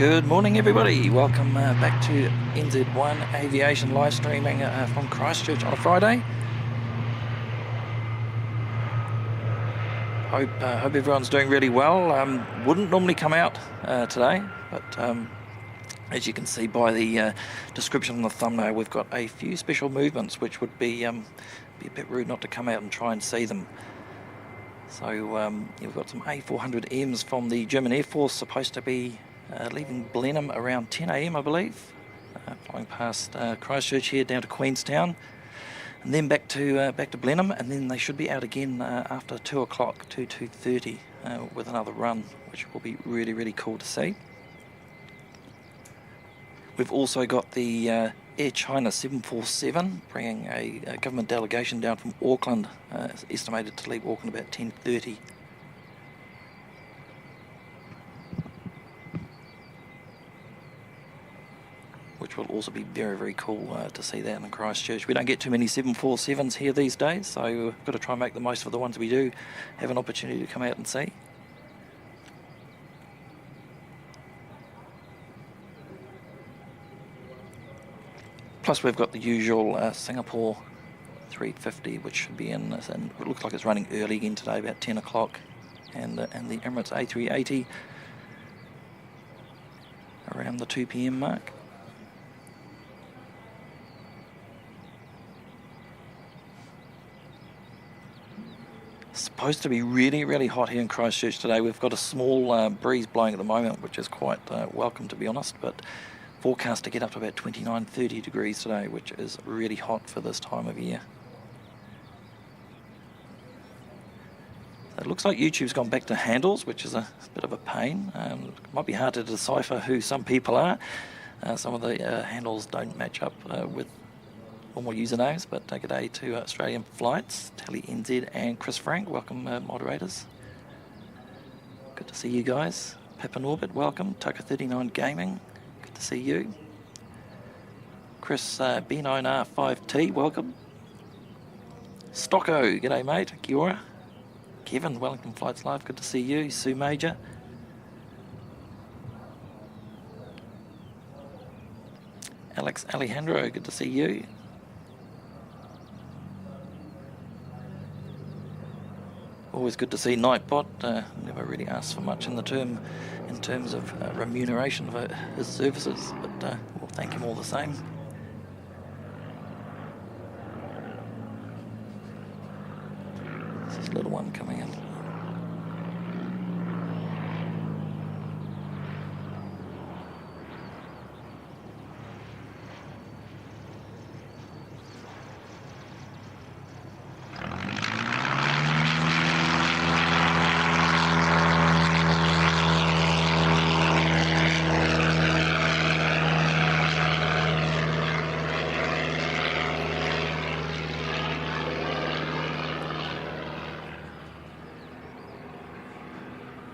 Good morning, everybody. Welcome back to NZ1 Aviation live streaming from Christchurch on a Friday. Hope everyone's doing really well. Wouldn't normally come out today, but as you can see by the description on the thumbnail, we've got a few special movements which would be a bit rude not to come out and try and see them. So we've got some A400Ms from the German Airforce, supposed to be leaving Blenheim around 10 AM, I believe, flying past Christchurch here down to Queenstown, and then back to Blenheim, and then they should be out again after 2 o'clock to 2:30 with another run, which will be really, really cool to see. We've also got the Air China 747 bringing a government delegation down from Auckland, estimated to leave Auckland about 10:30. Which will also be very, very cool to see that in Christchurch. We don't get too many 747s here these days, so we've got to try and make the most of the ones we do have an opportunity to come out and see. Plus we've got the usual Singapore 350, which should be in, and it looks like it's running early again today, about 10 o'clock, and the Emirates A380 around the 2 PM mark. Supposed to be really, really hot here in Christchurch today. We've got a small breeze blowing at the moment, which is quite welcome, to be honest, but forecast to get up to about 29, 30 degrees today, which is really hot for this time of year. So it looks like YouTube's gone back to handles, which is a bit of a pain. It might be hard to decipher who some people are. Some of the handles don't match up with normal usernames, but good day to Australian Flights, Tally NZ and Chris Frank. Welcome, moderators. Good to see you guys. Pip and Orbit, welcome. Tucker39 Gaming, good to see you. Chris B9R5T, welcome. Stocko, g'day mate. Kia ora. Kevin, Wellington Flights Live, good to see you. Sue Major. Alex Alejandro, good to see you. Always good to see Nightbot. Never really asked for much in terms of remuneration for his services, but we'll thank him all the same. This little one coming in.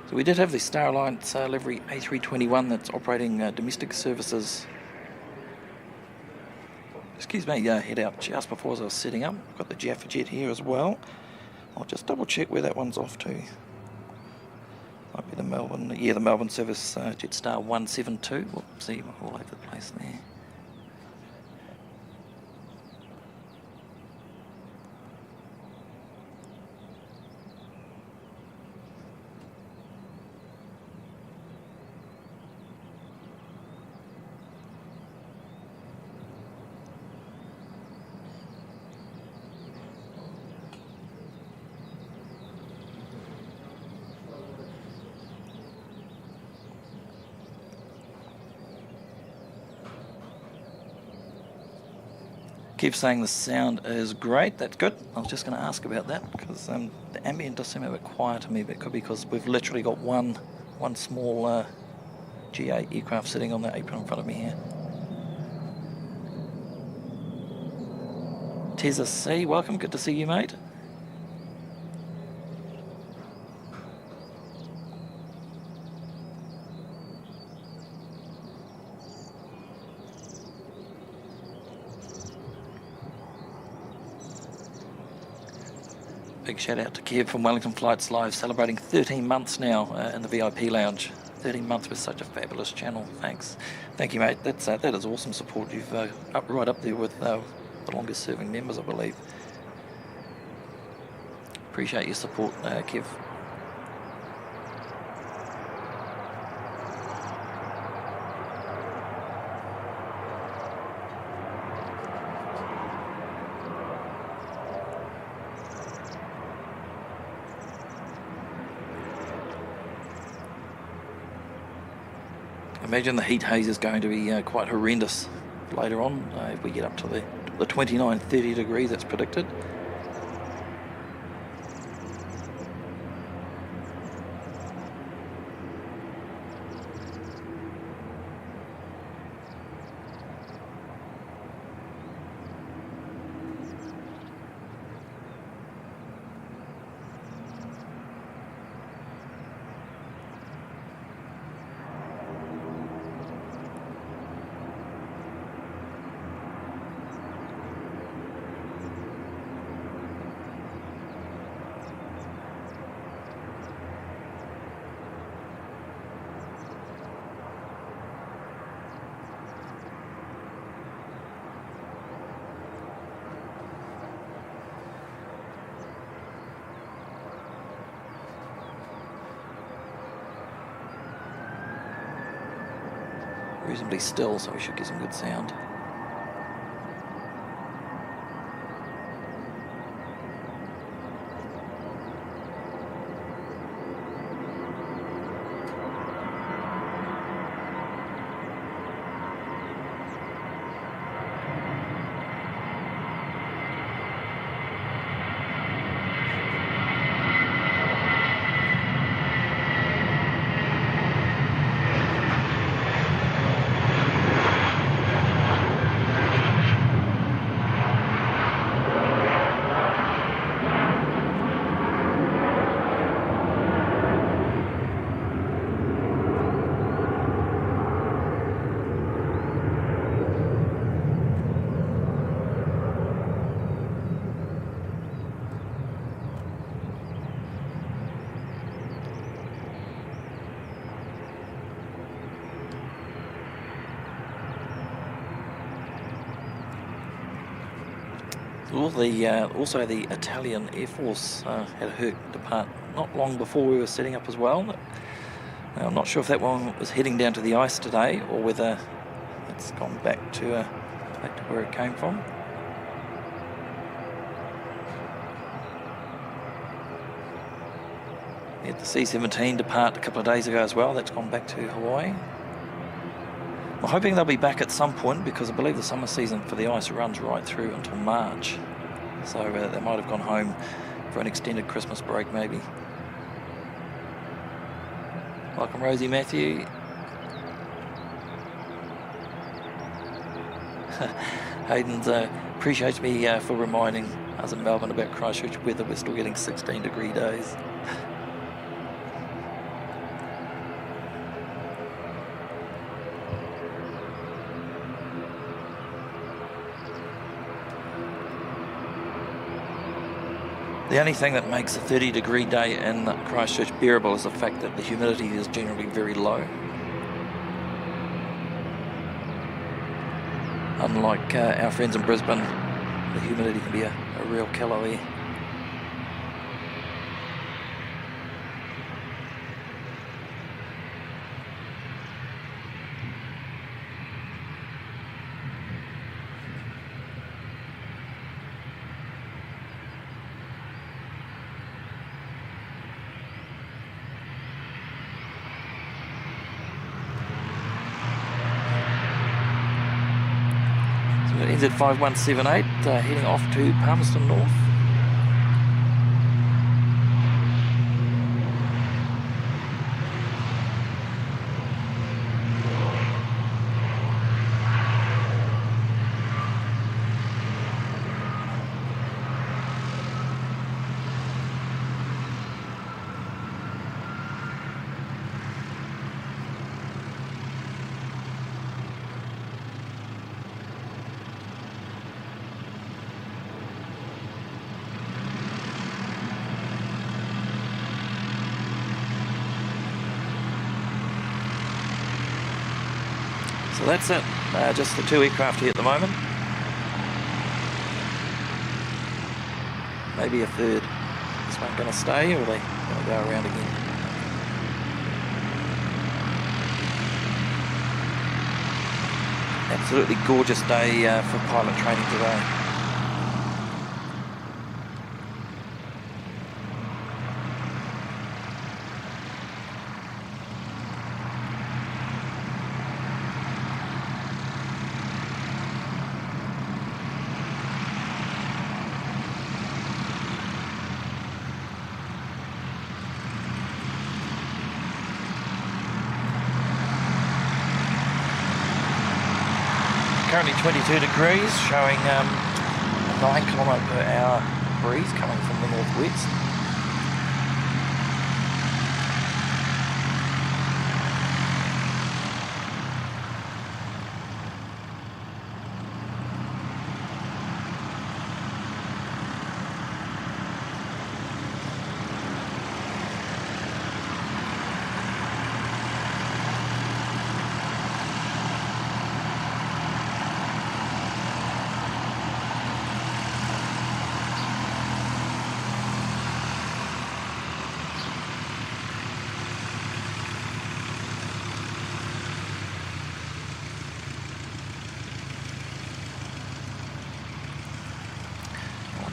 So we did have the Star Alliance livery A321 that's operating domestic services. Excuse me, head out just before as I was setting up. I've got the Jaffa Jet here as well. I'll just double check where that one's off to. Might be the Melbourne, the Melbourne service Jetstar 172. We'll see, all over the place there. Keep saying the sound is great. That's good. I was just going to ask about that because the ambient does seem a bit quiet to me, but it could be because we've literally got one small GA aircraft sitting on the apron in front of me here. Teza C, welcome. Good to see you, mate. Big shout out to Kev from Wellington Flights Live, celebrating 13 months now in the VIP lounge. 13 months with such a fabulous channel. Thanks. Thank you, mate. That is awesome support. You've right up there with the longest serving members, I believe. Appreciate your support, Kev. Imagine the heat haze is going to be quite horrendous later on if we get up to the 29, 30 degrees that's predicted. Reasonably still, so we should get some good sound. Also the Italian Air Force had a Herc depart not long before we were setting up as well. I'm not sure if that one was heading down to the ice today or whether it's gone back to where it came from. We had the C-17 depart a couple of days ago as well. That's gone back to Hawaii. I'm hoping they'll be back at some point because I believe the summer season for the ice runs right through until March. So they might have gone home for an extended Christmas break maybe. Welcome Rosie Matthew. Hayden appreciates me for reminding us in Melbourne about Christchurch weather. We're still getting 16-degree days. The only thing that makes a 30-degree day in Christchurch bearable is the fact that the humidity is generally very low. Unlike our friends in Brisbane, the humidity can be a real killer there. NZ5178 heading off to Palmerston North. So that's it, just the 2 aircraft here at the moment. Maybe a third. Is this one going to stay, or are they going to go around again? Absolutely gorgeous day for pilot training today. Currently 22 degrees, showing a 9 km/h breeze coming from the northwest.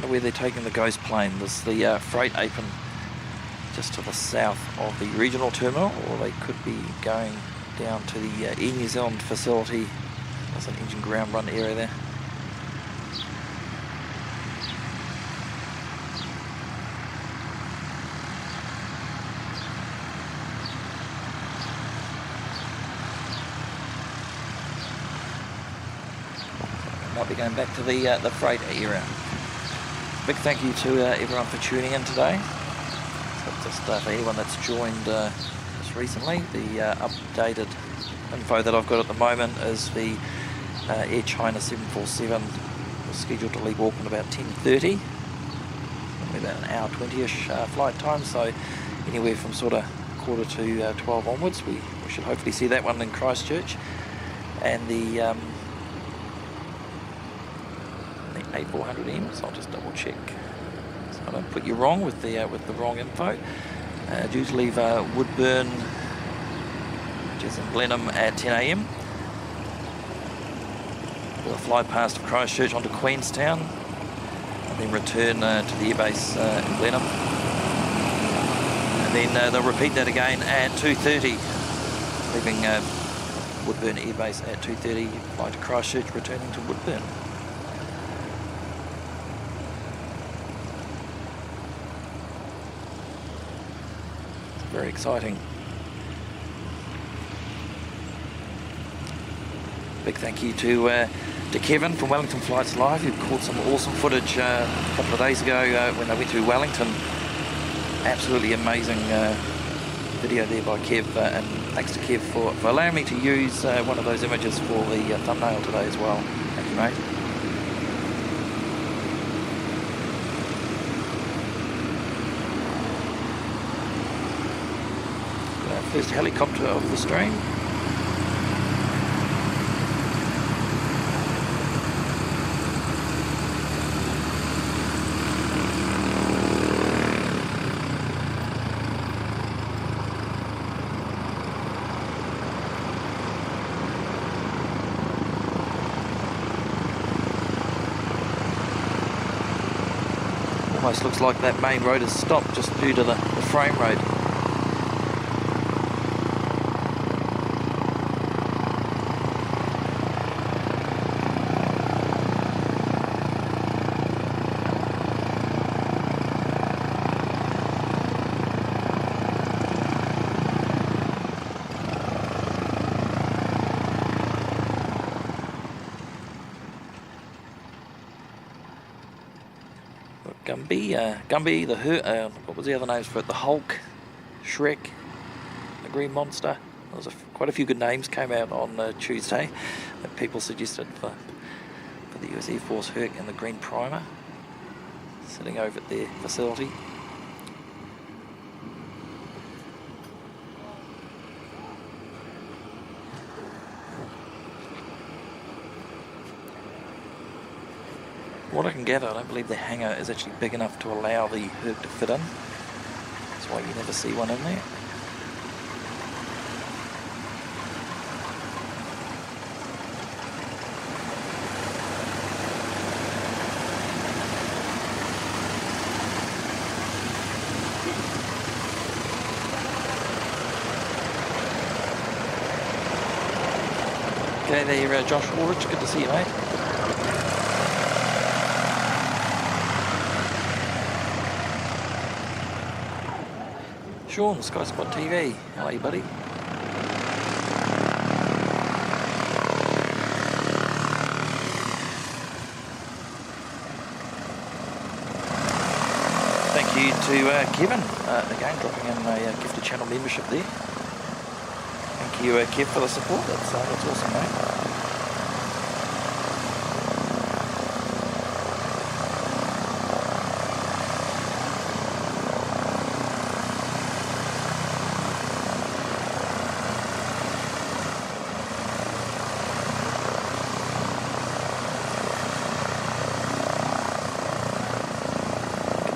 Where they're taking the ghost plane. There's the freight apron just to the south of the regional terminal, or they could be going down to the Air New Zealand facility. There's an engine ground run area there. Might be going back to the freight area. Big thank you to everyone for tuning in today. So just for anyone that's joined just recently, the updated info that I've got at the moment is the Air China 747 was scheduled to leave Auckland about 10:30. About an hour 20-ish flight time, so anywhere from sort of 11:45 onwards, we should hopefully see that one in Christchurch. And the A400M, so I'll just double check so I don't put you wrong with the wrong info. Due to leave Woodburn, which is in Blenheim, at 10 AM. We'll fly past Christchurch onto Queenstown and then return to the airbase in Blenheim. And then they'll repeat that again at 2:30, leaving Woodburn airbase at 2:30, fly to Christchurch, returning to Woodburn. Very exciting. Big thank you to Kevin from Wellington Flights Live, who caught some awesome footage a couple of days ago when they went through Wellington. Absolutely amazing video there by Kev, and thanks to Kev for allowing me to use one of those images for the thumbnail today as well. Thank you, mate. First helicopter of the stream. Almost looks like that main road has stopped just due to the frame road. Gumby, what was the other names for it? The Hulk, Shrek, the Green Monster. There was quite a few good names came out on Tuesday that people suggested for the US Air Force Herc and the Green Primer, sitting over at their facility. what I can gather, I don't believe the hangar is actually big enough to allow the Herc to fit in. That's why you never see one in there. Okay, there, Josh Ulrich, good to see you, mate. Sean, Sky Spot TV, how are you, buddy? Thank you to Kevin, again, dropping in a gifted channel membership there. Thank you, Kev, for the support. That's awesome, mate.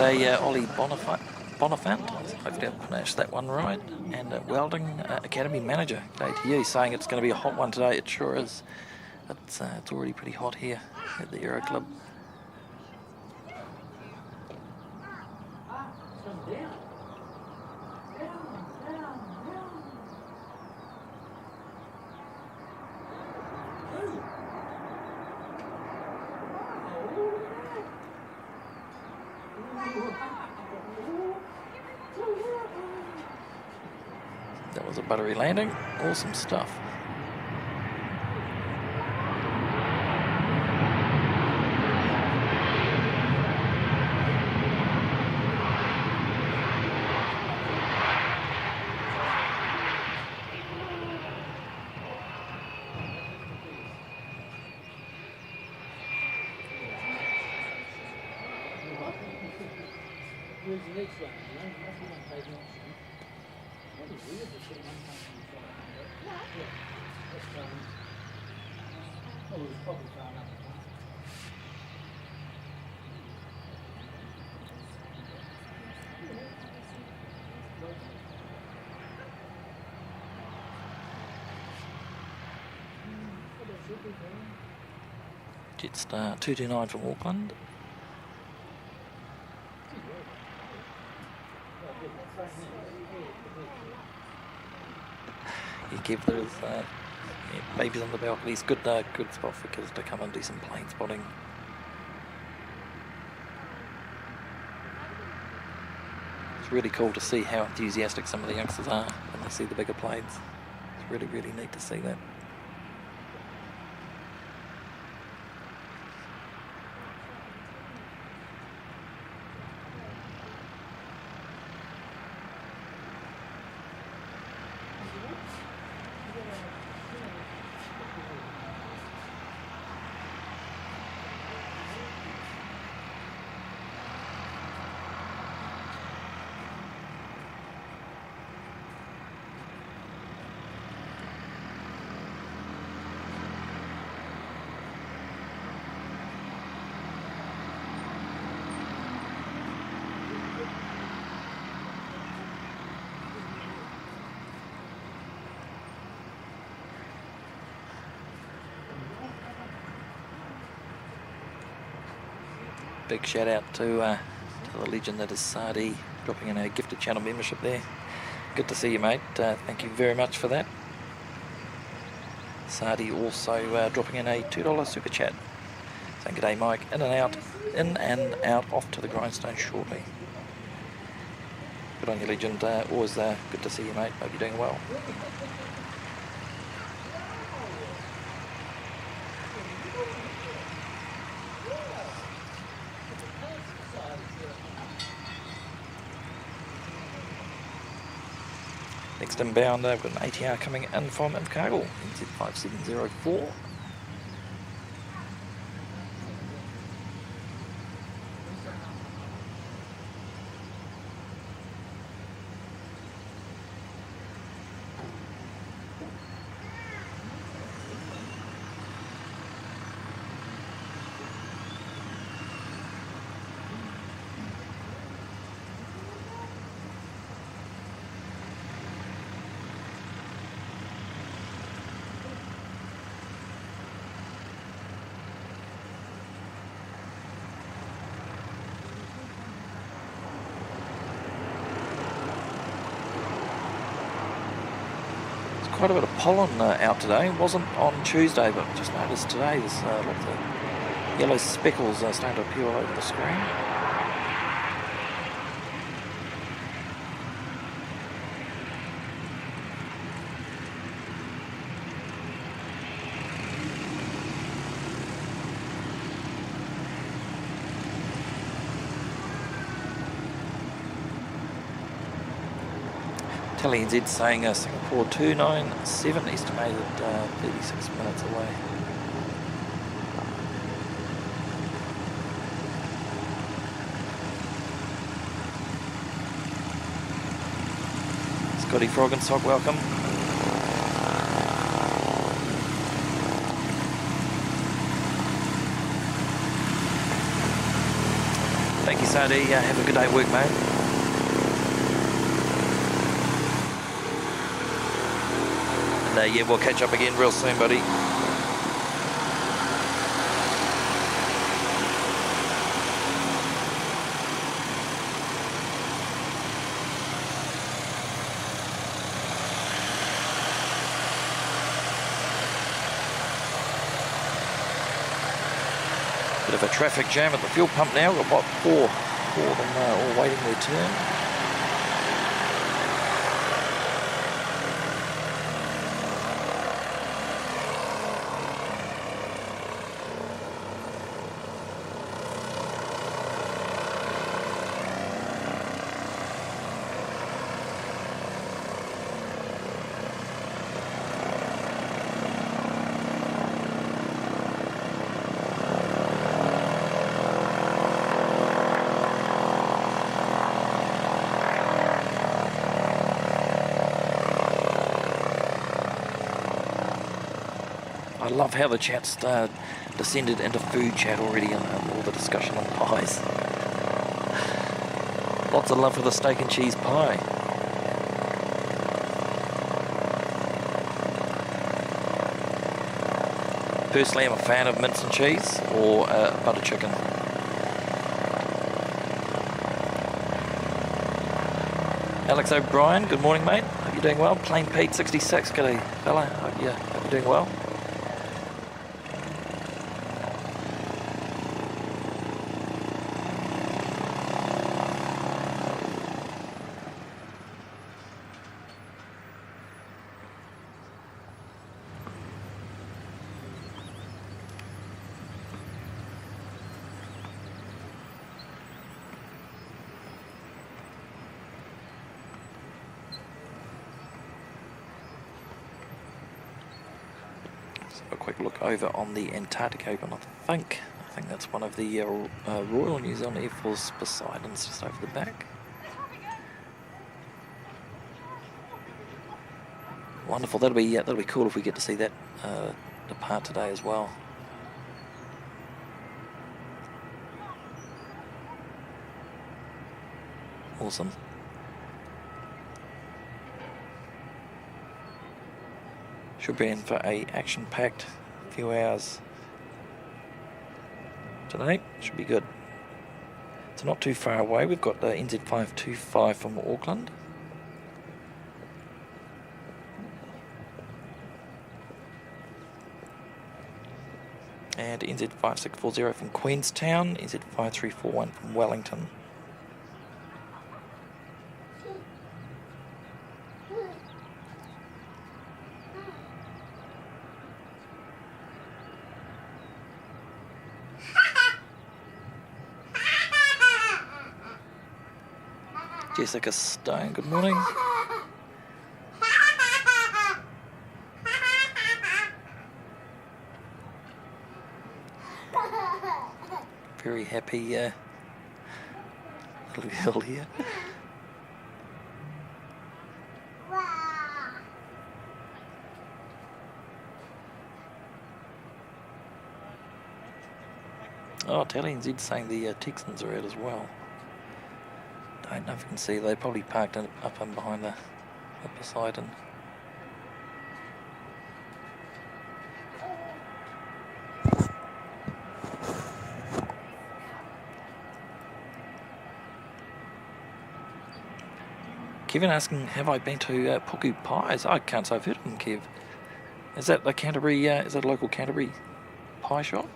G'day, Ollie Bonifant, hopefully I pronounced that one right, and Welding Academy Manager, g'day to you, saying it's going to be a hot one today. It sure is. It's already pretty hot here at the Aero Club. That was a buttery landing. Awesome stuff. Where's the next one? That's the one taking off. That'd be weird to see one come from the side. Yeah. That's oh, it was probably far enough. Jetstar 229 from Auckland. You give those babies on the balconies. Good spot for kids to come and do some plane spotting. It's really cool to see how enthusiastic some of the youngsters are when they see the bigger planes. It's really, really neat to see that. Big shout out to the legend that is Sardi, dropping in a gifted channel membership there. Good to see you, mate. Thank you very much for that. Sardi also dropping in a $2 super chat, saying g'day Mike, in and out, off to the grindstone shortly. Good on you, legend. Always good to see you, mate. Hope you're doing well. Next inbound, we've got an ATR coming in from Invercargill, NZ5704. quite a bit of pollen out today. It wasn't on Tuesday, but just noticed today there's lots of yellow speckles starting to appear all over the screen. TeleNZ saying Singapore 297, estimated 36 minutes away. Scotty Frog and Sock, welcome. Thank you, Sadi. Have a good day at work, mate. And yeah, we'll catch up again real soon, buddy. Bit of a traffic jam at the fuel pump now. We've got four of them all waiting their turn. I love how the chat's descended into food chat already, and all the discussion on pies. Lots of love for the steak and cheese pie. Personally, I'm a fan of mince and cheese or butter chicken. Alex O'Brien, good morning, mate. Hope you're doing well. Plain Pete 66, g'day, fella. Hope you're doing well. A quick look over on the Antarctic Open. I think that's one of the Royal New Zealand Air Force Poseidons just over the back. Wonderful. That'll be cool if we get to see that depart today as well. Awesome. Should be in for a action-packed few hours today. Should be good. It's not too far away. We've got the NZ525 from Auckland. And NZ5640 from Queenstown, NZ5341 from Wellington. Jessica Stone, good morning. Very happy little girl here. Oh, TeleNZ saying the Texans are out as well. I don't know if you can see, they probably parked up and behind the Poseidon. Kevin asking, have I been to Puku Pies? I can't say I've heard of them, Kev. Is that a Canterbury? Is that a local Canterbury pie shop?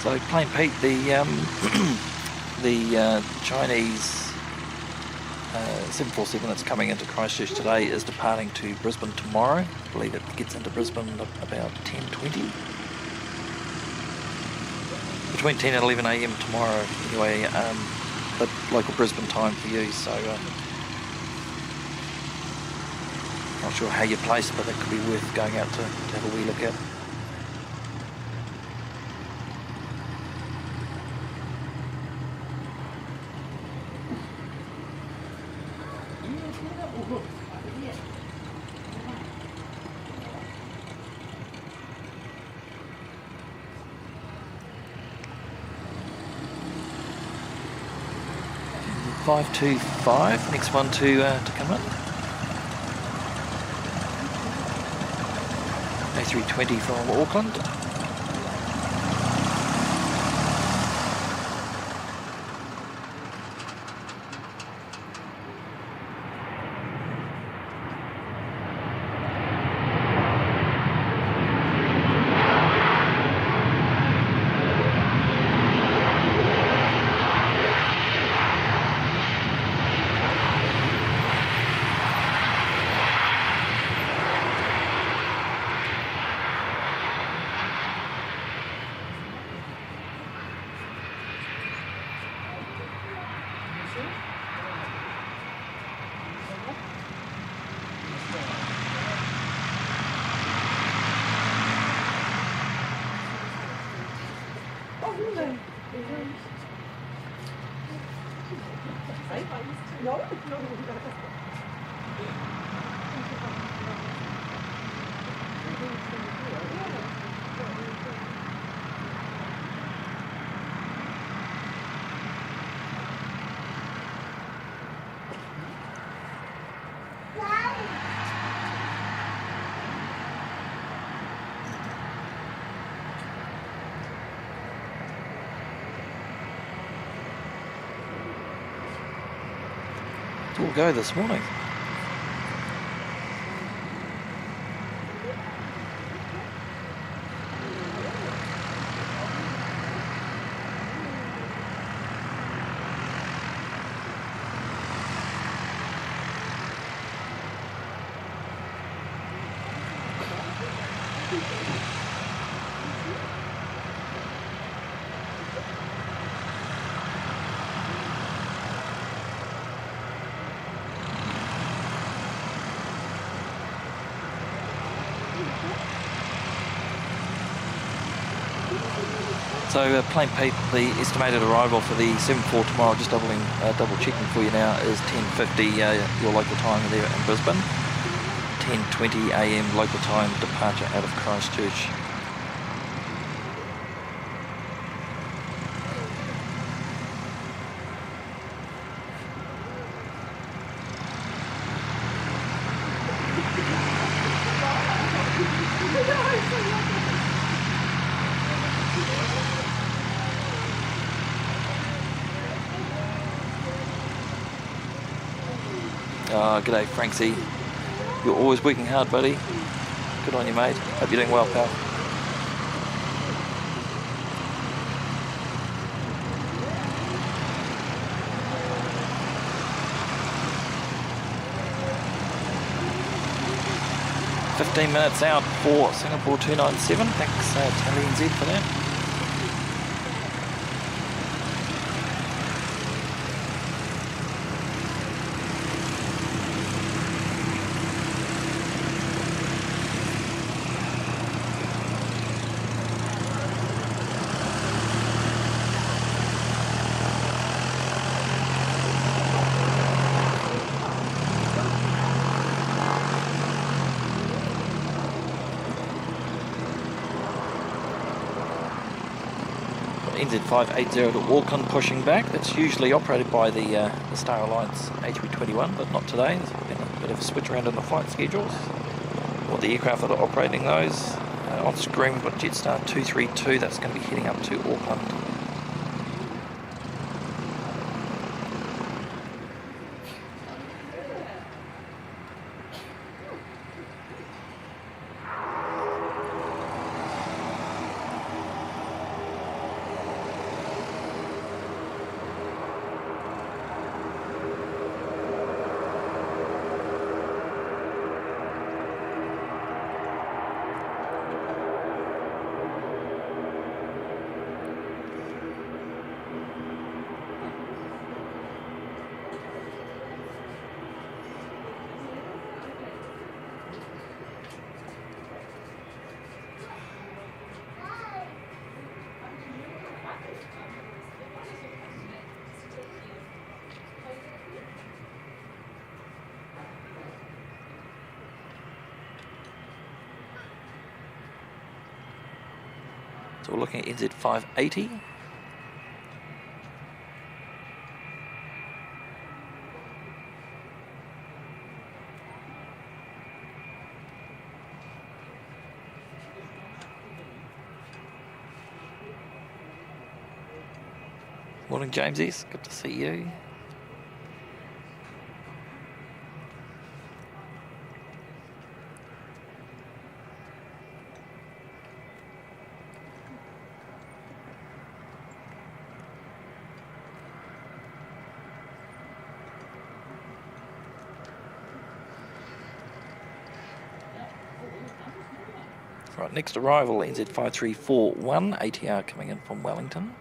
So Plain Pete, the Chinese 747 that's coming into Christchurch today is departing to Brisbane tomorrow. I believe it gets into Brisbane about 10:20. Between 10 and 11 a.m. tomorrow, anyway, the local Brisbane time for you, so not sure how you're placed, but it could be worth going out to have a wee look at. .525, next one to come in. A320 from Auckland. It's all go this morning. So Plain Pete, the estimated arrival for the 747 tomorrow, just double checking for you now, is 10:50 your local time there in Brisbane. 10:20 a.m. local time departure out of Christchurch. G'day Franksy. You're always working hard, buddy. Good on you, mate. Hope you're doing well, pal. "15 minutes out for Singapore 297. Thanks, Tally NZ, for that. NZ580 to Auckland pushing back. That's usually operated by the Star Alliance A321, but not today. There's been a bit of a switch around in the flight schedules, or the aircraft that are operating those. On screen we've got Jetstar 232, that's going to be heading up to Auckland. So we're looking at NZ580. Morning, Jamesies. Good to see you. Right, next arrival, NZ5341, ATR coming in from Wellington.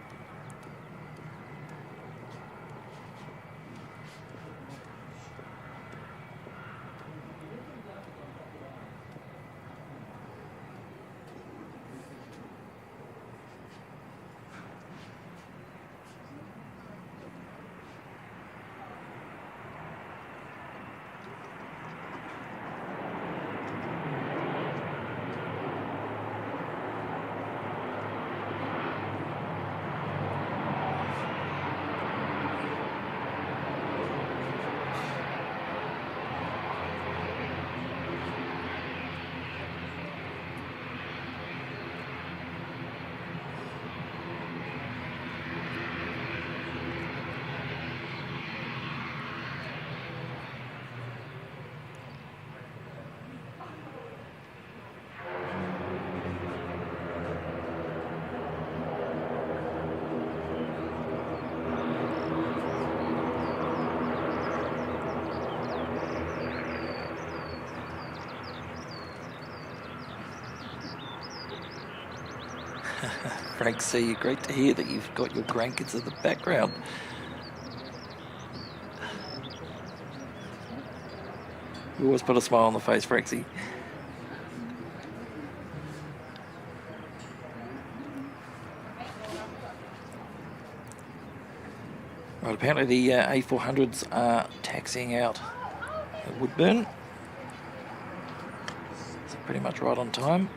Frank C, great to hear that you've got your grandkids in the background. You always put a smile on the face, Frank C. Right, apparently the A400s are taxiing out at Woodburn. So pretty much right on time.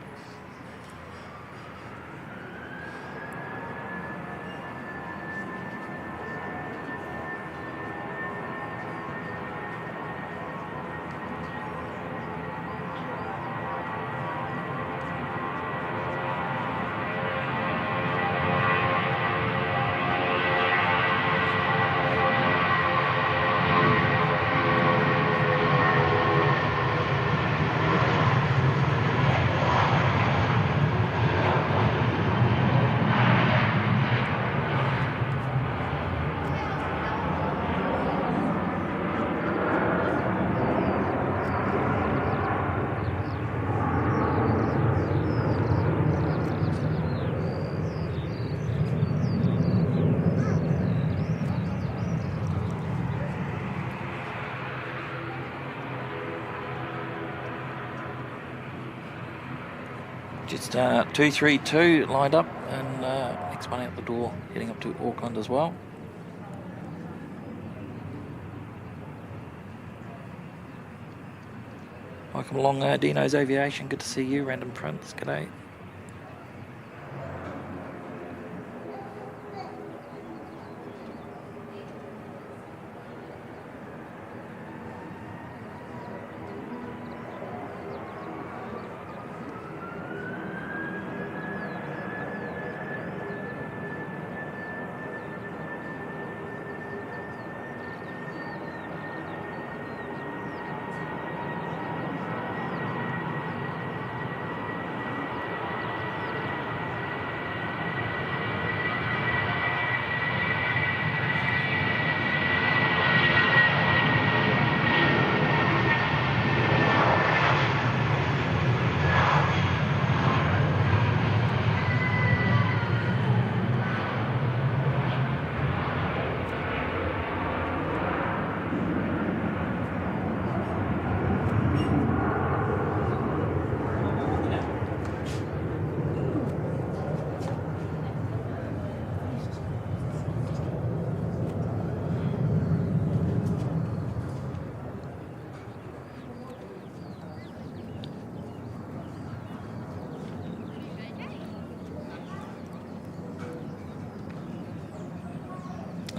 Just 232 lined up, and next one out the door, heading up to Auckland as well. Welcome along, Dino's Aviation. Good to see you. Random Prince, g'day.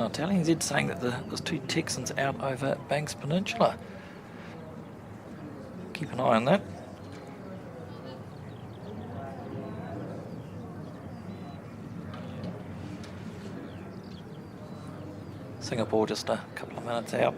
Italian Z saying that there's 2 Texans out over Banks Peninsula. Keep an eye on that. Singapore just a couple of minutes out.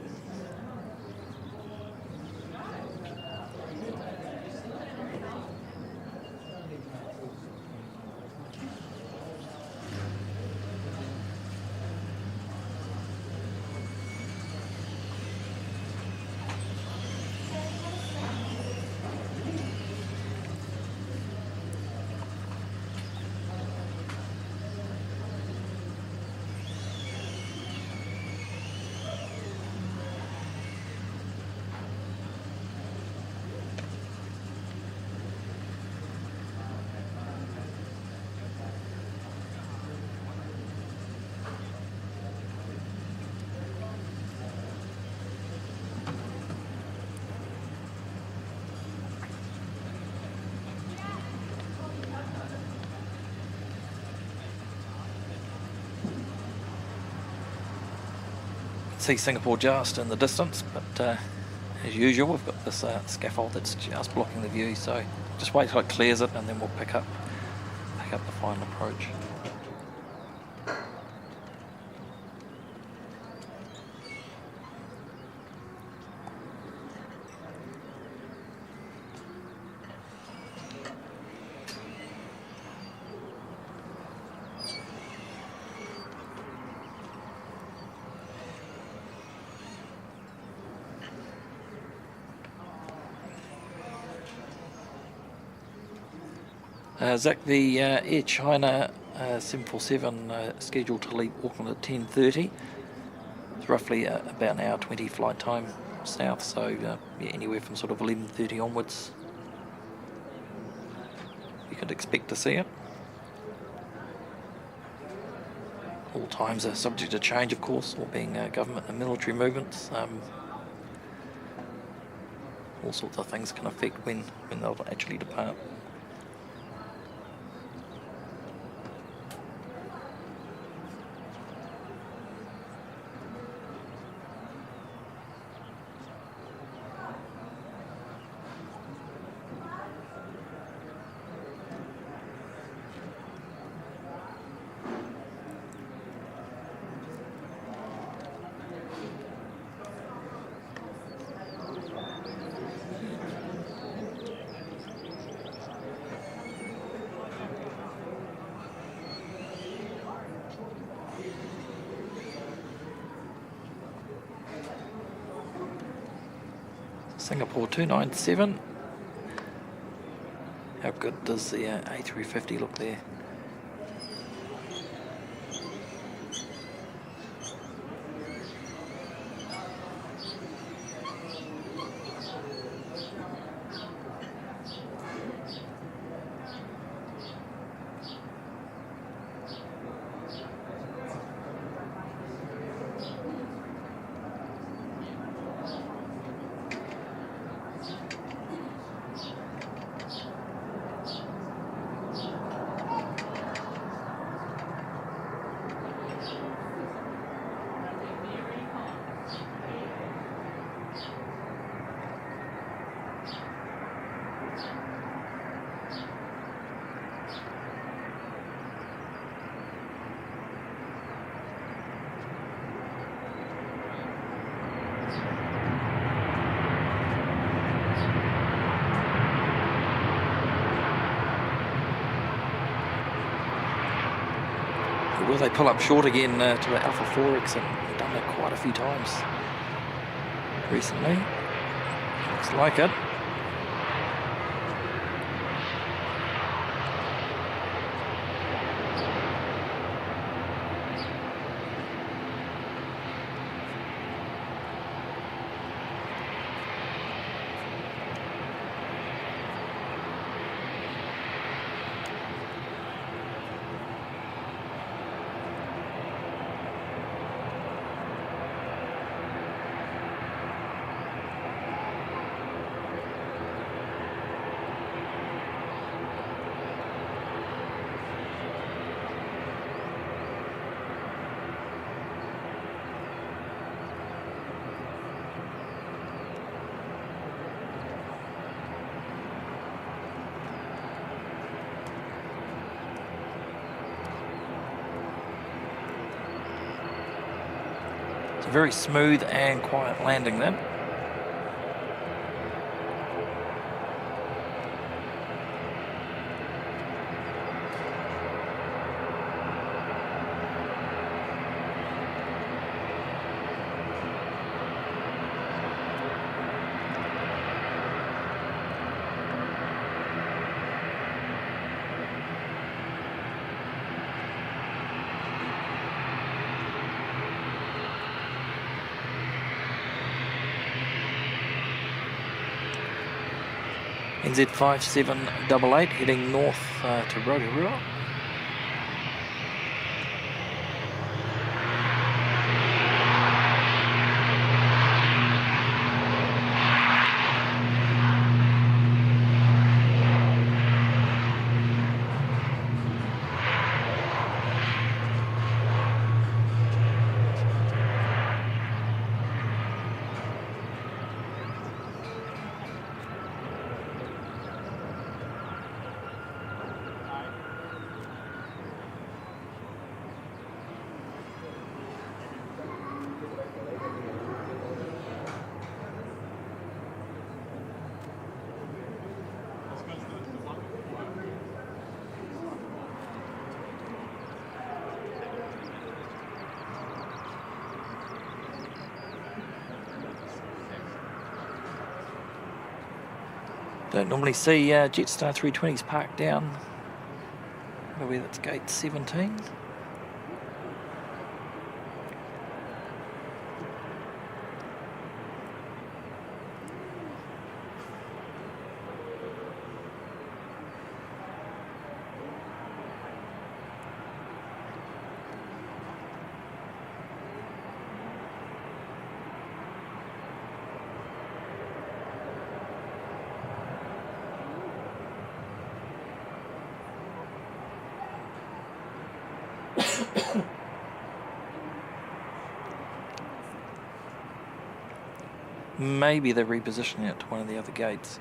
See Singapore just in the distance, but as usual we've got this scaffold that's just blocking the view, so just wait till it clears it and then we'll pick up the final approach. Zach, the Air China 747 scheduled to leave Auckland at 10:30. It's roughly about an hour 20 flight time south, so yeah, anywhere from sort of 11:30 onwards you could expect to see it. All times are subject to change, of course, all being government and military movements. All sorts of things can affect when they'll actually depart. Singapore 297. How good does the A350 look there? Will they pull up short again to the Alpha 4X? And they've done that quite a few times recently. Looks like it. It's a very smooth and quiet landing then. NZ5788 heading north to Rotorua. Don't normally see Jetstar 320s parked down. I don't know where that's gate 17. Maybe they're repositioning it to one of the other gates.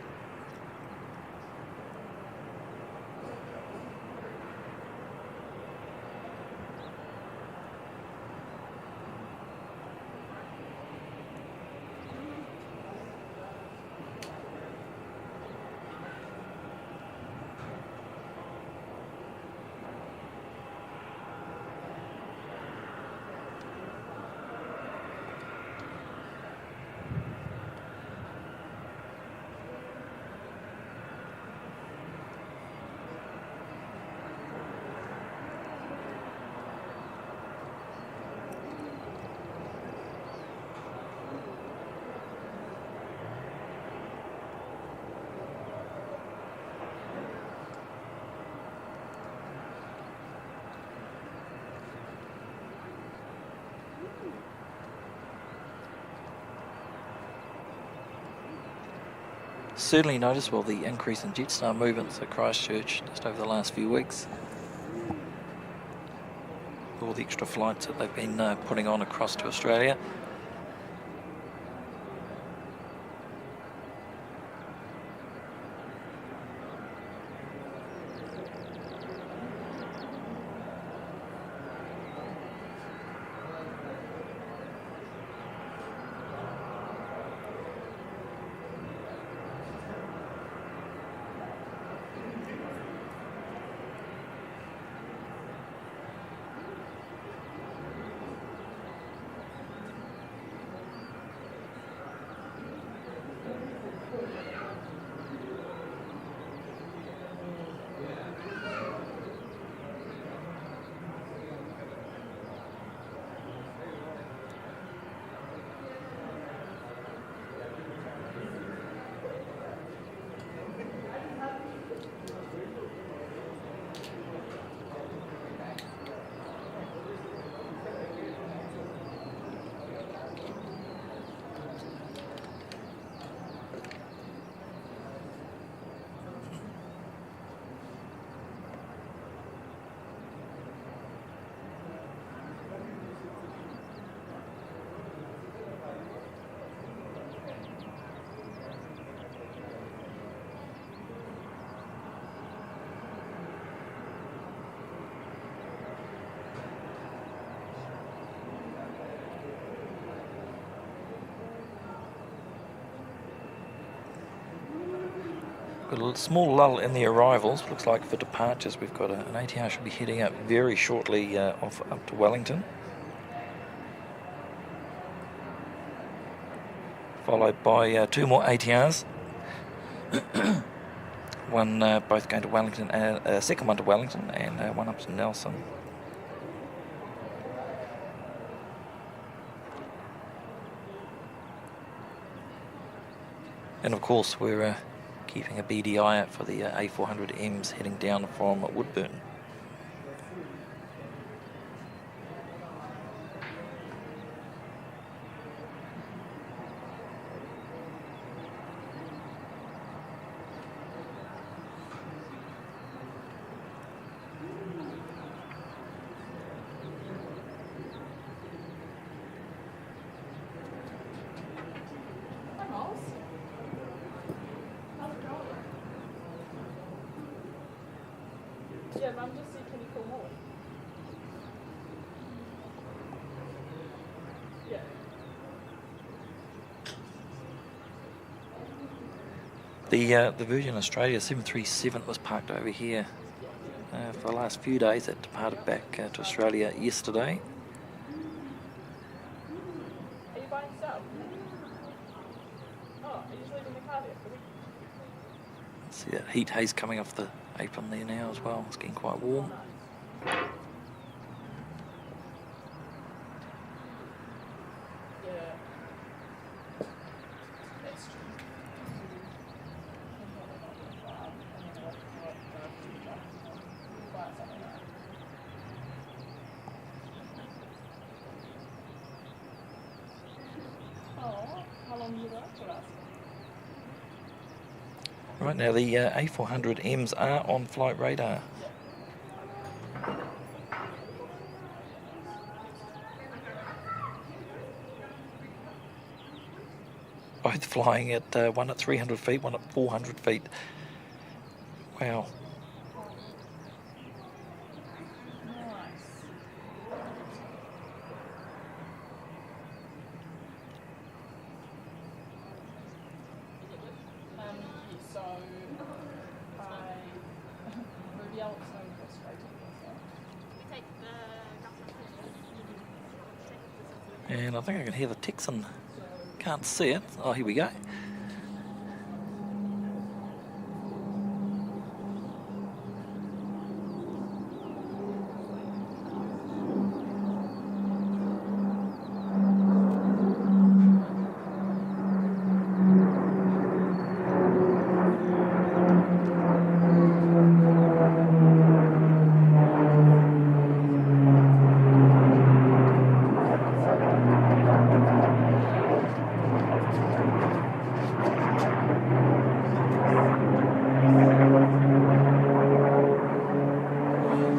Certainly noticeable the increase in Jetstar movements at Christchurch just over the last few weeks. All the extra flights that they've been putting on across to Australia. Got a small lull in the arrivals. Looks like for departures we've got an ATR should be heading out very shortly off up to Wellington, followed by 2 more ATRs. One both going to Wellington, second one to Wellington, and one up to Nelson. And of course we're keeping a beady eye out for the A400Ms heading down from Woodburn. Yeah, I'm just see, can you come more? Yeah. The Virgin Australia 737 was parked over here for the last few days. It departed back to Australia yesterday. Are you by yourself? Oh, are you just leaving the car there for the week? See that heat haze coming off the apron there now as well. It's getting quite warm. Yeah. That's true. Oh, how long are you there for us? Right now the A400Ms are on flight radar. Both flying at one at 300 feet, one at 400 feet. Wow. And I think I can hear the Texan. Can't see it. Oh, here we go.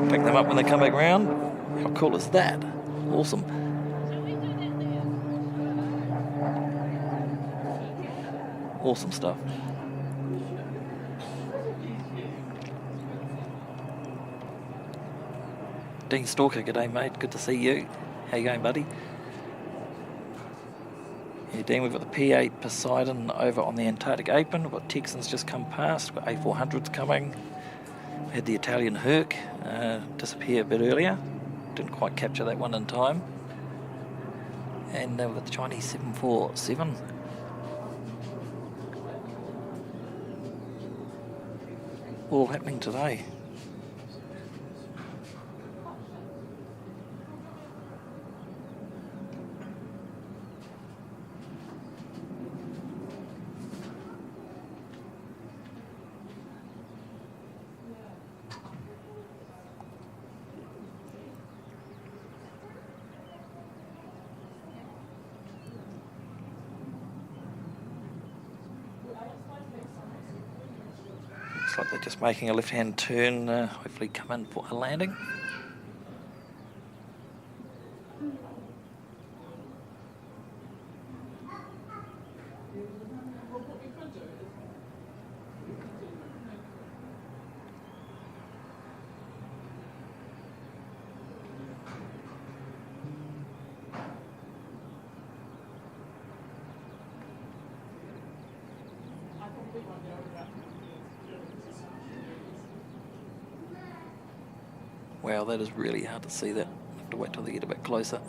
Pick them up when they come back round. How cool is that? Awesome. Awesome stuff. Dean Stalker, g'day mate, good to see you. How you going, buddy? Yeah, Dean, we've got the P8 Poseidon over on the Antarctic Apron. We've got Texans just come past, we've got A400s coming. We had the Italian Herc disappear a bit earlier. Didn't quite capture that one in time. And we've got the Chinese 747. All happening today. Looks like they're just making a left-hand turn, hopefully come in for a landing. Wow, that is really hard to see that. Have to wait till they get a bit closer.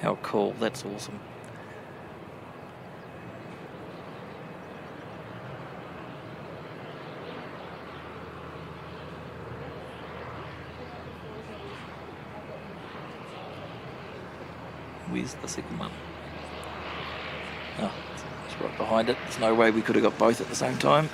How cool, that's awesome. Where's the second one? Oh, it's right behind it. There's no way we could have got both at the same time.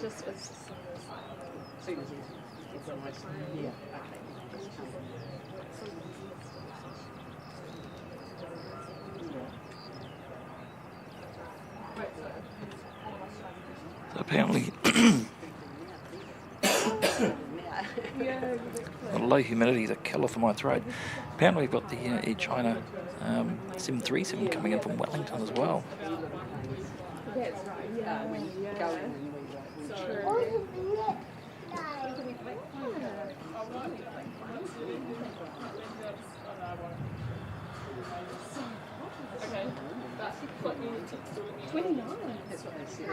Just as soon as it's almost, yeah, okay. So apparently the low humidity is a killer for my throat. Apparently we've got the Air China 737 coming in from Wellington as well. That's right, yeah. When you go in and Okay, that's what you need to 29. that's what they said.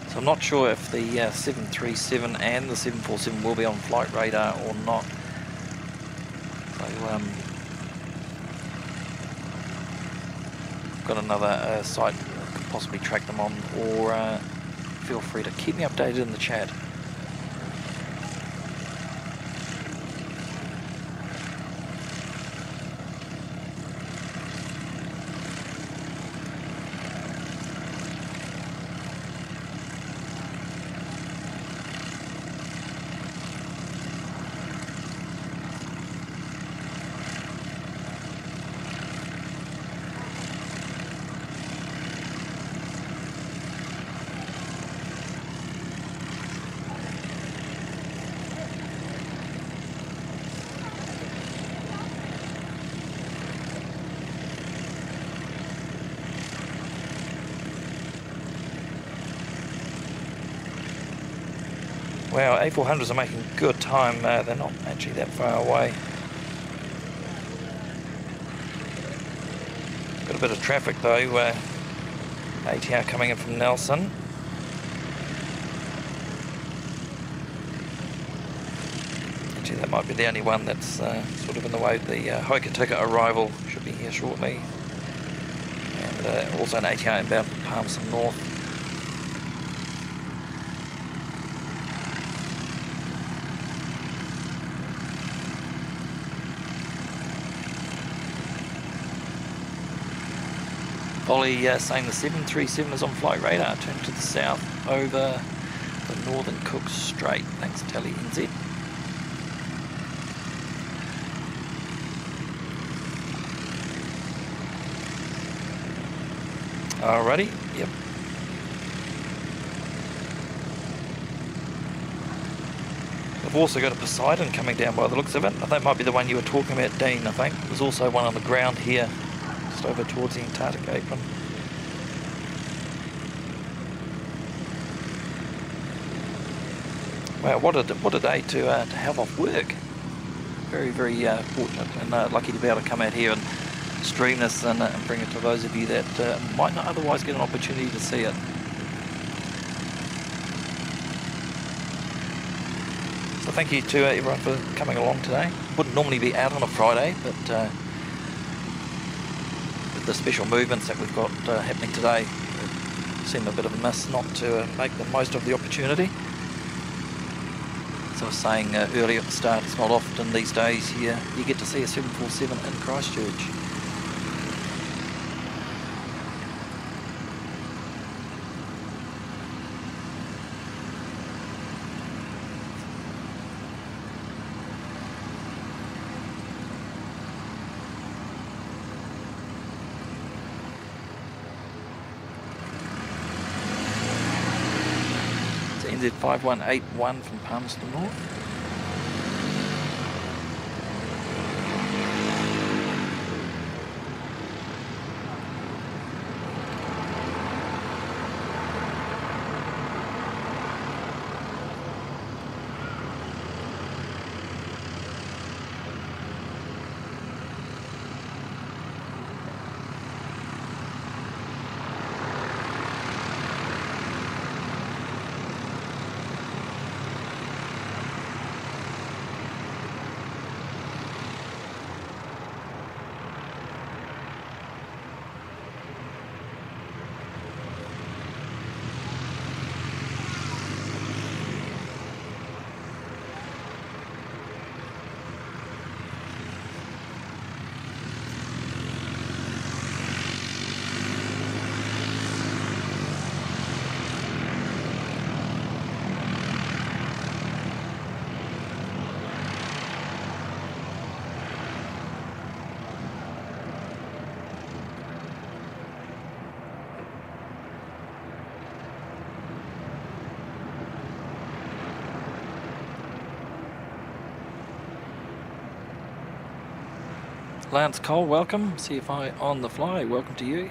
So I'm not sure if the 737 and the 747 will be on flight radar or not. So got another site that could possibly track them on, or feel free to keep me updated in the chat. Wow, A400s are making good time. They're not actually that far away. Got a bit of traffic though. ATR coming in from Nelson. Actually, that might be the only one that's sort of in the way. The Hokitika arrival should be here shortly. and also an ATR inbound from Palmerston North. Ollie saying the 737 is on flight radar, turn to the south over the northern Cook Strait. Thanks, Tally NZ. Alrighty, yep. I've also got a Poseidon coming down by the looks of it. That might be the one you were talking about, Dean, I think. There's also one on the ground here, just over towards the Antarctic apron. Wow, what a day to have off work. Very, very fortunate and lucky to be able to come out here and stream this and bring it to those of you that might not otherwise get an opportunity to see it. So thank you to everyone for coming along today. Wouldn't normally be out on a Friday, but with the special movements that we've got happening today, it seemed a bit of a miss not to make the most of the opportunity. As I was saying earlier at the start, it's not often these days you get to see a 747 in Christchurch. NZ 5181 from Palmerston North. Lance Cole, welcome. CFI on the fly, welcome to you.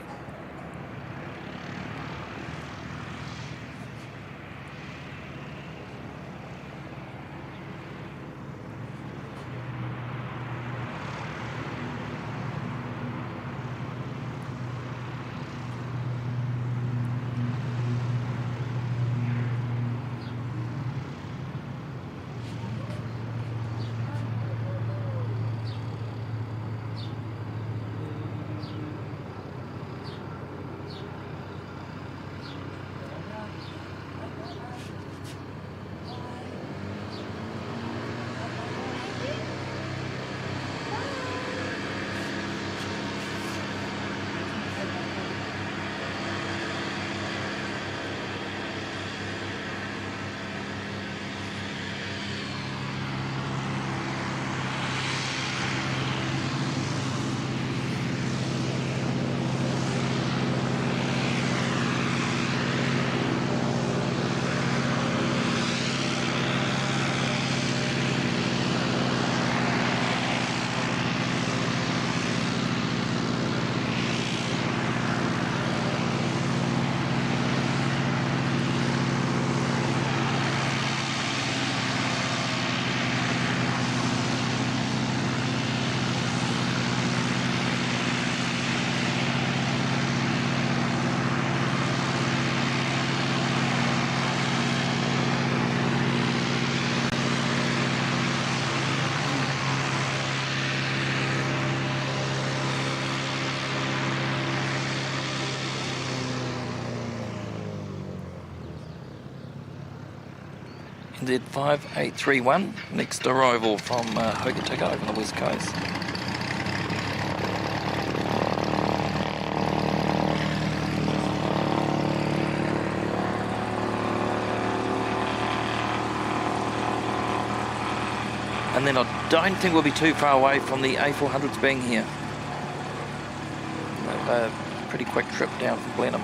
NZ5831, next arrival from Hokitika over on the west coast. And then I don't think we'll be too far away from the A400s being here. A pretty quick trip down from Blenheim.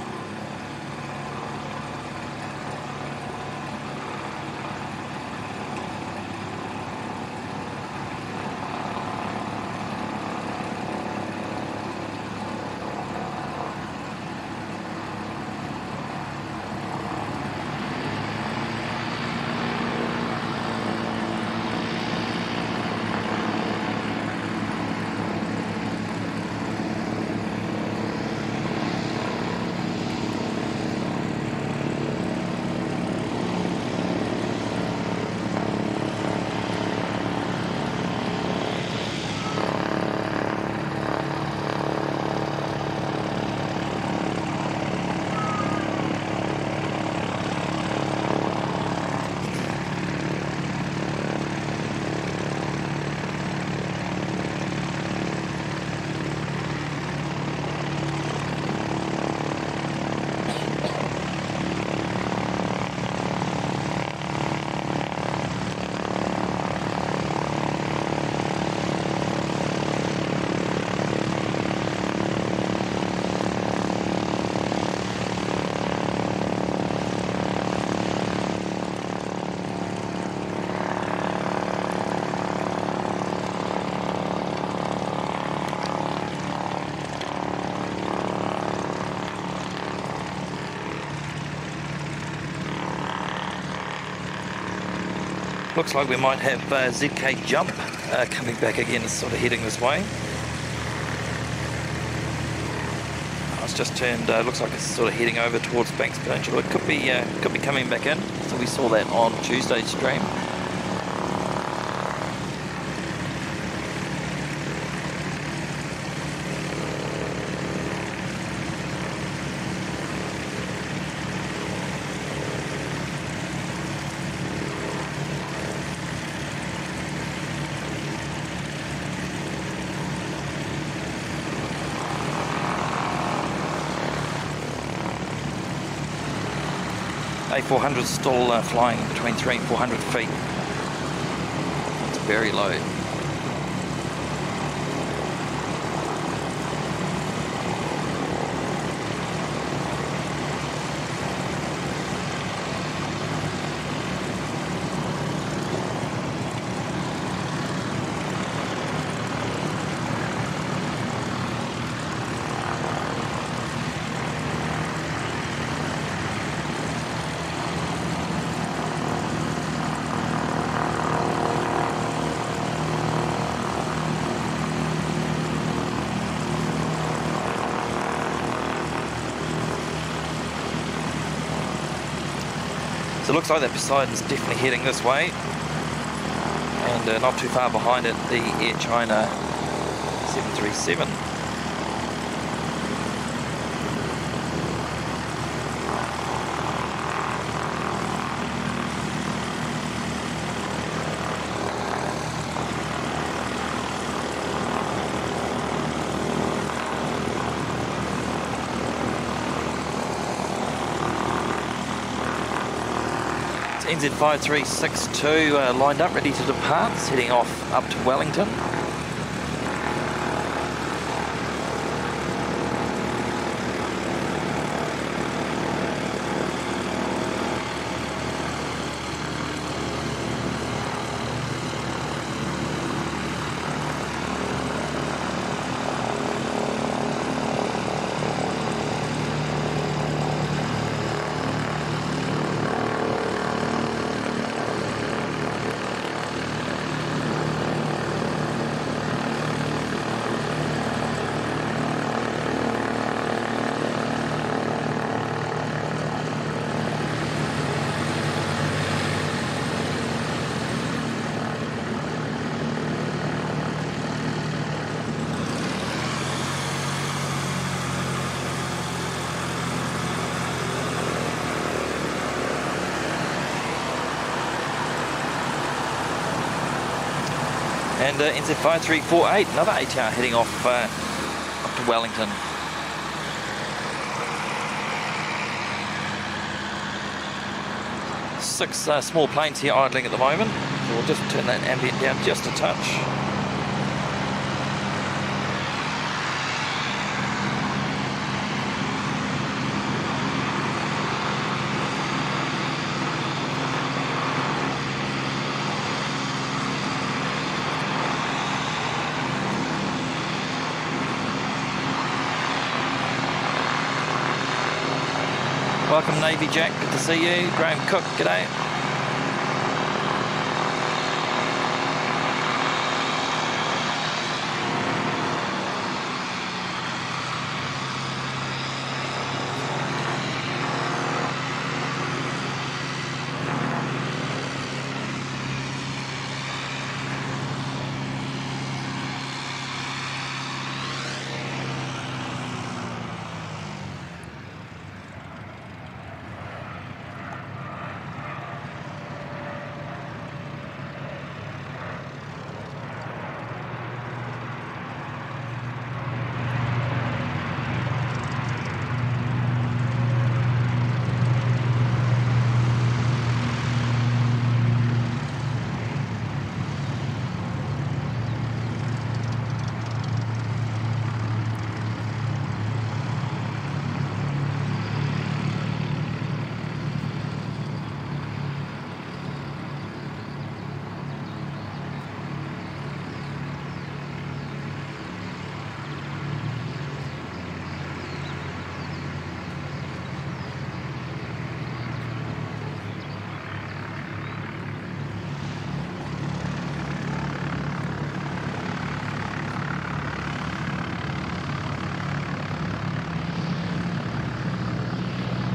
Looks like we might have ZK Jump coming back again, sort of heading this way. It's just turned, looks like it's sort of heading over towards Banks Peninsula. It could be coming back in, so we saw that on Tuesday's stream. A400 is still flying between 300 and 400 feet. It's very low. So it looks like that Poseidon's definitely heading this way, and not too far behind it, the Air China 737. NZ5362 lined up, ready to depart, heading off up to Wellington. And NZ5348, another ATR heading off up to Wellington. Six small planes here idling at the moment. So we'll just turn that ambient down just a touch. Welcome Navy Jack, good to see you. Graham Cook, g'day.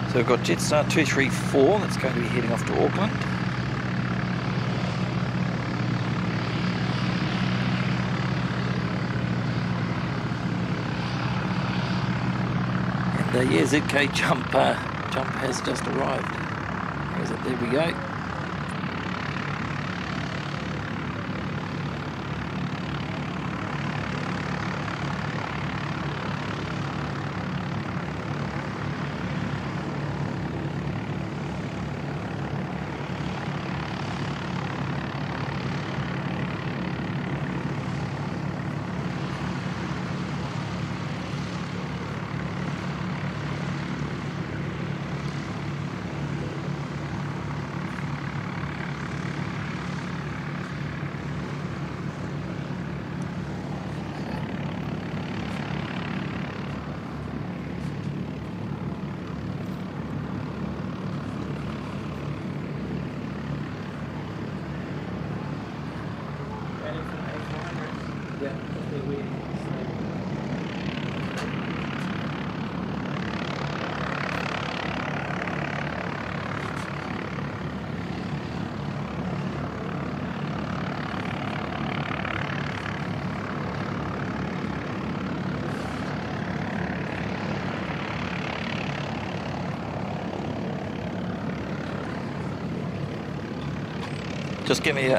So we've got Jetstar 234 that's going to be heading off to Auckland. And yeah, ZK jump has just arrived. There's it, there we go. Ready for the A400. Yeah, just be waiting. Just give me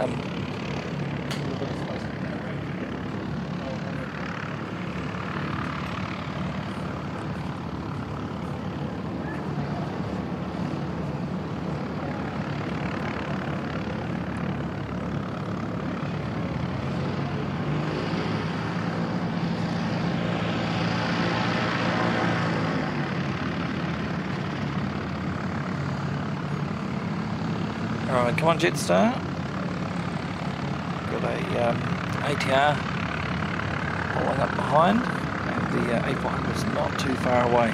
Alright, come on Jetstar. Got a ATR following up behind, and the A400 is not too far away.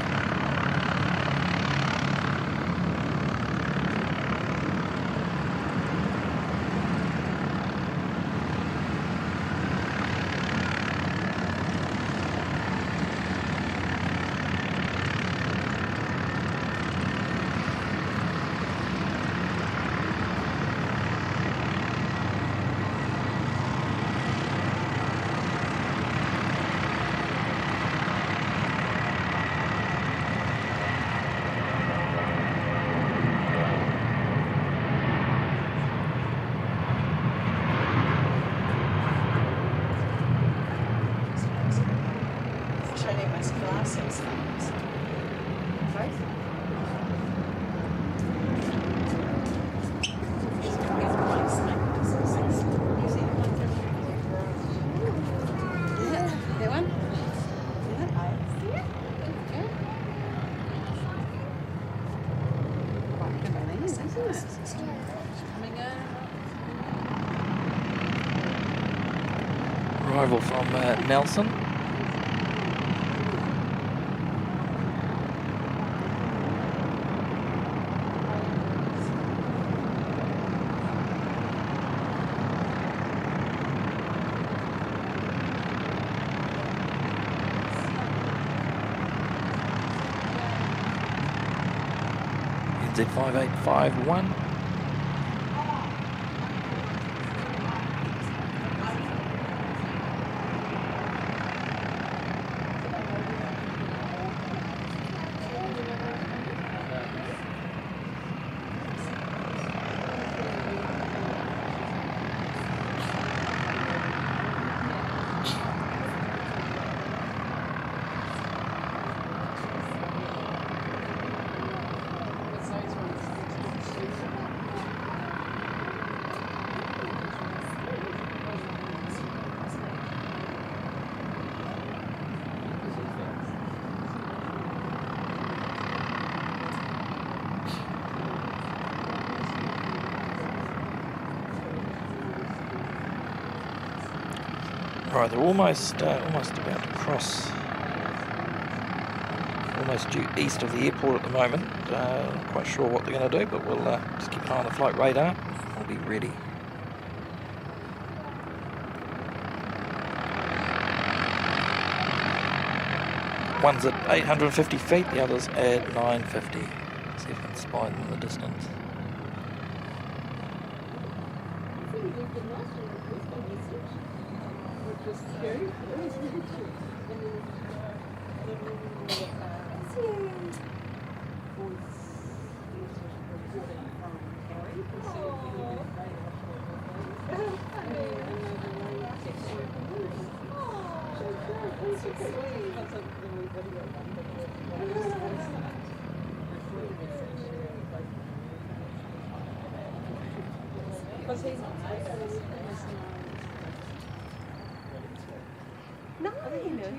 Coming in. Arrival from Nelson. NZ5851. Right, they're almost about to cross, almost due east of the airport at the moment. Not quite sure what they're going to do, but we'll just keep an eye on the flight radar. We'll be ready. One's at 850 feet, the other's at 950. See if we can spy them in the distance.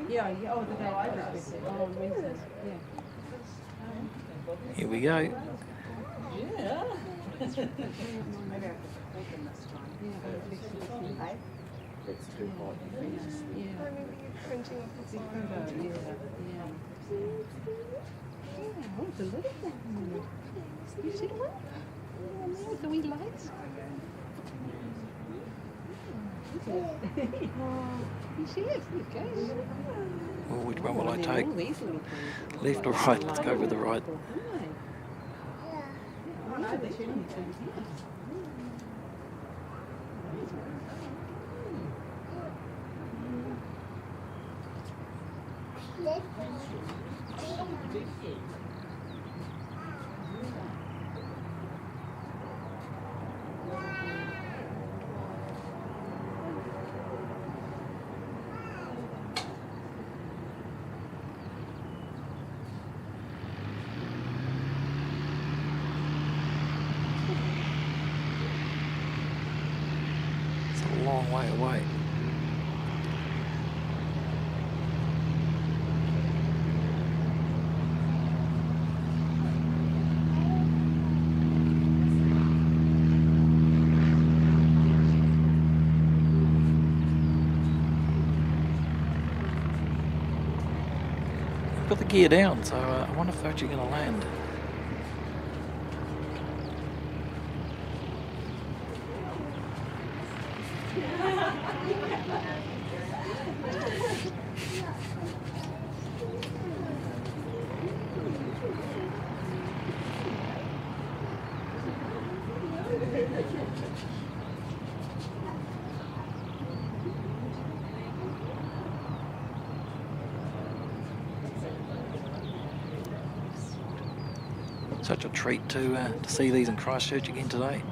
Yeah, oh, the day I was oh, Wednesday. Yeah. Here we go. Yeah. Maybe I could take them this time. Yeah. Hey? It's too hot. Yeah. Printing off the Big photo, yeah. Yeah. Yeah, oh, the little one. You see the one? Oh, man, with the wee lights. Oh, you see it? There it goes. Well, which one will I And then take? all these little things. Left or right? Let's go with the right. Oh, no, these are only things here. It's a long way away. Put the gear down, so I wonder if they're actually going to land. Such a treat to see these in Christchurch again today.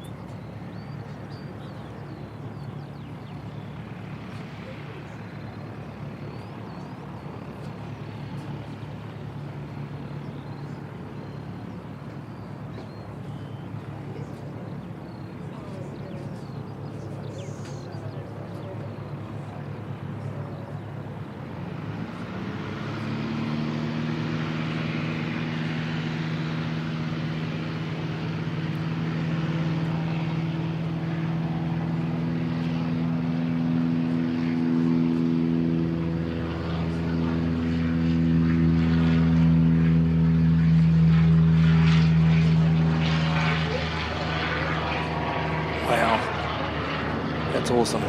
That's awesome.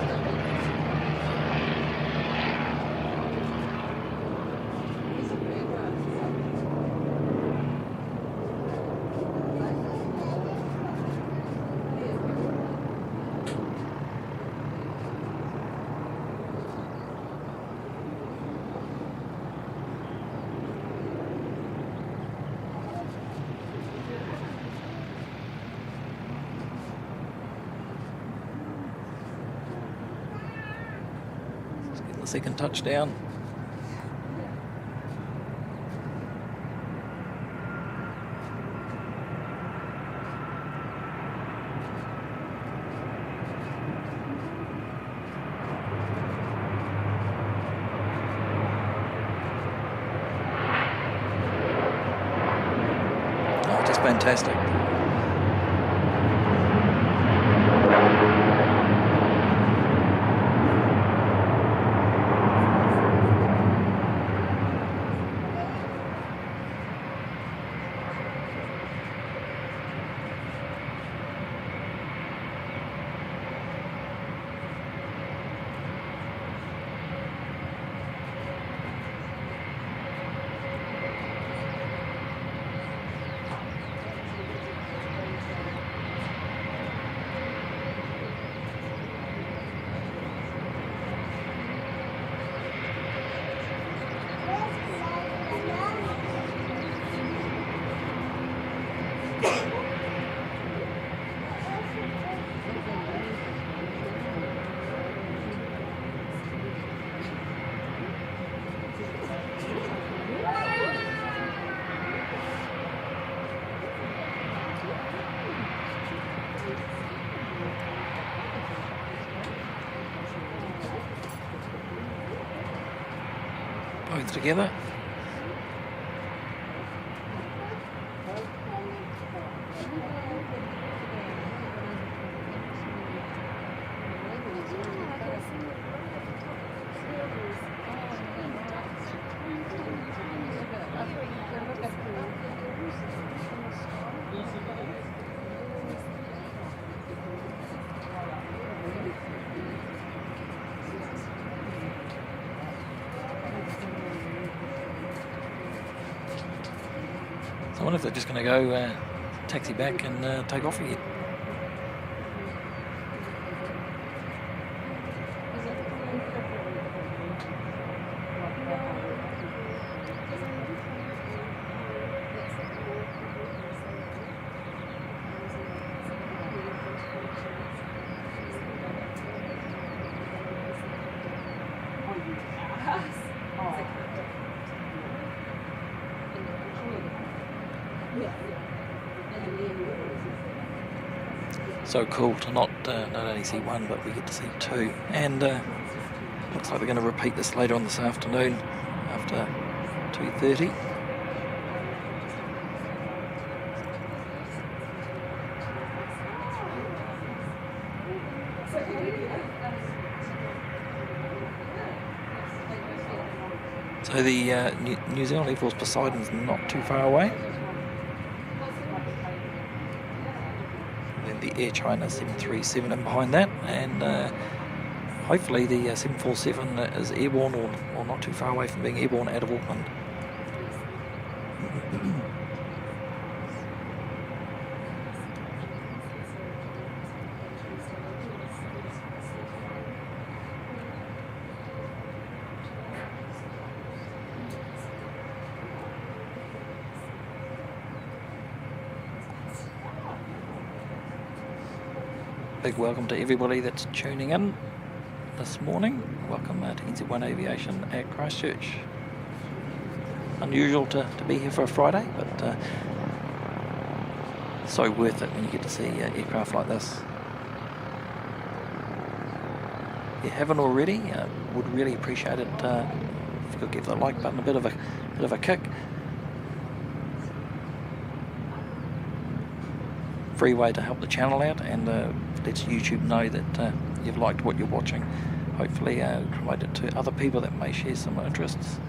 The second touchdown. Oh, just fantastic. Both together. I wonder if they're just going to go taxi back and take off again. So cool to not only see one, but we get to see two. And looks like they're going to repeat this later on this afternoon after 2:30. So the New Zealand Air Force Poseidon's not too far away. The Air China 737 in behind that, and hopefully the 747 is airborne or not too far away from being airborne out of Auckland. Big welcome to everybody that's tuning in this morning. Welcome to NZ1 Aviation at Christchurch. Unusual to be here for a Friday, but so worth it when you get to see aircraft like this. If you haven't already, would really appreciate it if you could give the like button a bit of a kick. Free way to help the channel out, and lets YouTube know that you've liked what you're watching. Hopefully promote it to other people that may share similar interests.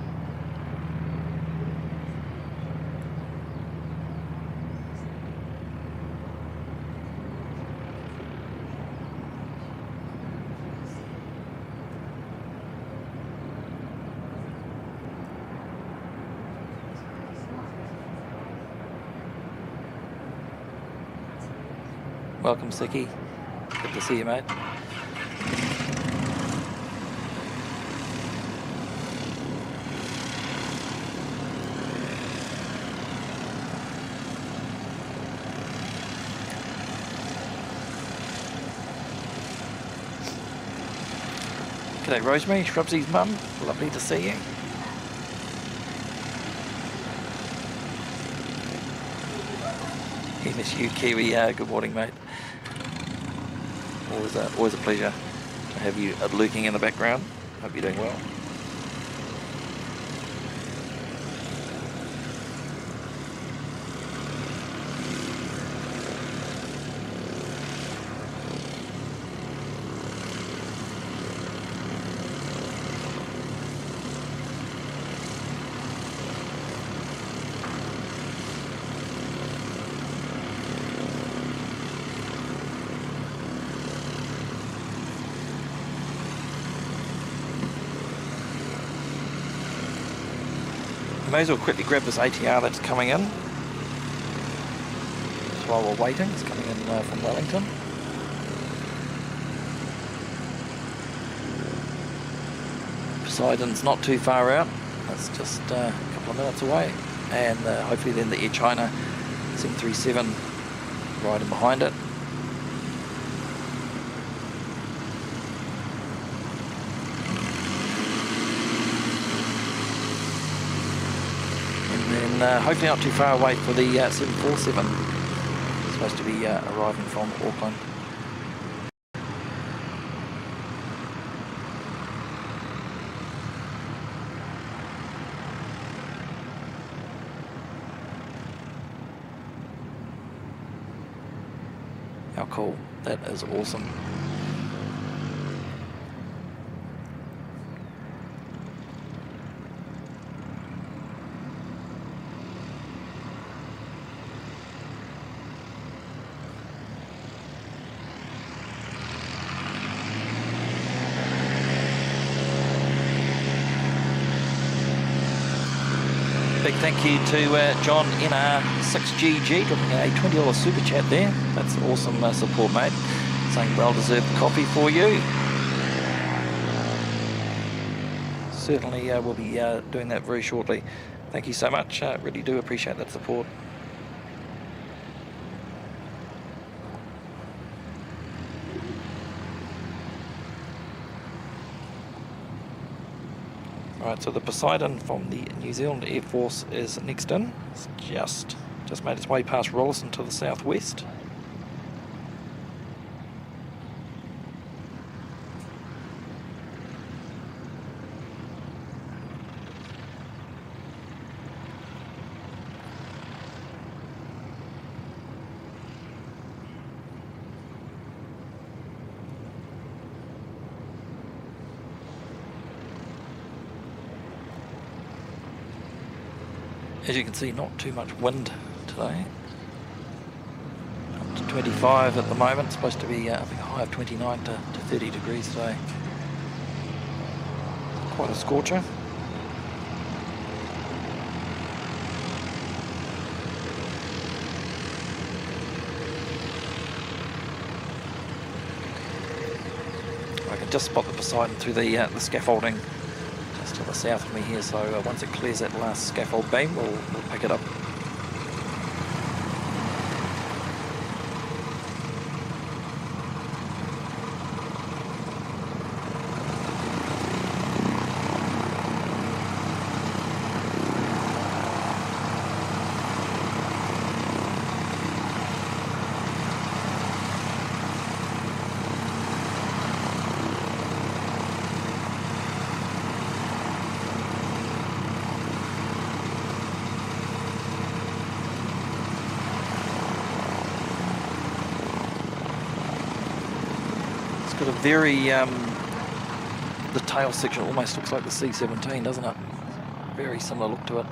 Welcome, Siki. Good to see you, mate. G'day, Rosemary, Shrubsy's mum. Lovely to see you. Miss you, Kiwi. Good morning, mate. Always a pleasure to have you lurking in the background. Hope you're doing well. May as well quickly grab this ATR that's coming in. Just while we're waiting, it's coming in from Wellington. Poseidon's not too far out, that's just a couple of minutes away, and hopefully then the Air China 737 riding behind it. Hopefully not too far away for the 747. It's supposed to be arriving from Auckland. How cool. That is awesome. Big thank you to John NR6GG dropping a $20 super chat there. That's awesome support, mate. Saying well-deserved coffee for you. Certainly we'll be doing that very shortly. Thank you so much. Really do appreciate that support. Alright, so the Poseidon from the New Zealand Air Force is next in. It's just made its way past Rolleston to the southwest. As you can see, not too much wind today. Up to 25 at the moment. It's supposed to be I think a high of 29 to 30 degrees today. Quite a scorcher. I can just spot the Poseidon through the scaffolding to the south of me here, so once it clears that last scaffold beam, we'll pick it up. Got a very, the tail section almost looks like the C-17, doesn't it? Very similar look to it.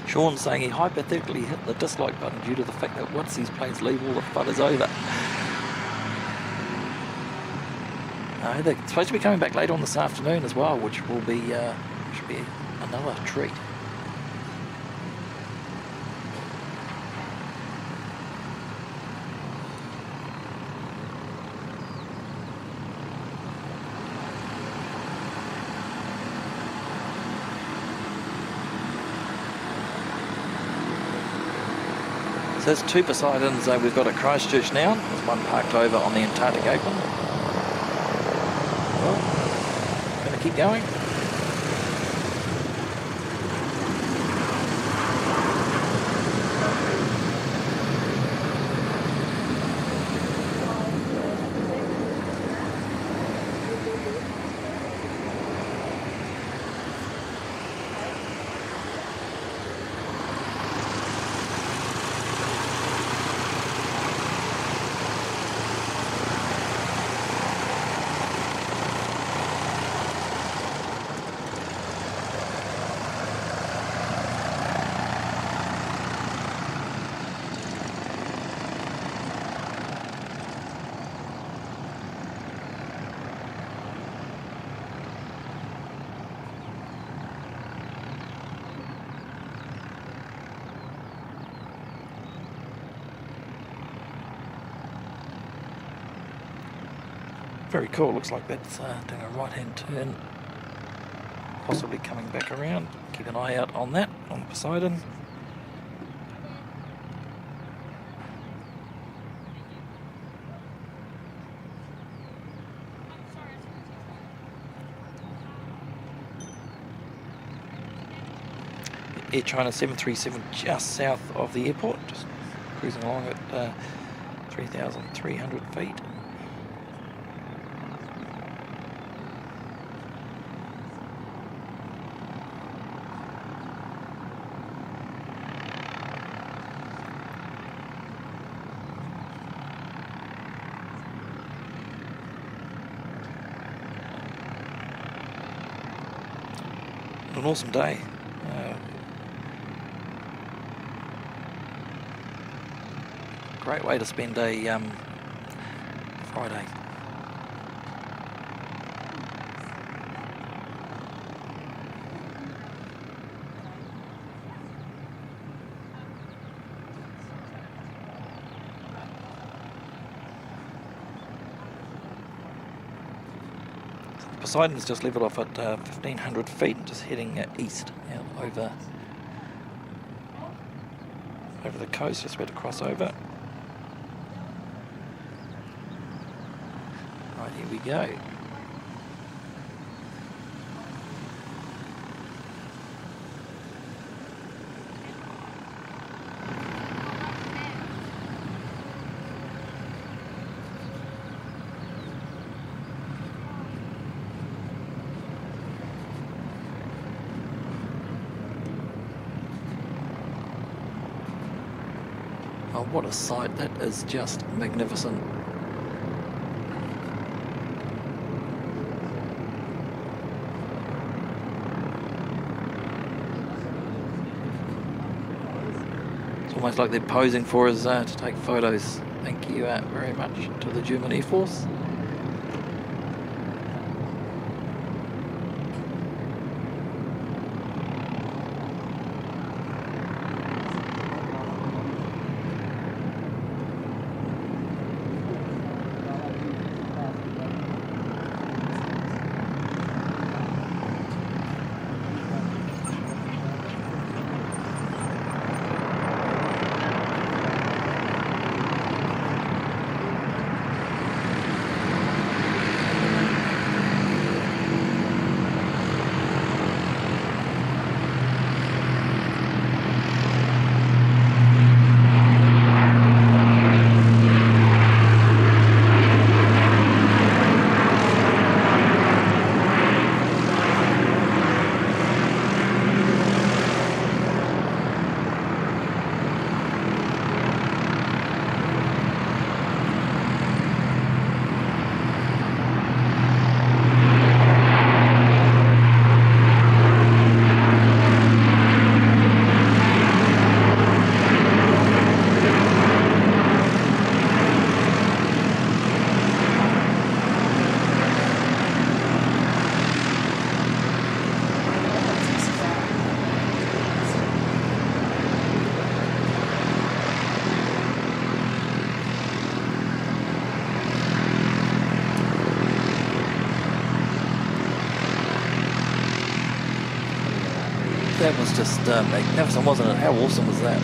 Sean's saying he hypothetically hit the dislike button due to the fact that once these planes leave, all the fun is over. No, they're supposed to be coming back later on this afternoon as well, which will be should be another treat. So there's 2 Poseidons we've got at Christchurch now. There's one parked over on the Antarctic Open. Well, going to keep going. Very cool. Looks like that's doing a right-hand turn, possibly coming back around. Keep an eye out on that, on the Poseidon. Air China 737 just south of the airport, just cruising along at 3,300 feet. An awesome day. Great way to spend a Friday. Poseidon's just leveled off at 1,500 feet, just heading east now over the coast, just about to cross over. Right, here we go. Oh, what a sight. That is just magnificent. It's almost like they're posing for us to take photos. Thank you very much to the German Air Force. That was just magnificent, wasn't it? How awesome was that?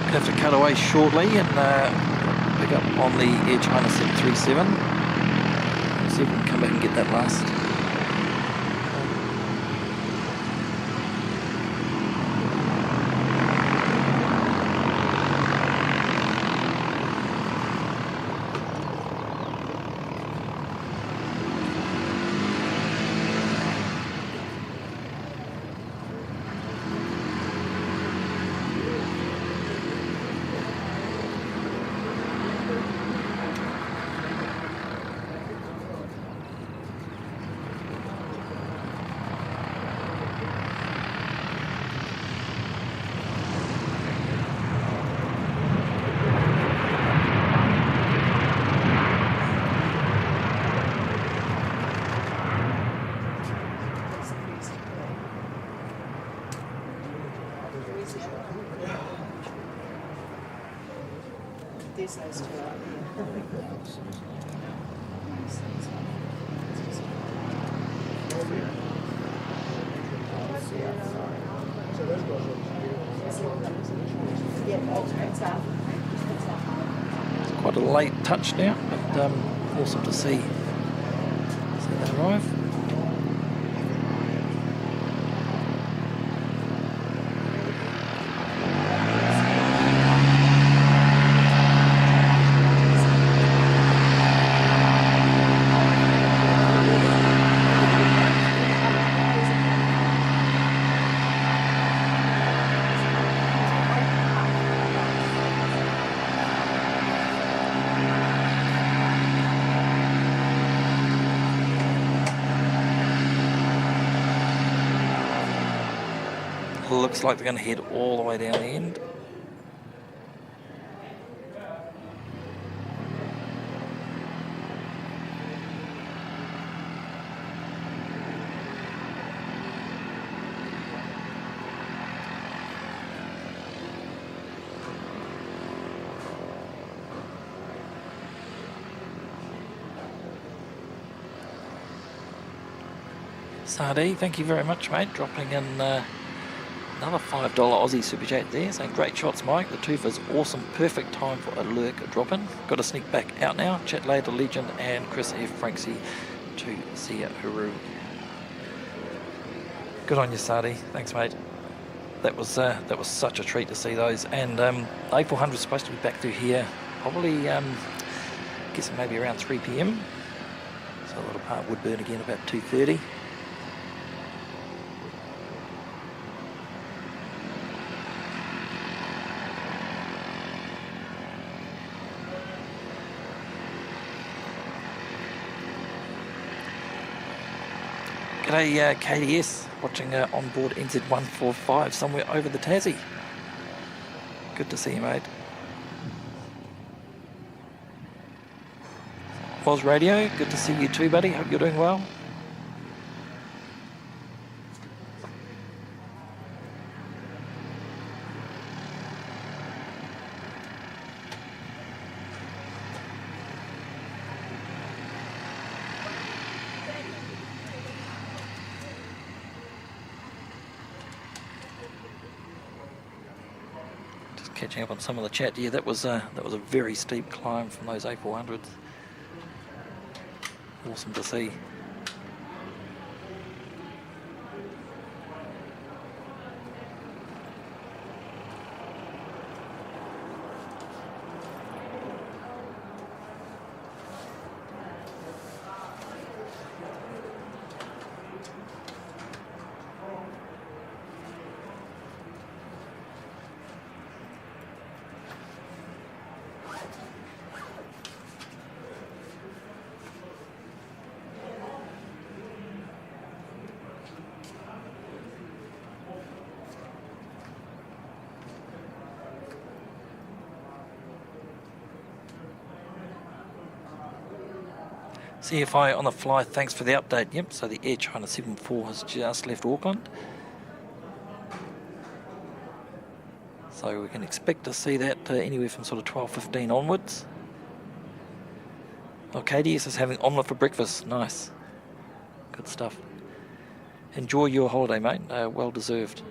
Have to cut away shortly and pick up on the Air China 737. See if we can come back and get that last. These nice too. It's quite a late touchdown, but awesome to see that arrive. Looks like they're going to head all the way down the end. Sadi, thank you very much, mate. Dropping in another $5 Aussie super chat there, saying great shots, Mike. The tooth is awesome, perfect time for a lurk drop-in. Got to sneak back out now. Chat later, Legend and Chris F. Franksy to see ya, hooroo. Good on you, Sadi. Thanks, mate. That was such a treat to see those. And A400 is supposed to be back through here, probably guessing maybe around 3 p.m. So a little part would burn again about 2:30. G'day KDS, watching on board NZ145 somewhere over the Tassie. Good to see you, mate. Woz Radio, good to see you too, buddy. Hope you're doing well. Catching up on some of the chat. Yeah, that was a very steep climb from those A400s. Awesome to see. CFI on the fly, thanks for the update. Yep, so the Air China 74 has just left Auckland. So we can expect to see that anywhere from sort of 12:15 onwards. Oh, KDS is having omelette for breakfast. Nice. Good stuff. Enjoy your holiday, mate. Well deserved.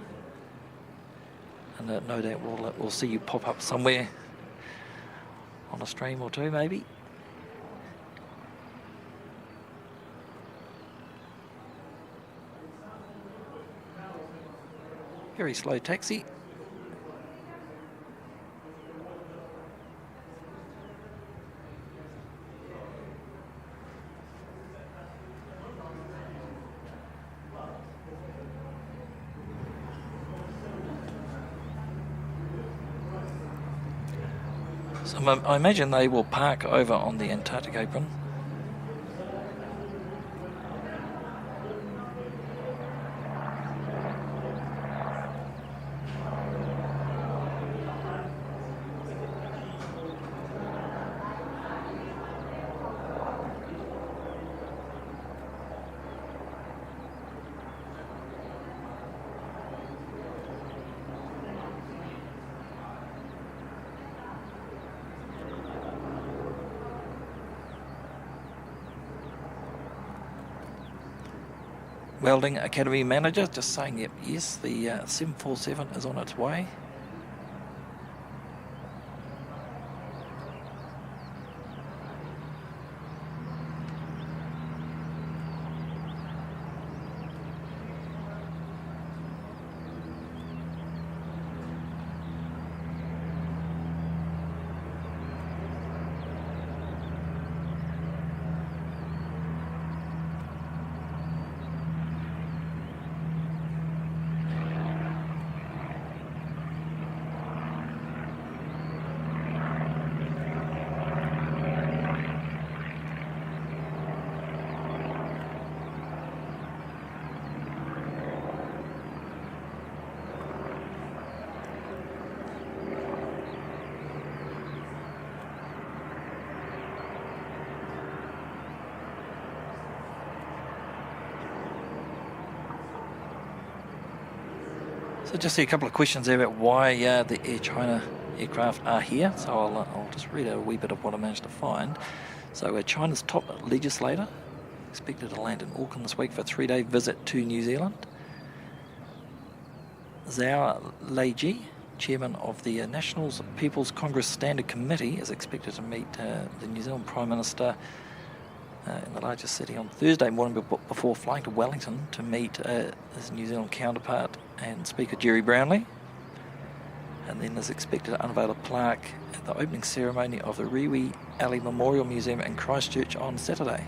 And no doubt we'll see you pop up somewhere on a stream or two, maybe. Very slow taxi. So I imagine they will park over on the Antarctic apron. Welding Academy Manager just saying, yep, yes, the 747 is on its way. So just see a couple of questions there about why the Air China aircraft are here. So I'll just read a wee bit of what I managed to find. So China's top legislator expected to land in Auckland this week for a 3-day visit to New Zealand. Zhao Leiji, chairman of the National People's Congress Standard Committee, is expected to meet the New Zealand Prime Minister in the largest city on Thursday morning before flying to Wellington to meet his New Zealand counterpart and Speaker Jerry Brownlee, and then is expected to unveil a plaque at the opening ceremony of the Rewi Ali Memorial Museum in Christchurch on Saturday.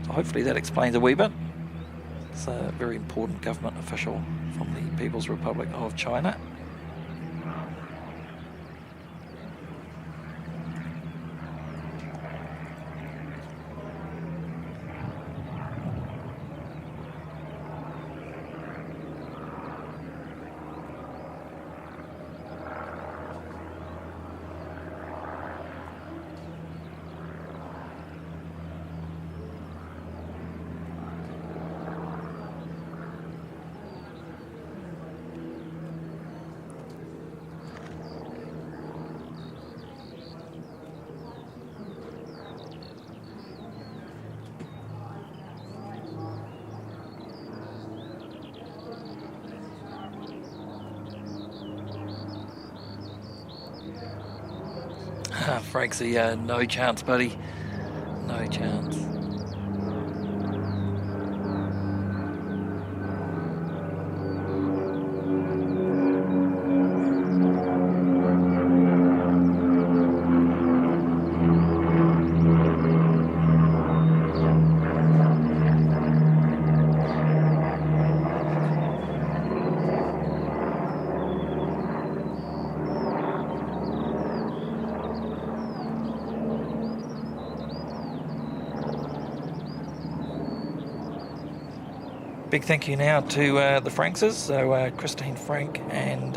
So hopefully that explains a wee bit. It's a very important government official from the People's Republic of China. Frank's no chance, buddy. No chance. Big thank you now to the Frankses, so Christine, Frank and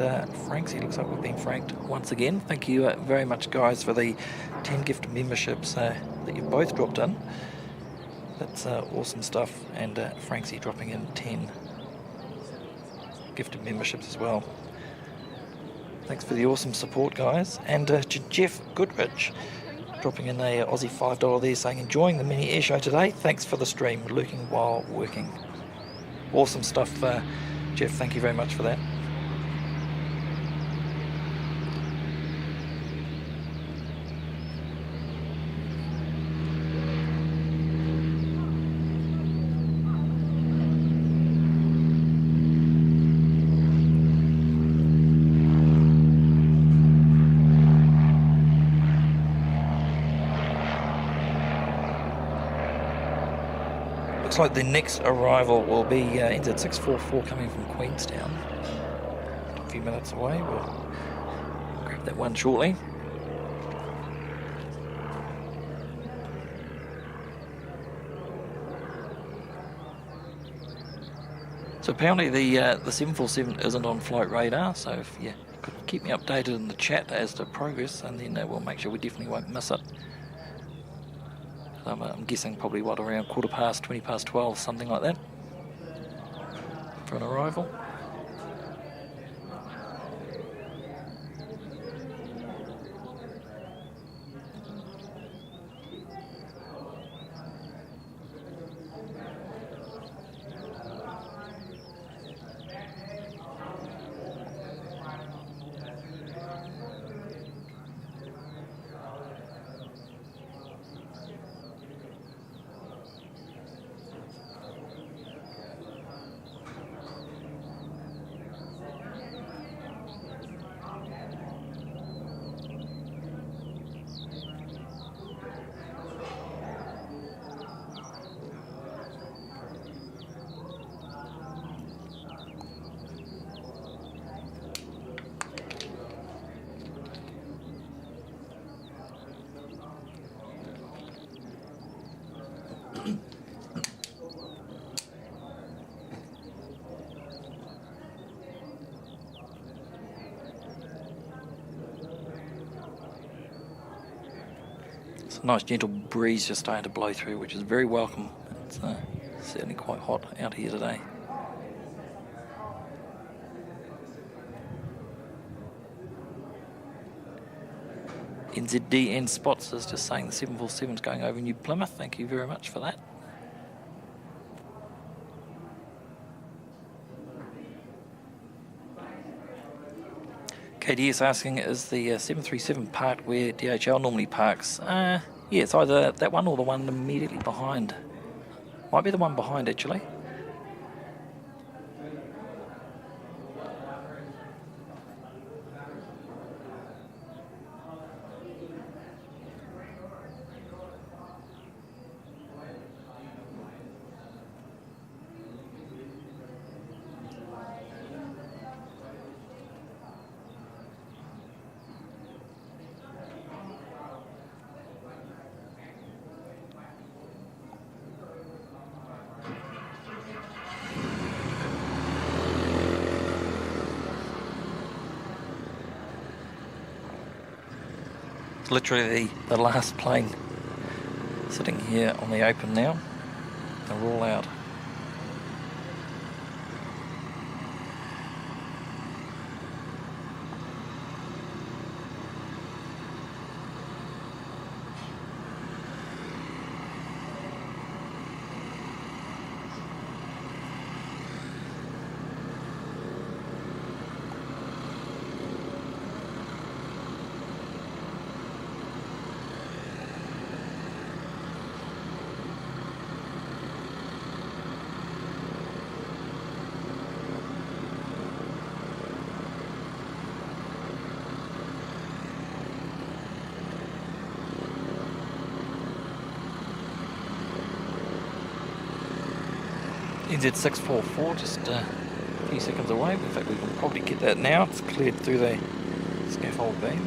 Franks. He looks like we've been franked once again. Thank you very much, guys, for the 10 gift memberships that you've both dropped in. That's awesome stuff, and Franksy dropping in 10 gifted memberships as well. Thanks for the awesome support, guys. And to Jeff Goodrich, dropping in a Aussie $5 there, saying, enjoying the mini air show today. Thanks for the stream, lurking while working. Awesome stuff, Jeff. Thank you very much for that. Looks like the next arrival will be NZ644 coming from Queenstown. A few minutes away. We'll grab that one shortly. So apparently the 747 isn't on flight radar, so if you could keep me updated in the chat as to progress, and then we'll make sure we definitely won't miss it. I'm guessing probably around 20 past 12, something like that, for an arrival. A nice gentle breeze just starting to blow through, which is very welcome. It's certainly quite hot out here today. NZDN Spots is just saying the 747 is going over New Plymouth. Thank you very much for that. KDS asking, is the 737 parked where DHL normally parks? Yeah, it's either that one or the one immediately behind. Might be the one behind, actually. Literally the last plane sitting here on the open now. They're all out. NZ644 just a few seconds away. In fact, we can probably get that now. It's cleared through the scaffold beam.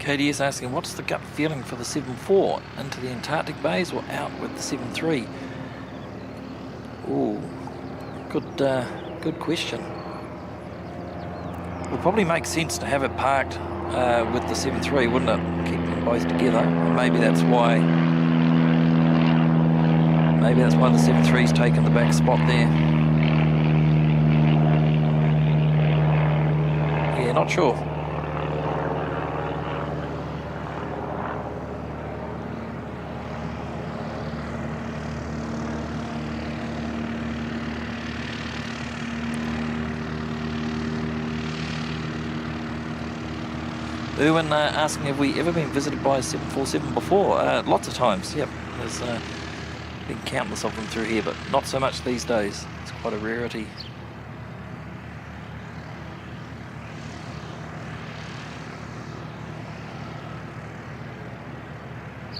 KDS asking, what's the gut feeling for the 7.4? Into the Antarctic bays or out with the 7.3? Ooh, good question. It would probably make sense to have it parked with the 7.3, wouldn't it? Keep them both together. And maybe that's why the 7.3's taken the back spot there. Yeah, not sure. Erwin asking, have we ever been visited by a 747 before? Lots of times, yep. There's been countless of them through here, but not so much these days. It's quite a rarity.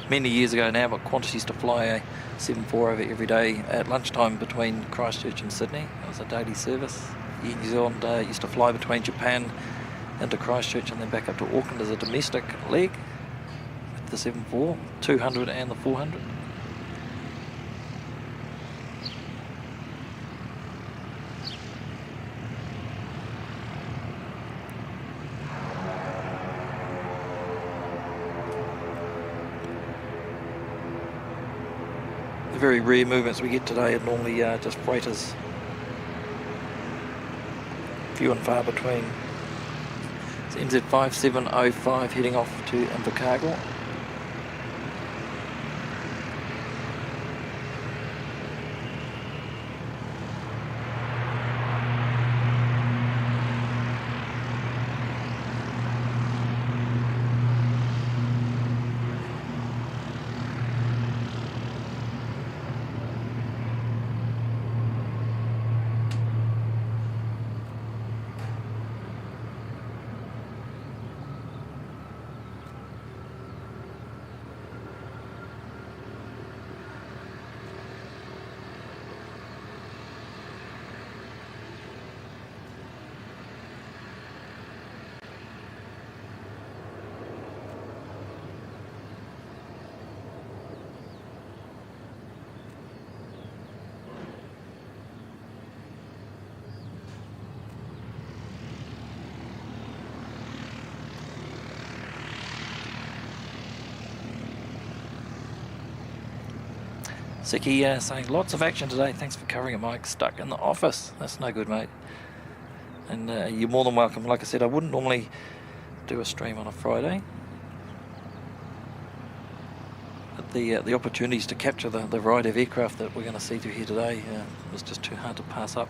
Many years ago now, but Qantas used to fly a 7.4 over every day at lunchtime between Christchurch and Sydney. It was a daily service. Air New Zealand used to fly between Japan into Christchurch and then back up to Auckland as a domestic leg with the 7.4, 200 and the 400. The very rare movements we get today are normally just freighters. Few and far between. It's NZ5705 heading off to Invercargill. Siki saying, lots of action today. Thanks for covering it, Mike. Stuck in the office. That's no good, mate. And you're more than welcome. Like I said, I wouldn't normally do a stream on a Friday. But the opportunities to capture the variety of aircraft that we're going to see through here today was just too hard to pass up.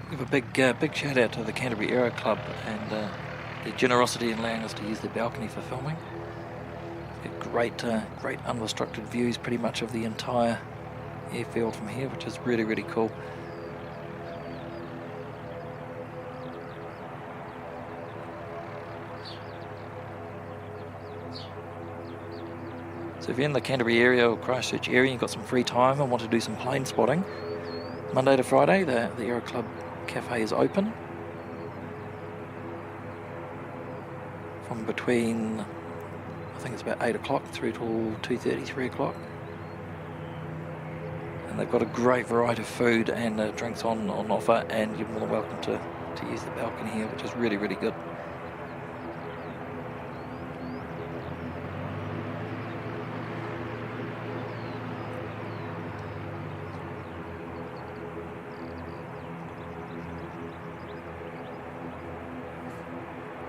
Give a big shout out to the Canterbury Aero Club and their generosity in allowing us to use their balcony for filming. Get great unrestricted views pretty much of the entire airfield from here, which is really, really cool. So if you're in the Canterbury area or Christchurch area and you've got some free time and want to do some plane spotting, Monday to Friday the Aero Club Cafe is open from between, I think it's about 8 o'clock through till 2:30, 3 o'clock. And they've got a great variety of food and drinks on offer, and you're more than welcome to use the balcony here, which is really, really good.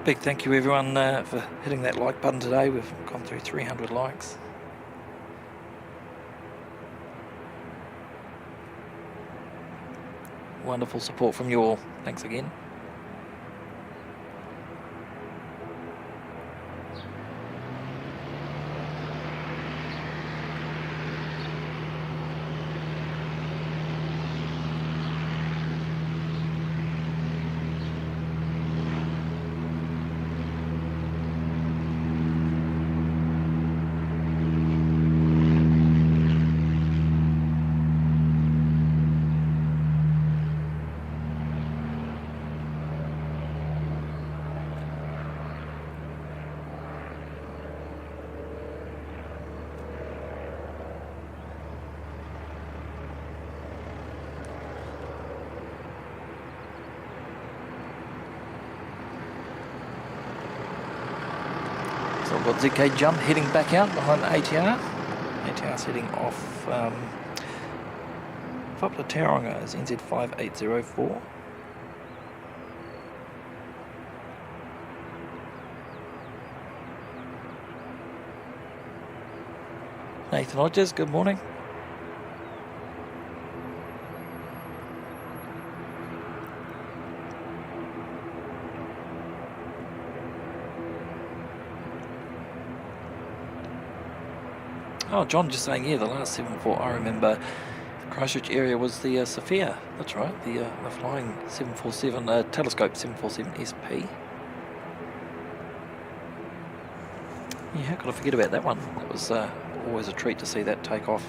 Big thank you everyone for hitting that like button today. We've gone through 300 likes. Wonderful support from you all. Thanks again. So I've got ZK Jump heading back out behind ATR. ATR's heading off up to Tauranga as NZ5804. Nathan Hodges, good morning. Oh, John just saying, yeah, the last 747, I remember the Christchurch area was the Sophia. That's right, the flying 747, telescope 747 SP. Yeah, how could I forget about that one? It was always a treat to see that take off.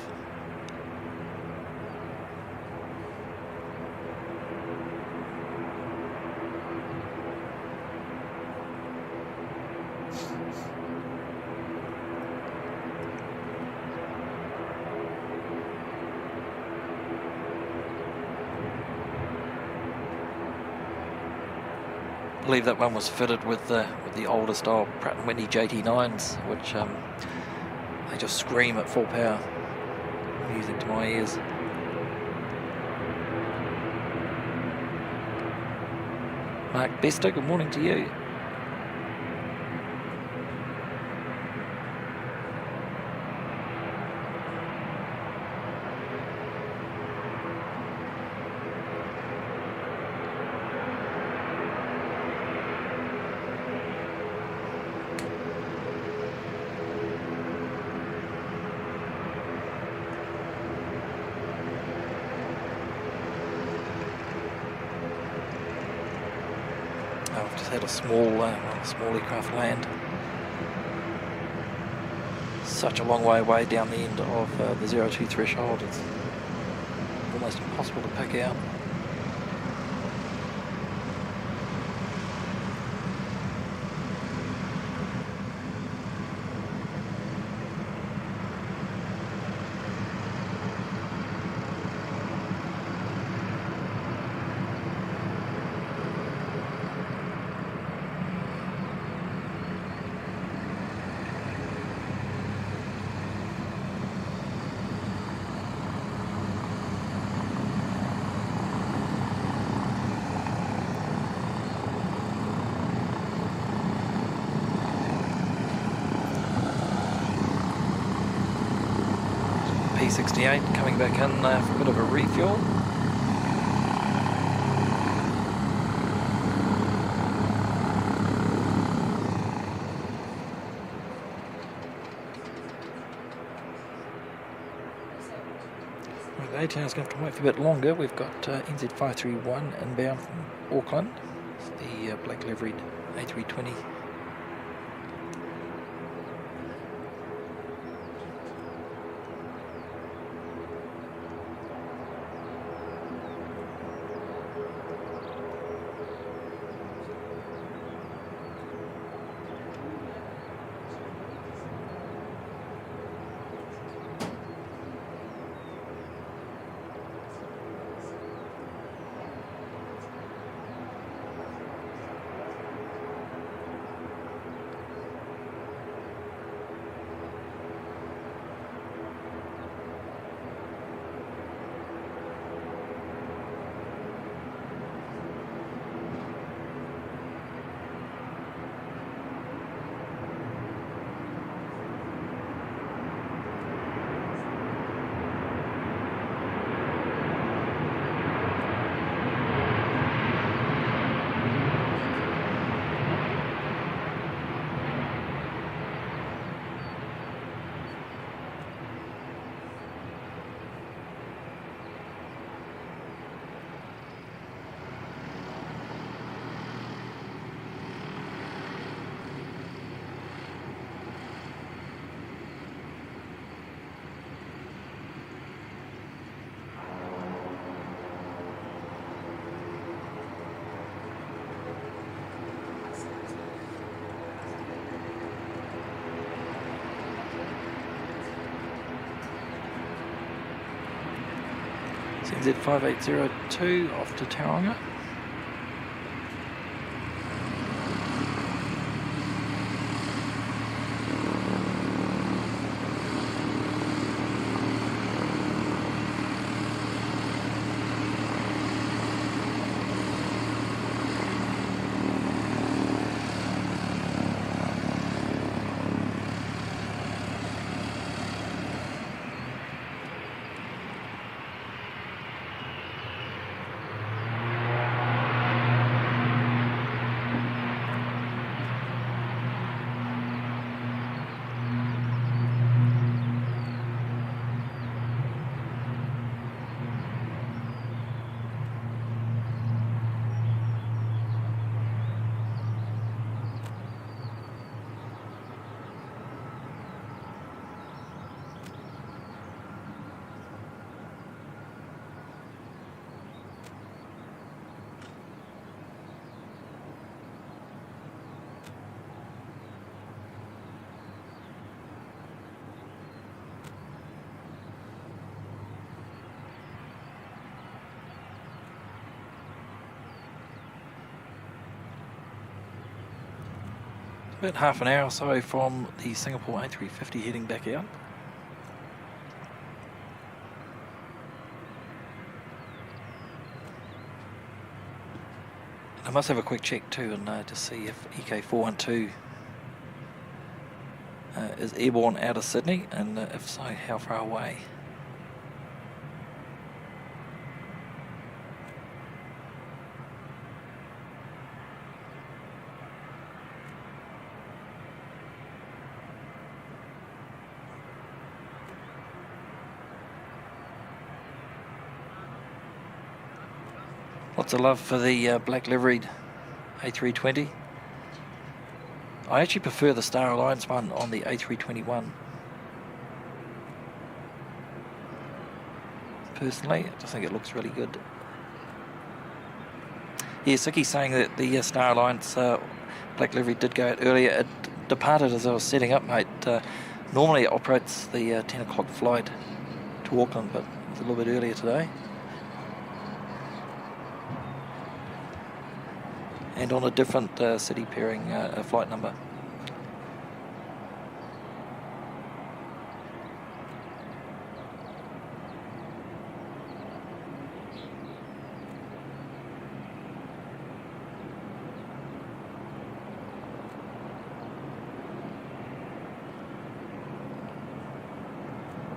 I believe that one was fitted with the older style Pratt & Whitney JT9s, which they just scream at full power. Music to my ears. Mark Bester, good morning to you. I've just had a small aircraft land. Such a long way away down the end of the 02 threshold. It's almost impossible to pick out. P68 coming back in for a bit of a refuel. Well, the ATR's going to have to wait for a bit longer. We've got NZ531 inbound from Auckland. It's the black liveried A320. CNZ 5802 off to Tauranga. About half an hour or so from the Singapore A350 heading back out. I must have a quick check too and to see if EK412 is airborne out of Sydney, and if so, how far away. Lots of love for the black liveried A320. I actually prefer the Star Alliance one on the A321. Personally, I just think it looks really good. Yeah, Siki's saying that the Star Alliance black livery did go out earlier. It departed as I was setting up, mate. Normally it operates the 10 o'clock flight to Auckland, but it's a little bit earlier today. And on a different city pairing flight number.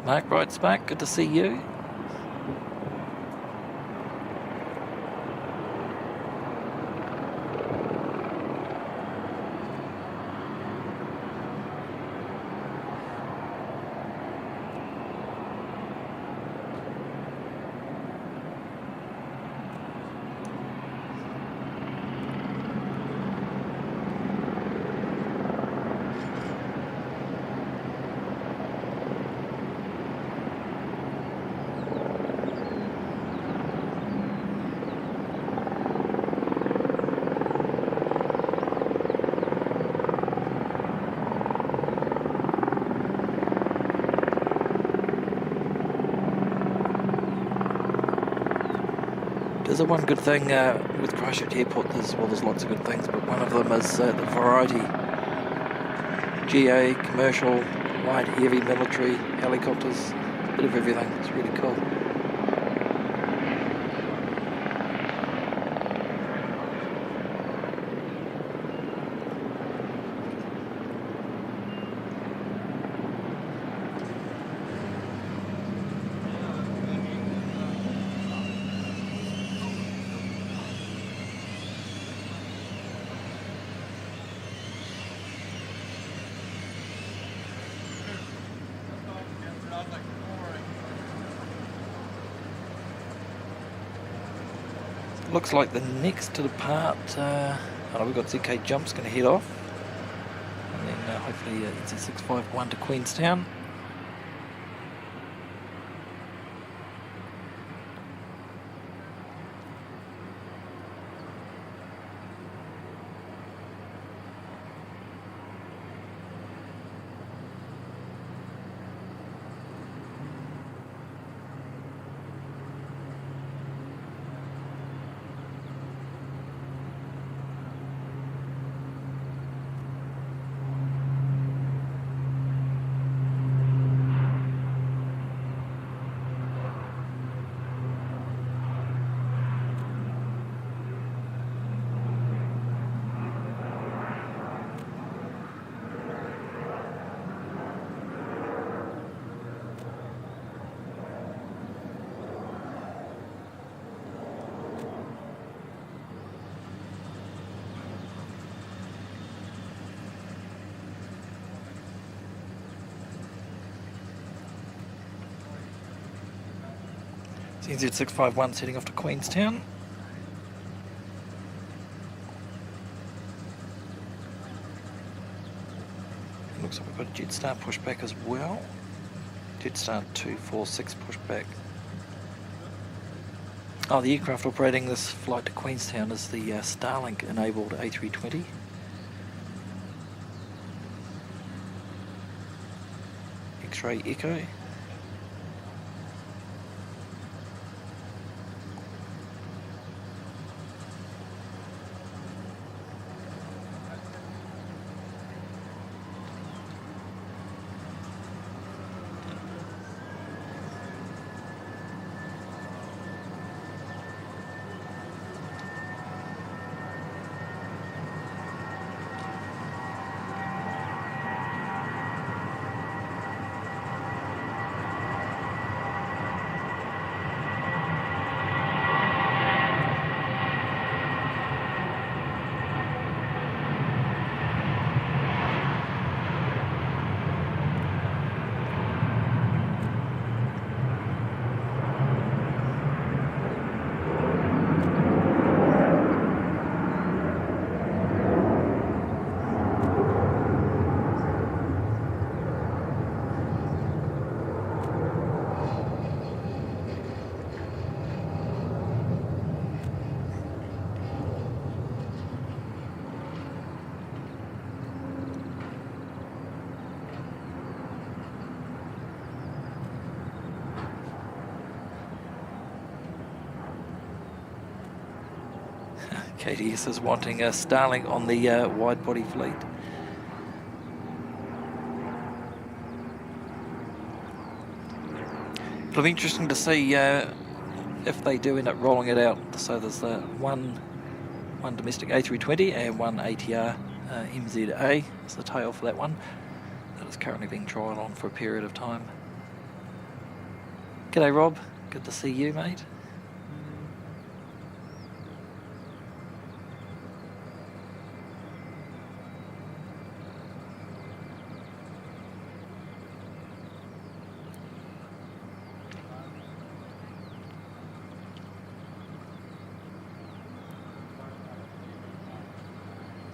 Mark writes back, good to see you. There's a one good thing with Christchurch Airport. There's lots of good things, but one of them is the variety. GA, commercial, light, heavy, military, helicopters, a bit of everything. It's really cool. Looks like the next to depart, we've got ZK Jumps going to head off, and then hopefully it's a 651 to Queenstown. CZ651 heading off to Queenstown. Looks like we've got a Jetstar pushback as well. Jetstar 246 pushback. Oh, the aircraft operating this flight to Queenstown is the Starlink enabled A320. X-ray Echo. KTS is wanting a Starlink on the wide-body fleet. It'll be interesting to see if they do end up rolling it out. So there's one domestic A320 and one ATR MZA is the tail for that one. That is currently being trialled on for a period of time. G'day Rob, good to see you, mate.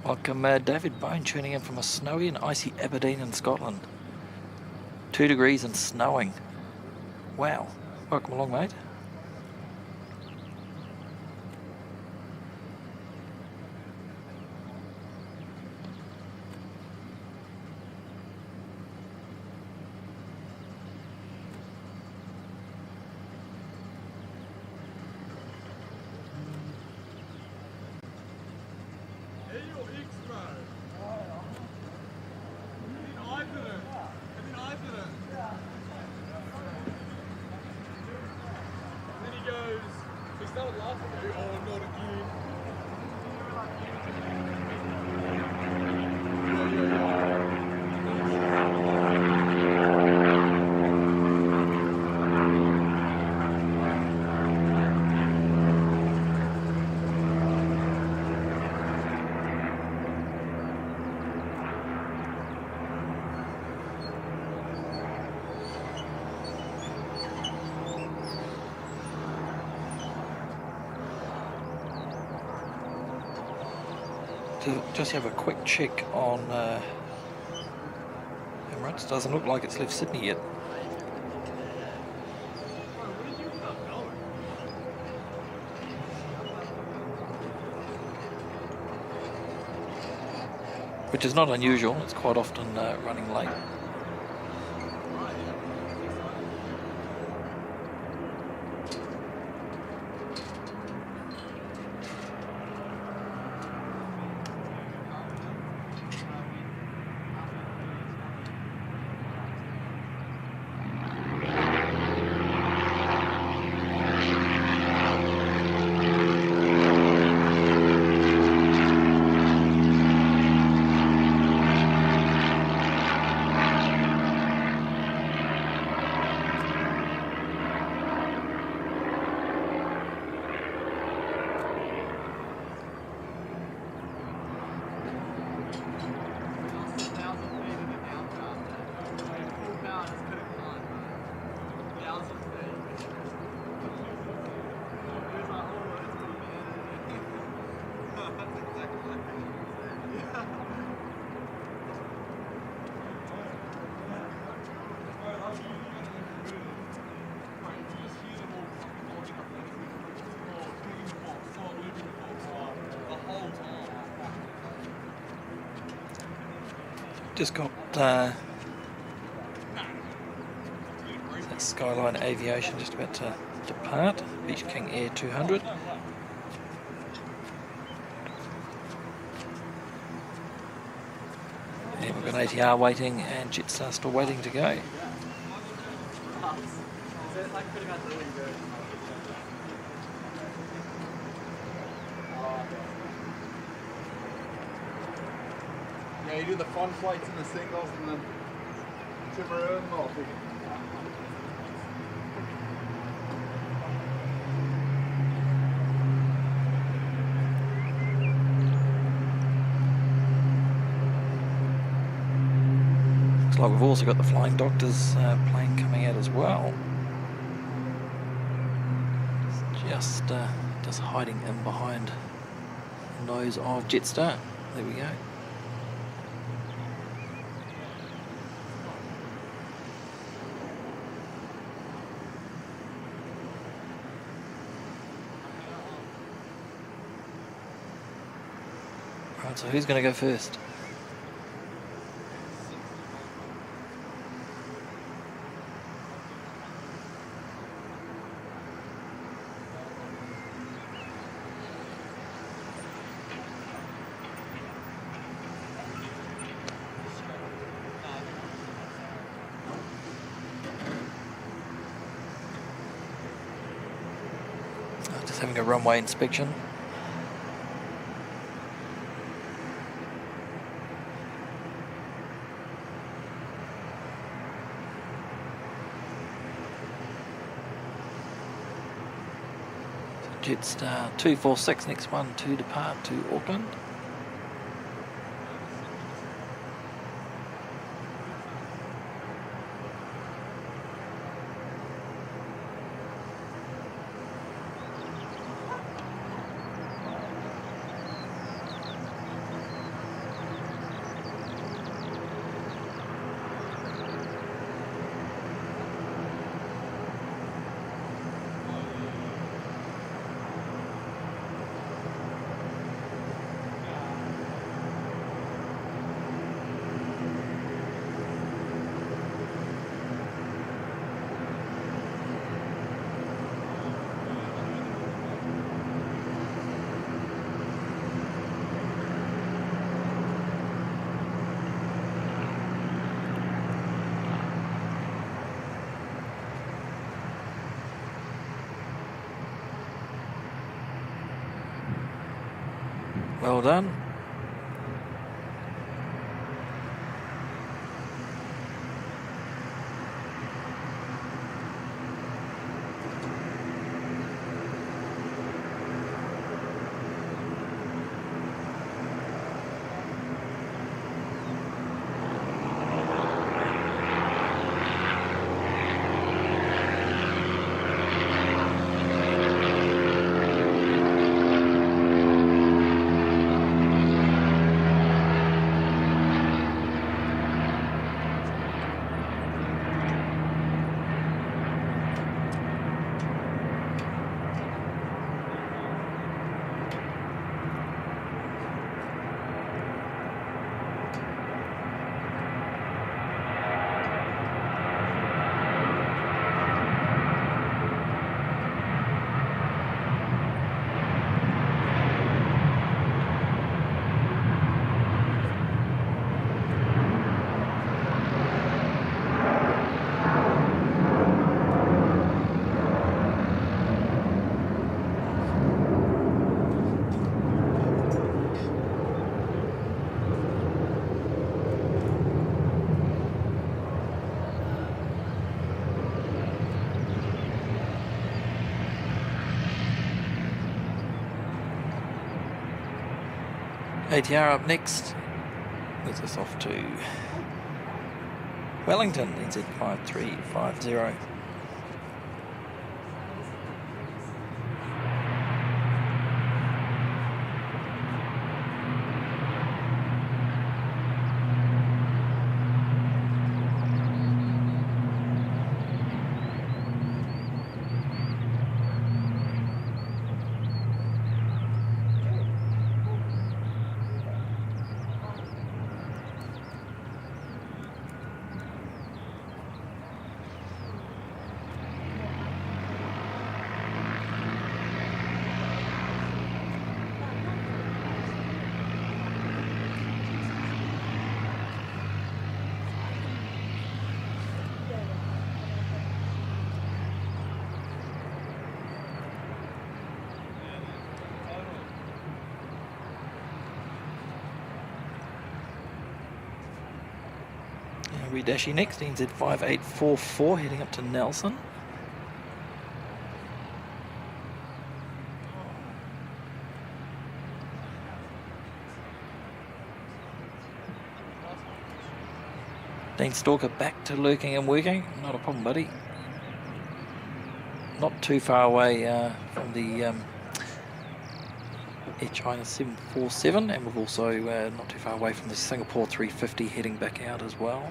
Welcome David Bone, tuning in from a snowy and icy Aberdeen in Scotland. 2 degrees and snowing. Wow. Welcome along, mate. Just have a quick check on Emirates. Doesn't look like it's left Sydney yet. Which is not unusual, it's quite often running late. Just got Skyline Aviation just about to depart. Beach King Air 200. And we've got ATR waiting and Jetstar still waiting to go. Yeah, you do the fun flights and the singles and then Timber and multi. Looks like we've also got the Flying Doctors plane coming out as well. It's just hiding in behind the nose of Jetstar. There we go. Right, so who's going to go first? Just having a runway inspection. Jetstar 246, next one to depart to Auckland. Well done. ATR up next. Gets us off to Wellington, NZ5350. We're dashing next, NZ 5844, heading up to Nelson. Dean Stalker back to lurking and working. Not a problem, buddy. Not too far away from the Air China 747, and we've also not too far away from the Singapore 350 heading back out as well.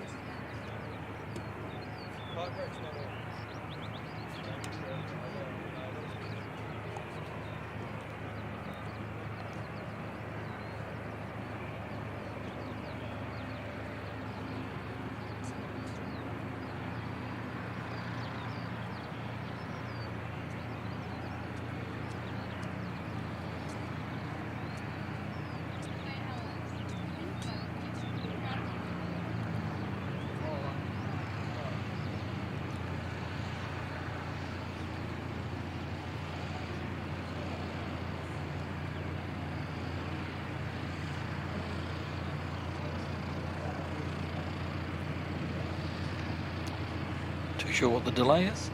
Too sure what the delay is.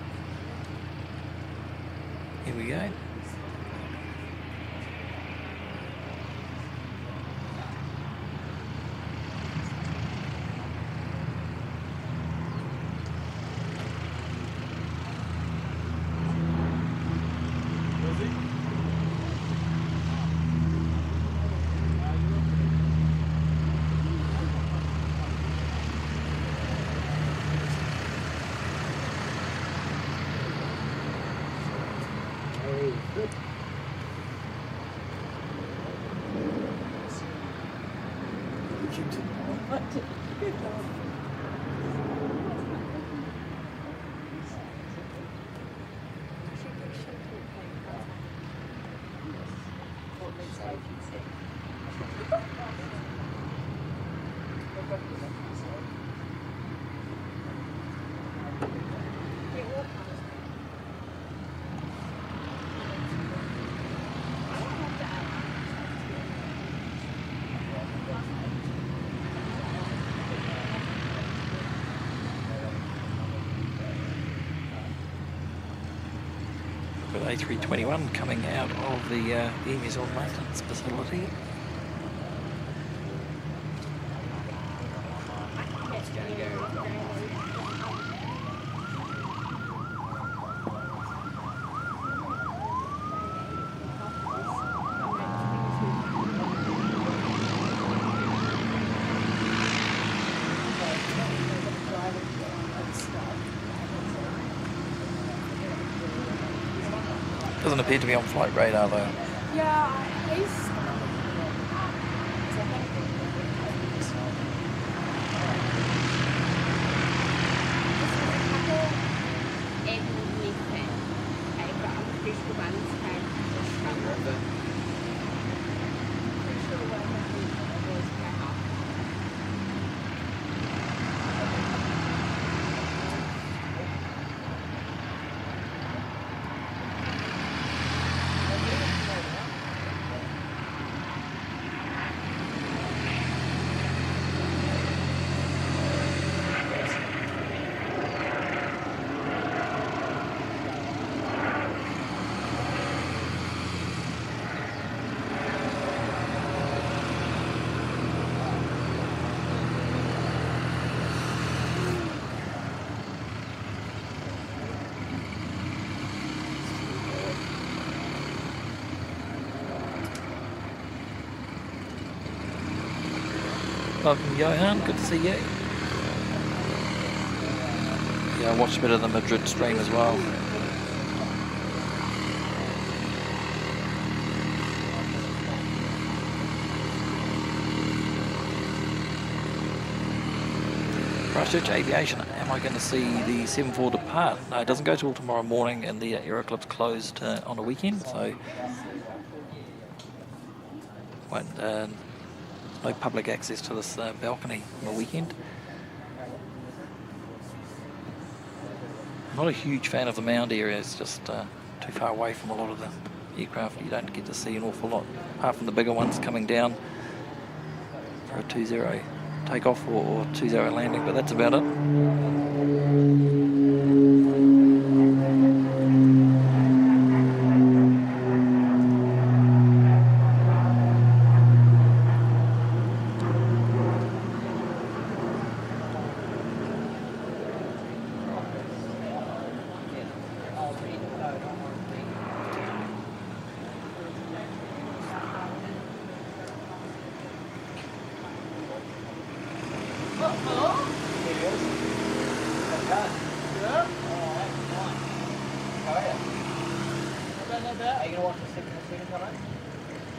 Here we go. With A321 coming out of the Air New Zealand maintenance facility. Doesn't appear to be on flight radar though. Yeah, he's Welcome, Johan. Good to see you. Yeah, I watched a bit of the Madrid stream as well. Christchurch Aviation, am I going to see the 7-4 depart? No, it doesn't go till tomorrow morning, and the Aeroclub's closed on a weekend, so won't, no public access to this balcony on the weekend. I'm not a huge fan of the mound area, it's just too far away from a lot of the aircraft. You don't get to see an awful lot, apart from the bigger ones coming down for a 2-0. takeoff or 20 landing, but that's about it. Are you going to watch the second screen come on?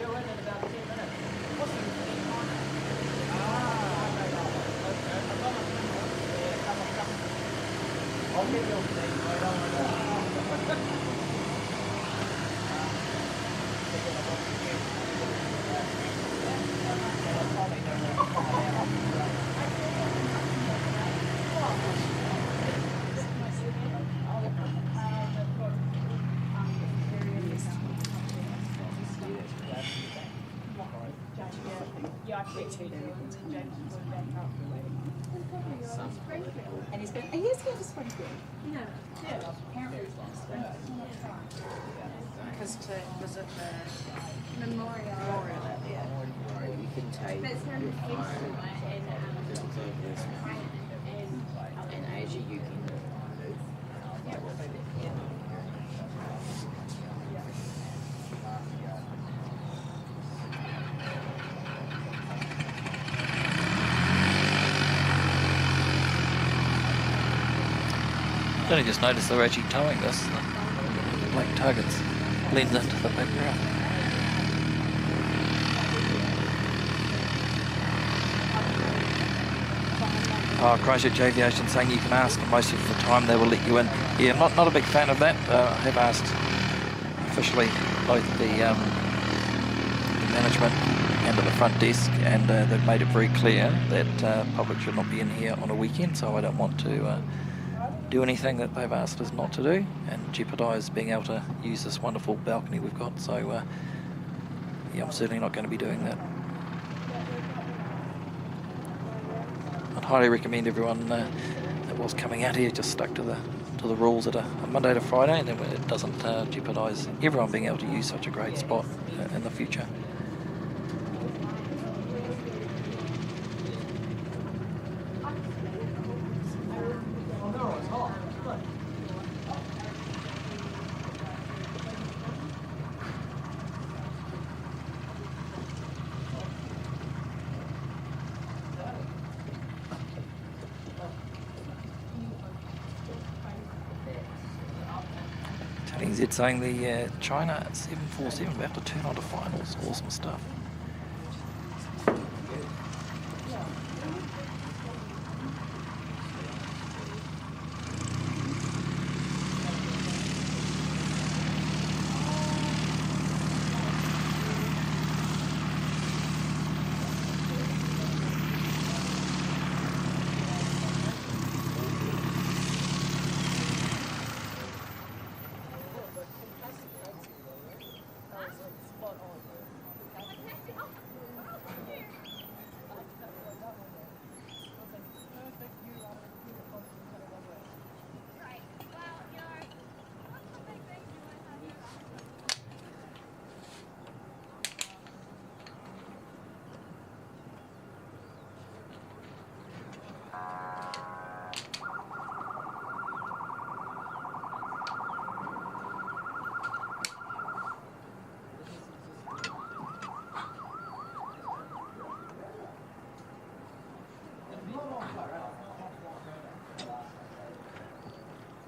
Yeah, we're in about 10 minutes. What's the on it? I'll get you on the next one. And he's going to Springfield. Yeah. Apparently he's going to Springfield. Because to visit the memorial. You can take That's your in phone Asia in Asia. You can. I only just noticed they're actually towing this. The black targets blends into the background. Oh, Christchurch Aviation saying you can ask, and most of the time they will let you in. Yeah, not a big fan of that. I have asked officially both the management and at the front desk, and they've made it very clear that public should not be in here on a weekend, so I don't want to do anything that they've asked us not to do and jeopardise being able to use this wonderful balcony we've got. So yeah, I'm certainly not going to be doing that. I'd highly recommend everyone that was coming out here just stuck to the rules at a Monday to Friday, and then it doesn't jeopardise everyone being able to use such a great spot in the future. It's saying the China 747 about to turn on to finals. Awesome stuff.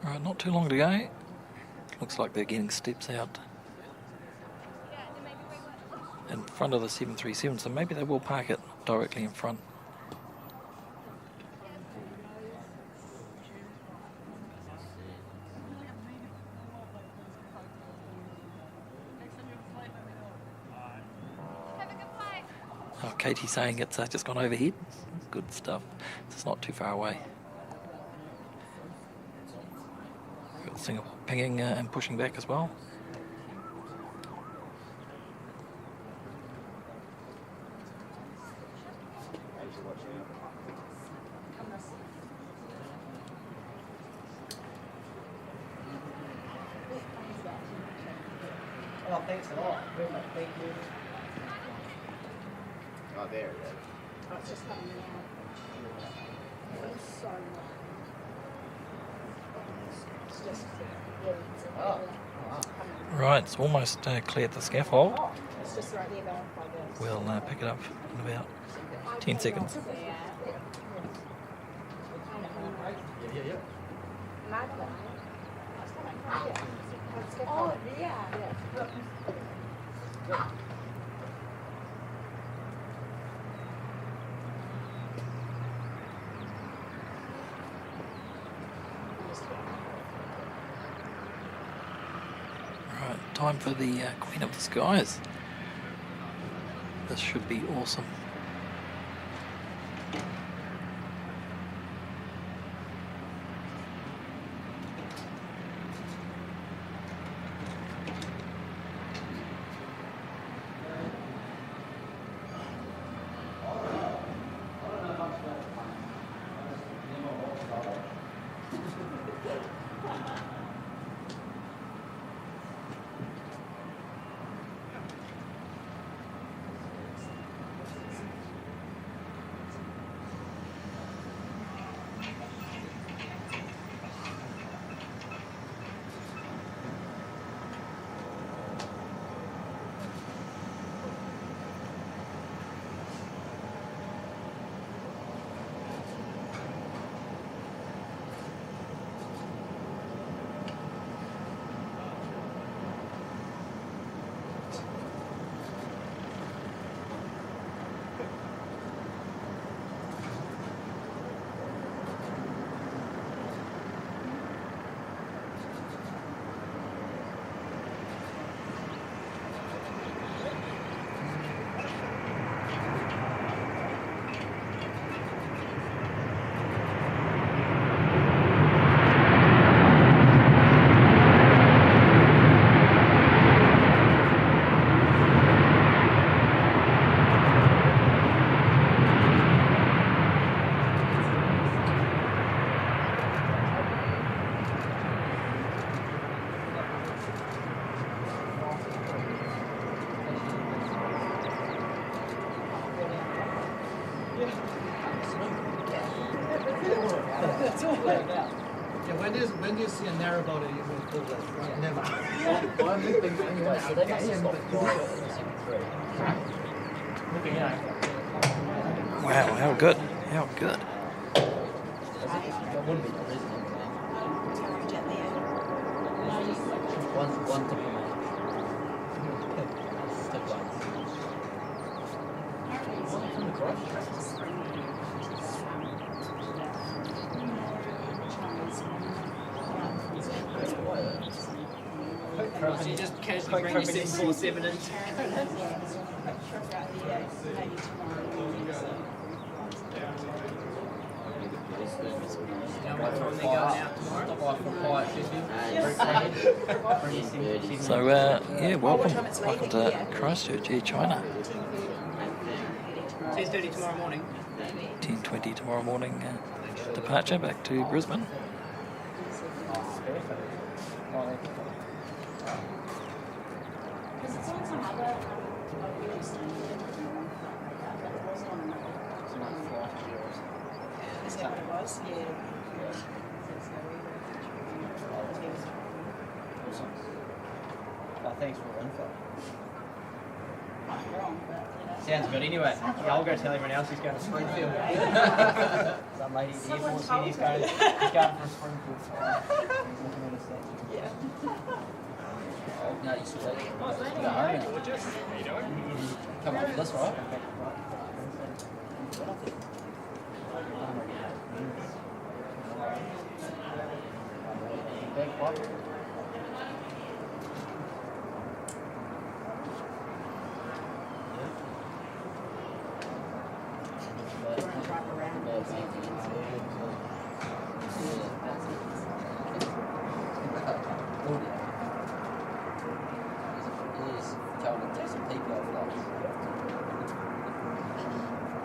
Alright, not too long to go. Looks like they're getting steps out in front of the 737, so maybe they will park it directly in front. Oh, Katie's saying it's just gone overhead. Good stuff. It's not too far away. Got Singapore pinging and pushing back as well. thanks a lot. Very much, thank you. Oh, there it is. Oh, it's just coming out. It's so long. It's just, yeah, it's Oh, wow. Right, it's almost cleared the scaffold. it's just right there going like this. We'll pick it up in about 10 seconds. Yeah. Yeah. Oh, yeah. Right, time for the Queen of the Skies. This should be awesome. Yeah, when do you see a narrowboat you will pull that? Right, never. One big thing anyway, so they must have stopped looking out. Wow, how good, how good. That wouldn't be the reason. One diplomat. Step one. So you just casually bring your 747 in. So yeah, welcome to Christchurch, Air China. 10:30 tomorrow morning. 10:20 tomorrow morning departure back to Brisbane. Is that what it was? Yeah. Thanks for the info. Wrong, but, you know. Sounds good anyway. Yeah, I'll go tell everyone else who's going to Springfield. Some lady at the airport said he's going for Springfield. Yeah. Oh, no, you still there. You go home now. How you doing? Come up with this, right? Big pop.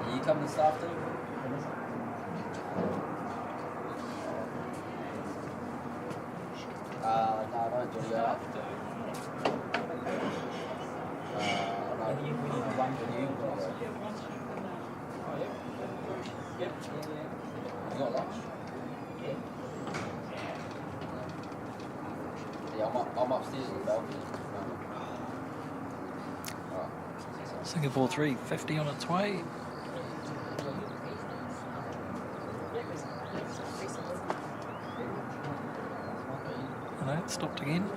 Are you coming this afternoon? No, I don't do that. You got lunch? Yeah, I'm upstairs in the balcony. Singapore 350 on its way. And it stopped again.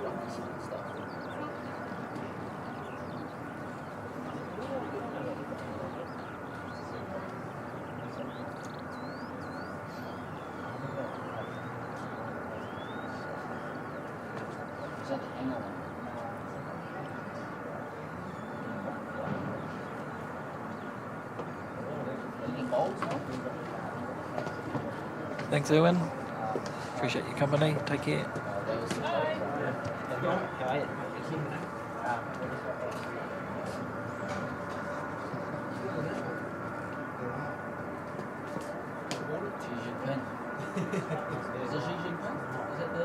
Is that the hangar one? Any bolts now? Thanks, Erwin. Appreciate your company. Take care. Xi Jinping. Is it Xi Jinping? Is that the...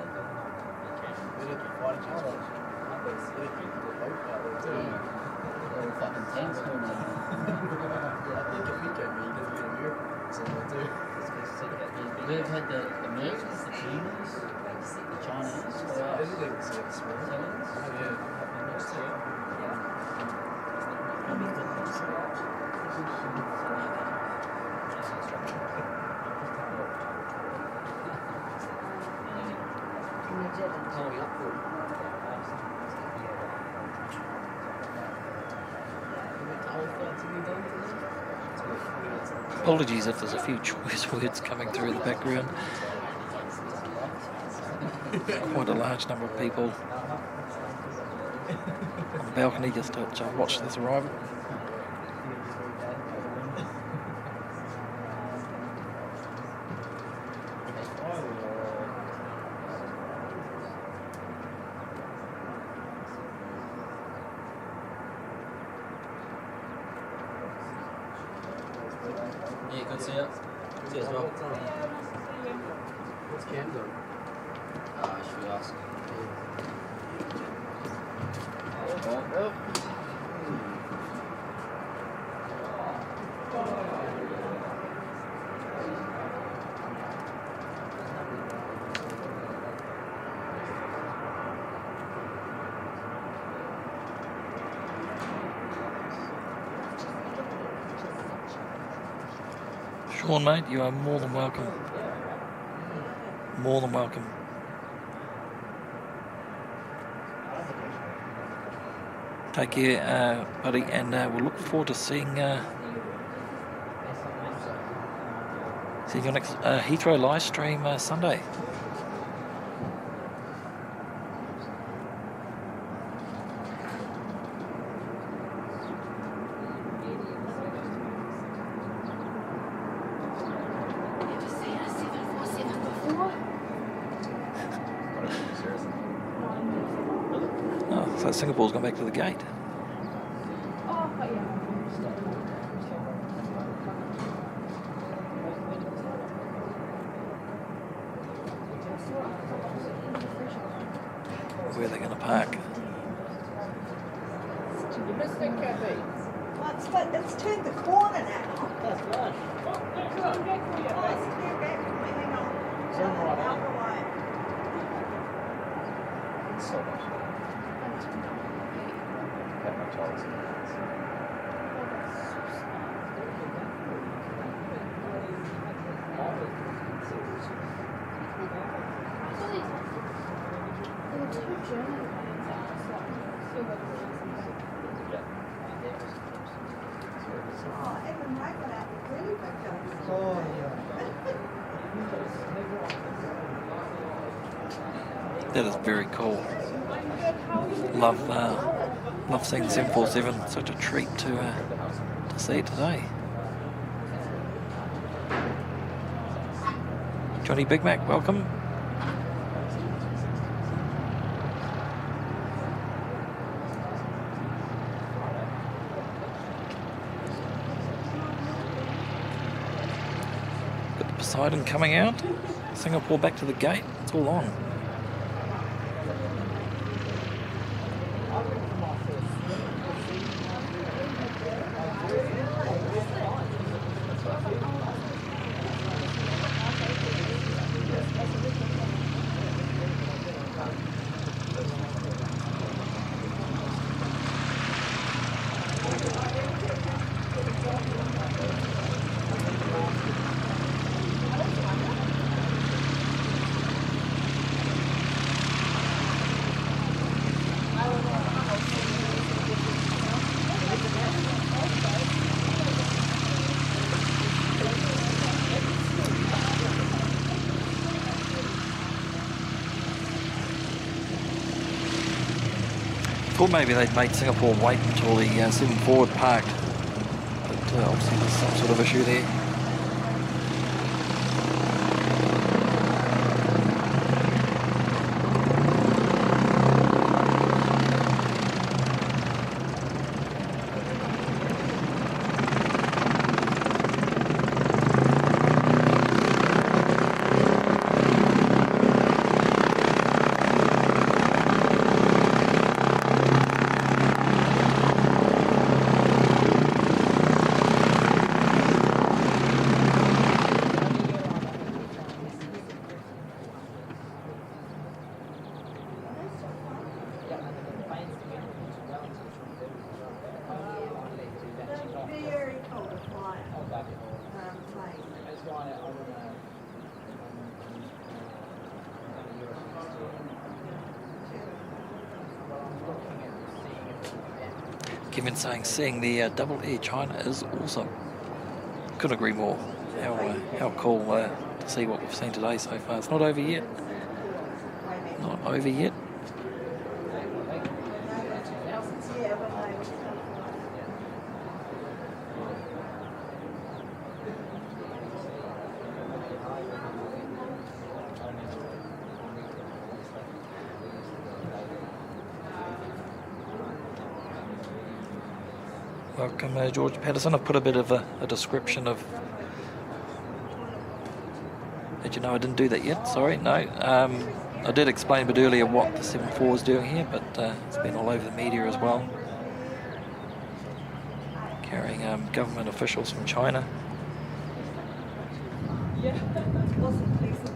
Little fucking tanks doing it. We've had the Americans, the Chinese, the Chinese, Apologies if there's a few choice words coming through the background. Quite a large number of people on the balcony just to watch this arrival. Yeah, good to see you. See you as well. What's Cam doing? Should we ask? Sean, mate, you are more than welcome. More than welcome. Take care, buddy, and we'll look forward to seeing you next Heathrow live stream Sunday. So Singapore's gone back to the gate. Where are they going to park? It's turned the corner now. That's flush. Turn back for you. Oh, it's turned back for me. Hang on. Turn right Out the way. So much. Have my child. Oh, even Mike went out with really big guns. That is very cool. Love seeing the 747. Such a treat to see it today. Johnny Big Mac, welcome. Got the Poseidon coming out. Singapore back to the gate. It's all on. Thought maybe they'd made Singapore wait until the 74 had parked, but obviously there's some sort of issue there. Very cold to fly plane. That's why I want to. Kevin saying seeing the double Air China is awesome. Couldn't agree more. How cool to see what we've seen today so far. It's not over yet. Not over yet. Yeah, but I was Welcome, George Patterson. I've put a bit of a description of... Did you know I didn't do that yet? Sorry, no. I did explain a bit earlier what the 74 is doing here, but it's been all over the media as well. Carrying government officials from China. wasn't pleasant.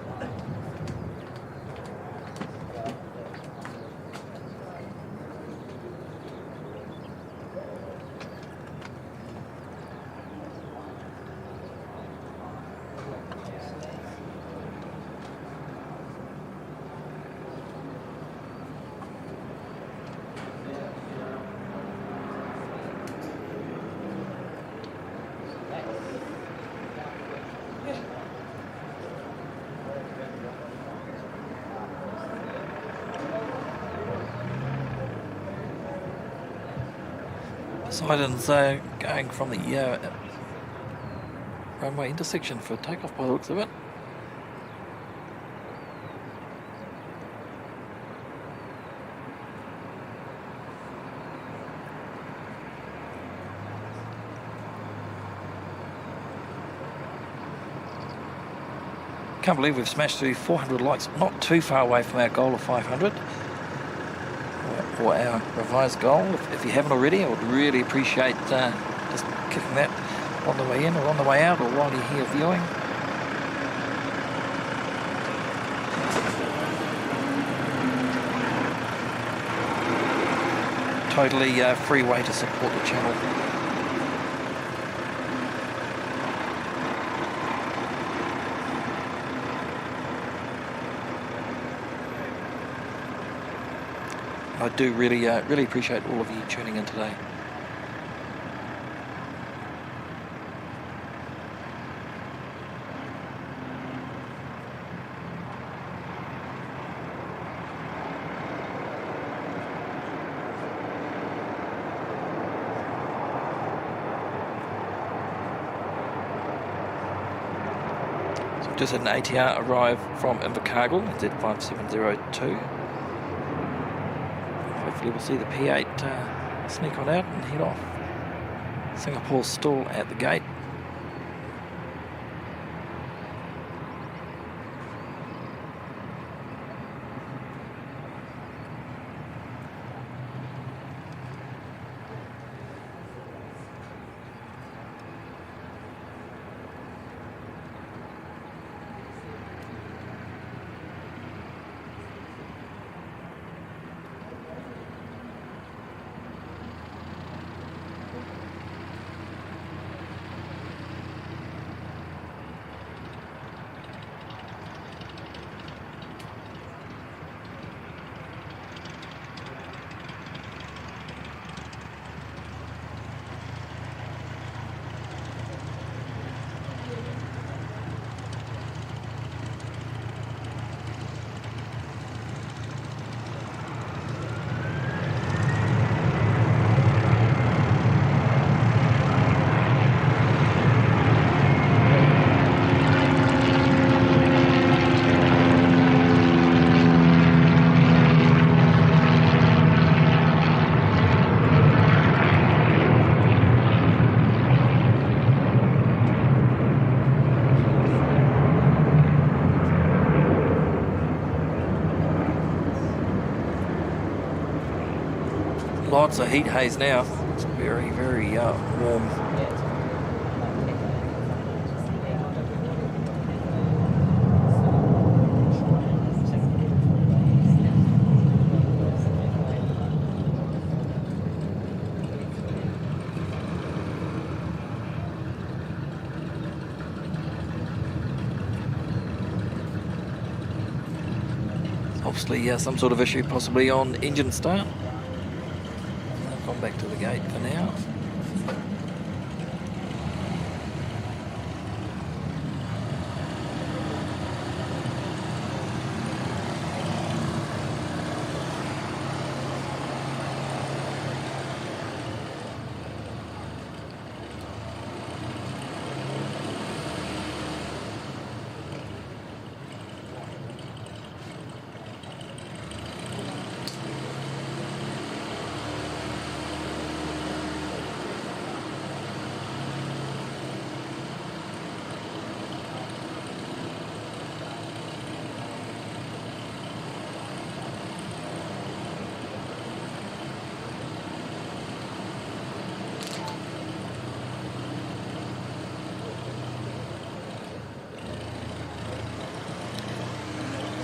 Poseidon's going from the runway intersection for takeoff by the looks of it. Can't believe we've smashed through 400 likes, not too far away from our goal of 500. Or our revised goal. If you haven't already, I would really appreciate just kicking that on the way in or on the way out or while you're here viewing. Totally free way to support the channel. I do really appreciate all of you tuning in today. So just had an ATR arrive from Invercargill, Z5702. Hopefully we'll see the P8 sneak on out and head off. Singapore's still at the gate. lots of heat haze now. It's very, very warm. Obviously some sort of issue possibly on engine start. I've gone back to the gate for now.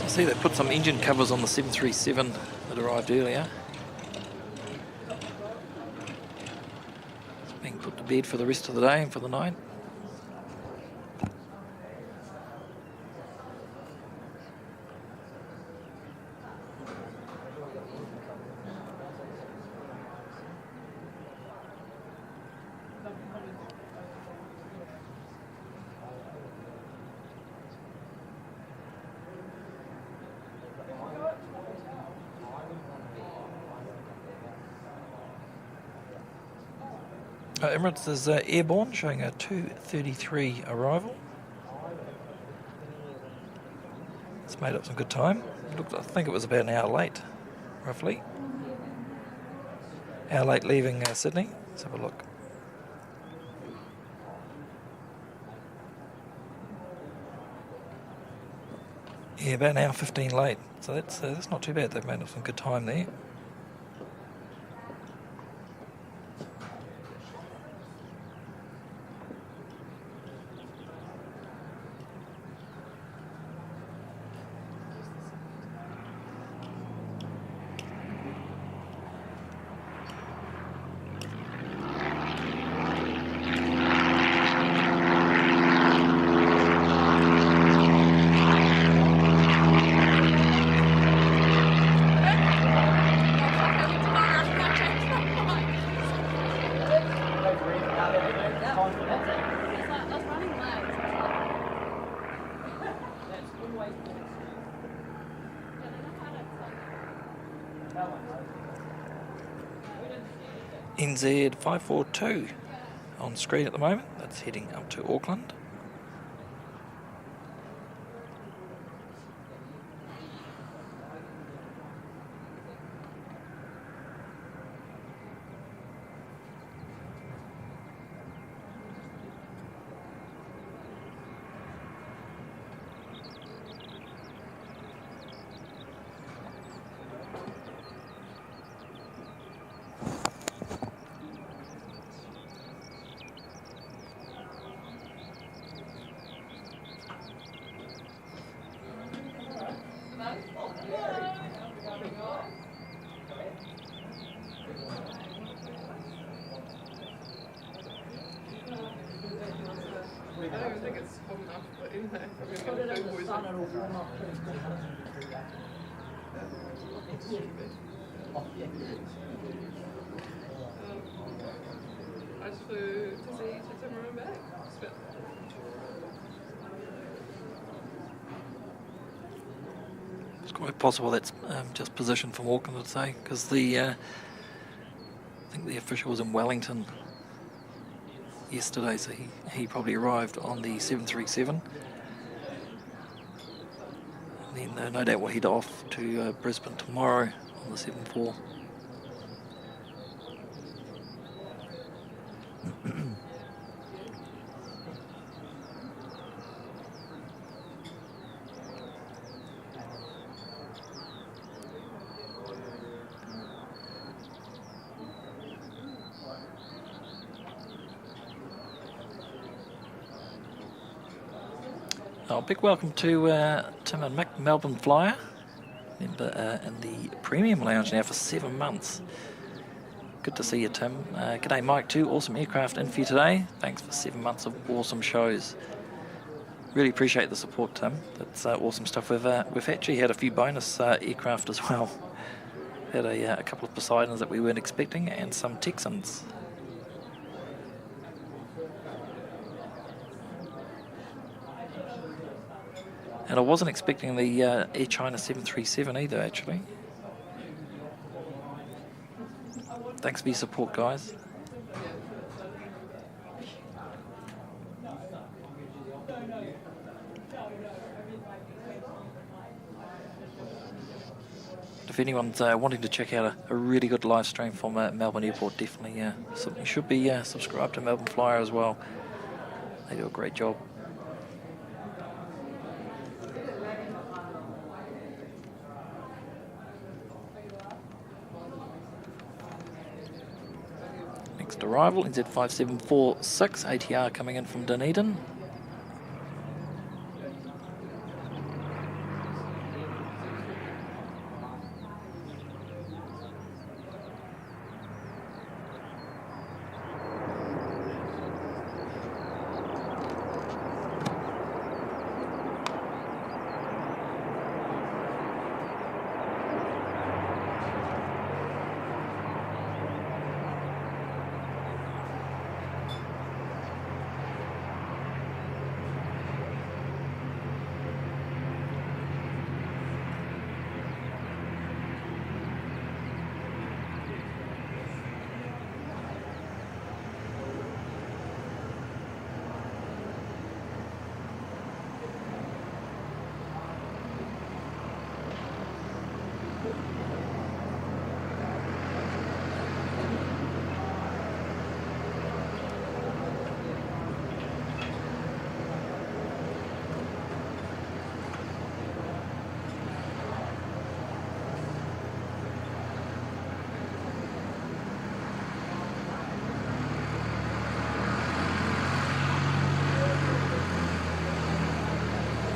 See, they put some engine covers on the 737 that arrived earlier. It's being put to bed for the rest of the day and for the night. Emirates is airborne, showing a 2:33 arrival. It's made up some good time. I think it was about an hour late, roughly. Hour late leaving Sydney. Let's have a look. Yeah, about an hour 15 late. So that's not too bad. They've made up some good time there. NZ 542 on screen at the moment. That's heading up to Auckland. I don't even think it's hot enough, but anyway, I'm going to go sun and warm up I just flew to see September and back. It's quite possible that's just positioned from Auckland, I'd say, because I think the official was in Wellington yesterday, so he probably arrived on the 737. And then no doubt we'll head off to Brisbane tomorrow on the 74. Oh, big welcome to Tim and Mick, Melbourne Flyer, member in the Premium Lounge now for 7 months. Good to see you, Tim. G'day, Mike, too. Awesome aircraft in for you today. Thanks for 7 months of awesome shows. Really appreciate the support, Tim. That's awesome stuff. We've actually had a few bonus aircraft as well. Had a couple of Poseidons that we weren't expecting and some Texans. And I wasn't expecting the Air China 737 either, actually. Thanks for your support, guys. If anyone's wanting to check out a really good live stream from Melbourne Airport, definitely you should be subscribed to Melbourne Flyer as well. They do a great job. Next arrival, NZ5746, ATR coming in from Dunedin.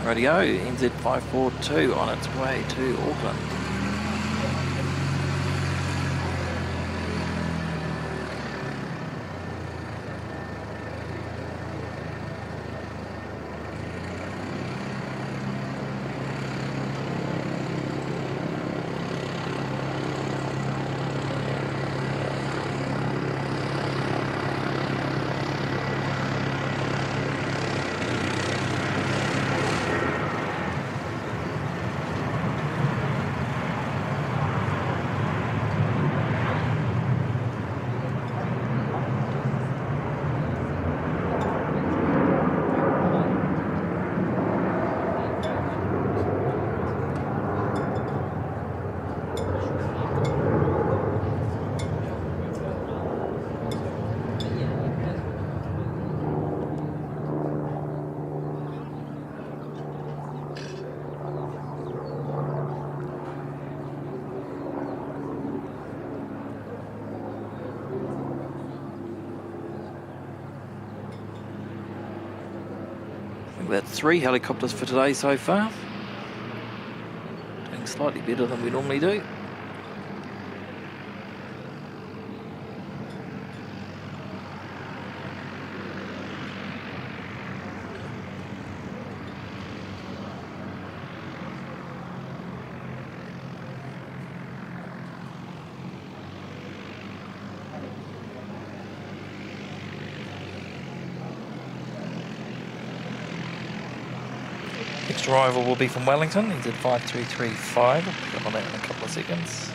Radio NZ542 on its way to Auckland. We've had 3 helicopters for today so far. Doing slightly better than we normally do. Next arrival will be from Wellington, NZ5335. I'll pick up on that in a couple of seconds.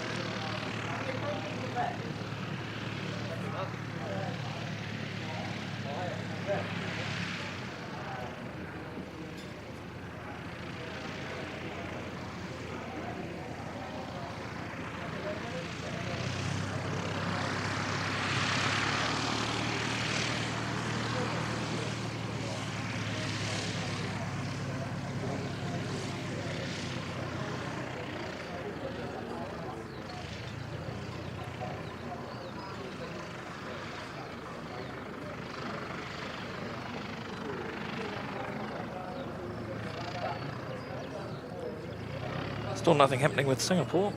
Still nothing happening with Singapore.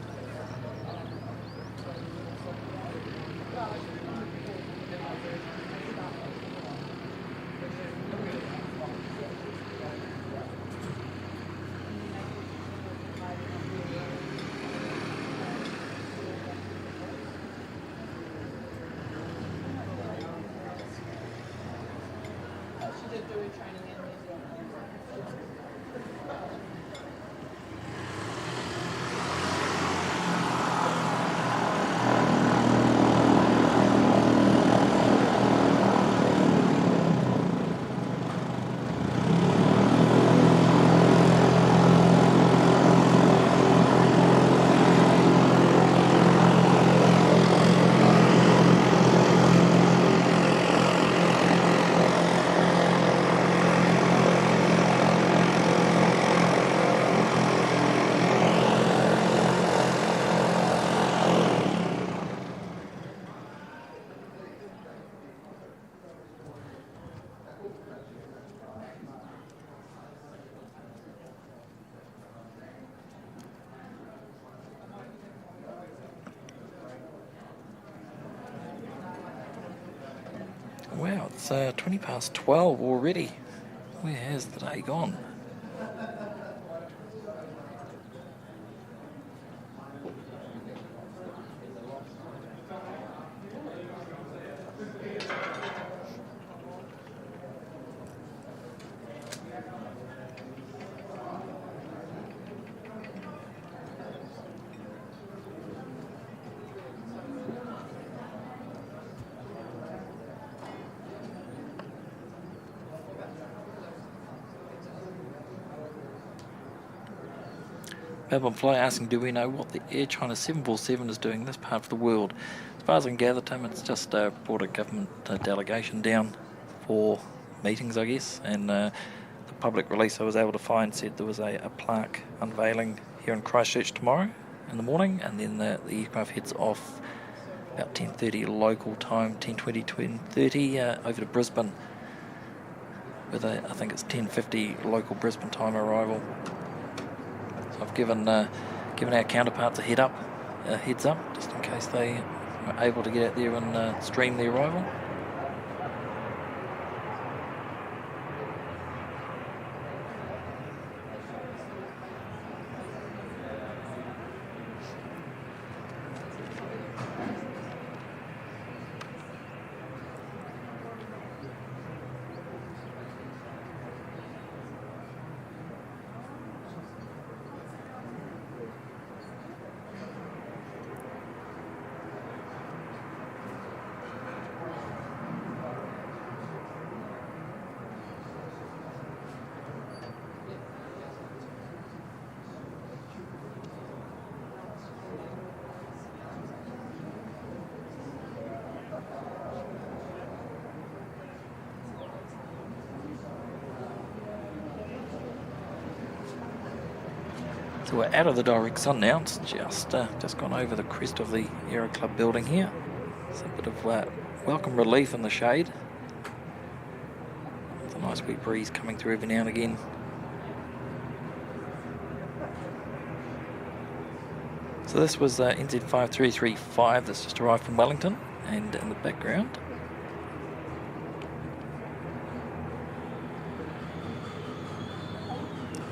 Wow, it's 20 past 12 already. Where has the day gone? Babylon Fly asking, do we know what the Air China 747 is doing in this part of the world? As far as I can gather, Tim, it's just brought a government delegation down for meetings, I guess, and the public release I was able to find said there was a plaque unveiling here in Christchurch tomorrow in the morning, and then the aircraft heads off about 10:30 local time, 10:20, 10:30 over to Brisbane with I think it's 10:50 local Brisbane time arrival. I've given our counterparts a heads up, just in case they are able to get out there and stream the arrival. So we're out of the direct sun now. It's just gone over the crest of the Aero Club building here. It's a bit of welcome relief in the shade. It's a nice wet breeze coming through every now and again. So this was NZ5335 that's just arrived from Wellington, and in the background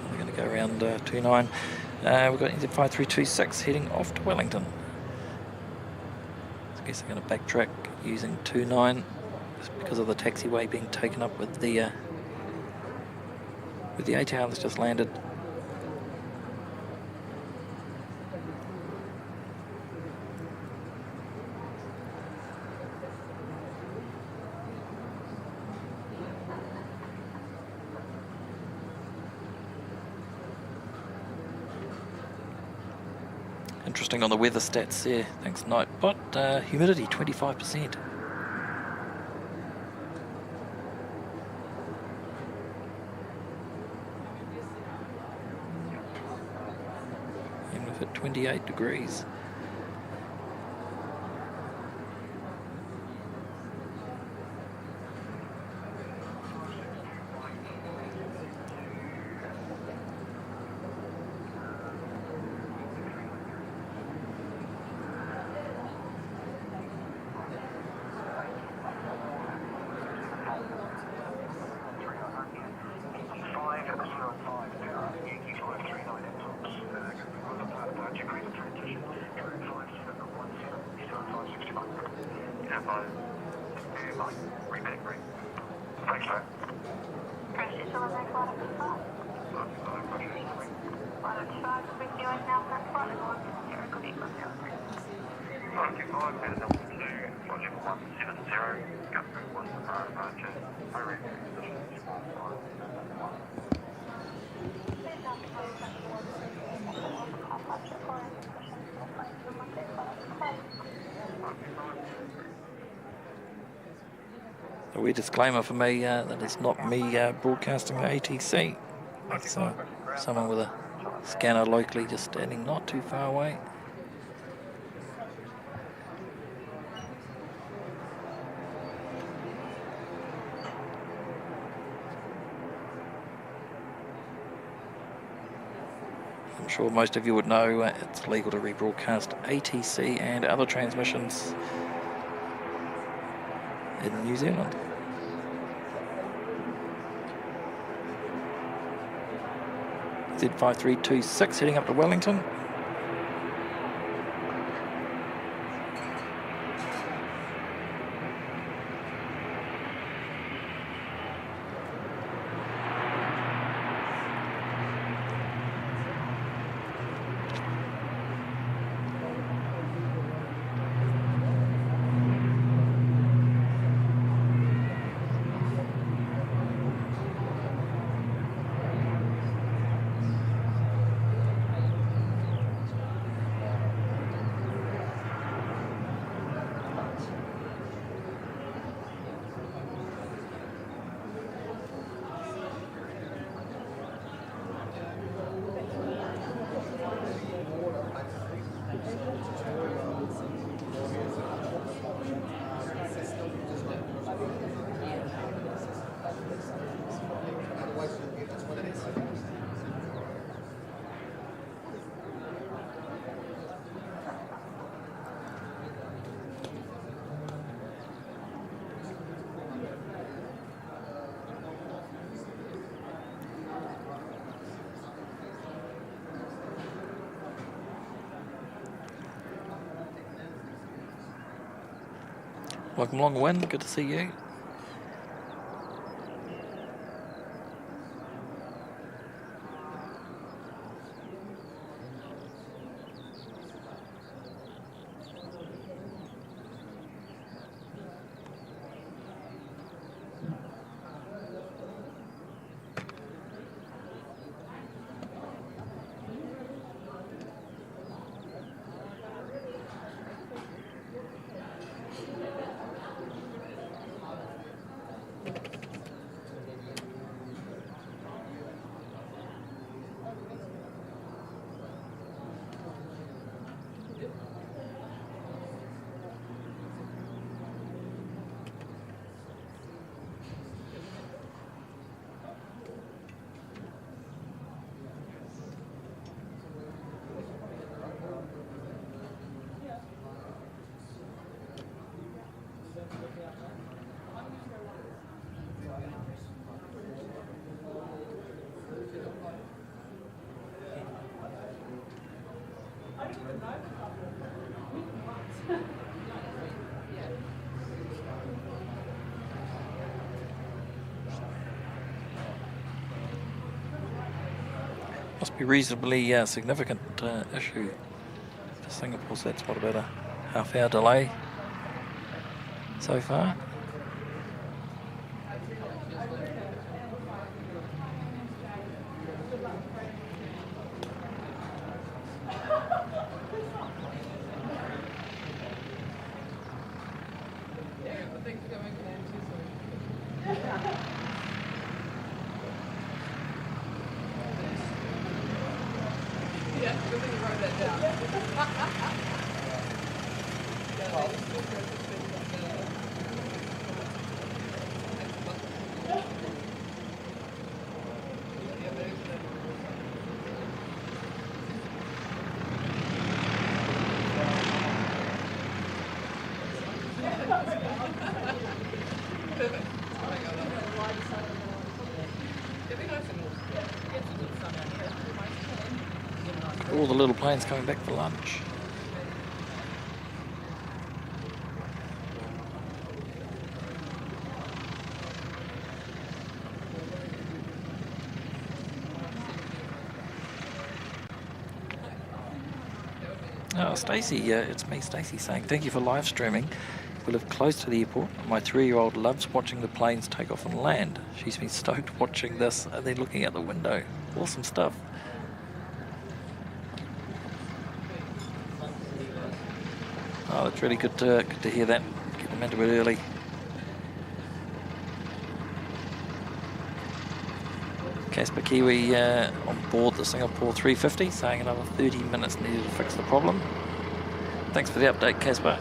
we're going to go around 29. We've got NZ5326 heading off to Wellington. So I guess they're going to backtrack using 29 just because of the taxiway being taken up with the ATR that's just landed. Interesting on the weather stats there, thanks Nightbot. Humidity 25%. And we've hit 28 degrees. A wee disclaimer for me, that it's not me broadcasting the ATC. It's someone with a scanner locally just standing not too far away. I'm sure most of you would know it's legal to rebroadcast ATC and other transmissions in New Zealand. Z5326 heading up to Wellington. Welcome along, Win. Good to see you. Must be reasonably significant issue for Singapore, so that's what, about a half-hour delay so far. All the little planes coming back for lunch. Oh, Stacey, it's me, Stacey, saying thank you for live streaming. We live close to the airport. My 3-year-old loves watching the planes take off and land. She's been stoked watching this and then looking out the window. Awesome stuff. Oh, that's really good to hear that. Get them into it early. Casper Kiwi on board the Singapore 350, saying another 30 minutes needed to fix the problem. Thanks for the update, Casper.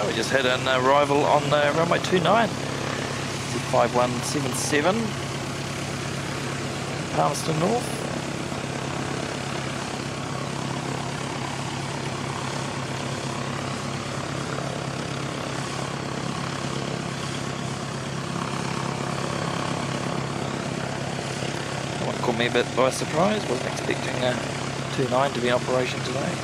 We just had an arrival on runway 29, 5177, Palmerston North. That one caught me a bit by surprise, wasn't expecting 29 to be in operation today.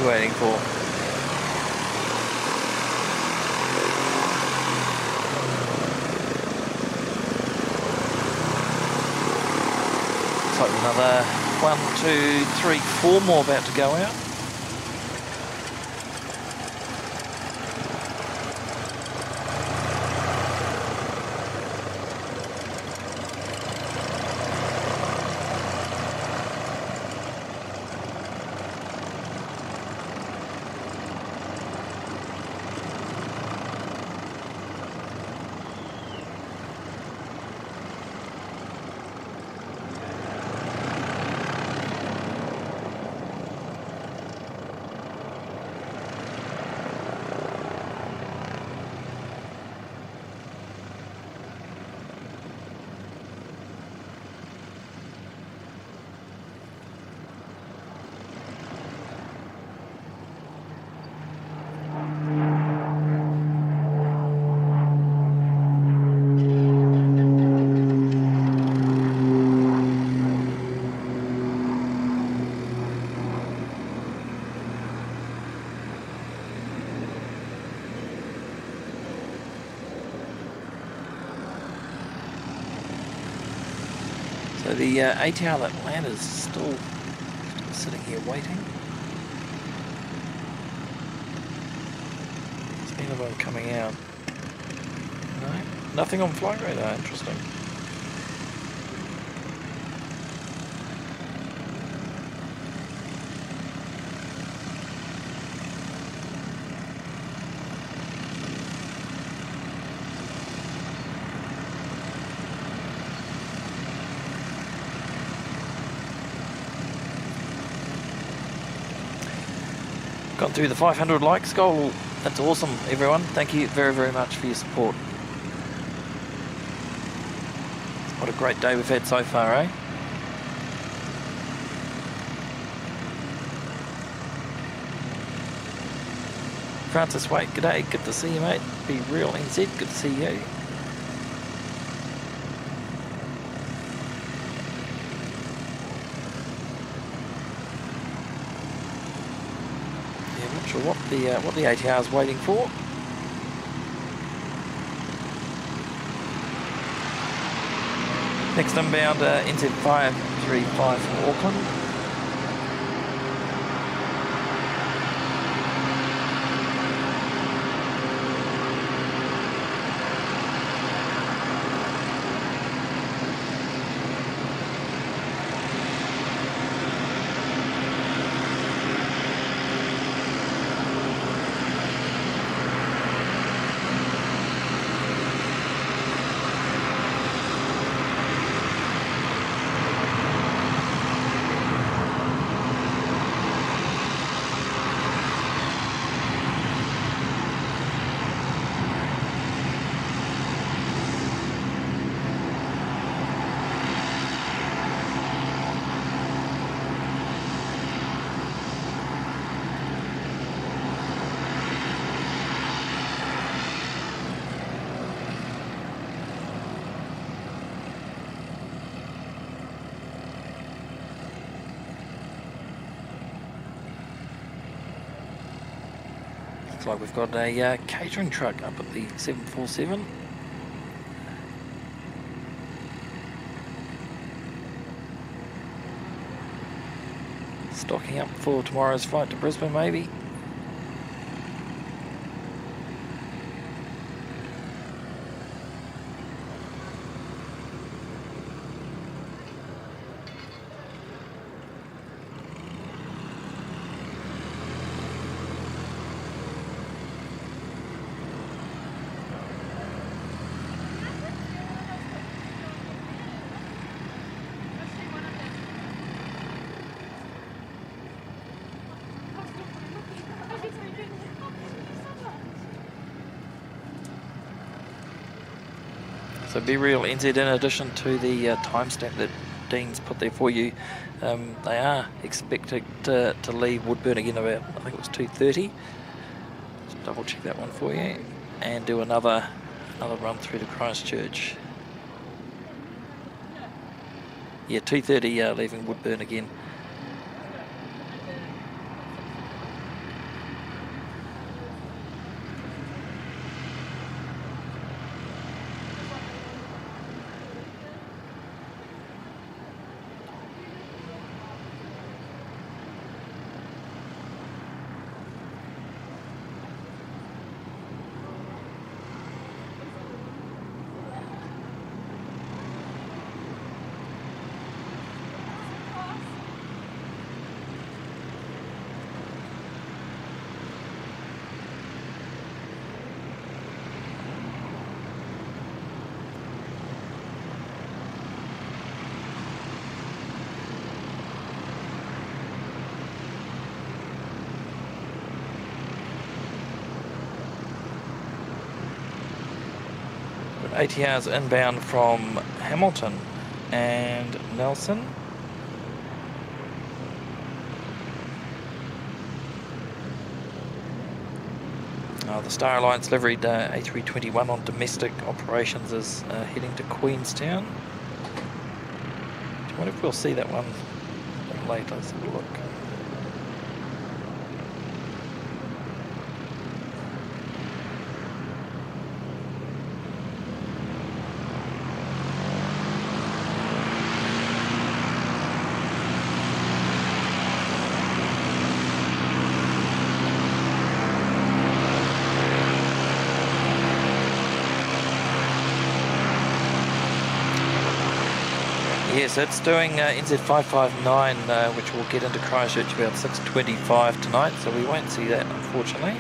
waiting for? Looks like another 1, 2, 3, 4 more about to go out. So the ATR that landed is still sitting here waiting. There's been a one coming out. No, nothing on flight radar. Interesting. Gone through the 500 likes goal. That's awesome, everyone. Thank you very, very much for your support. What a great day we've had so far, eh? Francis Waite, g'day. Good to see you, mate. Be real NZ. Good to see you. What the ATR is waiting for. Next inbound NZ535 from Auckland. Like we've got a catering truck up at the 747. Stocking up for tomorrow's flight to Brisbane, maybe. So be real NZ, in addition to the timestamp that Dean's put there for you, they are expected to leave Woodburn again about, I think it was 2:30. Just double check that one for you, and do another run through to Christchurch. Yeah, 2:30 leaving Woodburn again. ATRs inbound from Hamilton and Nelson. The Star Alliance liveried A321 on domestic operations is heading to Queenstown. I wonder if we'll see that one later. Let's have a look. Yes, it's doing NZ559, which will get into Christchurch about 6:25 tonight, so we won't see that, unfortunately.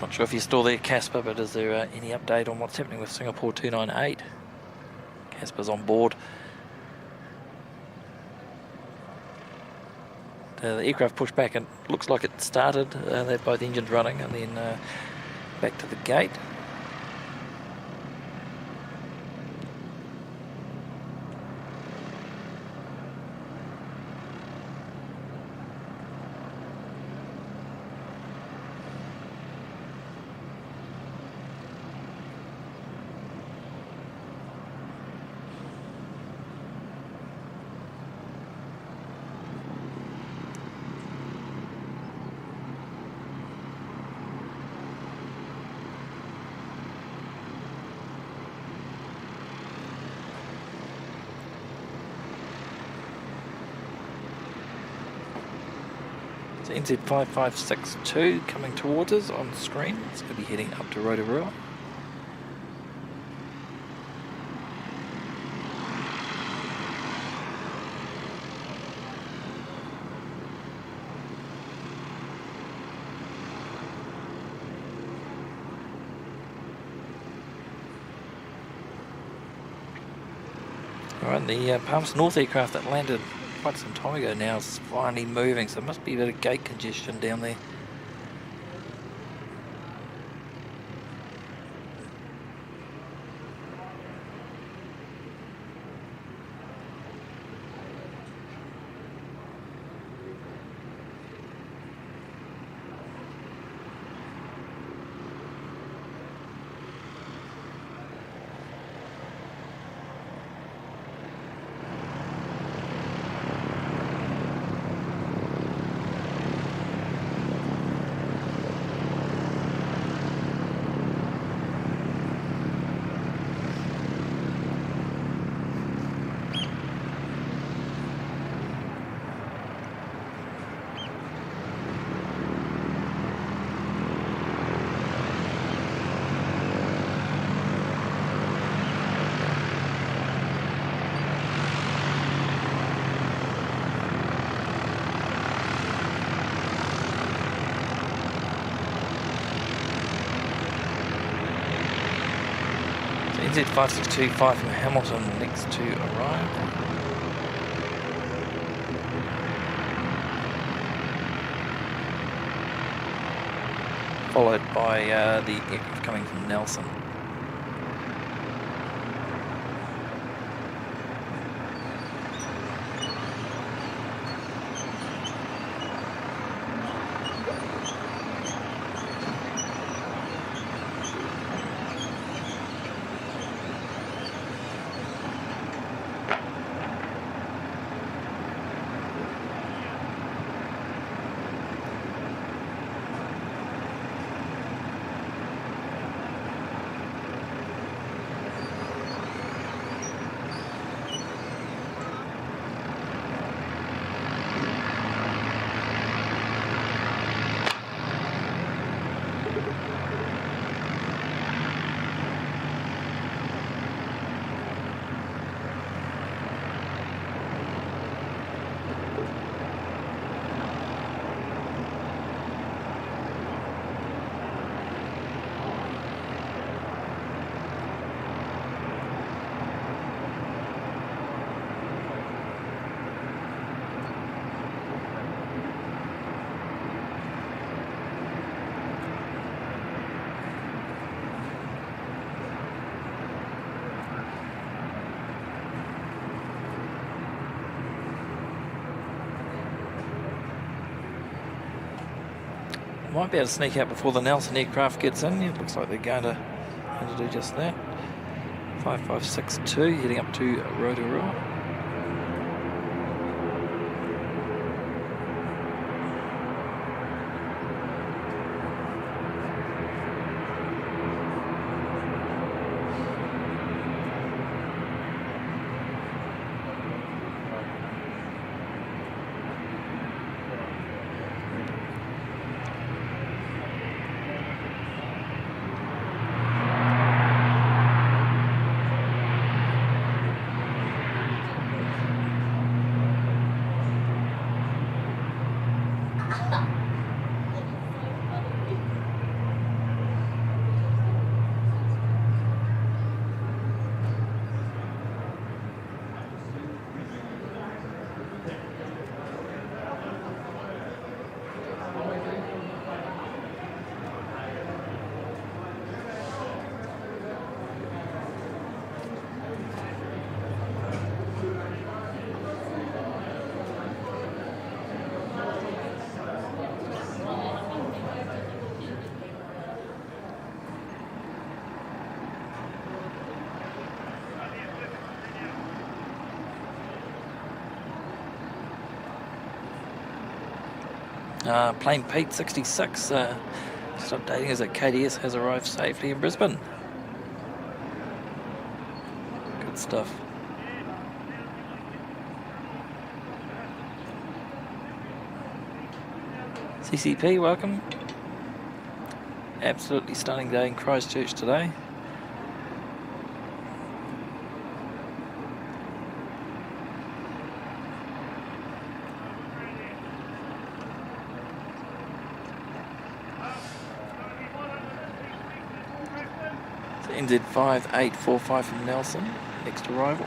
Not sure if you're still there, Casper, but is there any update on what's happening with Singapore 298? Casper's on board. The aircraft pushed back and looks like it started. They had both engines running and then back to the gate. NZ5562 coming towards us on screen. It's going to be heading up to Rotorua. Alright, the Palms North aircraft that landed quite some time ago now is finally moving, so there must be a bit of gate congestion down there. NZ5625 from Hamilton next to arrive. Followed by the aircraft coming from Nelson. Might be able to sneak out before the Nelson aircraft gets in. It looks like they're going to do just that. 5562 heading up to Rotorua. Plane Pete 66 just updating us that KDS has arrived safely in Brisbane. Good stuff. CCP, welcome. Absolutely stunning day in Christchurch today. NZ 5845 from Nelson, next arrival.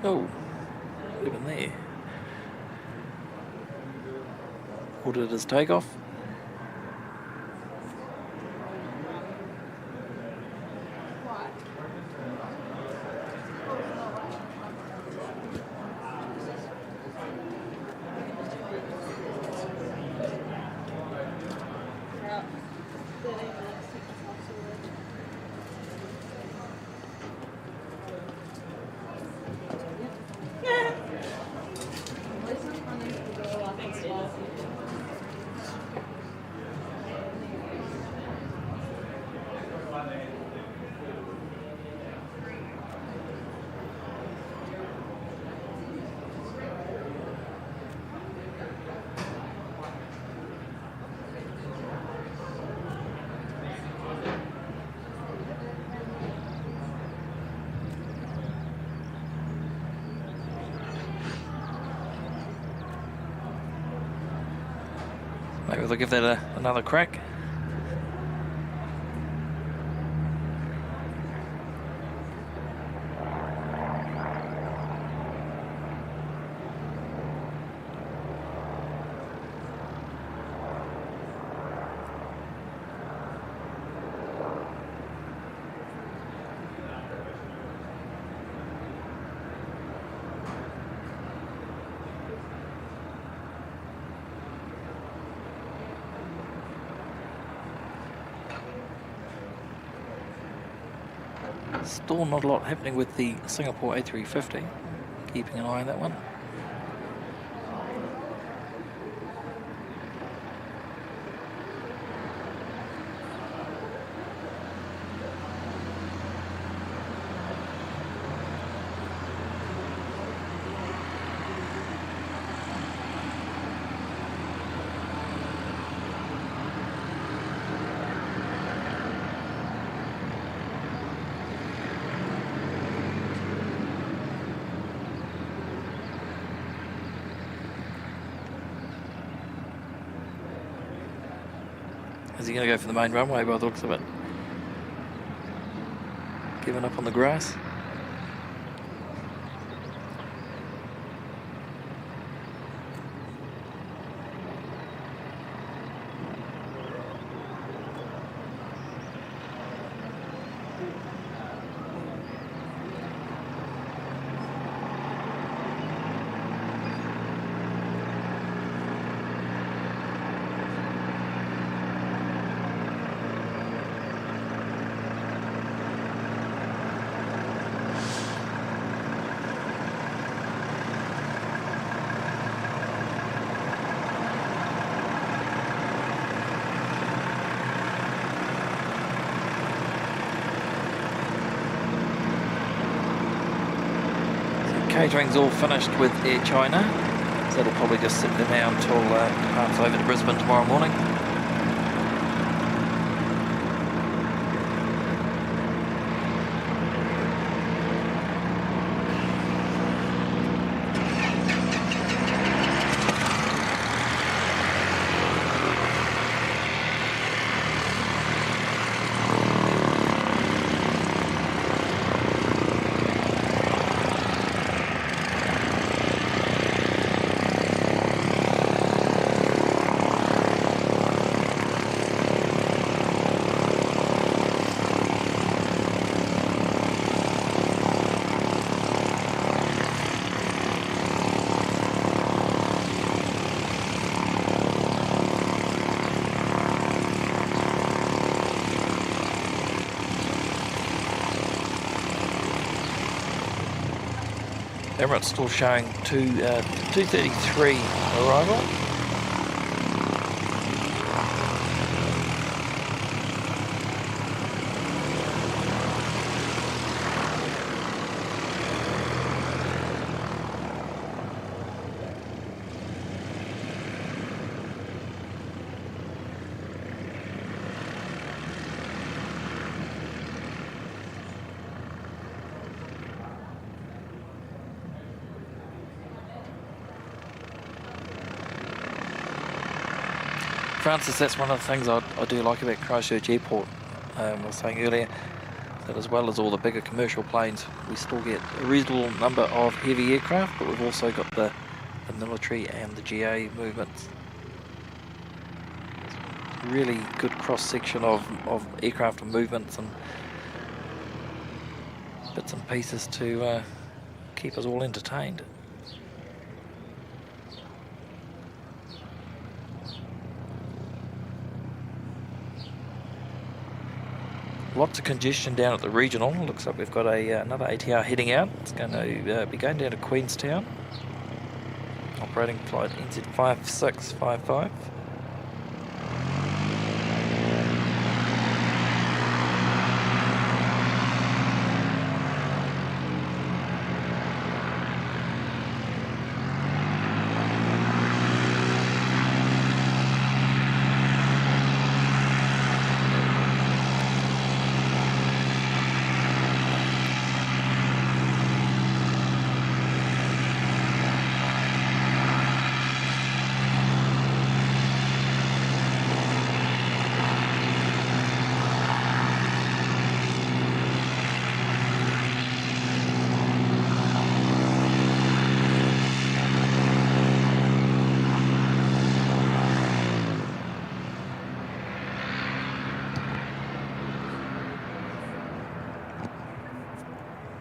Oh, even there. Ordered his takeoff. Maybe we'll give that another crack. Still not a lot happening with the Singapore A350. Keeping an eye on that one. Is he going to go for the main runway by the looks of it? Giving up on the grass. Catering's all finished with Air China, so it'll probably just sit there now until departs over to Brisbane tomorrow morning. Emirates still showing 2:33 arrival. Francis, that's one of the things I do like about Christchurch Airport. I was saying earlier that as well as all the bigger commercial planes, we still get a reasonable number of heavy aircraft, but we've also got the military and the GA movements. Really good cross-section of aircraft and movements and bits and pieces to keep us all entertained. Lots of congestion down at the regional. Looks like we've got another ATR heading out. It's going to be going down to Queenstown. Operating flight NZ5655.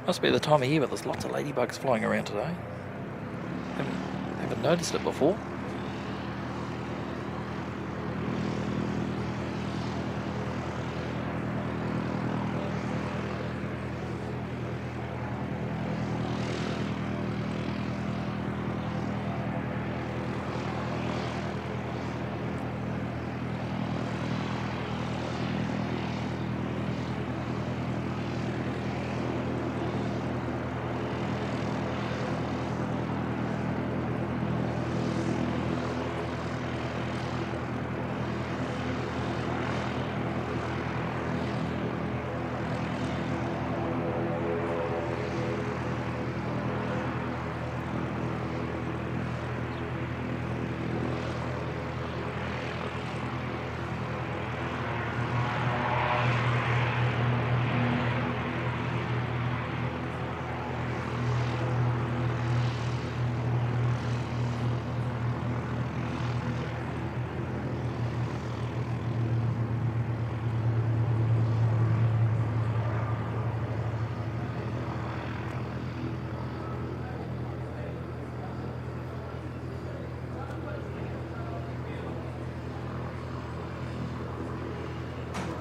Must be the time of year, but there's lots of ladybugs flying around today. Haven't noticed it before.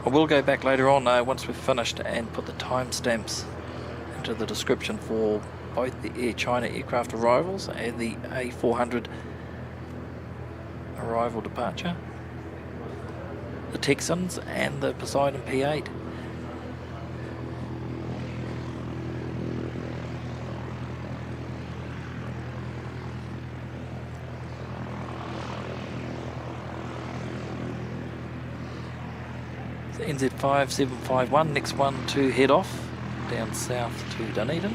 I will go back later on once we've finished and put the timestamps into the description for both the Air China aircraft arrivals and the A400 arrival departure, the Texans and the Poseidon P8. The NZ5751, next one to head off down south to Dunedin.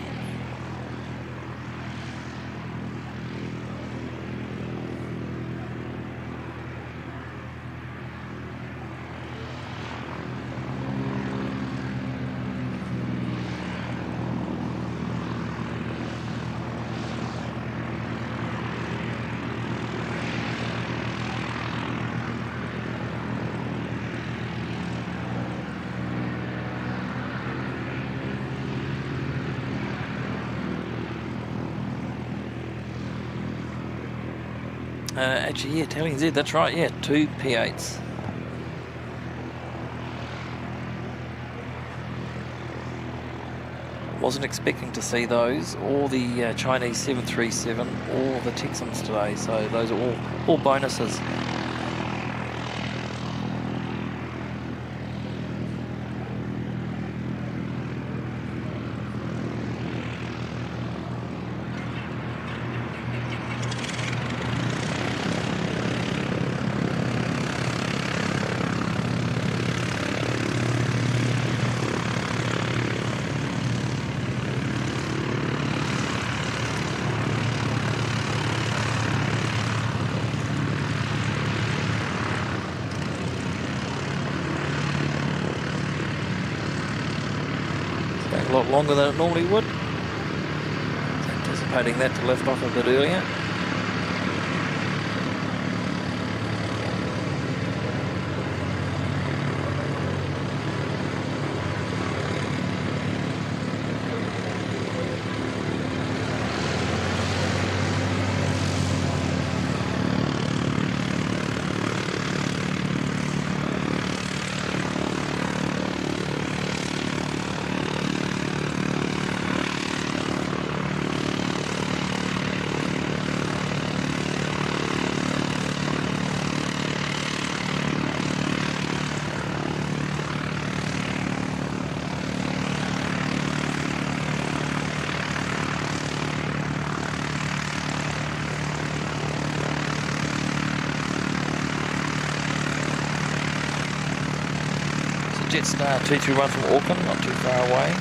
Actually, yeah, telling Z, that's right, yeah, 2 P8s. Wasn't expecting to see those, or the Chinese 737, or the Texans today, so those are all bonuses. A lot longer than it normally would. Anticipating that to lift off a bit earlier. Jetstar 221 from Auckland, not too far away.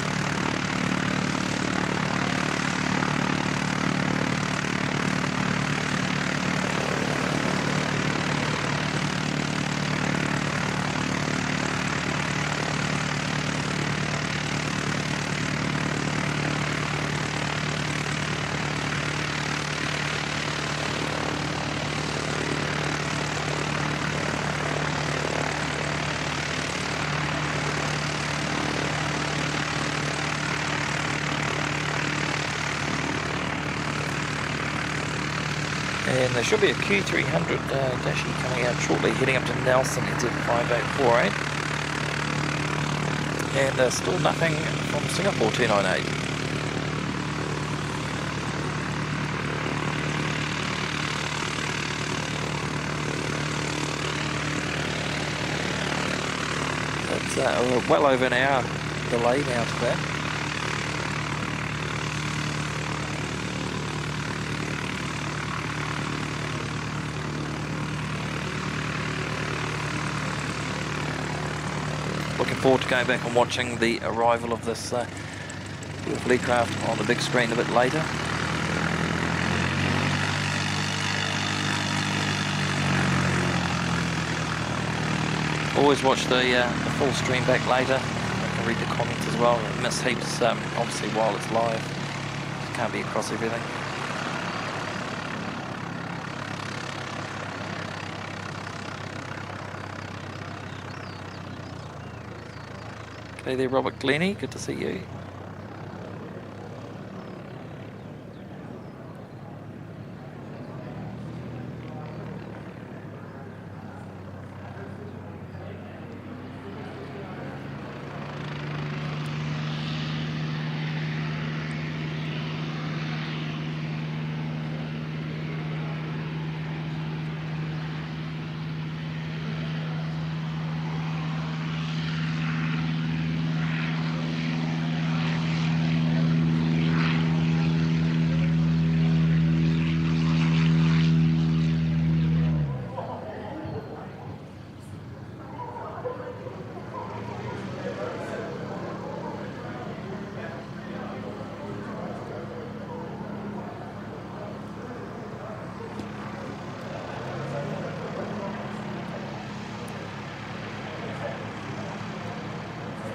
And there should be a Q300 Dashi coming out shortly, heading up to Nelson, NZ5848. And still nothing from Singapore 298. It's well over an hour delay now to that. Looking forward to going back and watching the arrival of this beautiful aircraft on the big screen a bit later. Always watch the full stream back later. I can read the comments as well. I miss heaps, obviously, while it's live. Can't be across everything. Hey there, Robert Glennie, good to see you.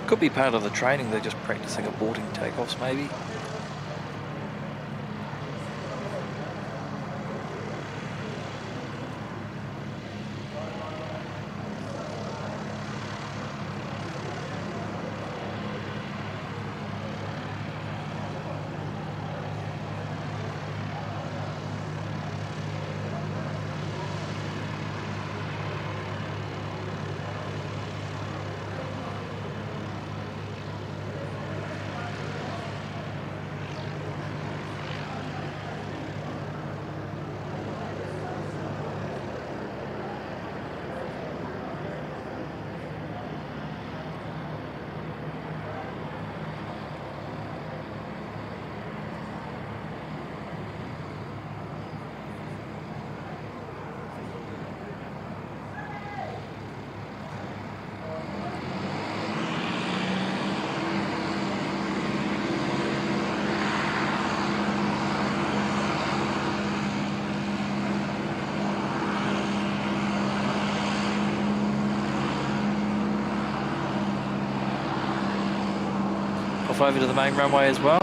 Could be part of the training, they're just practicing aborting takeoffs maybe. Off over to the main runway as well.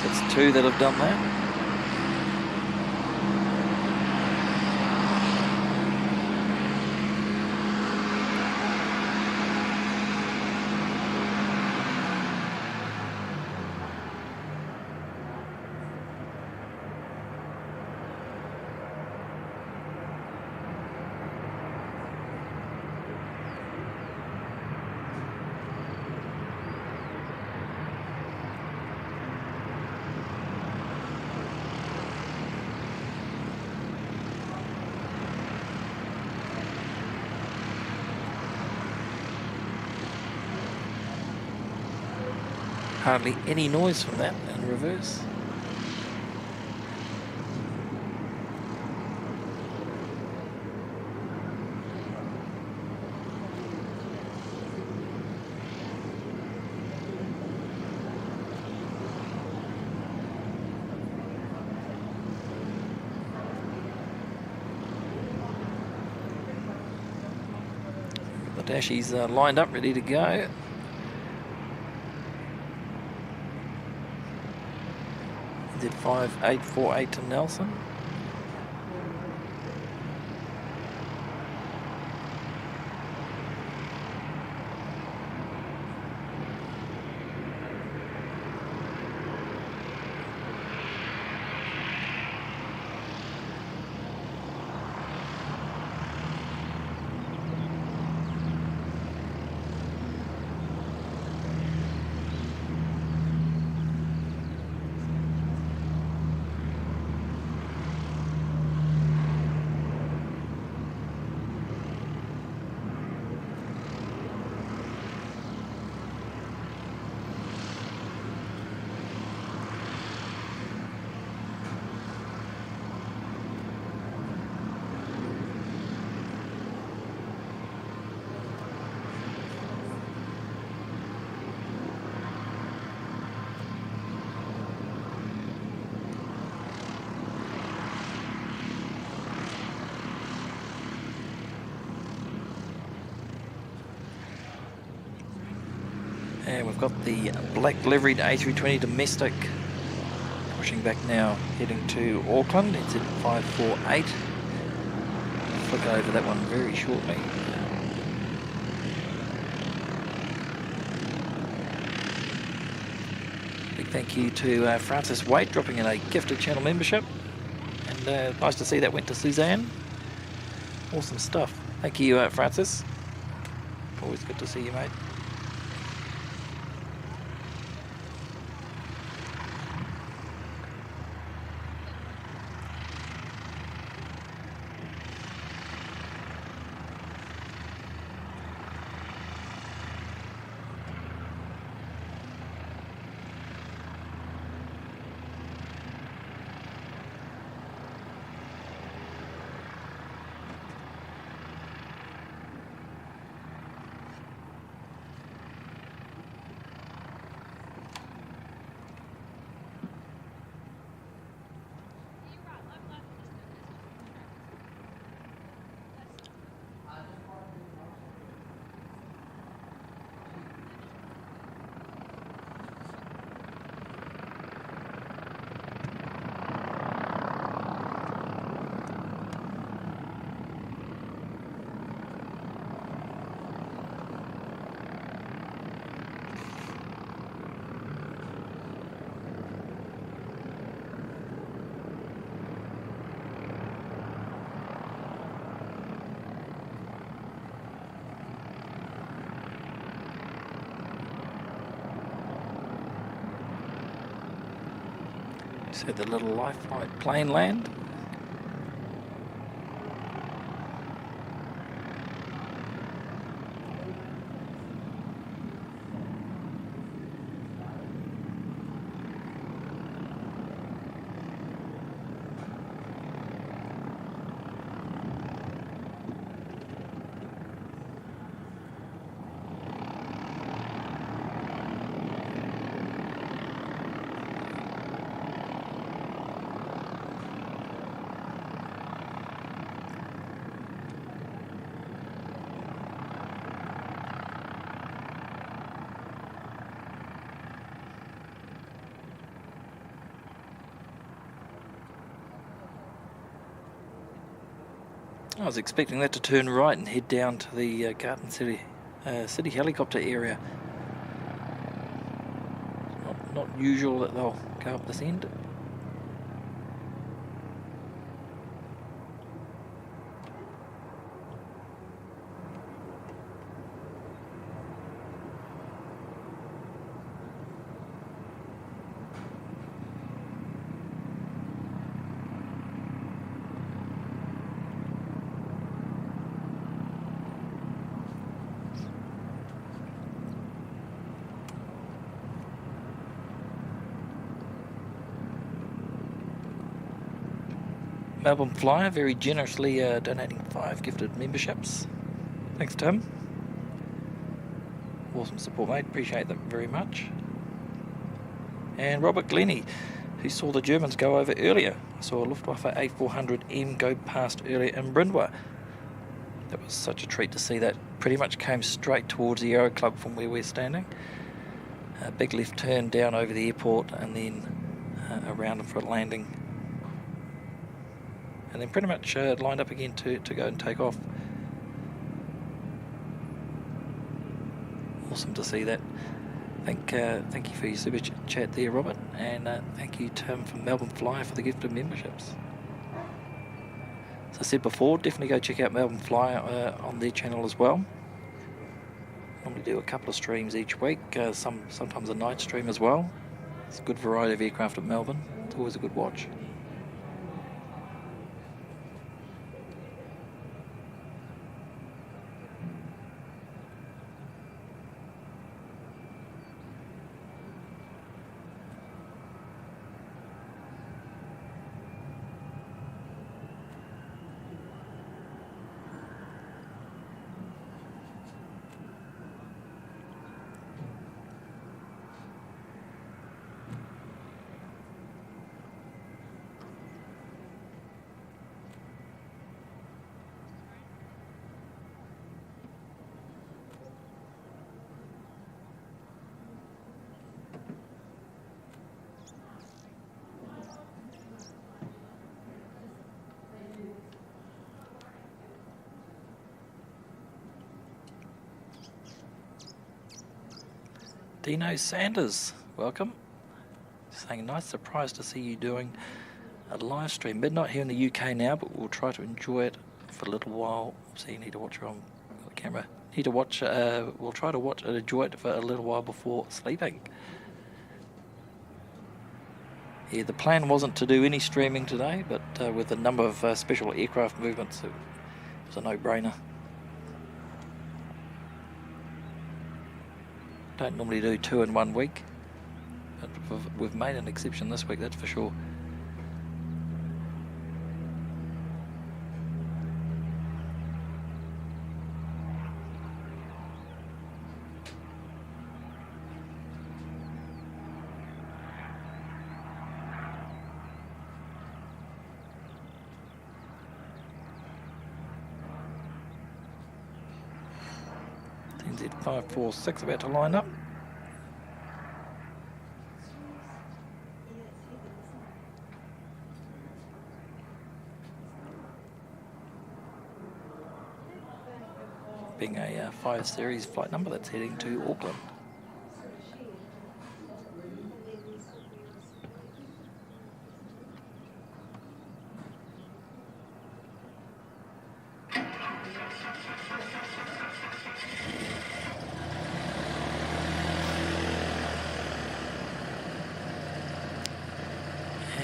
So it's 2 that have done that. Hardly any noise from that in reverse. The dashies are lined up, ready to go. Did 5848 to Nelson. And we've got the black liveried A320 domestic pushing back now, heading to Auckland. It's at 548. Flick over that one very shortly. Big thank you to Francis Waite dropping in a gifted channel membership. And nice to see that went to Suzanne. Awesome stuff. Thank you, Francis. Always good to see you, mate. So the little life flight plane land. I was expecting that to turn right and head down to the Garden City helicopter area. Not usual that they'll go up this end. Melbourne Flyer very generously donating 5 gifted memberships. Thanks, Tim. Awesome support, mate. Appreciate that very much. And Robert Glennie, who saw the Germans go over earlier. I saw a Luftwaffe A400M go past earlier in Brindwa. That was such a treat to see that. Pretty much came straight towards the Aero Club from where we're standing. A big left turn down over the airport and then around for a landing. And then pretty much lined up again to go and take off. Awesome to see that. Thank you for your super chat there, Robert, and thank you, Tim, from Melbourne Flyer for the gift of memberships. As I said before, definitely go check out Melbourne Flyer on their channel as well. Normally do a couple of streams each week, sometimes a night stream as well. It's a good variety of aircraft at Melbourne. It's always a good watch. Dino Sanders, welcome. Saying nice surprise to see you doing a live stream. Midnight here in the UK now, but we'll try to enjoy it for a little while. So you need to watch it on the camera. Need to watch. We'll try to watch and enjoy it for a little while before sleeping. Yeah, the plan wasn't to do any streaming today, but with a number of special aircraft movements, it was a no-brainer. Don't normally do 2 in 1 week, but we've made an exception this week, that's for sure. TNZ546 about to line up. Being a 5 series flight number that's heading to Auckland.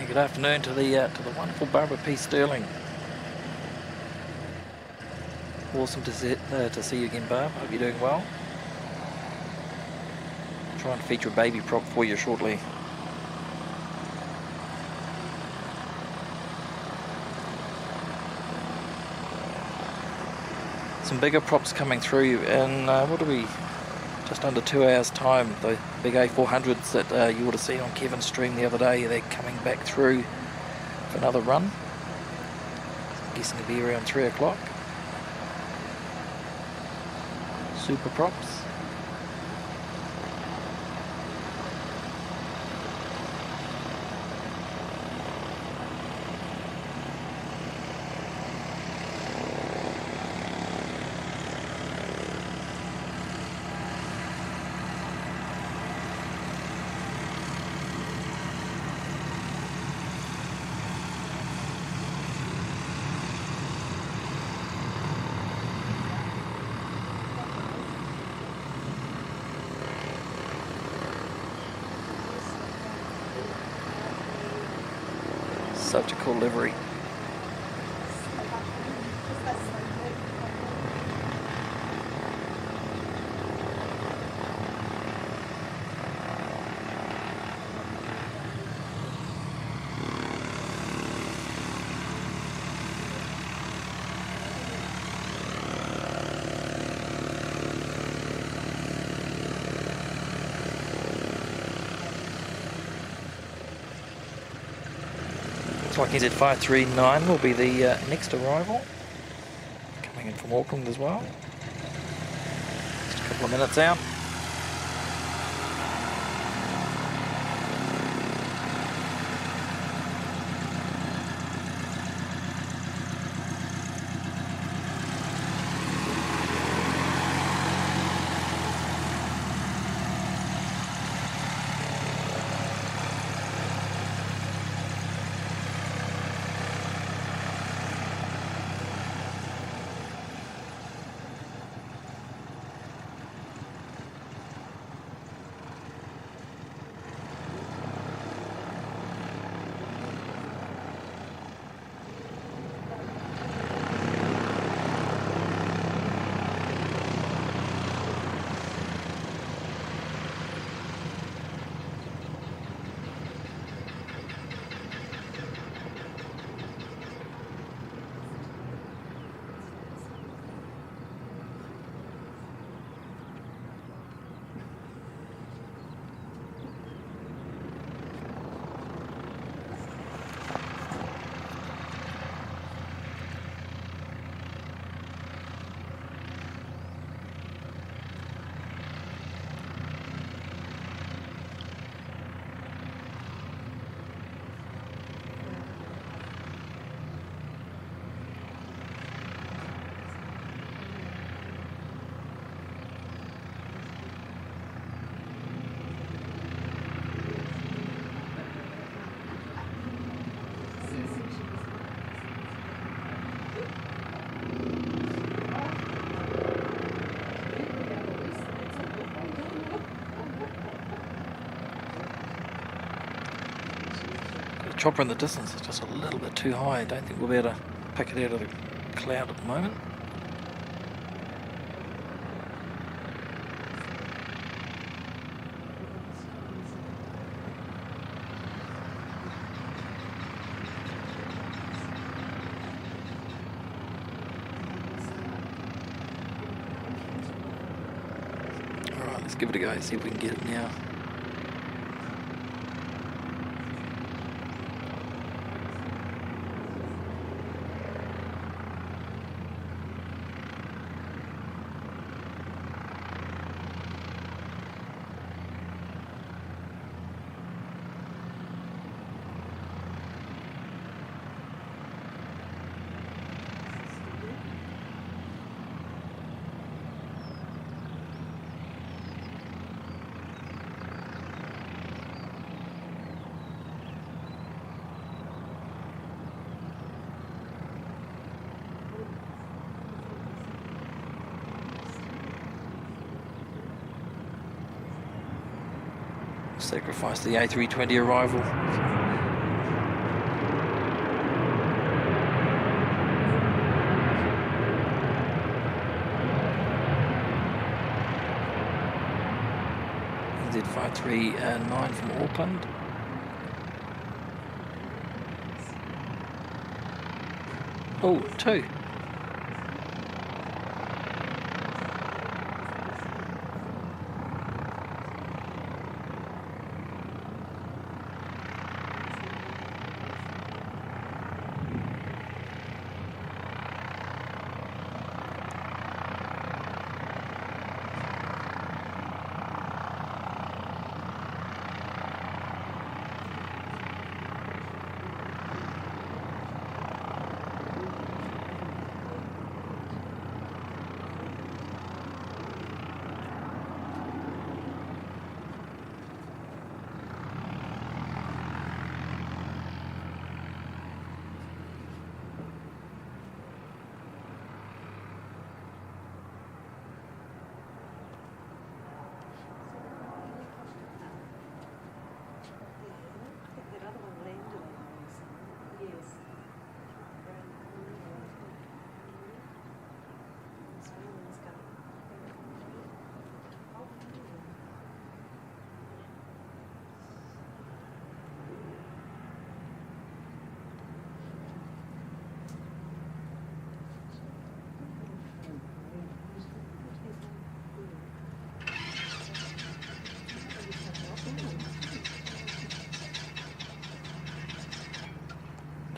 Good afternoon to the wonderful Barbara P. Sterling. Awesome to see you again, Barb. Hope you're doing well. Try and feature a baby prop for you shortly. Some bigger props coming through in, what are we, just under 2 hours time. The big A400s that you would have seen on Kevin's stream the other day, they're coming back through for another run. I'm guessing it'll be around 3 o'clock. Super props. Such a cool livery. Like NZ539 will be the next arrival, coming in from Auckland as well. Just a couple of minutes out. Chopper in the distance is just a little bit too high. I don't think we'll be able to pick it out of the cloud at the moment. Alright, let's give it a go, see if we can get it now. Sacrifice the A320 arrival. NZ539 from Auckland. Oh, 2.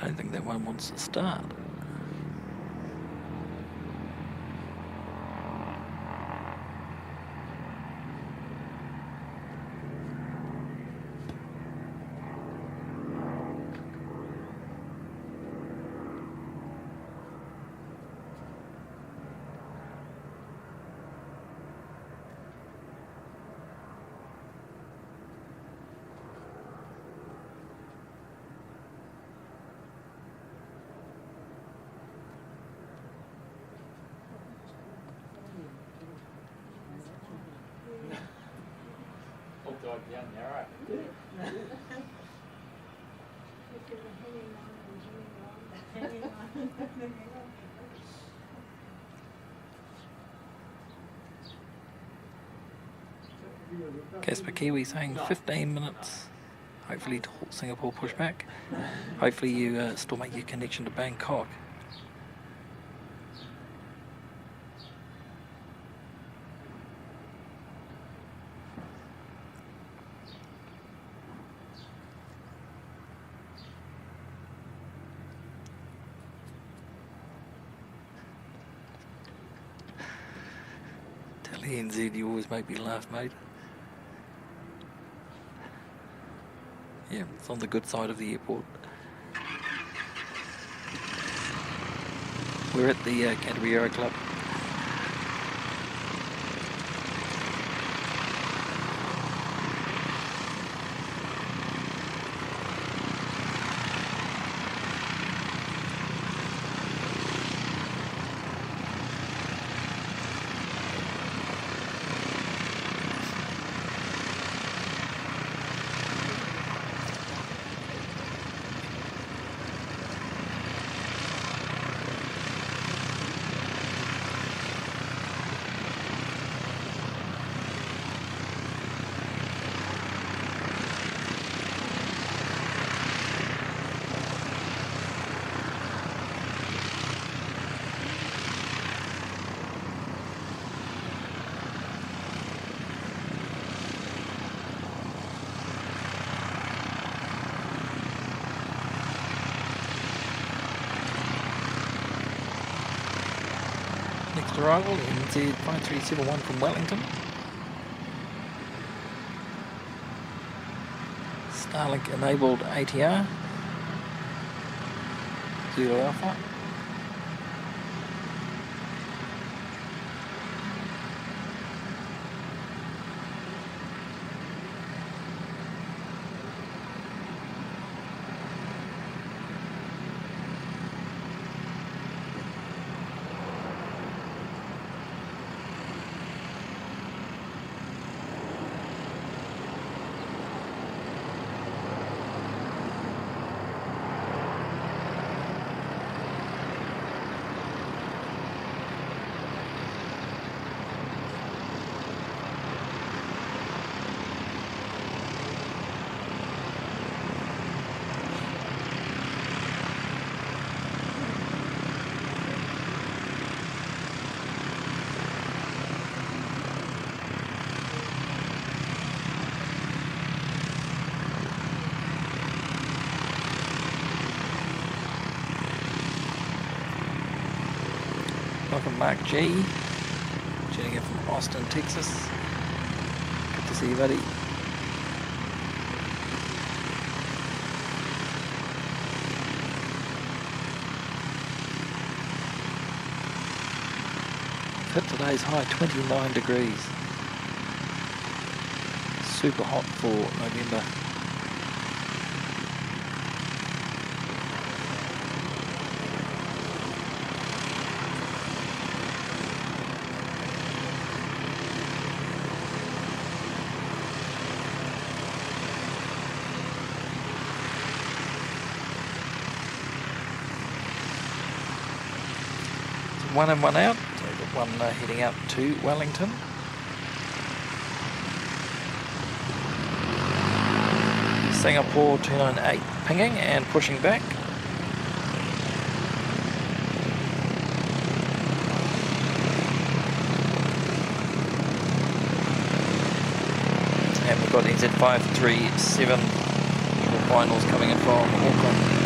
I don't think that one wants to start. Casper Kiwi saying 15 minutes. Hopefully to Singapore pushback. Hopefully you still make your connection to Bangkok. Tell NZ you always make me laugh, mate. Yeah, it's on the good side of the airport. We're at the Canterbury Aero Club. Next arrival, NZ5371 from Wellington. Starlink enabled ATR. Zulu Alpha. welcome Mark G. Tuning in from Austin, Texas. Good to see you, buddy. Hit today's high, 29 degrees. Super hot for November. So one in, one out. One heading out to Wellington. Singapore 298 pinging and pushing back. And we've got NZ537 finals coming in from Auckland.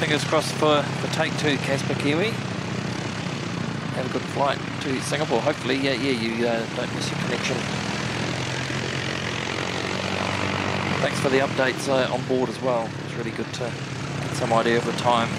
Fingers crossed for take two, Casper Kiwi. Have a good flight to Singapore. Hopefully, you don't miss your connection. Thanks for the updates on board as well. It's really good to get some idea of the time.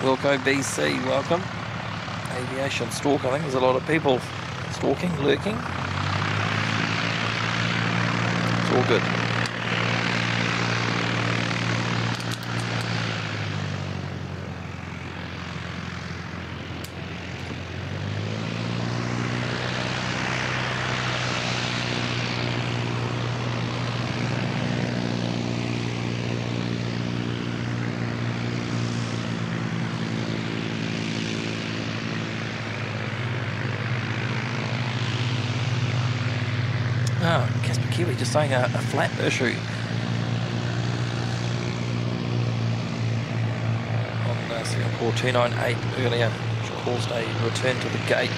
Wilco BC, welcome. Aviation stalk, I think there's a lot of people stalking, lurking. It's all good. Kiwi just saying a flat issue on Singapore 298 earlier, which caused a return to the gate.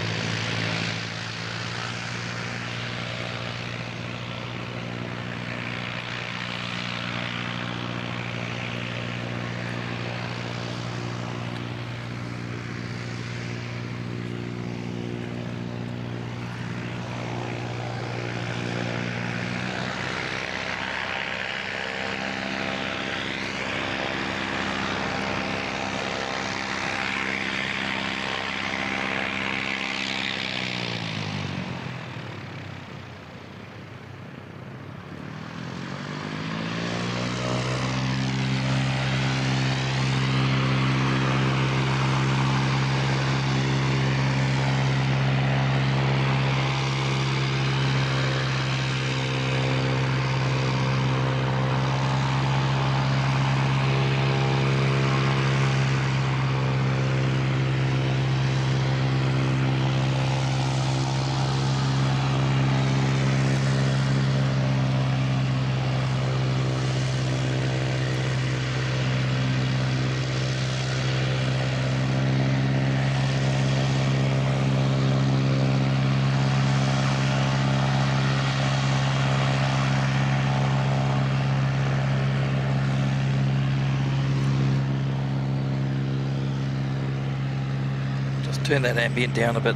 turn that ambient down a bit.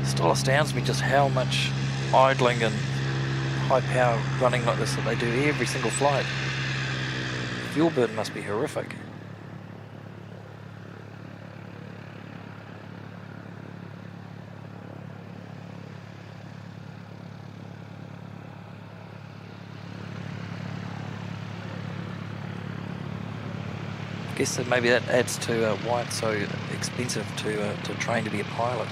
Still astounds me just how much idling and high power running like this that they do every single flight. Fuel burn must be horrific. I guess that maybe that adds to why it's so expensive to train to be a pilot.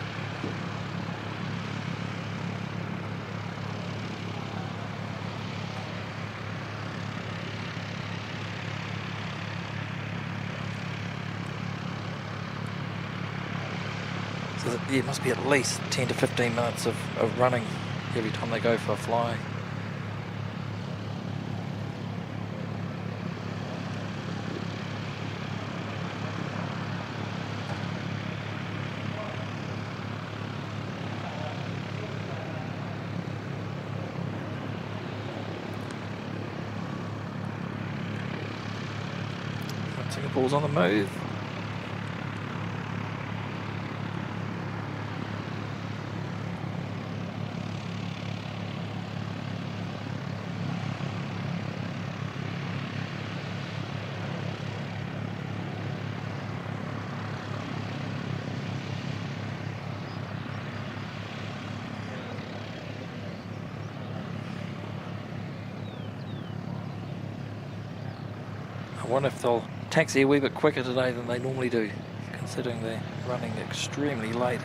So that, yeah, it must be at least 10 to 15 minutes of running every time they go for a fly. Singapore's on the move. I wonder if they'll taxi a wee bit quicker today than they normally do, considering they're running extremely late.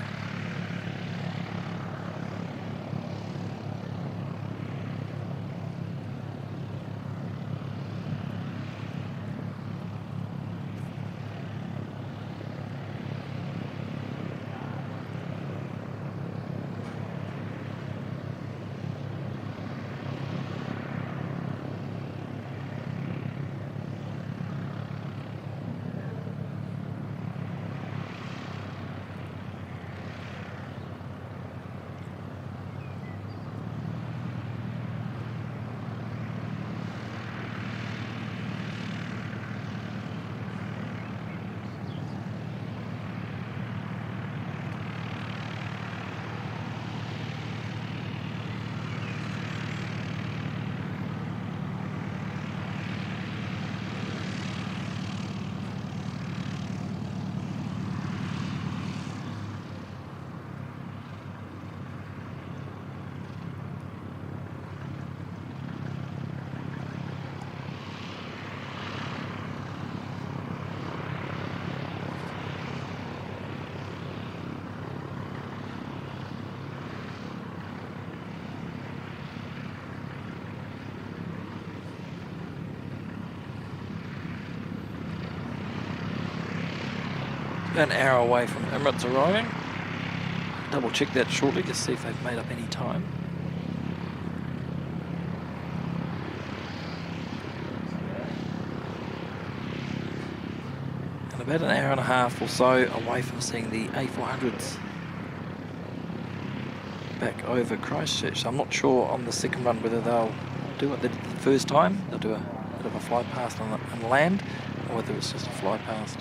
An hour away from Emirates arriving. Double check that shortly to see if they've made up any time. And about an hour and a half or so away from seeing the A400s back over Christchurch. So I'm not sure on the second run whether they'll do what they did the first time. They'll do a bit of a fly past on land, or whether it's just a fly past.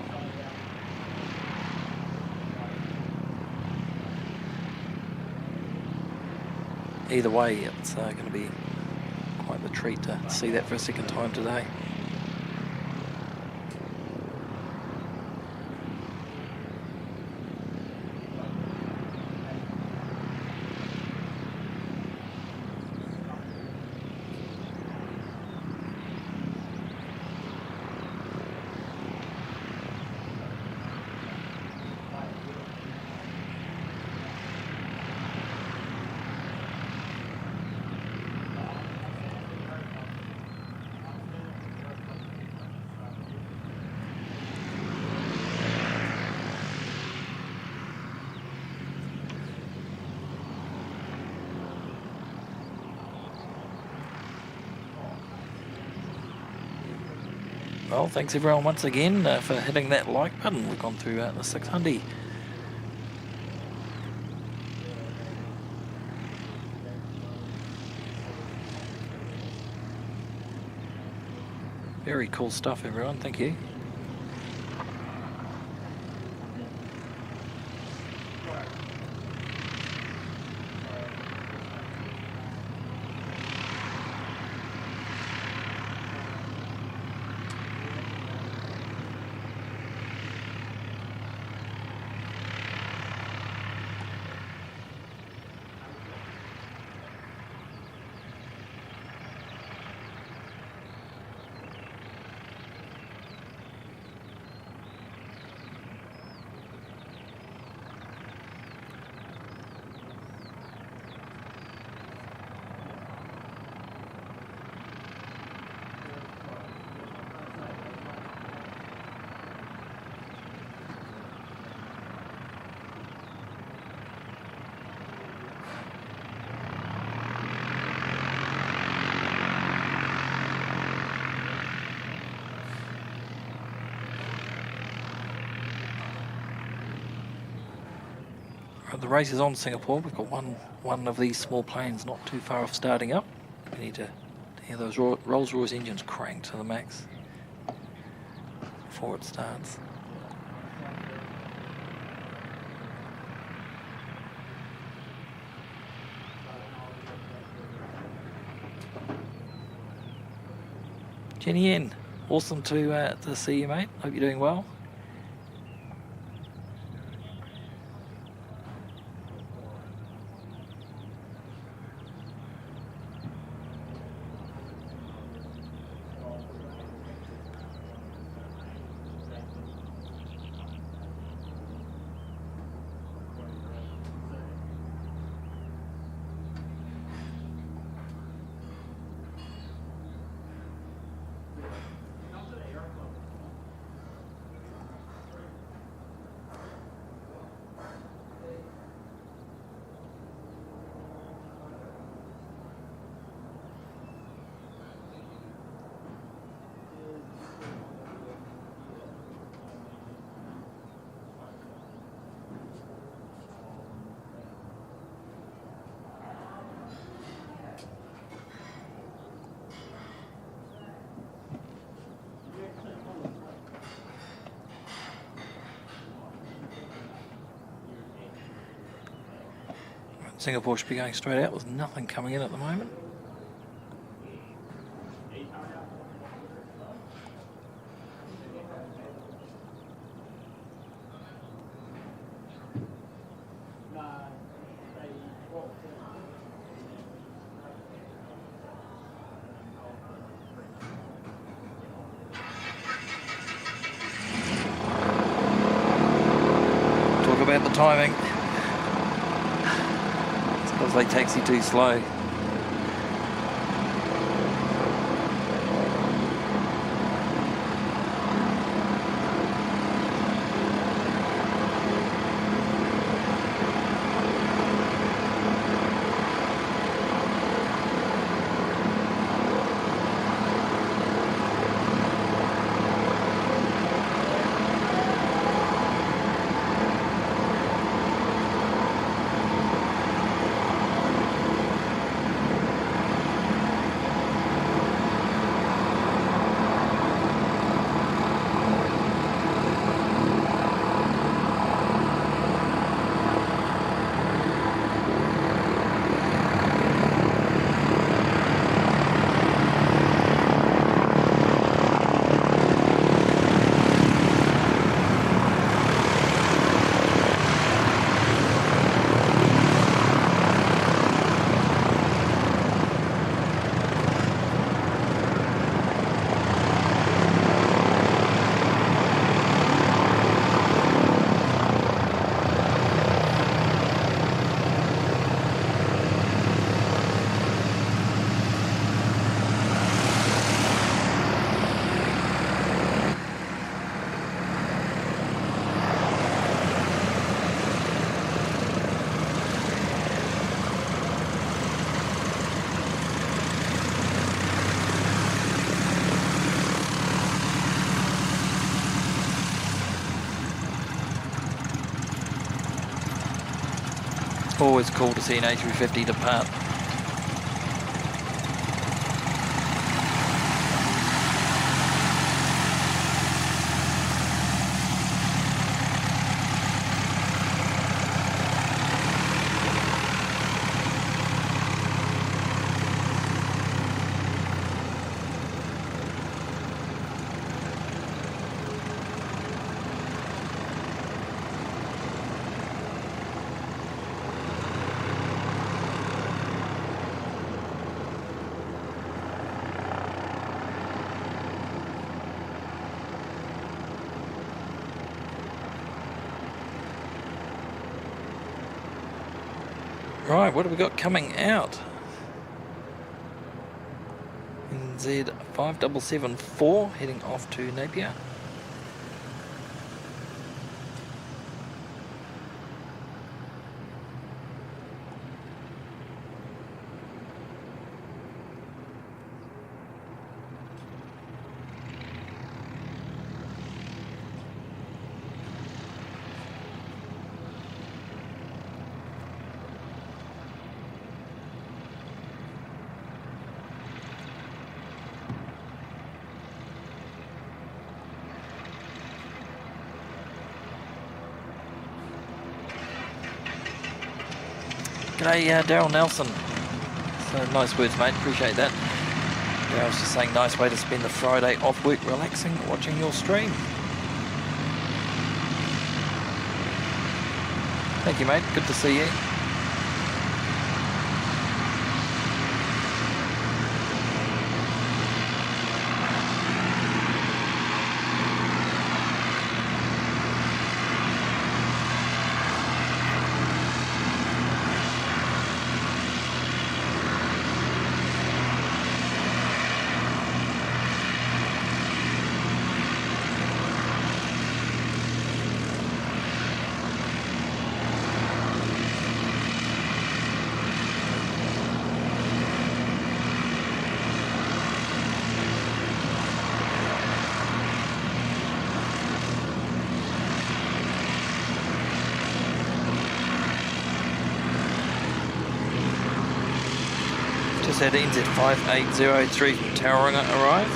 Either way, it's going to be quite the treat to see that for a second time today. Well, thanks everyone once again for hitting that like button. We've gone through the 600. Very cool stuff, everyone. Thank you. the race is on Singapore. We've got one of these small planes not too far off starting up. We need to hear those Rolls-Royce engines crank to the max before it starts. Jenny N, awesome to see you, mate. Hope you're doing well. Singapore should be going straight out with nothing coming in at the moment. Talk about the timing. Because they taxi too slow. Always cool to see an A350 depart. Right, what have we got coming out? NZ 5774 heading off to Napier. G'day, Daryl Nelson. So nice words, mate. Appreciate that. I was just saying, nice way to spend the Friday off work, relaxing, watching your stream. Thank you, mate. Good to see you. Just had NZ5803 from Tauranga arrive.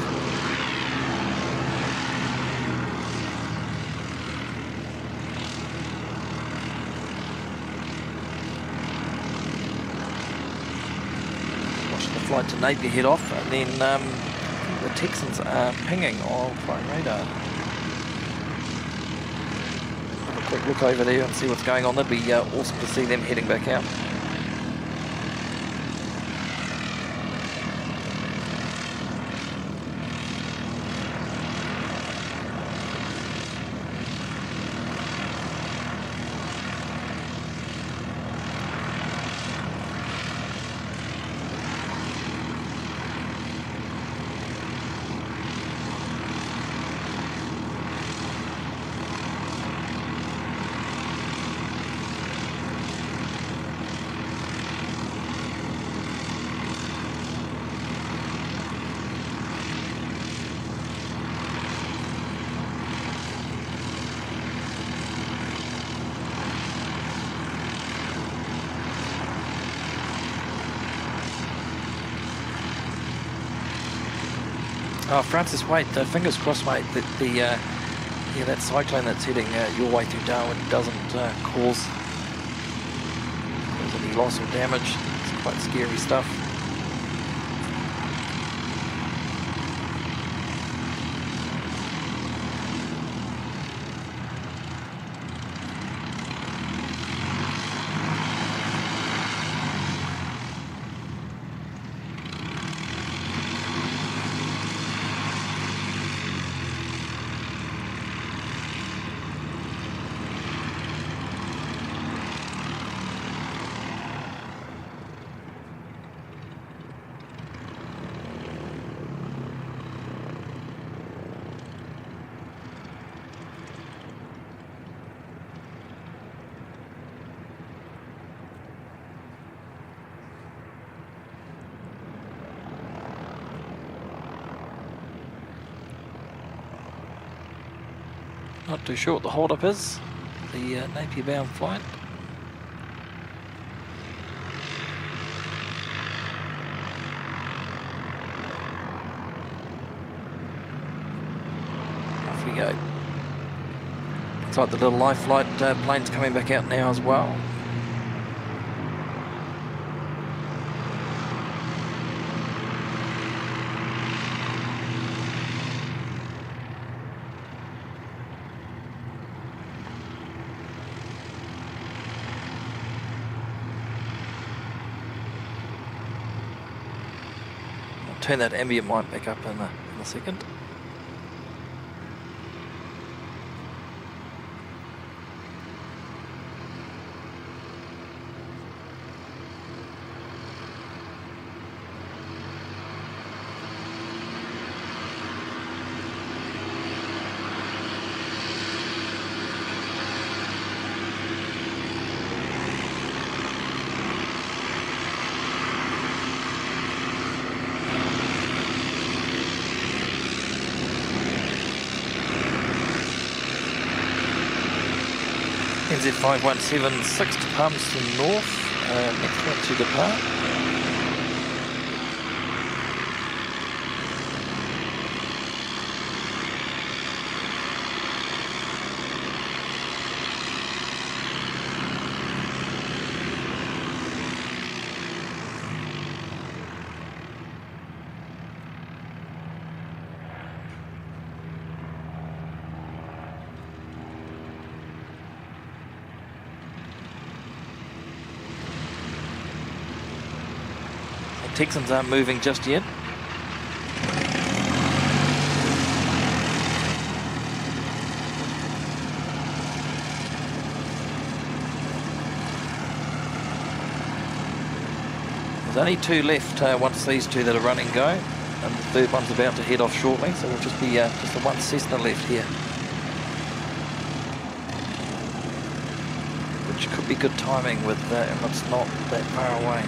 Watching the flight to Napier head off, and then the Texans are pinging on flight radar. Have a quick look over there and see what's going on. That'd be awesome to see them heading back out. Oh, Francis, wait, fingers crossed, mate, that that cyclone that's heading your way through Darwin doesn't cause any loss or damage. It's quite scary stuff. Not too sure what the hold-up is, the Napier-bound flight. Off we go. Looks like the little life flight plane's coming back out now as well. Turn that ambient light back up in a second. NZ5176 to Palmerston North, next one to depart. Texans aren't moving just yet. There's only 2 left once these 2 that are running go, and the third one's about to head off shortly, so we'll just be just the 1 Cessna left here, which could be good timing with and it's not that far away.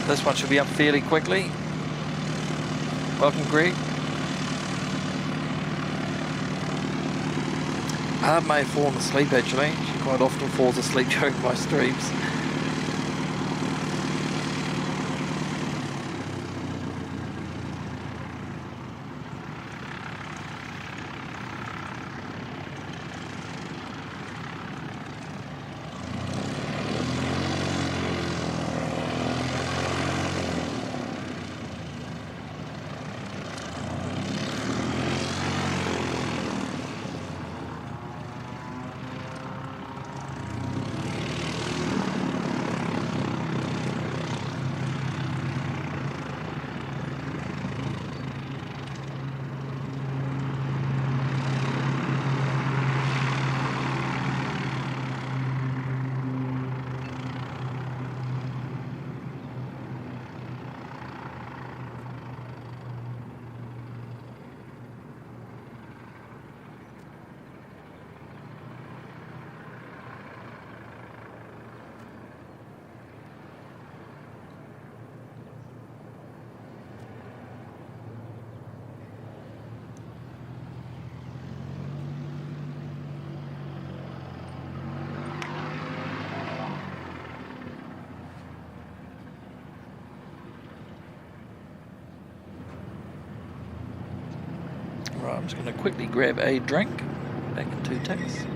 This one should be up fairly quickly. Welcome, Greg. Hard may have fallen asleep actually. She quite often falls asleep during my streams. Right, I'm just going to quickly grab a drink. Back in 2 ticks.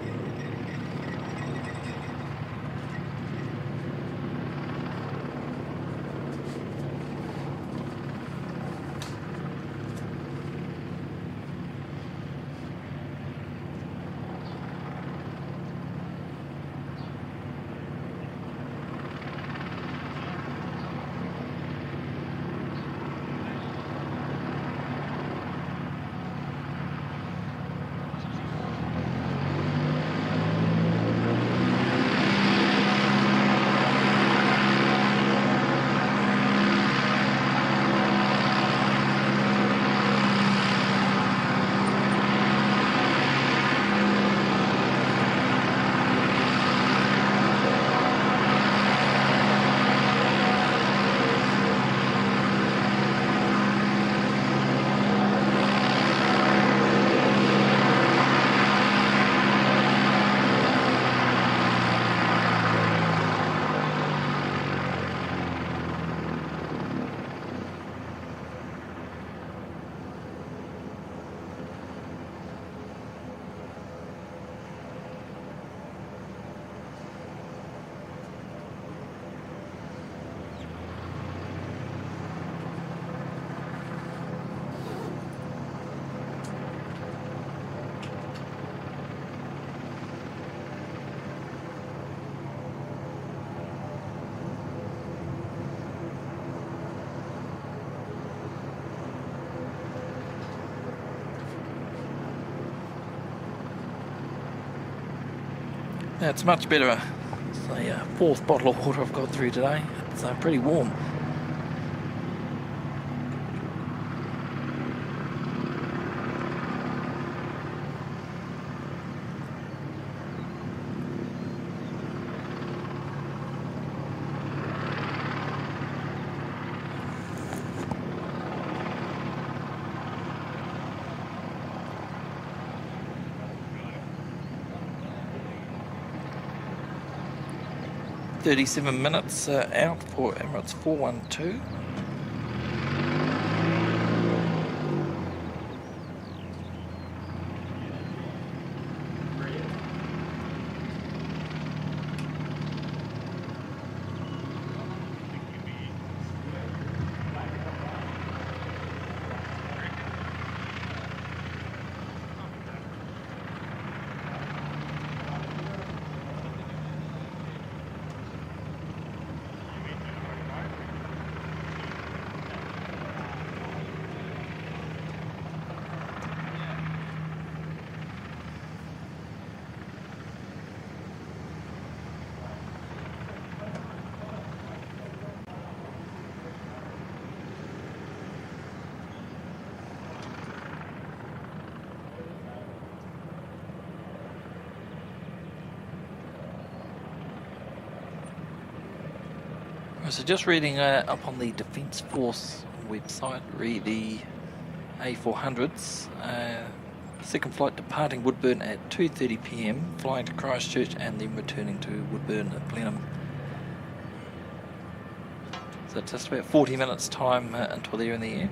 It's much better. It's the fourth bottle of water I've got through today. It's pretty warm. .37 minutes out for Emirates 412. So just reading up on the Defence Force website, read the A400s, second flight departing Woodburn at 2:30 PM, flying to Christchurch and then returning to Woodburn at Blenheim. So it's just about 40 minutes time until they're in the air.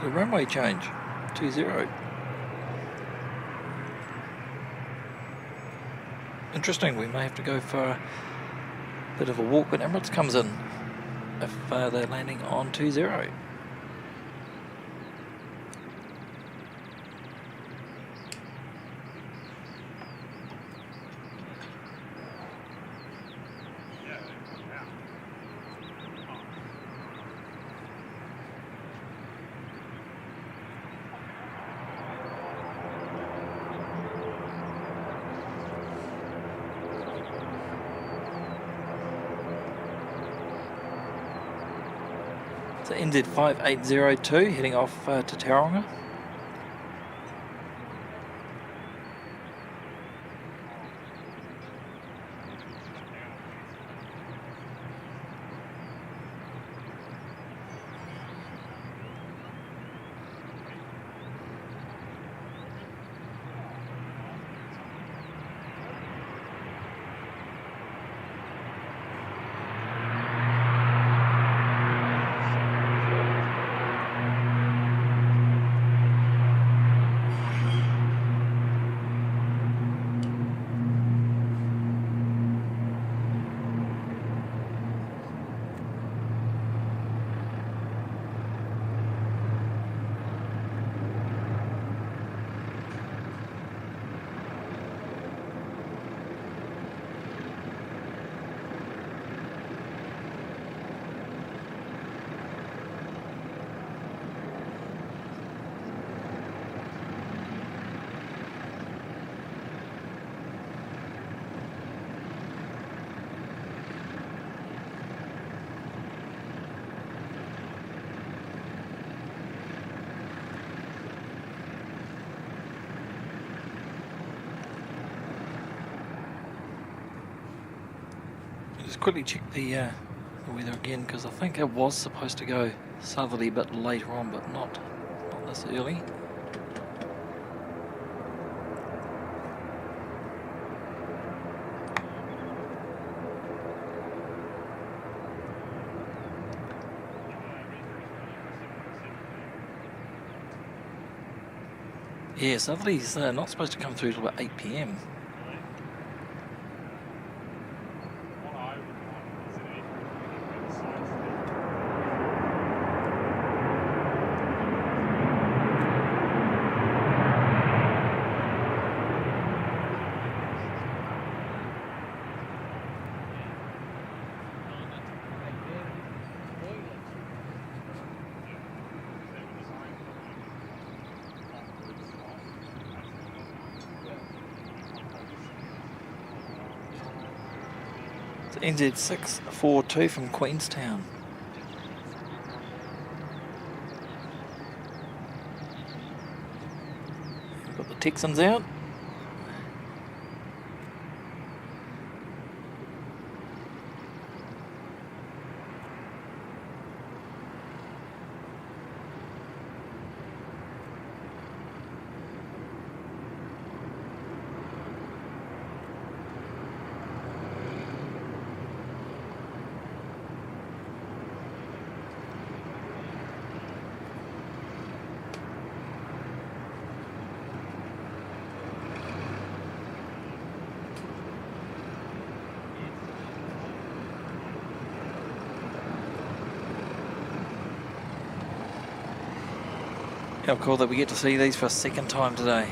The runway change, 20. Interesting, we may have to go for a bit of a walk when Emirates comes in, if they're landing on 20. So NZ 5802 heading off to Tauranga. Just quickly check the weather again, because I think it was supposed to go southerly a bit later on, but not this early. Yeah, southerly's not supposed to come through till about 8 p.m. NZ642 from Queenstown. We've got the Texans out. How cool that we get to see these for a second time today.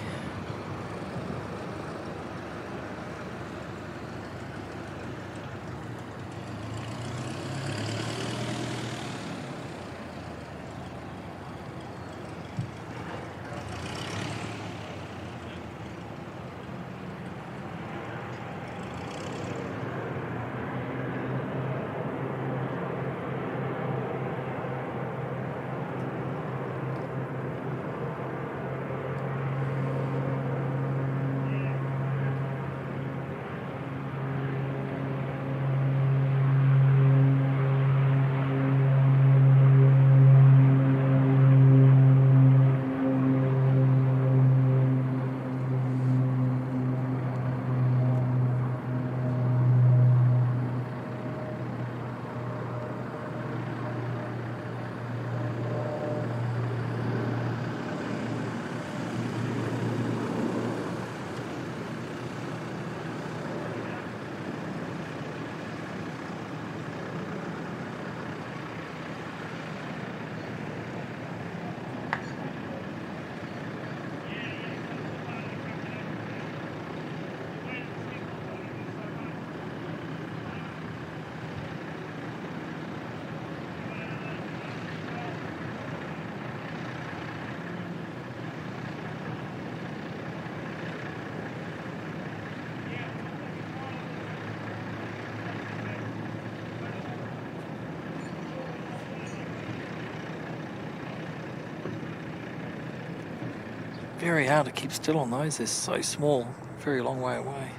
Very hard to keep still on those, they're so small, very long way away.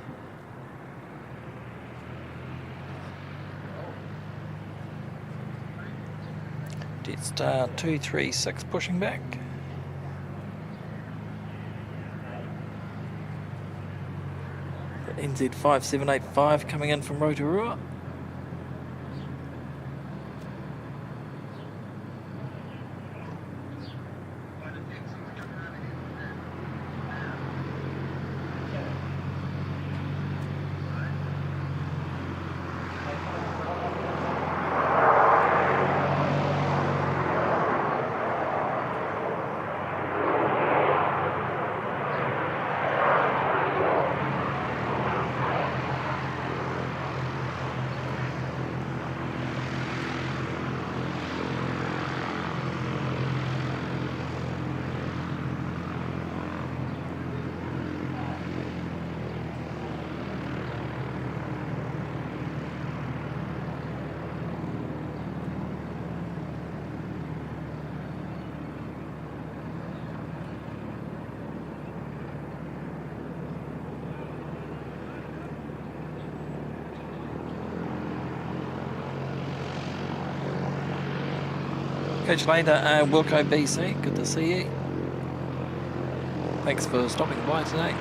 Jetstar 236 pushing back. NZ5785 coming in from Rotorua. Catch you later, Wilco BC, good to see you. Thanks for stopping by today.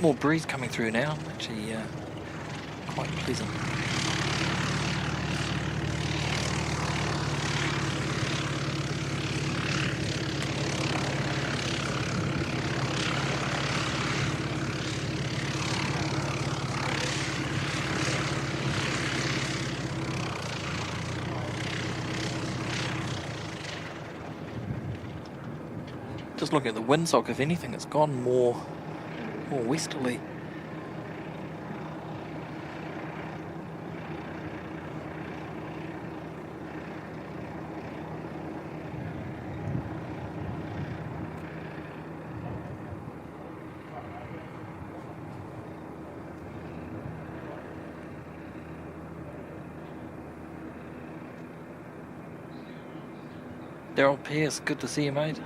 bit more breeze coming through now, actually quite pleasant. Just looking at the windsock, if anything, it's gone more westerly. Daryl Pierce, good to see you, mate.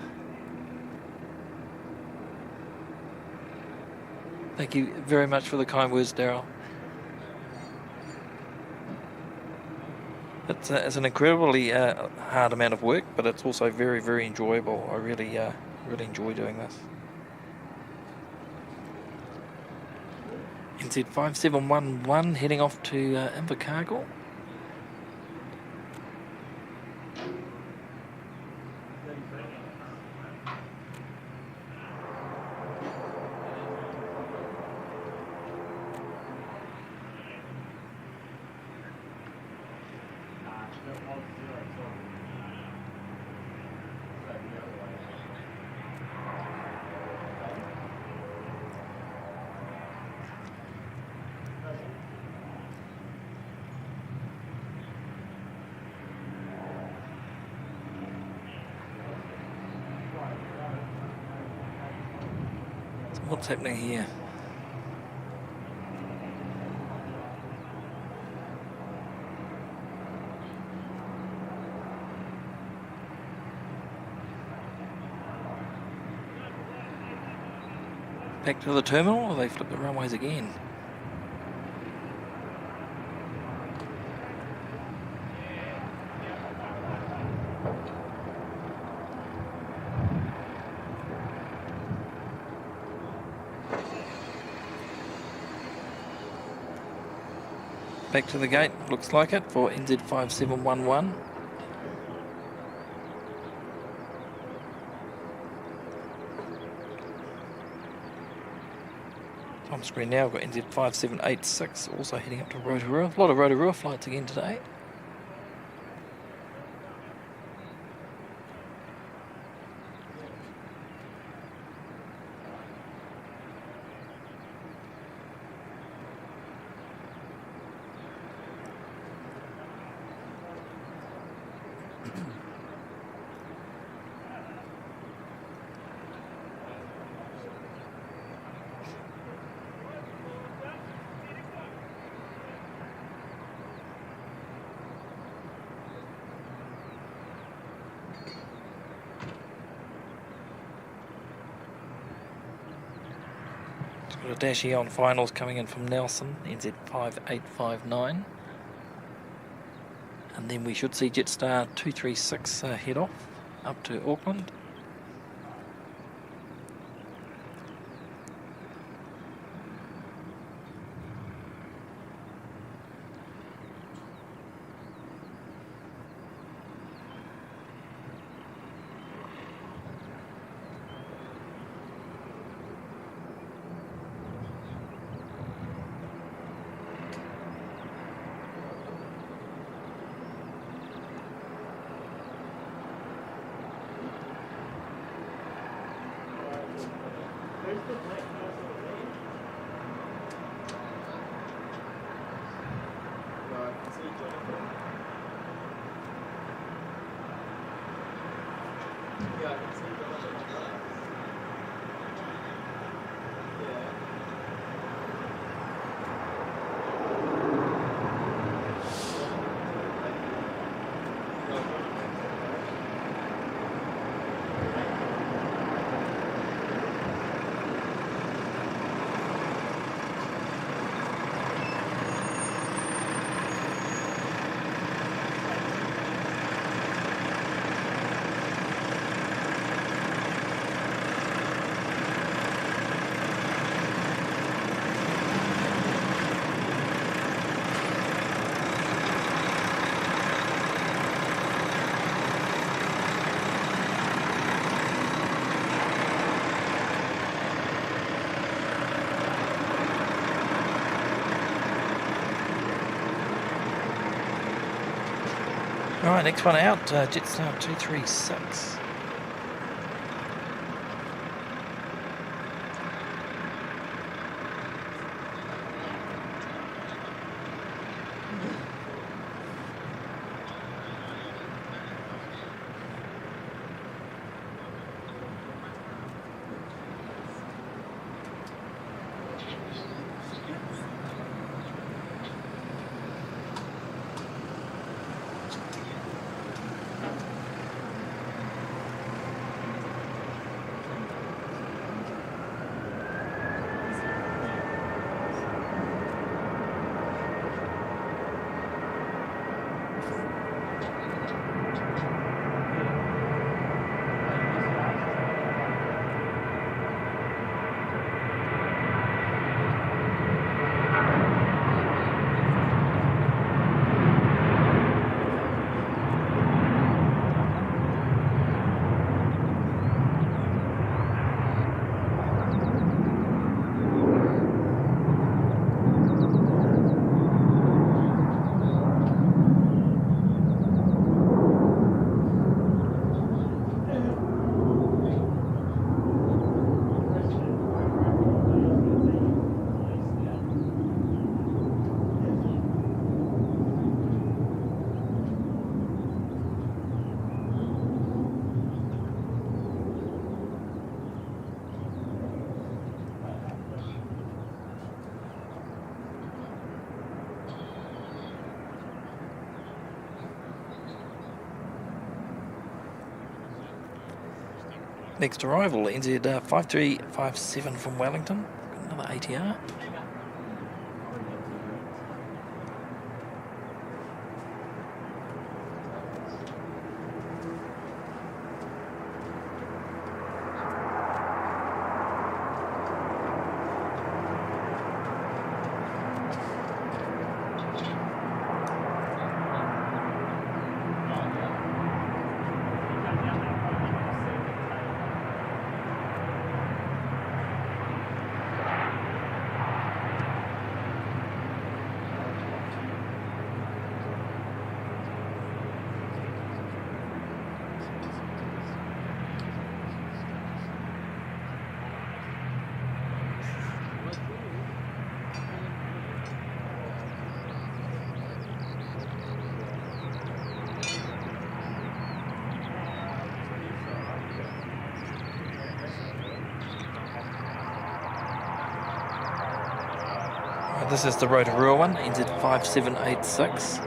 Thank you very much for the kind words, Daryl. It's an incredibly hard amount of work, but it's also very, very enjoyable. I really enjoy doing this. NZ5711 heading off to Invercargill. What's happening here? Back to the terminal, or they flip the runways again? Back to the gate, looks like it, for NZ5711. On screen now, we've got NZ5786 also heading up to Rotorua. A lot of Rotorua flights again today. Got a dash on finals coming in from Nelson, NZ5859. And then we should see Jetstar 236 head off up to Auckland. Alright, next one out, Jetstar 236. Next arrival, NZ 5357 from Wellington. Another ATR. This is the Rotorua one, NZ 5786.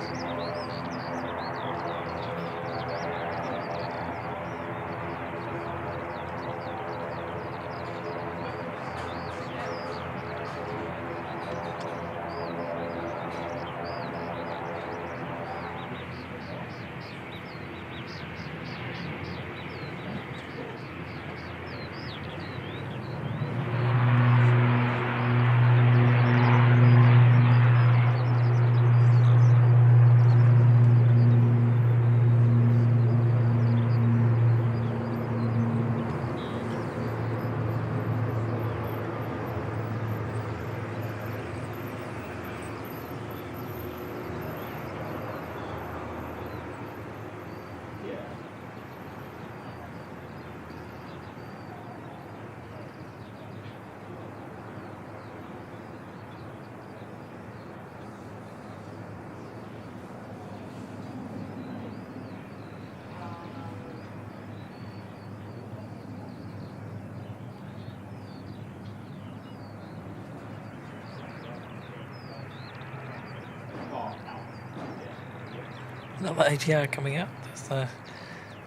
Another ATR coming out. There's the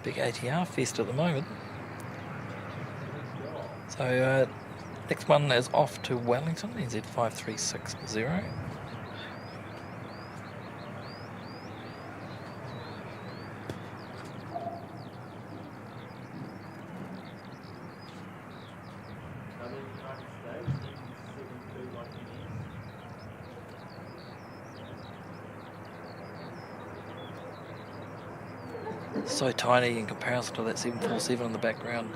big ATR fest at the moment. So next one is off to Wellington, NZ 5360. So tiny in comparison to that 747 in the background.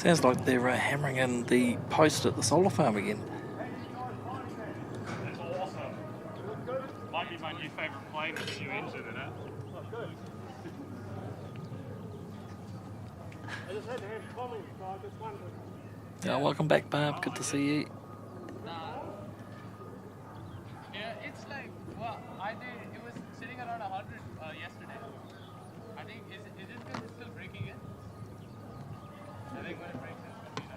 Sounds like they're hammering in the post at the solar farm again. That's awesome. Might be my new favourite plane with a new engine in it. I just had to have comments, so I just wondered. Yeah, welcome back, Barb. Good to see you. Yeah, it's like, well, it was sitting around 100 yesterday. I think, is it because it's still breaking in? I think when it breaks in, it's going to be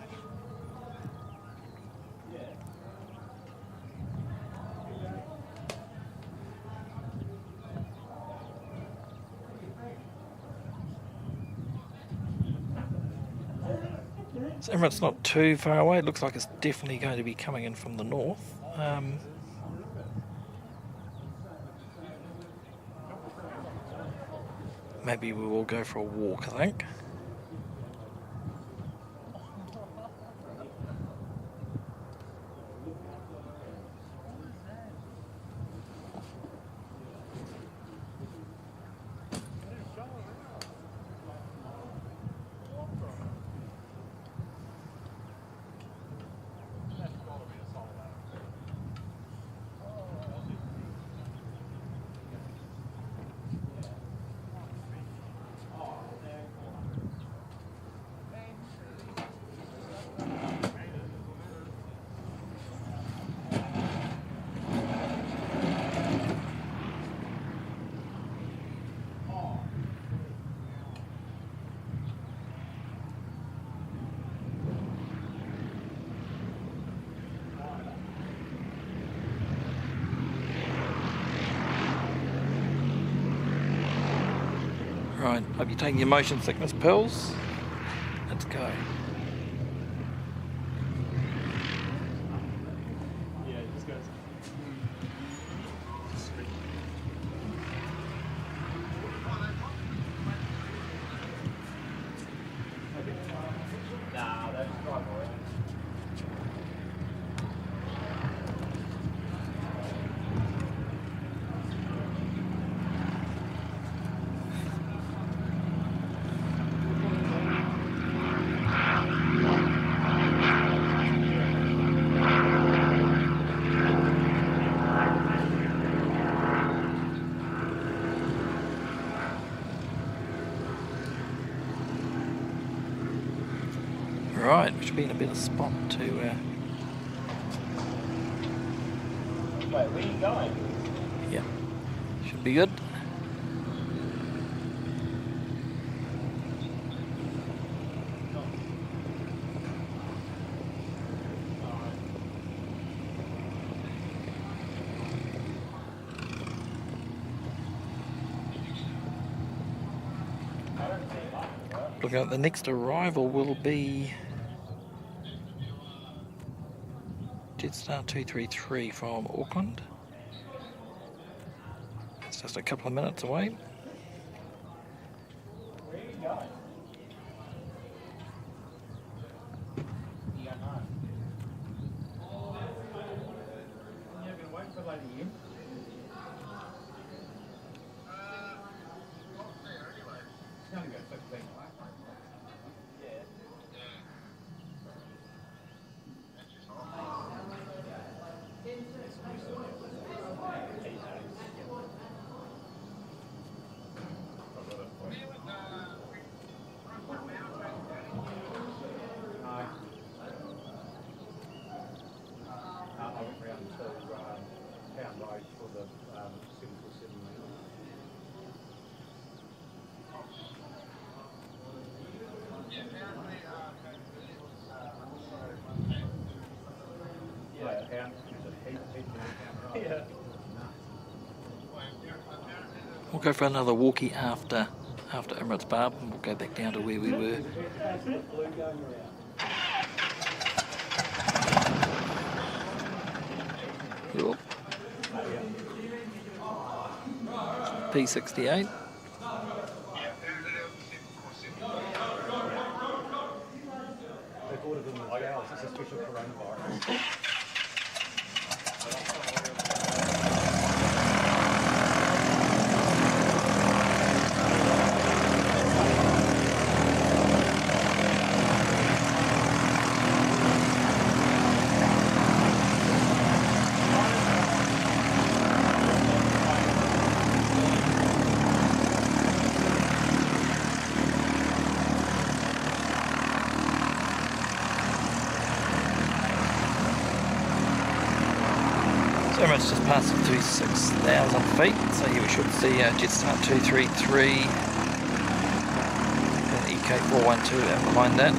nice. So Emirates not too far away. It looks like it's definitely going to be coming in from the north. Maybe we will go for a walk, I think. Right, hope you're taking your motion sickness pills. Let's go. Yeah, it just goes. Nah, that's right, boy. Right, we should be in a better spot to... Wait, where are you going? yeah, should be good. Looking at the next arrival will be Jetstar 233 from Auckland. It's just a couple of minutes away. Where are you going? You don't know. You're going to wait for like a year? It's going to go 15. We'll go for another walkie after Emirates Barb, and we'll go back down to where we were. Cool. P68. They've ordered them themselves. It's a special coronavirus. Emirates just passing through 6,000 feet, so here we should see Jetstar 233 and EK412 out behind that.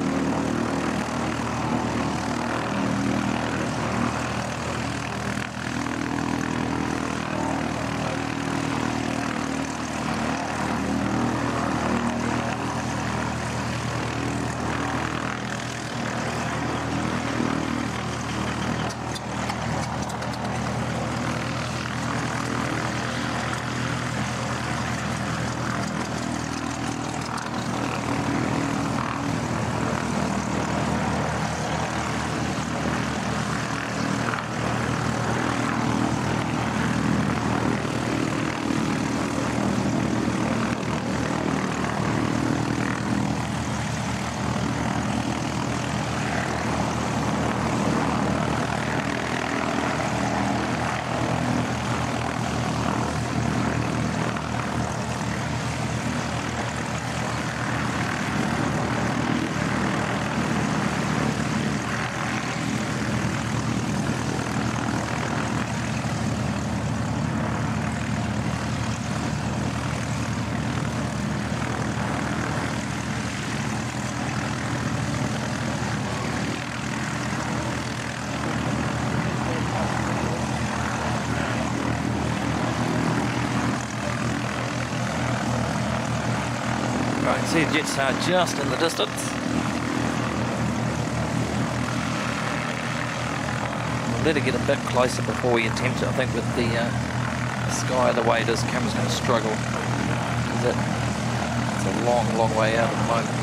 Right, see the Jetstar just in the distance. We'll let it get a bit closer before we attempt it. I think with the sky the way it is, camera's going to struggle. It's a long, long way out at the moment.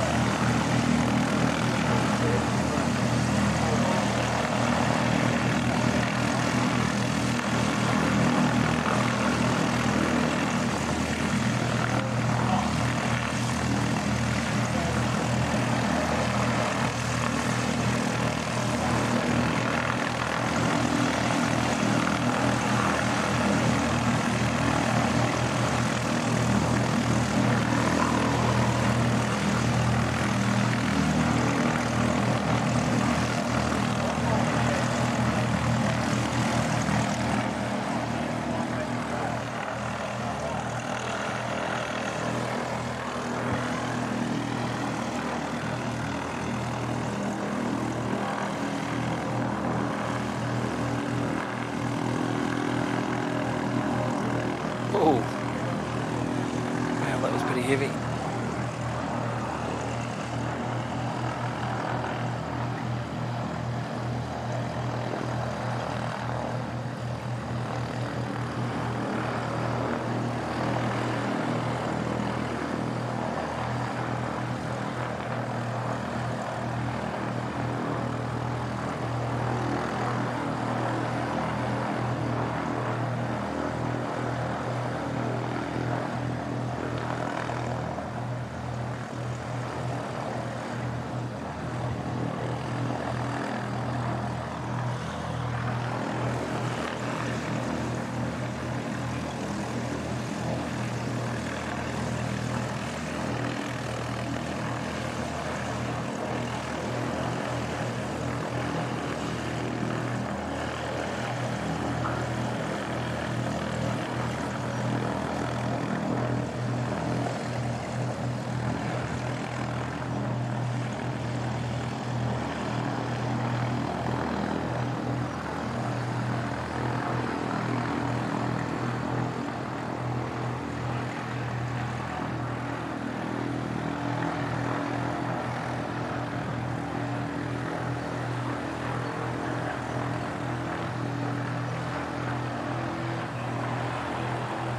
Oh, wow, that was pretty heavy.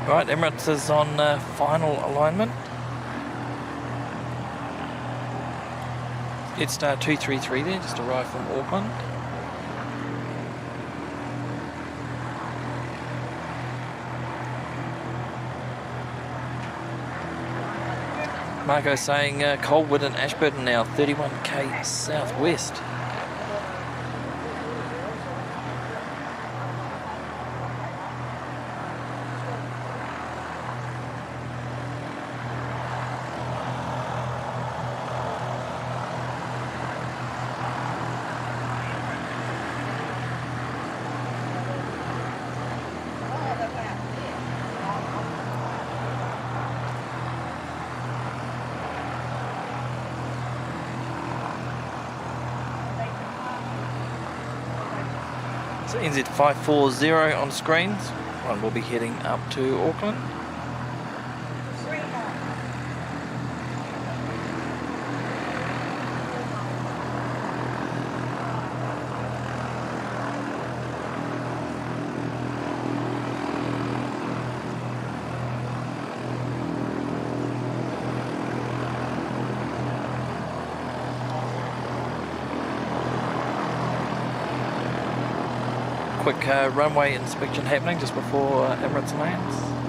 Right, Emirates is on final alignment. Jetstar 233 there, just arrived from Auckland. Marco saying Coldwood and Ashburton now, 31k southwest. So NZ540 on screens. One will be heading up to Auckland. Quick runway inspection happening just before Emirates lands.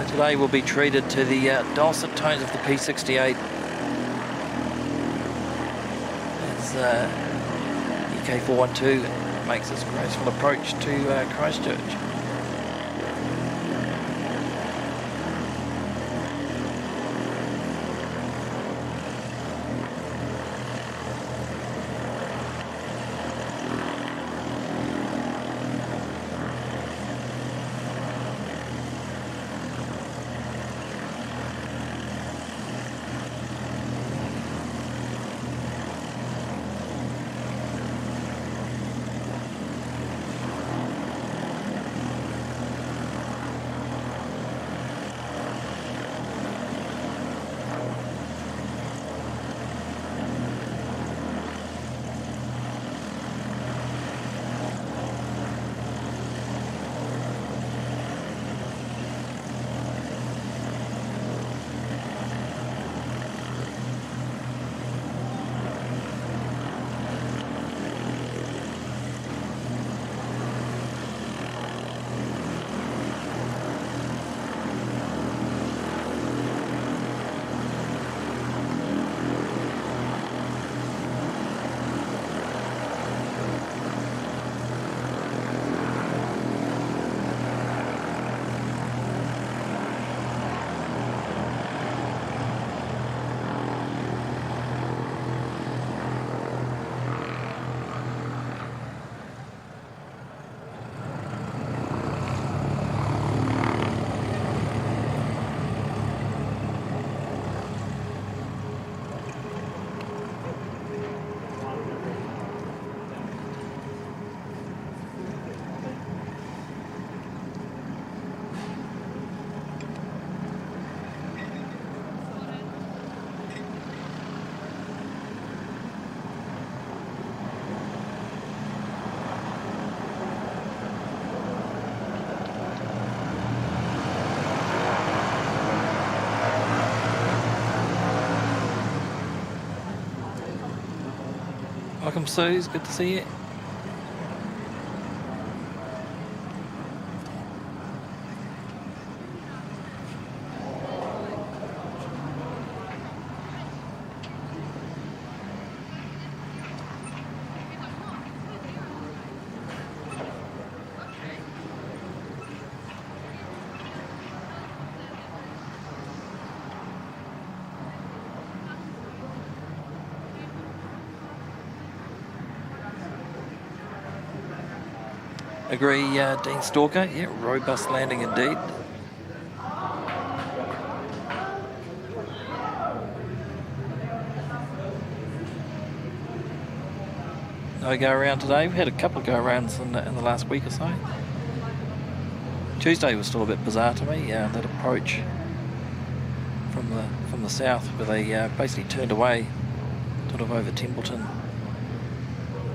Today we'll be treated to the dulcet tones of the P-68 as EK412 makes its graceful approach to Christchurch. Welcome, Suze. Good to see you. Agree, Dean Stalker. Yeah, robust landing indeed. No go around today. We had a couple of go arounds in the last week or so. Tuesday was still a bit bizarre to me. That approach from the south, where they basically turned away, sort of over Templeton,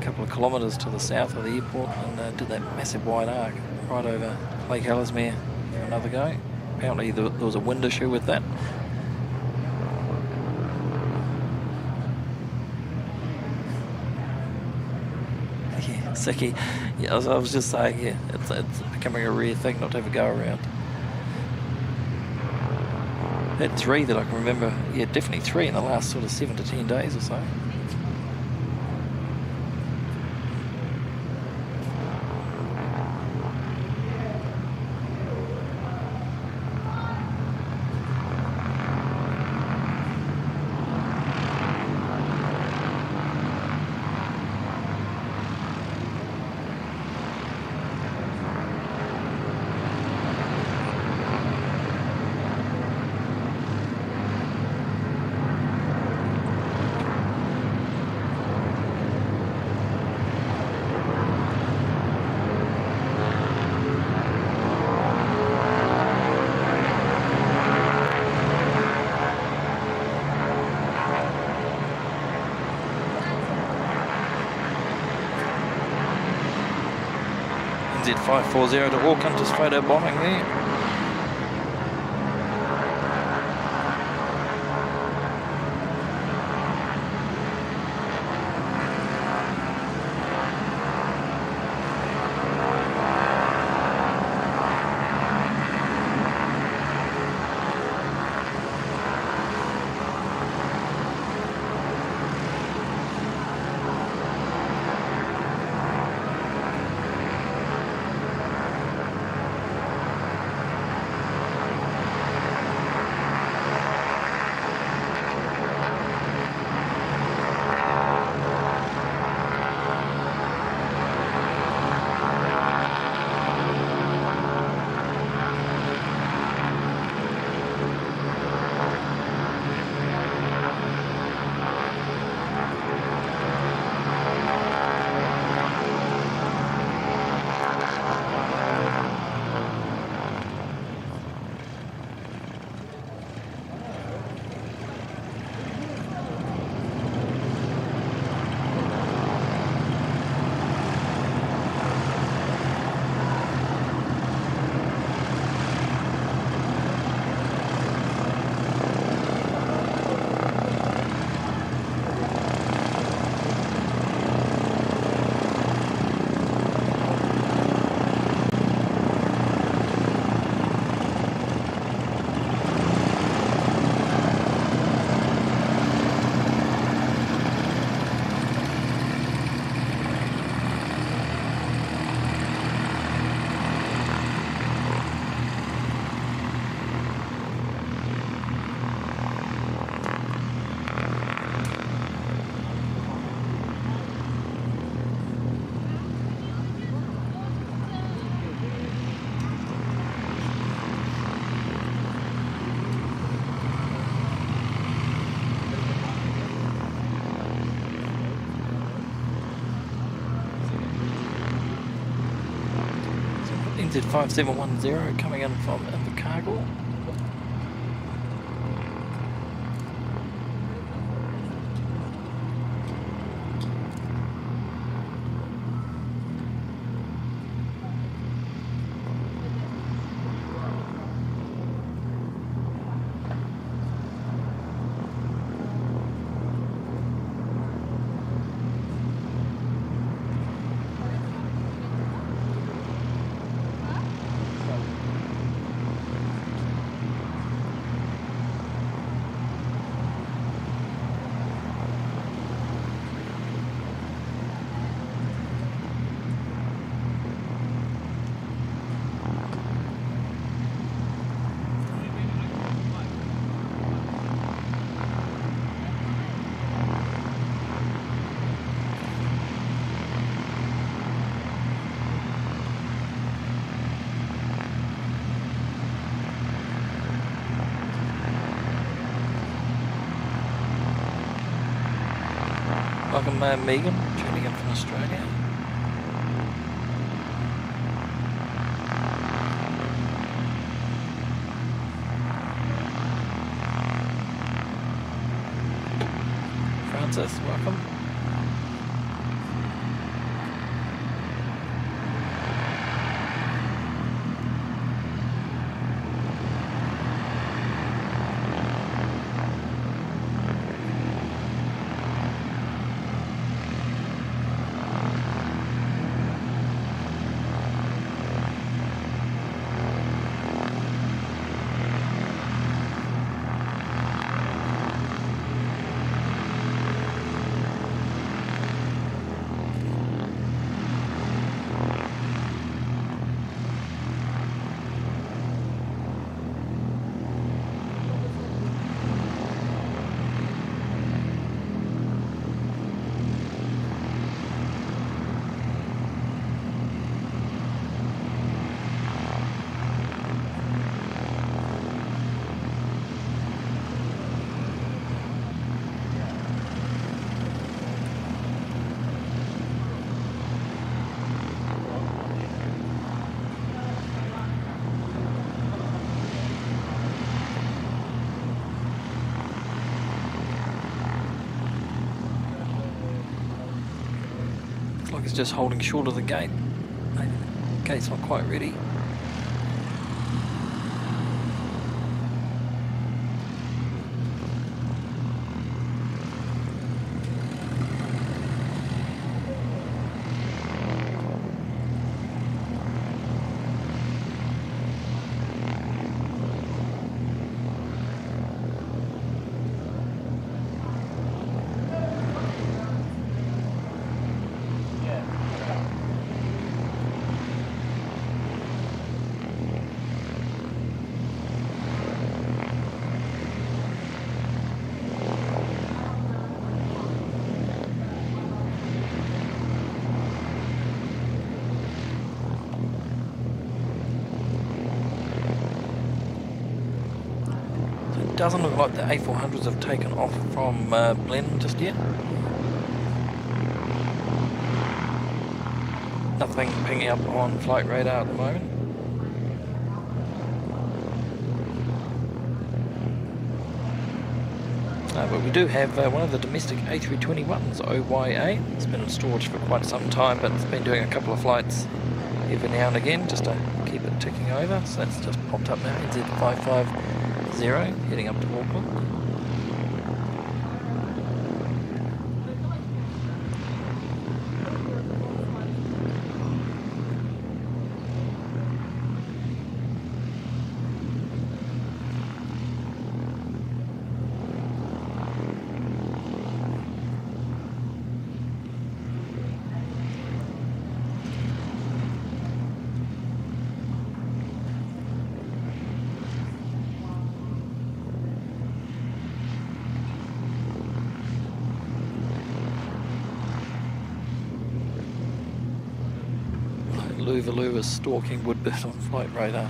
couple of kilometres to the south of the airport, and did that massive wide arc right over Lake Ellesmere for another go. Apparently there was a wind issue with that. Sicky. Yeah, as I was just saying, yeah, it's becoming a rare thing not to have a go around. Had 3 that I can remember. Yeah, definitely 3 in the last sort of 7 to 10 days or so. Z540 to Auckland, just photo bombing there. NZ5710 coming in from Invercargill. Welcome Megan, tuning in from Australia. Francis, welcome. he's just holding short of the gate. The gate's not quite ready. Doesn't look like the A400s have taken off from Blen just yet. Nothing pinging up on flight radar at the moment. But we do have one of the domestic A321s, OYA. It's been in storage for quite some time, but it's been doing a couple of flights every now and again just to keep it ticking over. So that's just popped up now, NZ550, heading up to Auckland. Luvalu is stalking Woodbird on flight radar.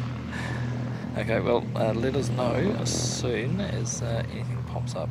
Okay, well, let us know as soon as anything pops up.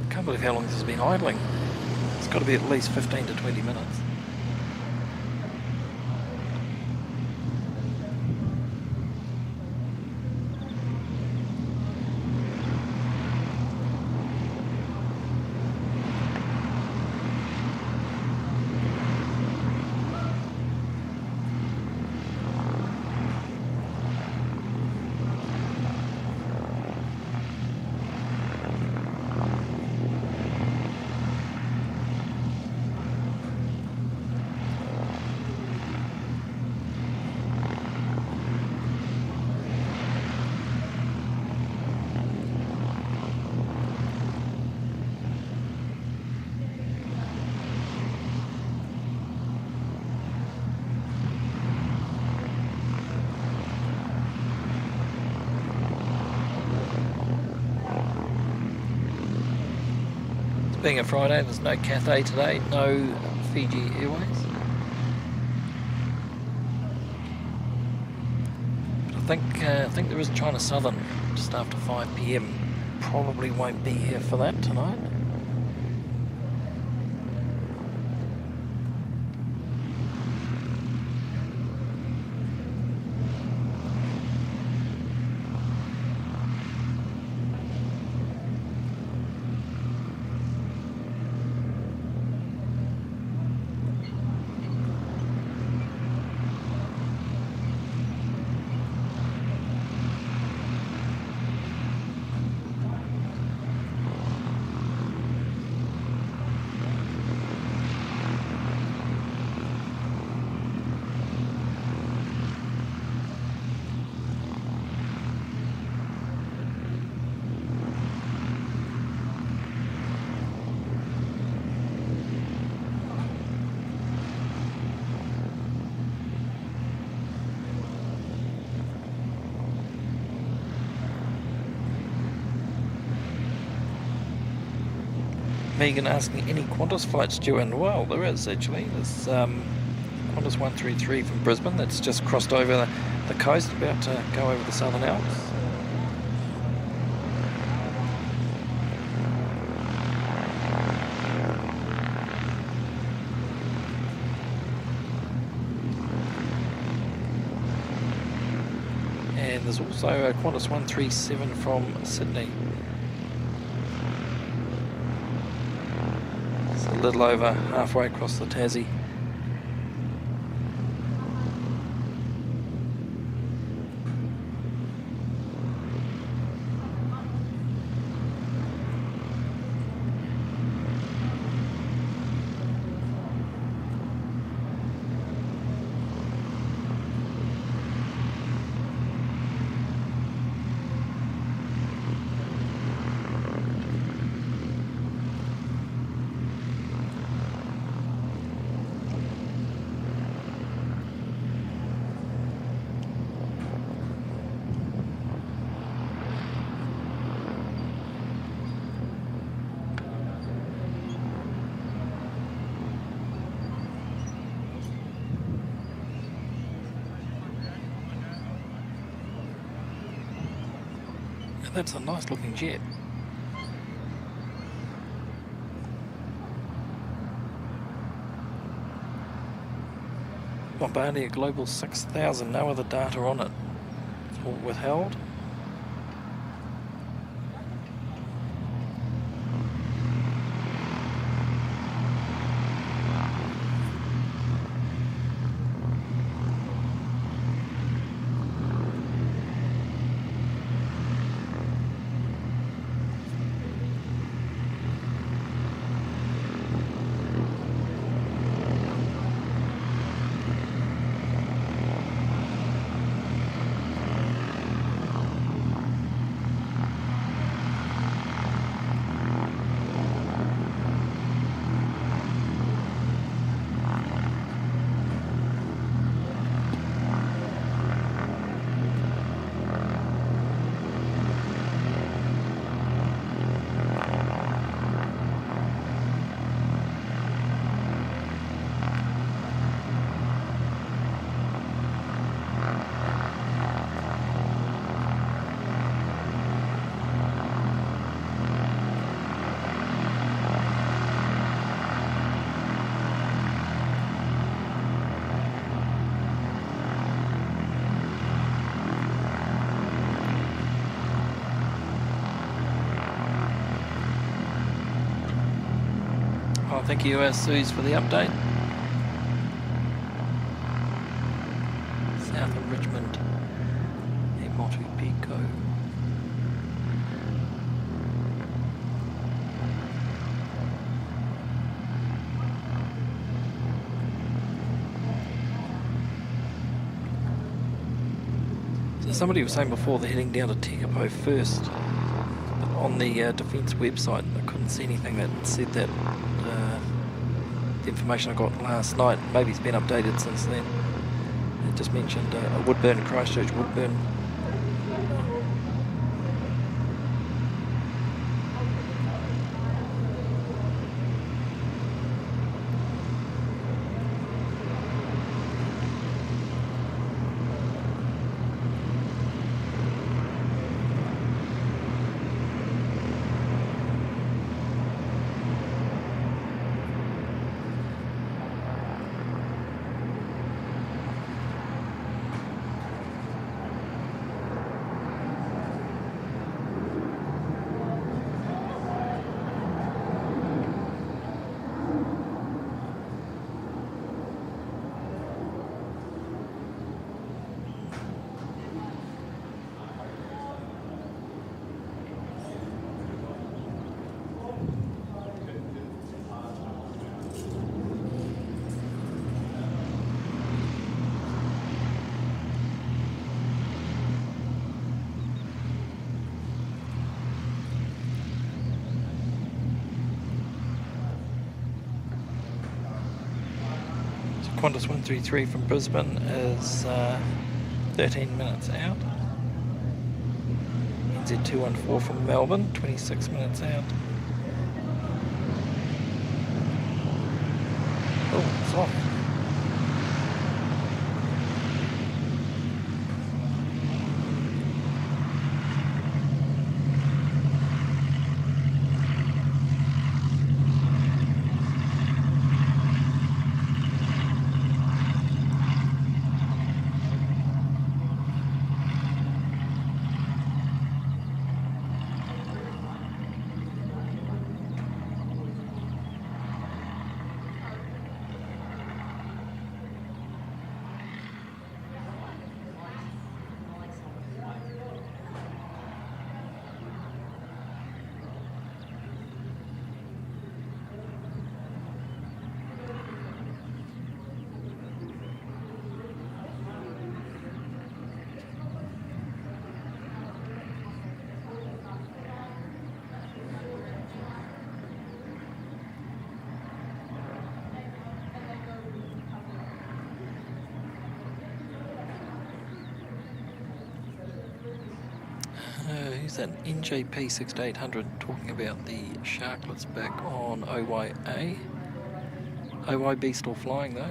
I can't believe how long this has been idling. It's got to be at least 15 to 20 minutes. Being a Friday, there's no Cathay today, no Fiji Airways. But I think there is China Southern just after 5 PM. Probably won't be here for that tonight. Megan asking any Qantas flights due in. Well, there is actually. There's Qantas 133 from Brisbane that's just crossed over the coast, about to go over the Southern Alps. And there's also a Qantas 137 from Sydney. It's a little over halfway across the Tassie. That's a nice looking jet. Bombardier Global 6000, no other data on it. It's all withheld. Thank you, Suze, for the update. South of Richmond, Motu Pico. So somebody was saying before they're heading down to Tekapo first. But on the Defence website, I couldn't see anything that said that. The information I got last night, maybe it's been updated since then. It just mentioned Woodburn, Christchurch, Woodburn. Qantas 133 from Brisbane is 13 minutes out. NZ 214 from Melbourne, 26 minutes out. takes off. Who's that NJP 6800 talking about the sharklets back on OYA? OYB still flying though.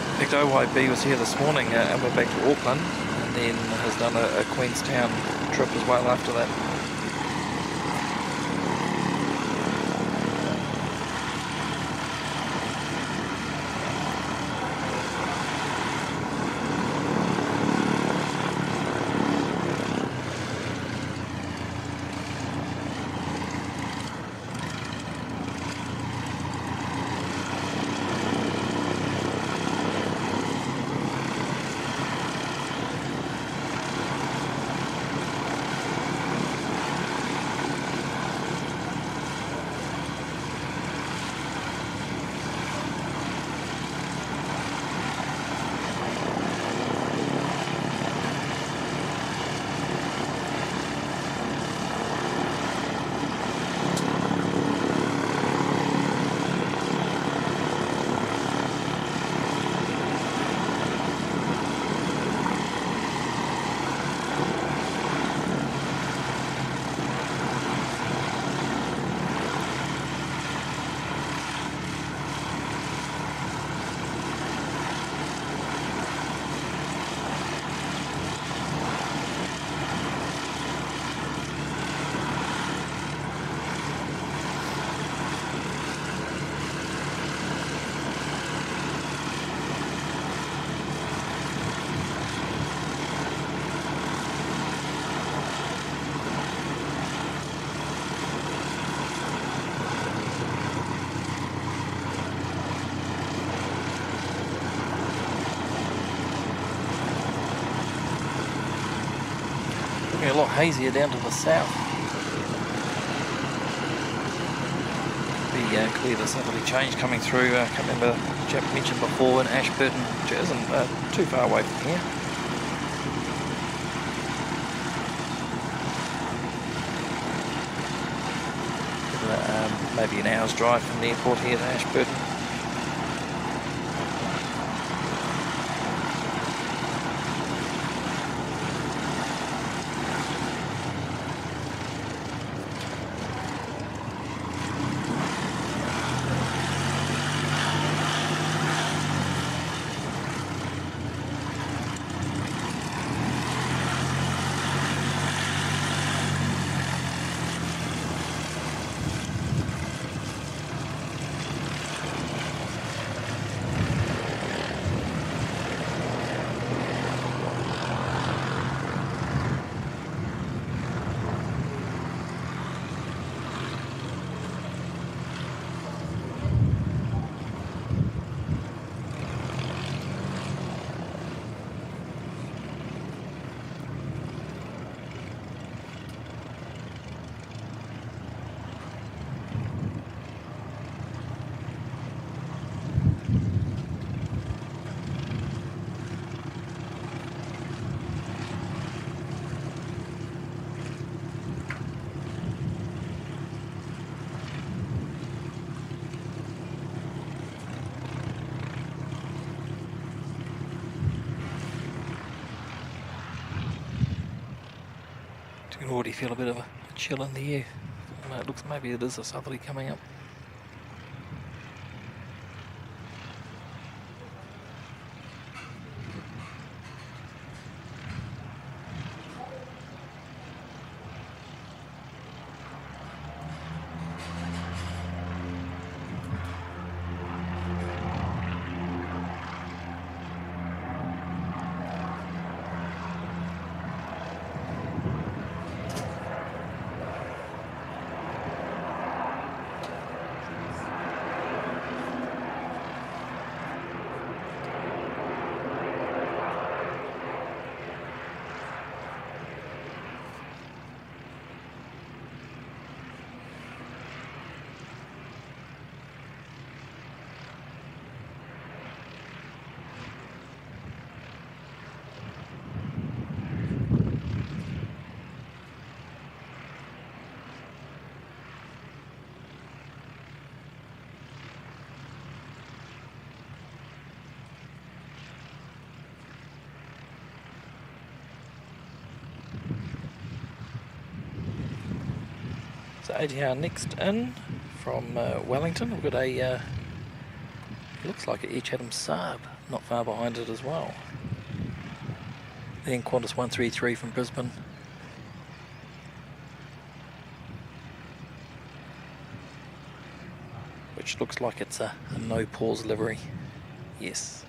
In fact, OYB was here this morning and we're back to Auckland, and then has done a Queenstown trip as well after that. A lot hazier down to the south. Be clear the southerly change coming through. I can't remember, Chap mentioned before, in Ashburton, which isn't too far away from here. Maybe an hour's drive from the airport here to Ashburton. You can already feel a bit of a chill in the air. It looks maybe it is a southerly coming up. So ATR next in from Wellington. We've got a looks like an Air China Saab not far behind it as well. Then Qantas 133 from Brisbane. Which looks like it's a no pause livery. Yes.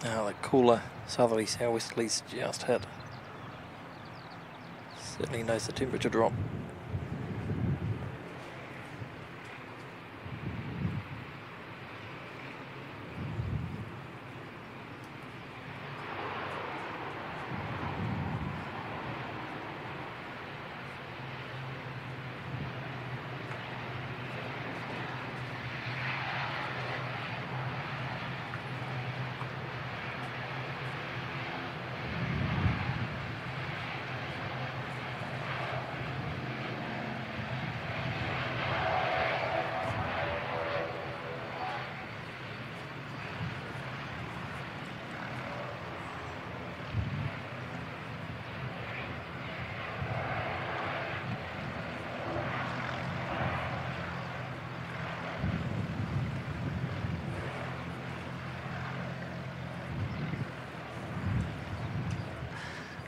Now the cooler southerly southwesterlies just hit. Certainly knows the temperature drop.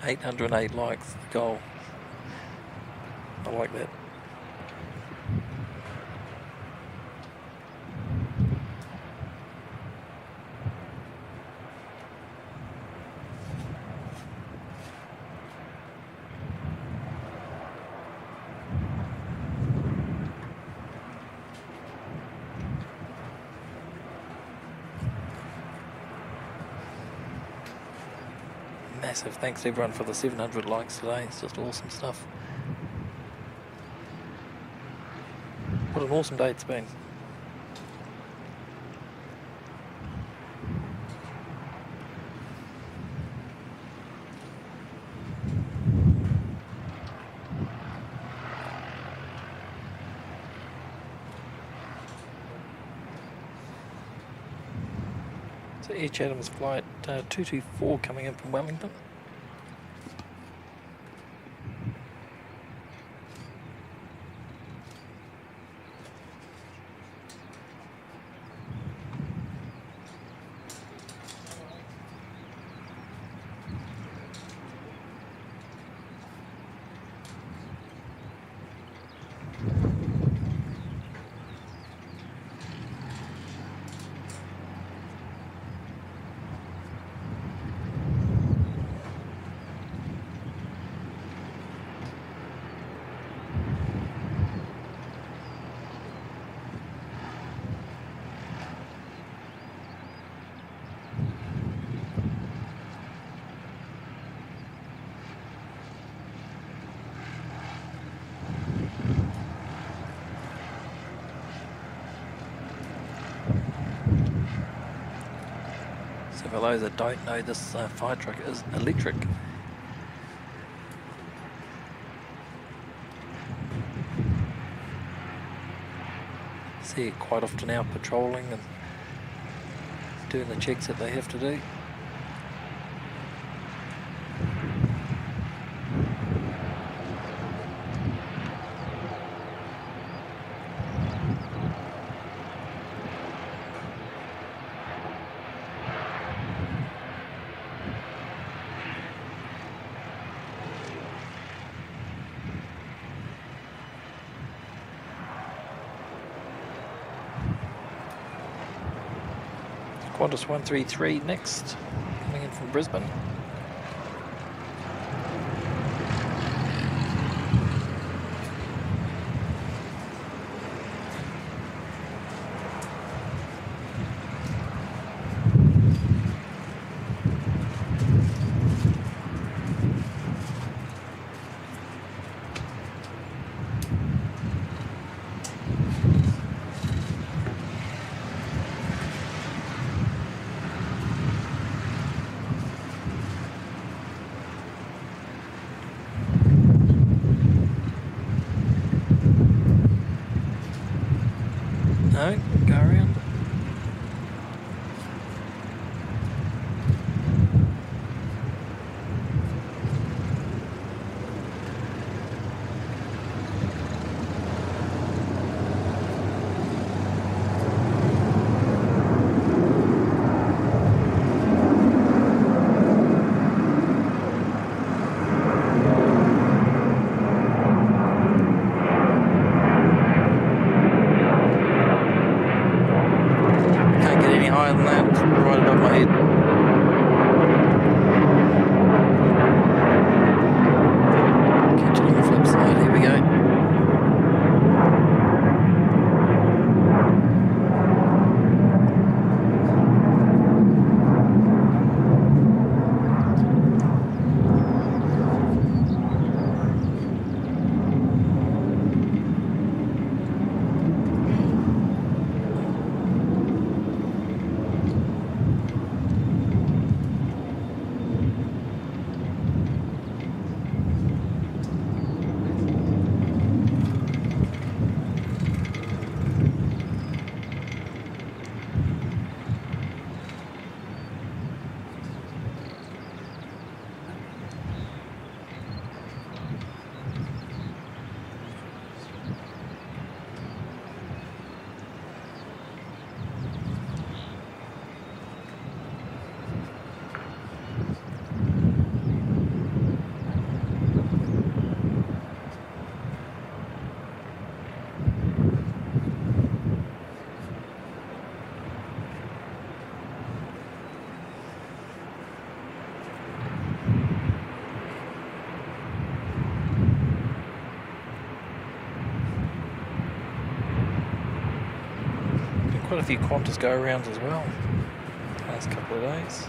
$808 likes, the goal. I like that. Massive thanks to everyone for the 700 likes today. It's just awesome stuff. What an awesome day it's been. So Air China's flight 224 coming in from Wellington. So for those that don't know, this fire truck is electric. See it quite often out patrolling and doing the checks that they have to do. Qantas 133 next, coming in from Brisbane. No, go around. Quite a few Qantas go-arounds as well, last couple of days.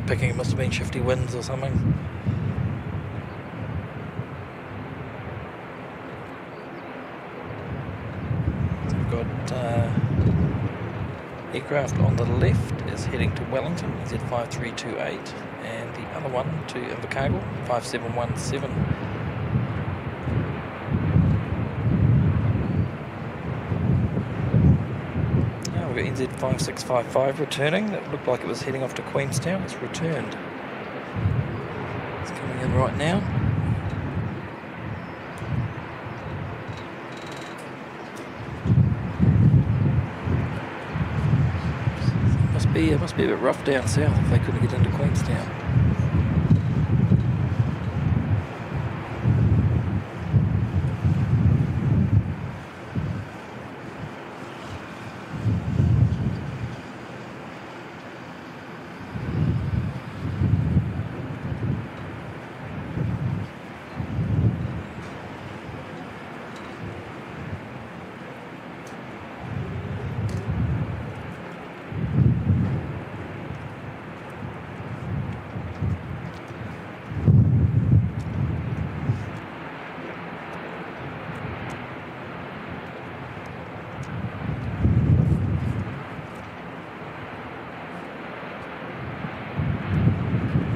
picking, it must have been shifty winds or something. So we've got aircraft on the left is heading to Wellington, Z5328, and the other one to Invercargill, 5717. We've got NZ5655 returning. That looked like it was heading off to Queenstown. It's returned. It's coming in right now. It must be a bit rough down south if they couldn't get into Queenstown.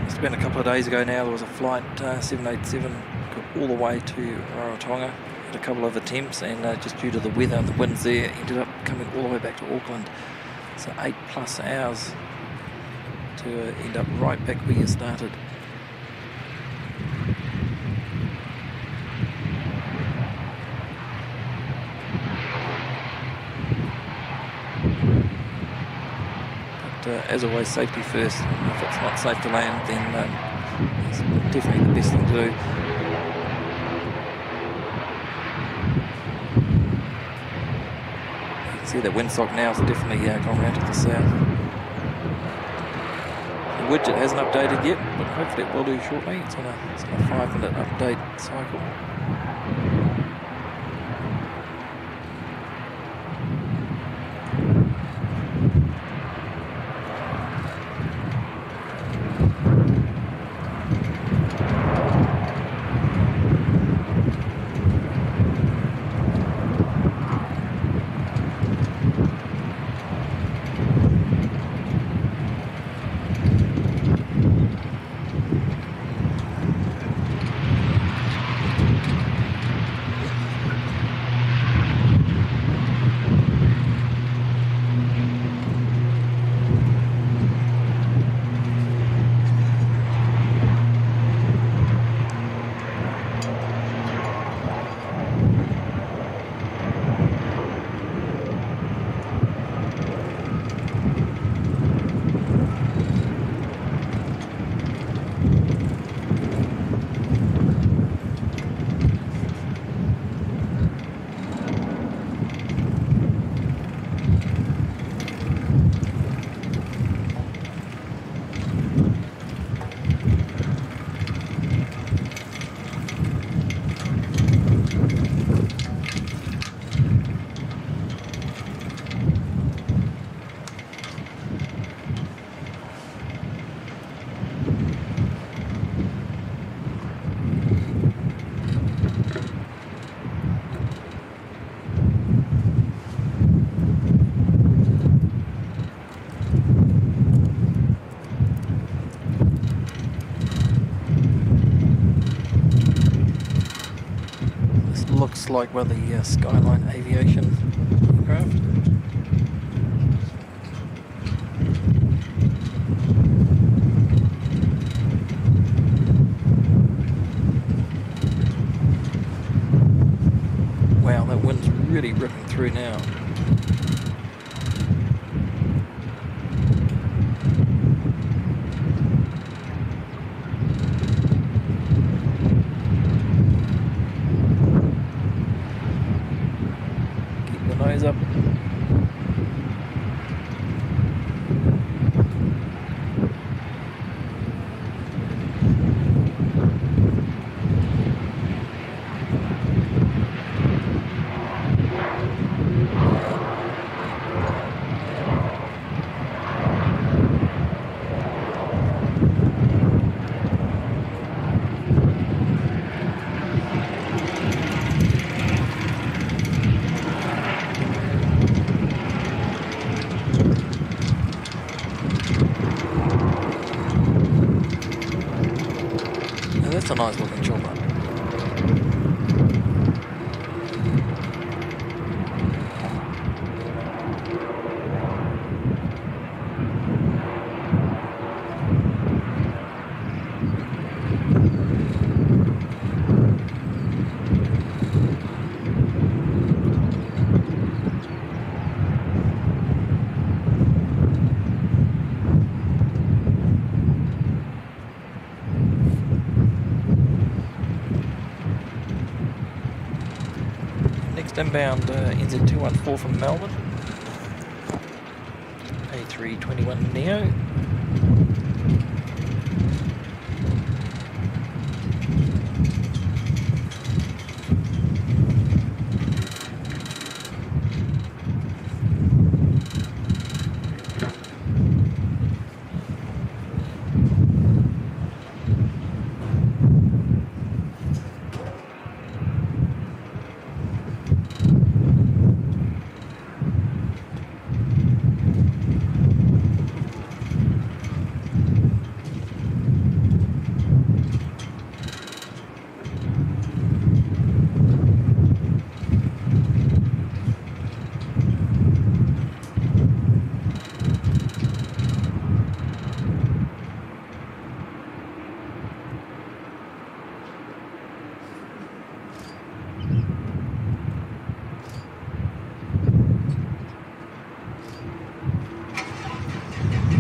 It's been a couple of days ago now. There was a flight 787 all the way to Rarotonga. Had a couple of attempts, and just due to the weather and the winds there, ended up coming all the way back to Auckland. So 8+ hours to end up right back where you started. As always, safety first. If it's not safe to land, then it's definitely the best thing to do. You can see that windsock now is definitely gone around to the south. The widget hasn't updated yet, but hopefully it will do shortly. It's on a 5-minute update cycle. Looks like one of the Skyline Aviation aircraft. Wow, that wind's really ripping through now. Nose up. that's a nice looking chopper. Inbound NZ214 from Melbourne, A321 Neo.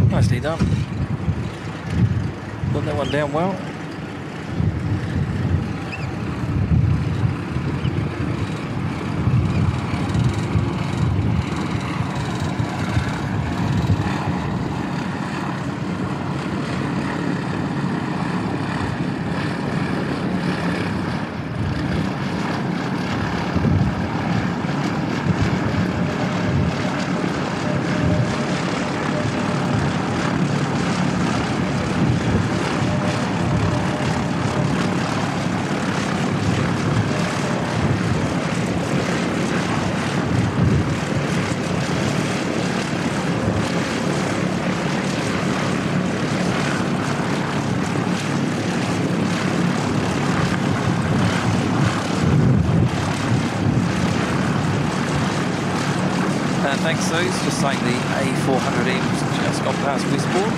Nicely done. Put that one down well. Thanks, Suze. Just saying the A400M's just got past Westport.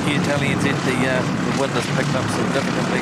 Here, Italians said the wind has picked up significantly.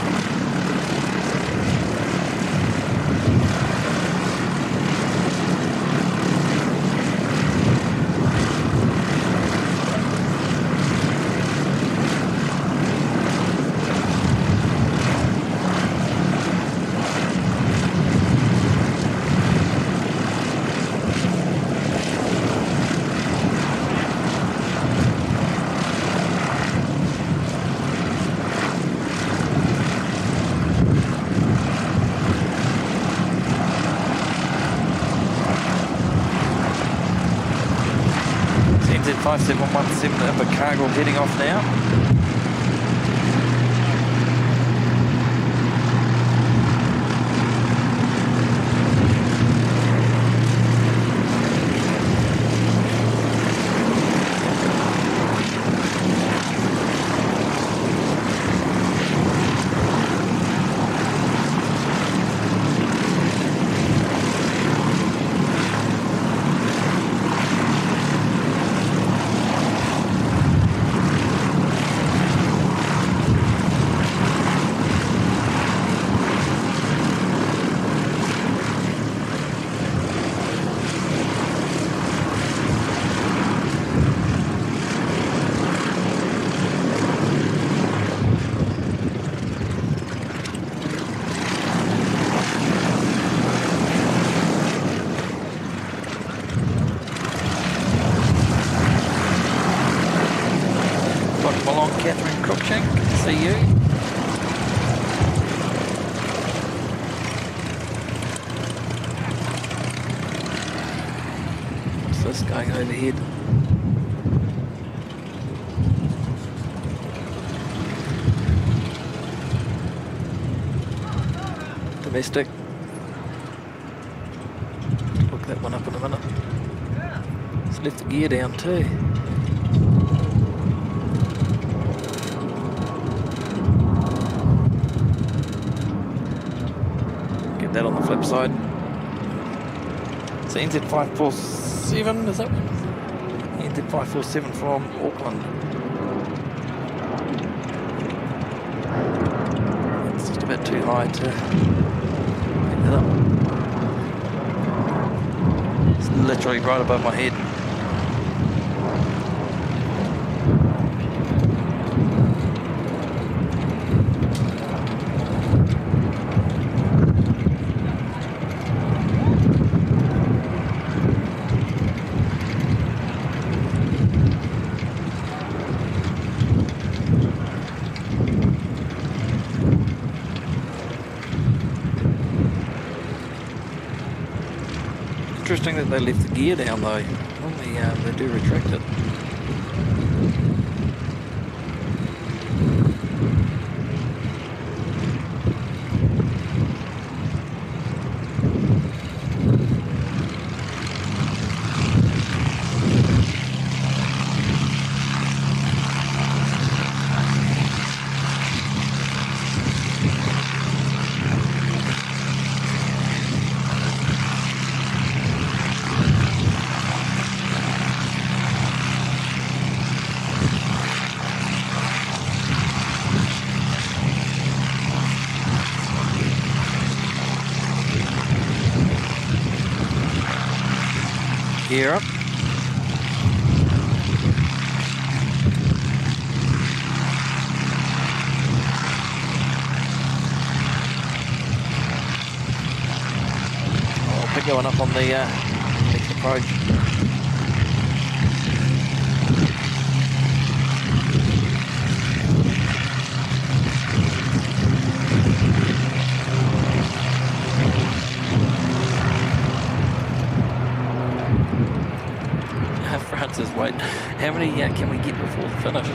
NZ5717 Upper Cargill heading off now. Going overhead. Domestic. Look that one up in a minute. It's left the gear down too. flip side. So NZ547, is that one? NZ547 from Auckland. It's just a bit too high to pick that up. It's literally right above my head. Interesting that they left the gear down though. Normally they do retract it. Gear up. I'll pick one up on the next approach. Francis, wait, how many can we get before the finish?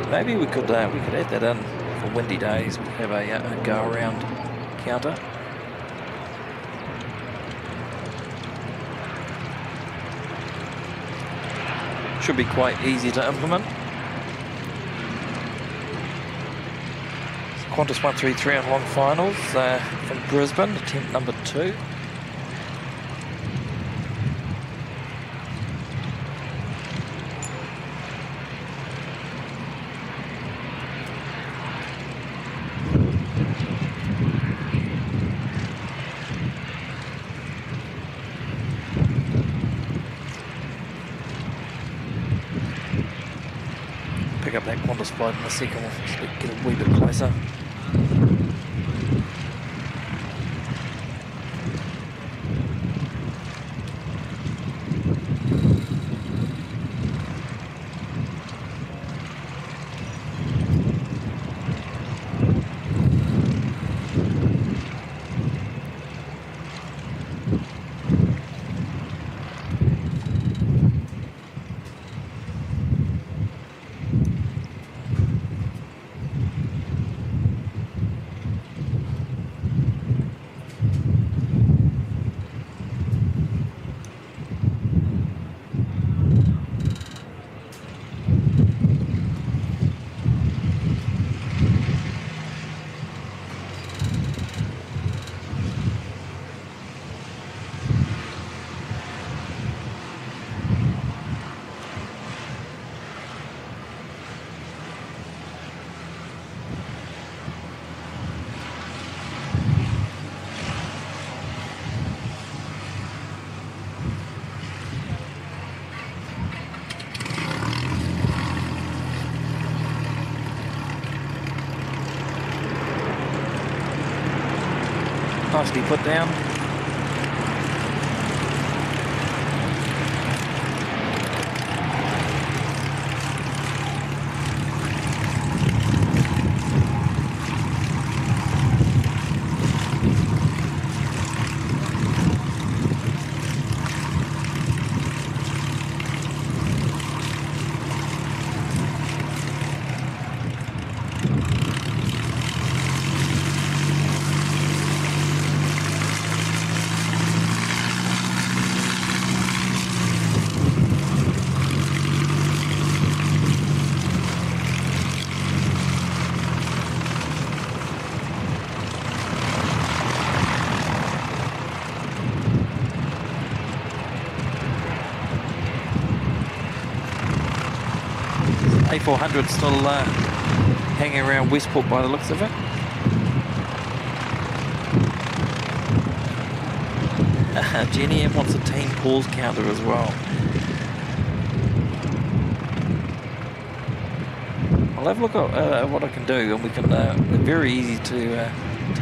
Maybe we could add that in for windy days. We could have a go around counter. Should be quite easy to implement. Qantas 133 on long finals from Brisbane, attempt number 2. Pick up that Qantas flight in a second, we'll get a wee bit closer. Nicely put down. A400 still hanging around Westport by the looks of it. Jenny M wants a team pause counter as well. I'll have a look at what I can do, and we can. They're very easy to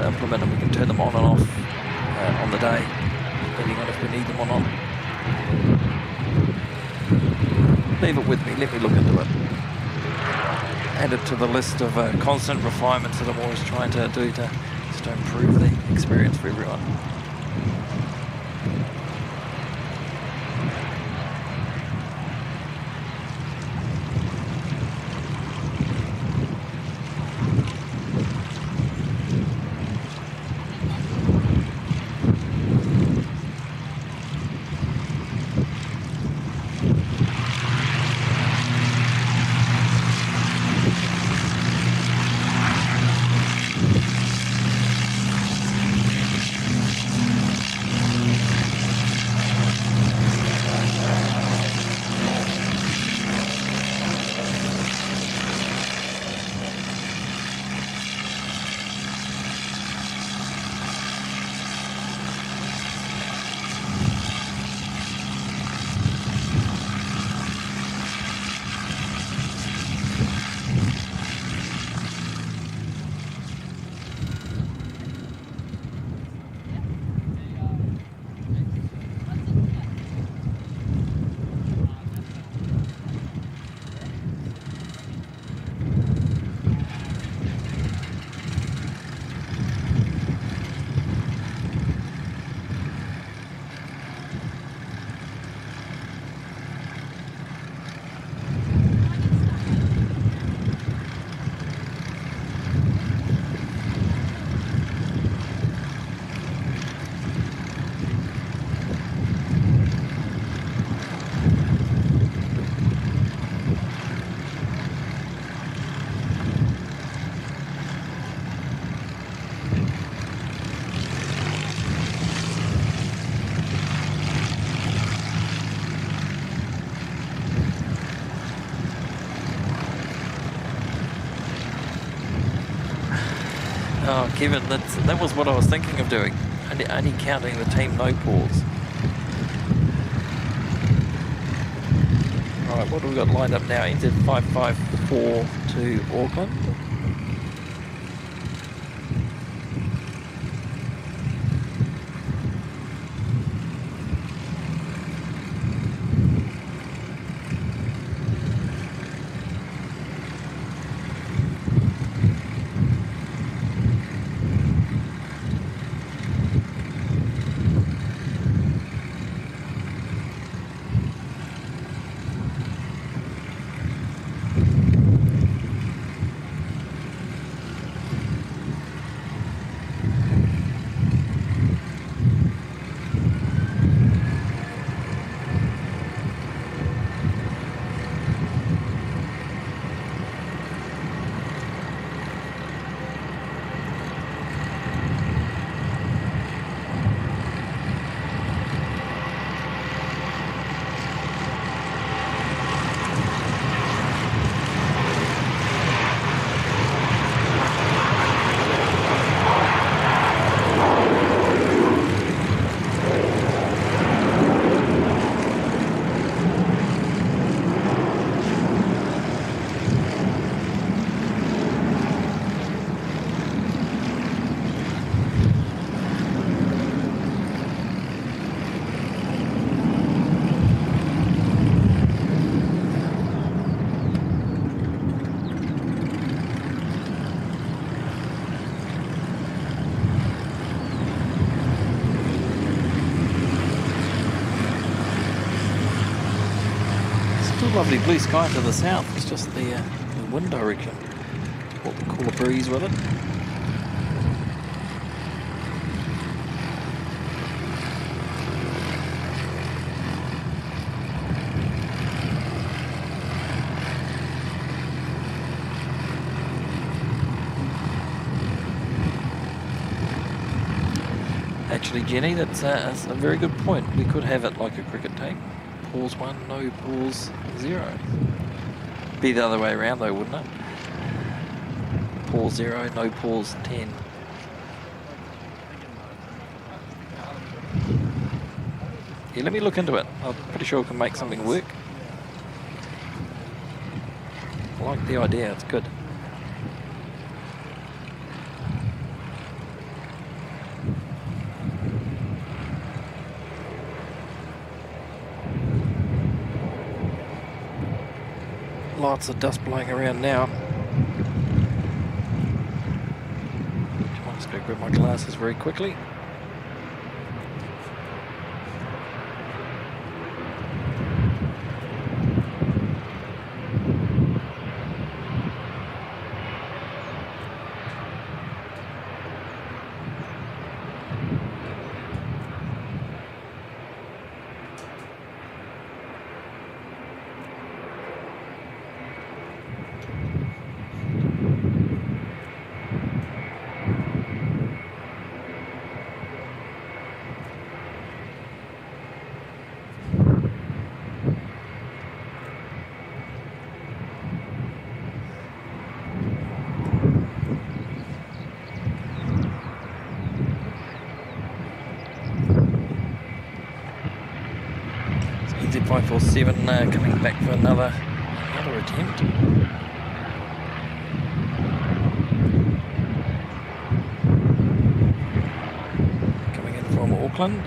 implement, and we can turn them on and off on the day, depending on if we need them or not. Leave it with me. Let me look into it. Add it to the list of constant refinements that I'm always trying to do to just to improve the experience for everyone. Oh, Kevin, that was what I was thinking of doing. Only counting the team no pause. Alright, what have we got lined up now? NZ554 to Auckland. Lovely blue sky to the south. It's just the wind direction. What we call a breeze with it. Actually, Jenny, that's a very good point. We could have it like a cricket team. Pause 1, no pause 0. Be the other way around though, wouldn't it? Pause 0, no pause 10. Yeah, let me look into it. I'm pretty sure we can make something work. I like the idea, it's good. Lots of dust blowing around now. I'm just going to grab my glasses very quickly. Z547 coming back for another attempt. Coming in from Auckland.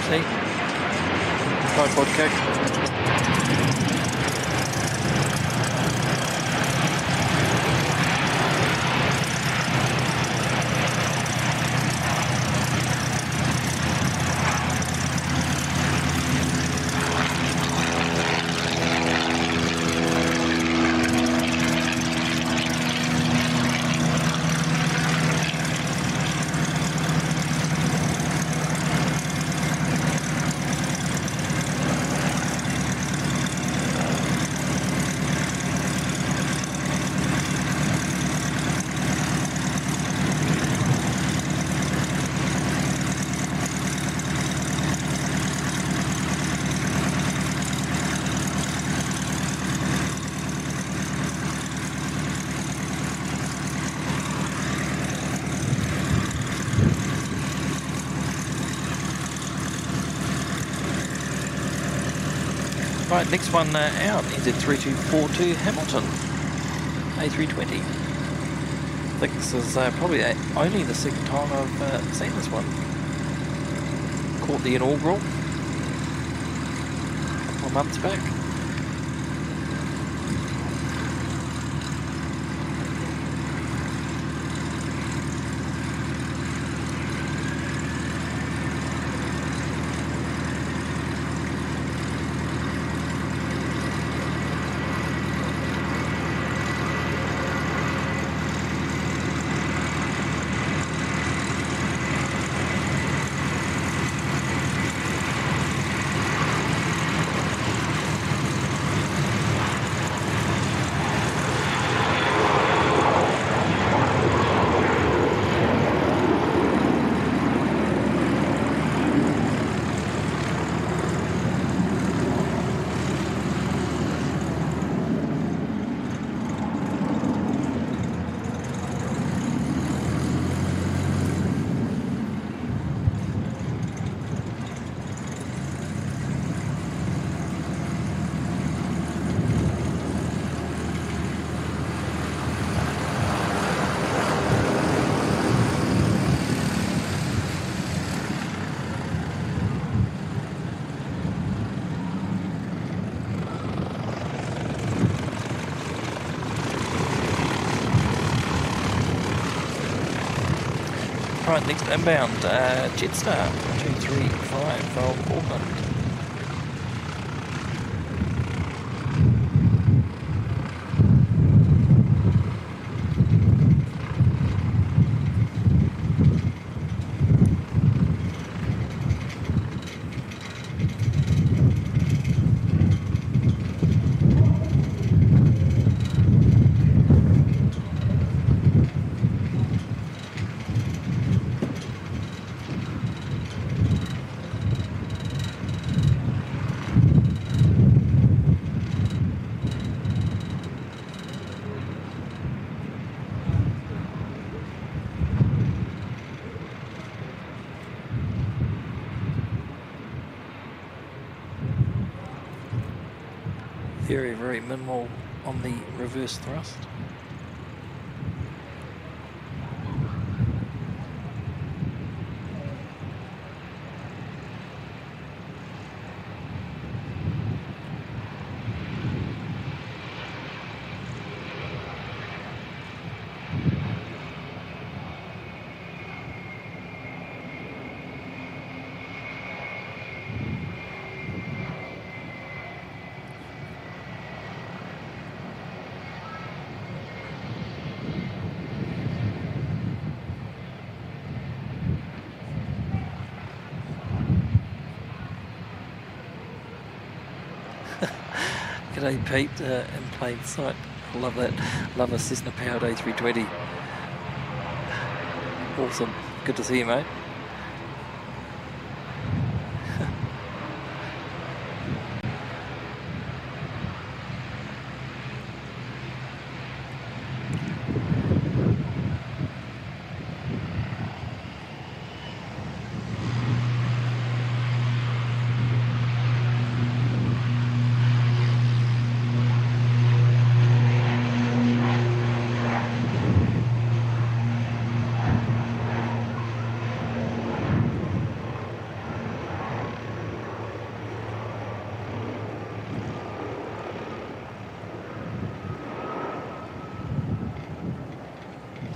See? Tripod kick. Right, next one out is at 3242 Hamilton, A320. I think this is probably only the second time I've seen this one. Caught the inaugural a couple of months back. Right, next inbound, Jetstar 235 from Auckland. Very, very minimal on the reverse thrust. G'day Pete, in plain sight. I love that. Love a Cessna powered A320. Awesome. Good to see you, mate.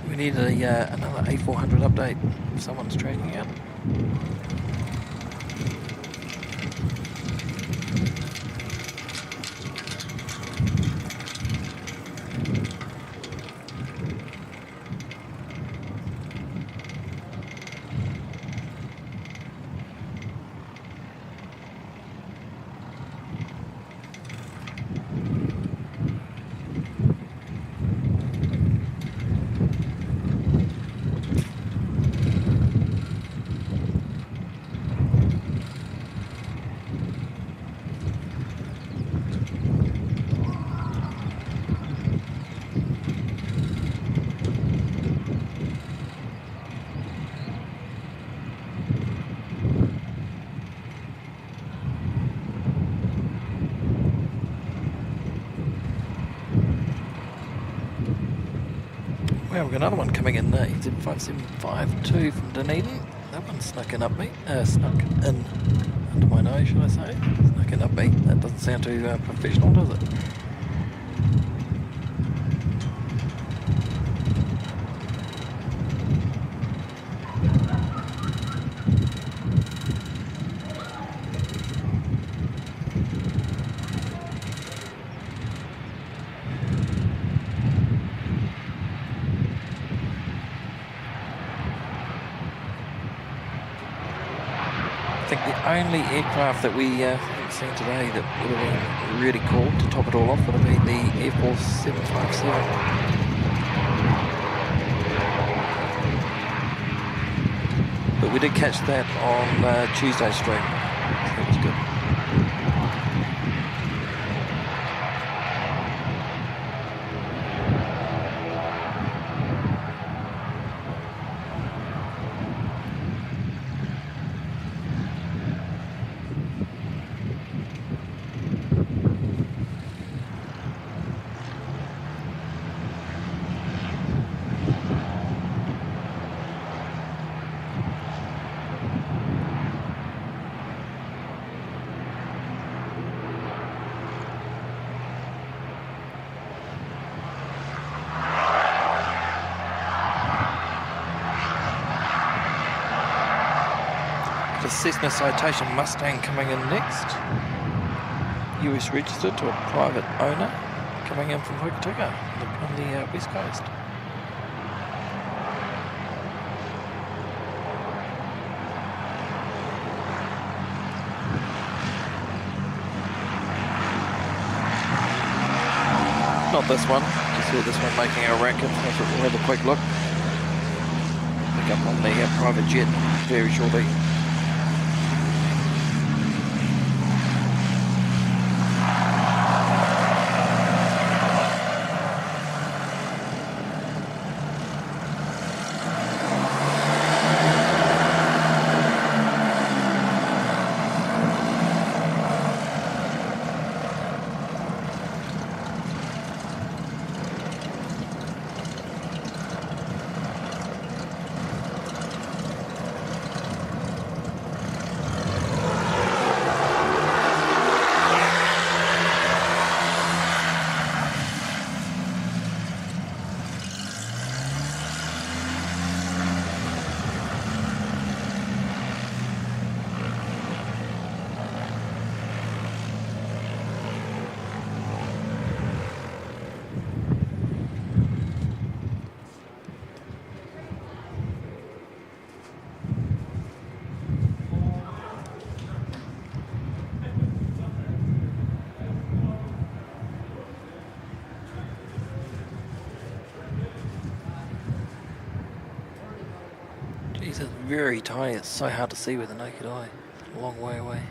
We need another A400 update if someone's trading out. Well, we've got another one coming in, EZ5752 from Dunedin. That one snuck in up me, snuck in under my nose, should I say? Snuck in up me. That doesn't sound too professional, does it? I think the only aircraft that we haven't seen today that would have been really cool to top it all off would have been the Air Force 757. But we did catch that on Tuesday's stream. So that was good. Cessna Citation Mustang coming in next. US registered to a private owner coming in from Hokitika on the west coast. Not this one, just hear this one making a racket. We'll have a quick look. Pick up on the private jet very shortly. Geez, it's very tiny. It's so hard to see with the naked eye. It's a long way away.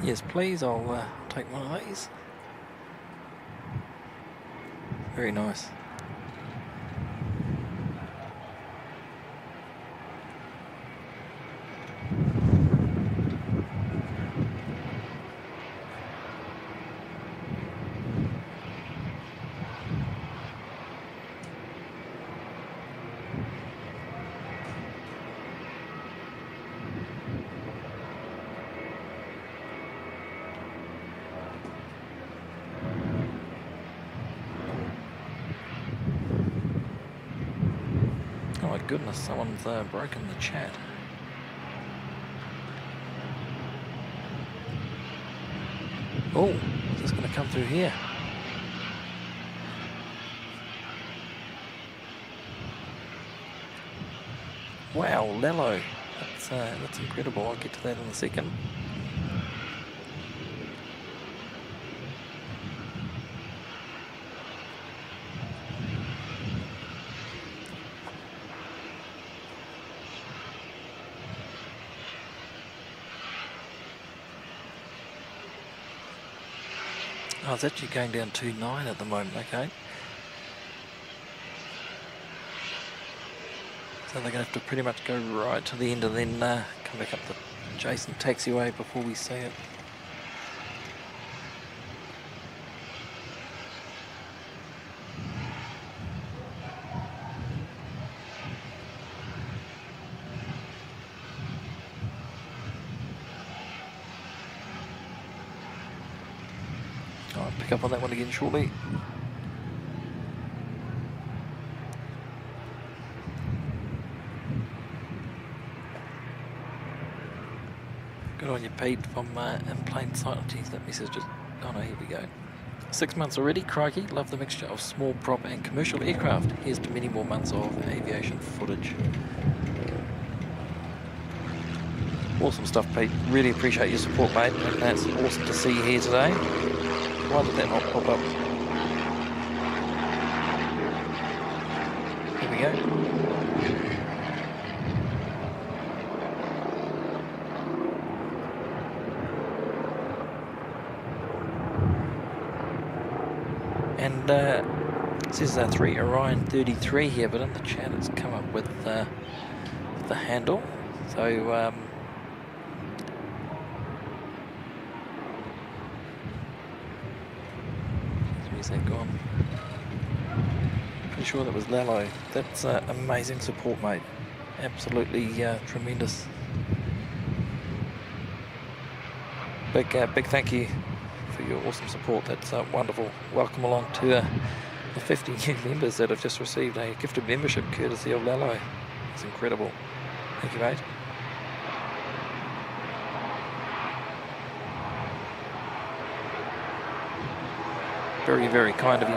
Yes, please. I'll take one of these. Very nice. Oh my goodness, someone's broken the chat. Oh, is this going to come through here? Wow, Lello. That's incredible. I'll get to that in a second. Oh, it's actually going down 2.9 at the moment, okay. So they're going to have to pretty much go right to the end and then come back up the adjacent taxiway before we see it. I'll pick up on that one again shortly. Good on you, Pete, from In Plain Sight. Geez, that message just... Oh no, here we go. 6 months already, crikey. Love the mixture of small prop and commercial aircraft. Here's to many more months of aviation footage. Awesome stuff, Pete. Really appreciate your support, mate. And that's awesome to see you here today. Why did that not pop up? Here we go. And it says 3 Orion 33 here, but in the chat it's come up with the handle. So where's that gone? Pretty sure that was Lalo. That's amazing support, mate. Absolutely tremendous. Big thank you for your awesome support. That's wonderful. Welcome along to the 50 new members that have just received a gifted membership courtesy of Lalo. It's incredible. Thank you, mate. Very, very kind of you.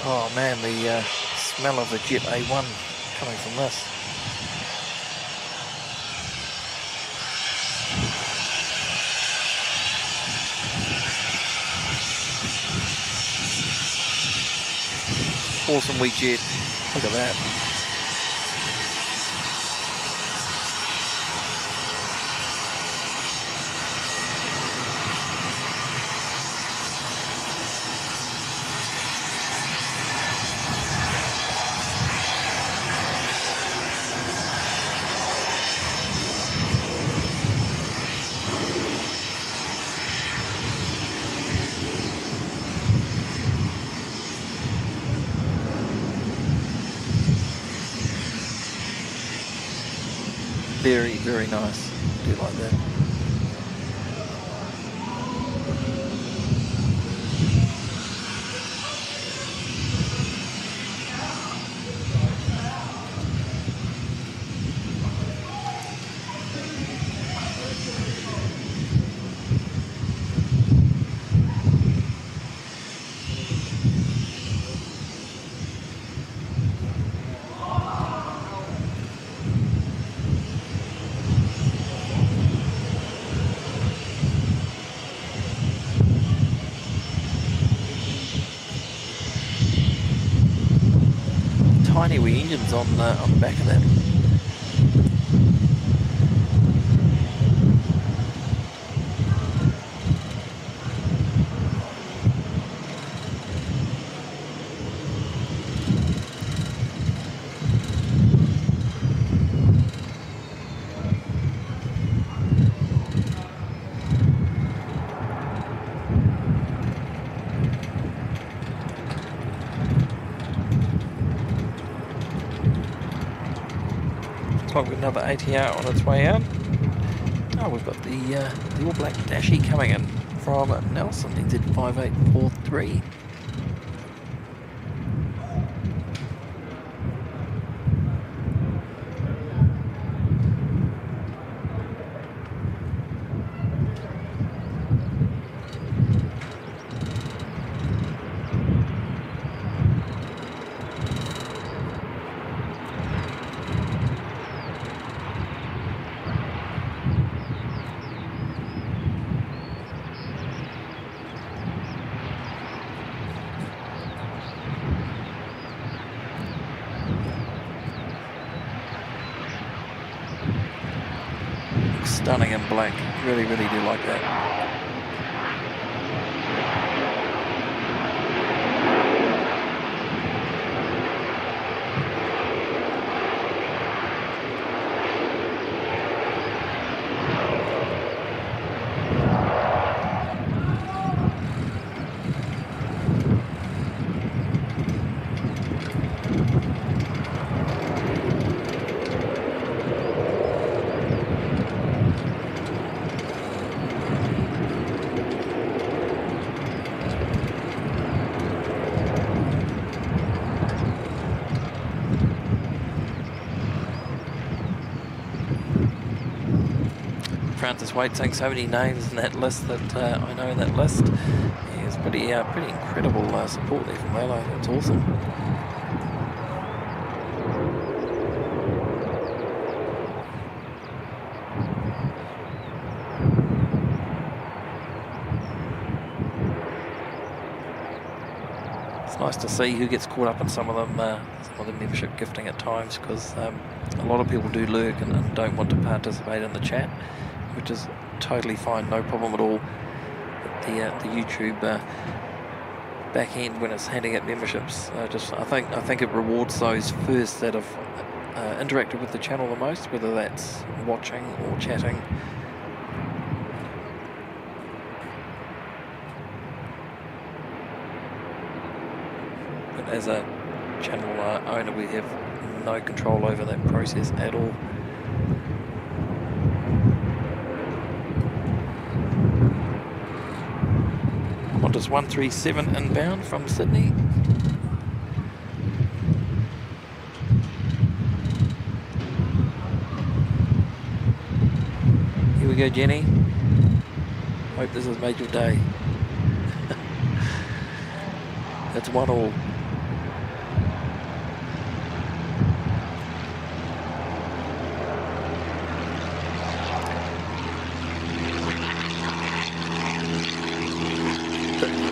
Oh man, the smell of the Jet A1 coming from this. Awesome wee jet. Look at that. Very, very nice. I do like that. Tiny wee engines on the back of that. We've got another ATR on its way out. Oh, we've got the all black Dashi coming in from Nelson, NZ5843. Stunning in black. Really, really do like that. Francis Wade saying so many names in that list that I know in that list. Yeah, it's pretty incredible support there from Lalo. It's awesome. It's nice to see who gets caught up in some of the membership gifting at times, because a lot of people do lurk and don't want to participate in the chat, which is totally fine, no problem at all. But the YouTube back end, when it's handing out memberships, I think it rewards those first that have interacted with the channel the most, whether that's watching or chatting. But as a channel owner, we have no control over that process at all. Qantas 137 inbound from Sydney. Here we go, Jenny. Hope this has made your day. It's 1-1.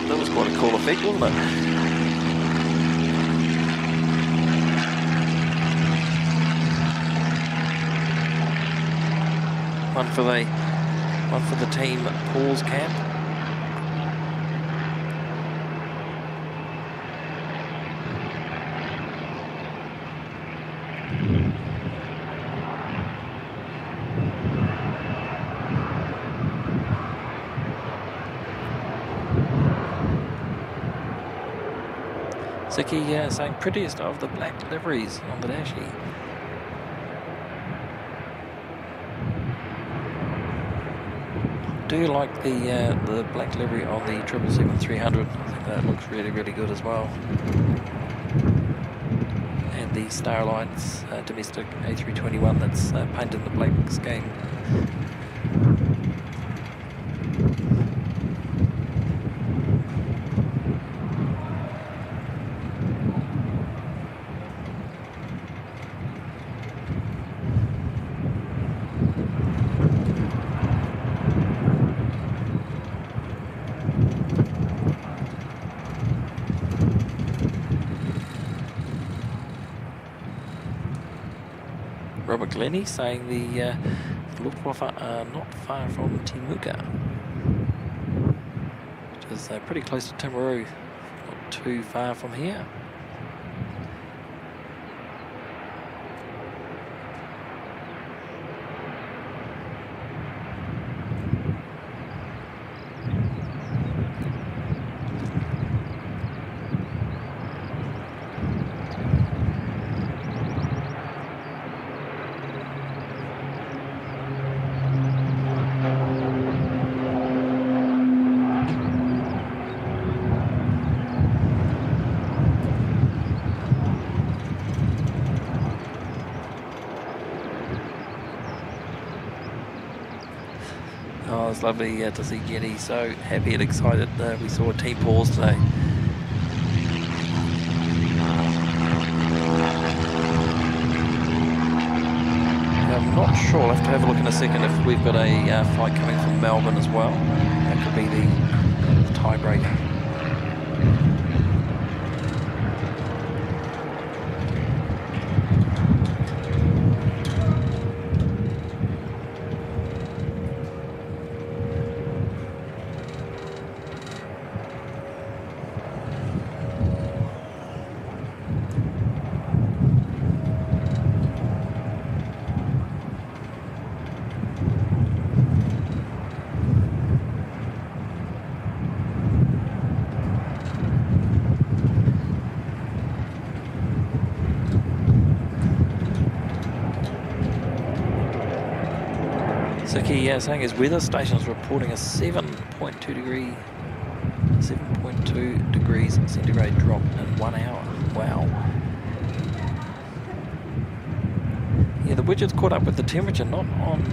That was quite a cool effect, wasn't it? One for the team Paul's camp. Ziki saying prettiest of the black liveries on the dashie. Do you like the black livery on the 777-300? I think that looks really, really good as well. And the Star Alliance domestic A321 that's painted in the black scheme. Robert Glennie saying the Luftwaffe are not far from Temuka, which is pretty close to Timaru, not too far from here. Oh, it's lovely to see Jenny so happy and excited. We saw Team Paws today. I'm not sure, I'll have to have a look in a second if we've got a flight coming from Melbourne as well. That could be the tiebreaker. Ziki saying his weather station is reporting a 7.2 degrees centigrade drop in 1 hour. Wow. Yeah, the widget's caught up with the temperature, not on...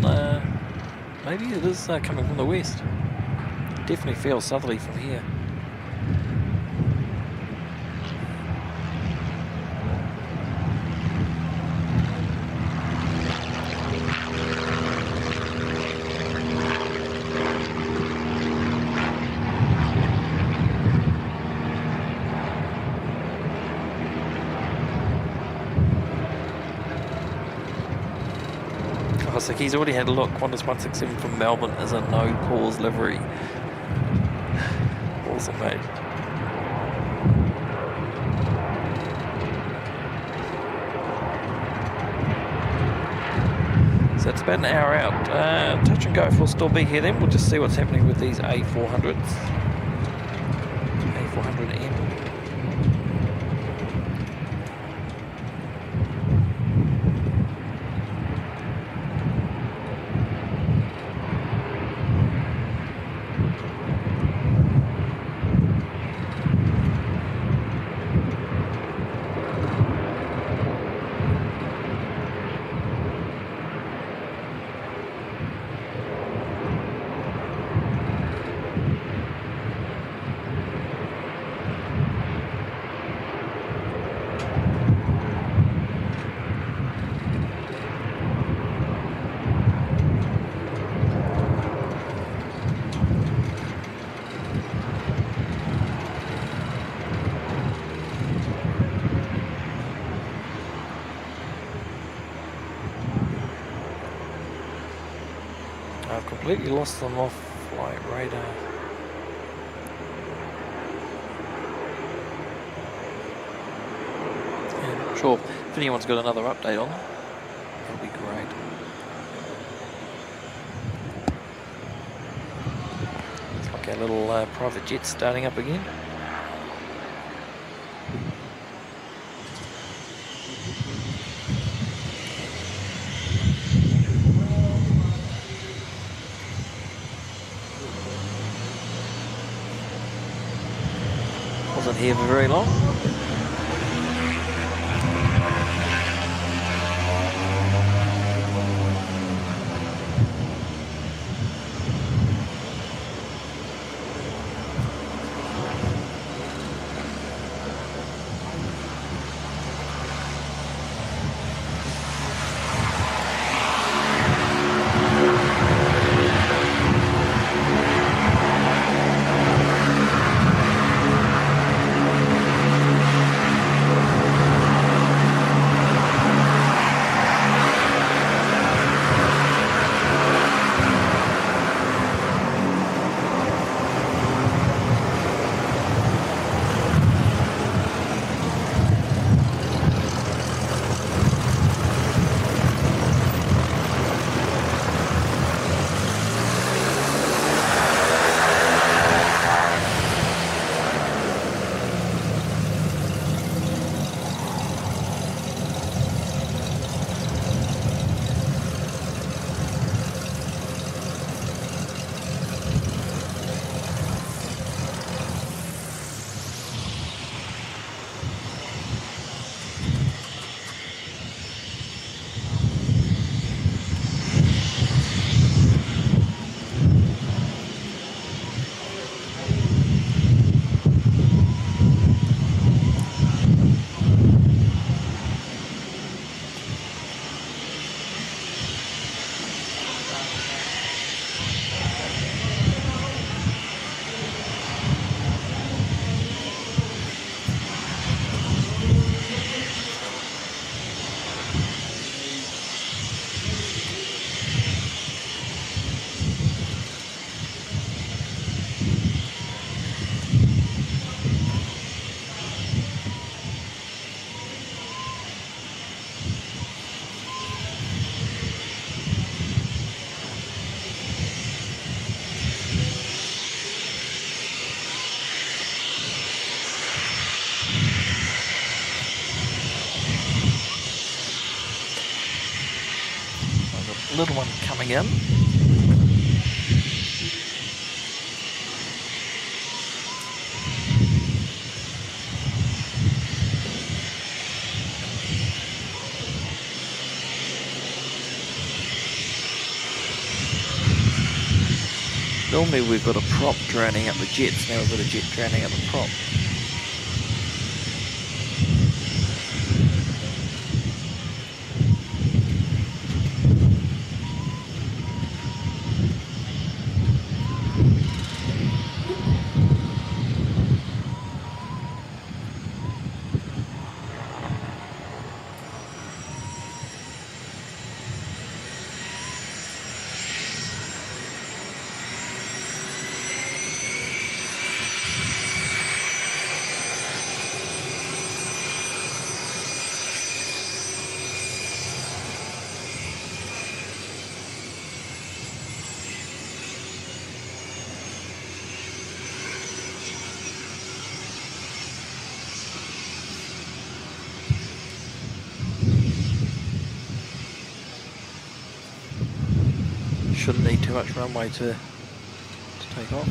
maybe it is coming from the west. Definitely feels southerly from here. Fantastic. He's already had a look. Qantas 167 from Melbourne is a no-pause livery. Awesome, mate. So it's about an hour out. Touch and go will still be here then. We'll just see what's happening with these A400s. A400M. I've completely lost them off flight radar. Yeah, not sure if anyone's got another update on them. That'll be great. Looks like our little private jet's starting up again. Wasn't here for very long. Little one coming in. Normally we've got a prop drowning out the jets, now we've got a jet drowning out the prop. shouldn't need too much runway to take off.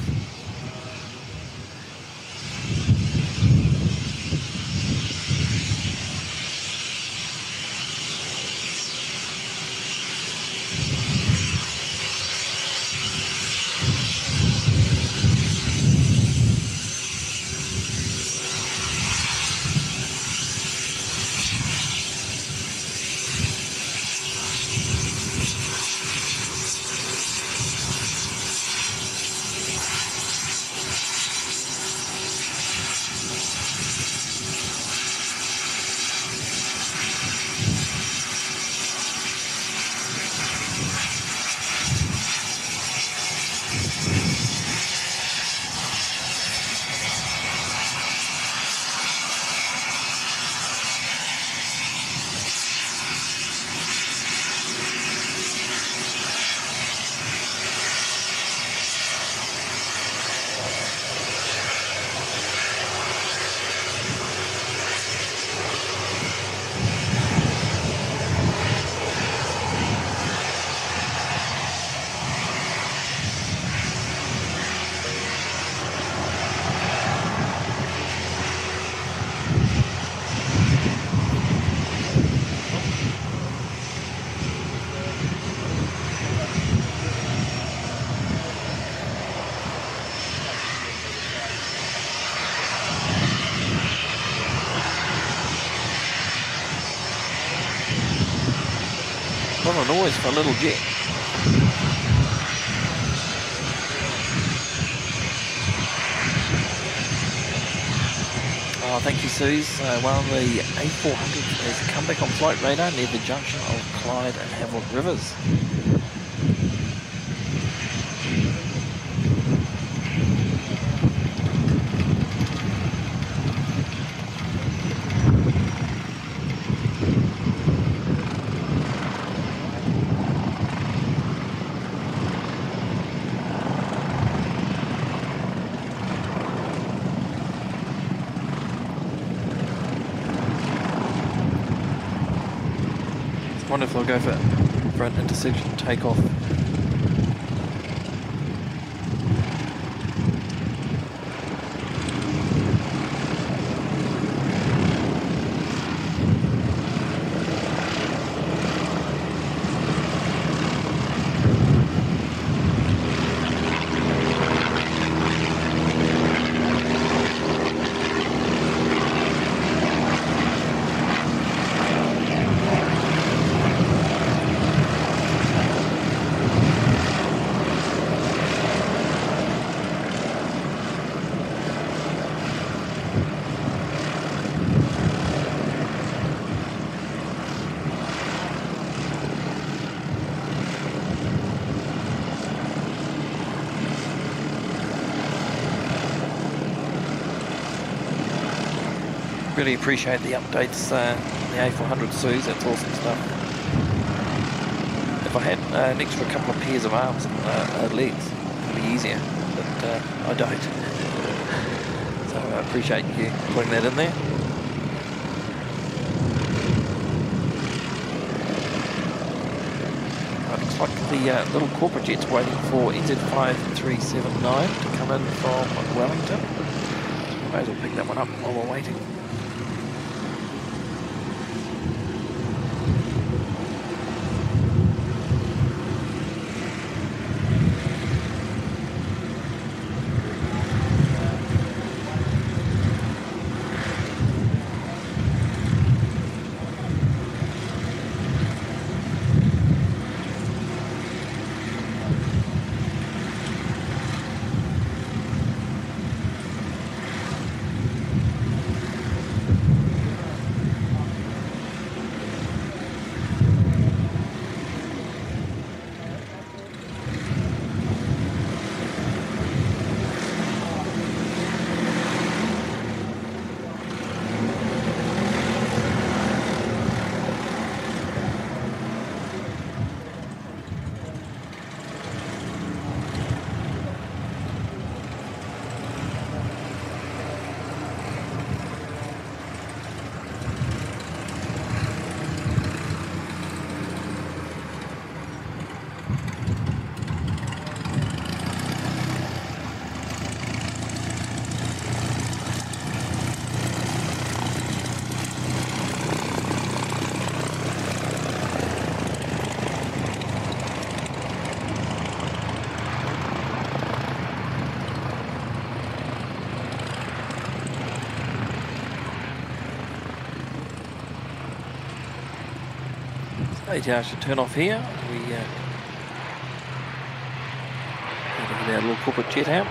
What a noise for a little jet. Oh, thank you, Suze. One of the A400 has come back on flight radar near the junction of Clyde and Havelock Rivers. I wonder if they'll go for an intersection takeoff. Really appreciate the updates, the A400 Suze, that's awesome stuff. If I had an extra couple of pairs of arms and legs, it would be easier, but I don't. So I appreciate you putting that in there. It looks like the little corporate jet's waiting for NZ5379 to come in from Wellington. May as well pick that one up while we're waiting. ATR should turn off here. We gotta get our little corporate jet out.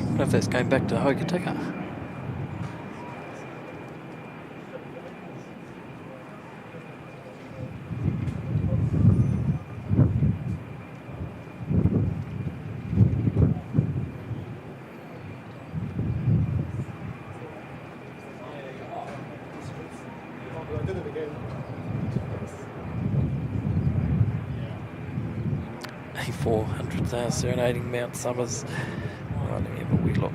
I wonder if that's going back to Hokitika. A400 serenading Mount Summers. Right, let me have a wee look.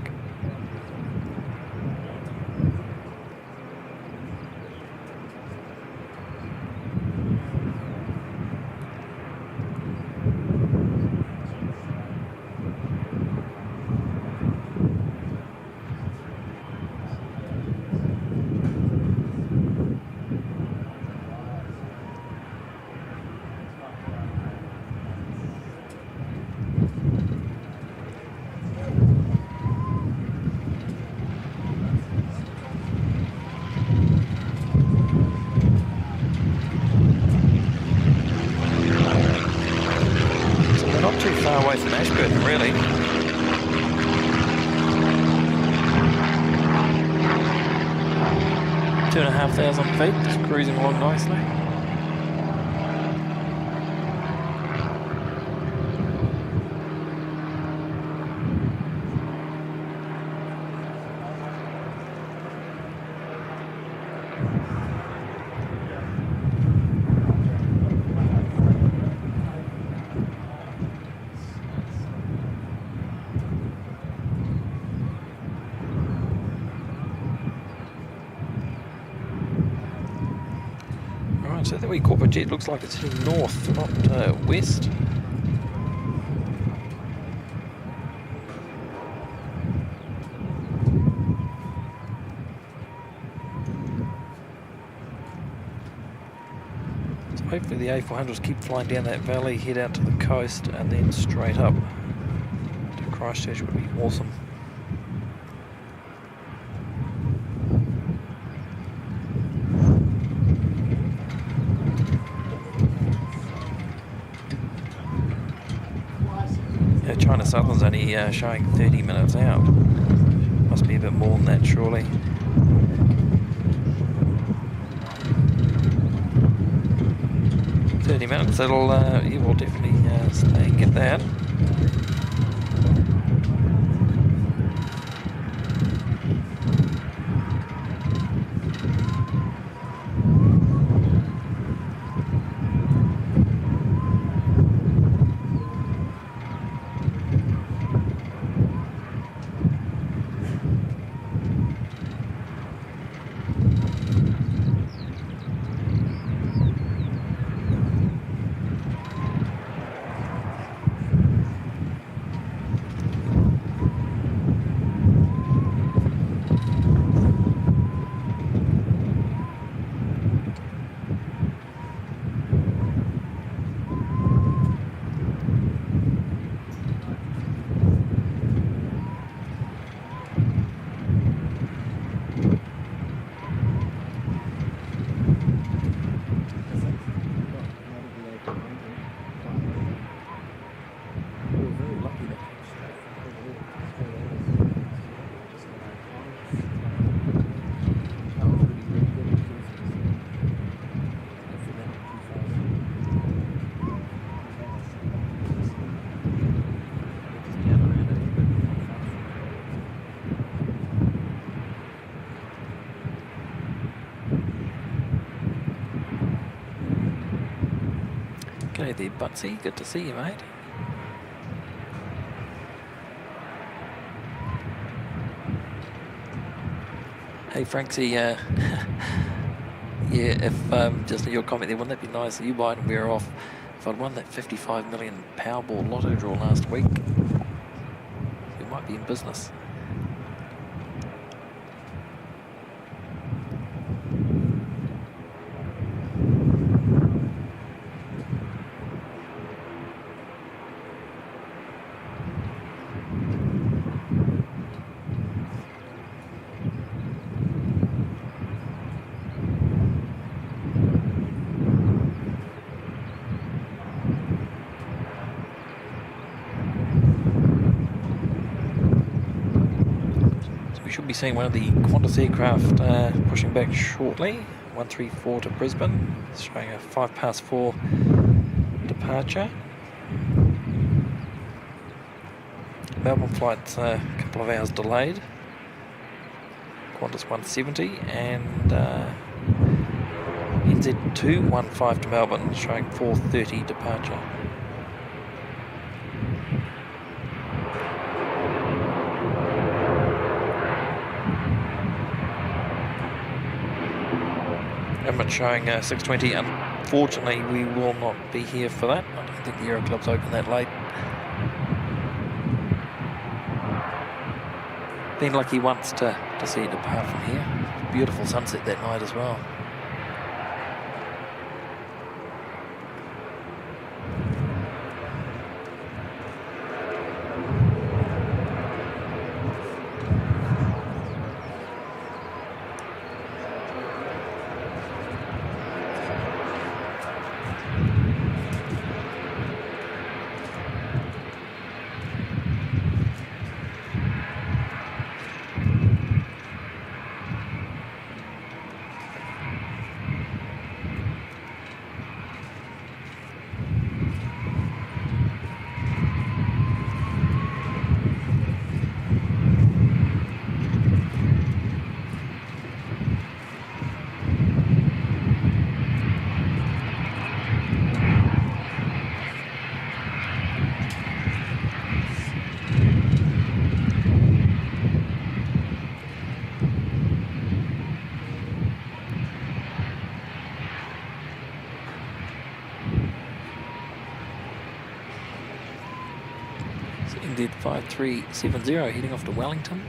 Away from Ashburton, really. Two and a half thousand feet, just cruising along nicely. So that wee corporate jet looks like it's heading north, not west. So hopefully the A400s keep flying down that valley, head out to the coast, and then straight up to Christchurch would be awesome. China Southern's only showing 30 minutes out. Must be a bit more than that, surely. Minutes, it'll you will definitely stay and get that. Hey there, Butsy. Good to see you, mate. Hey, Franksy, yeah, if just your comment there, wouldn't that be nice? You might wear off. If I'd won that 55 million Powerball lotto draw last week, you might be in business. We should be seeing one of the Qantas aircraft pushing back shortly. 134 to Brisbane, it's showing a 4:05 departure. Melbourne flight's a couple of hours delayed. Qantas 170 and NZ 215 to Melbourne, showing 4:30 departure. Government showing 6:20. Unfortunately, we will not be here for that. I don't think the Aero Club's open that late. Been lucky once to see it depart from here. Beautiful sunset that night as well. Indeed 5370 heading off to Wellington.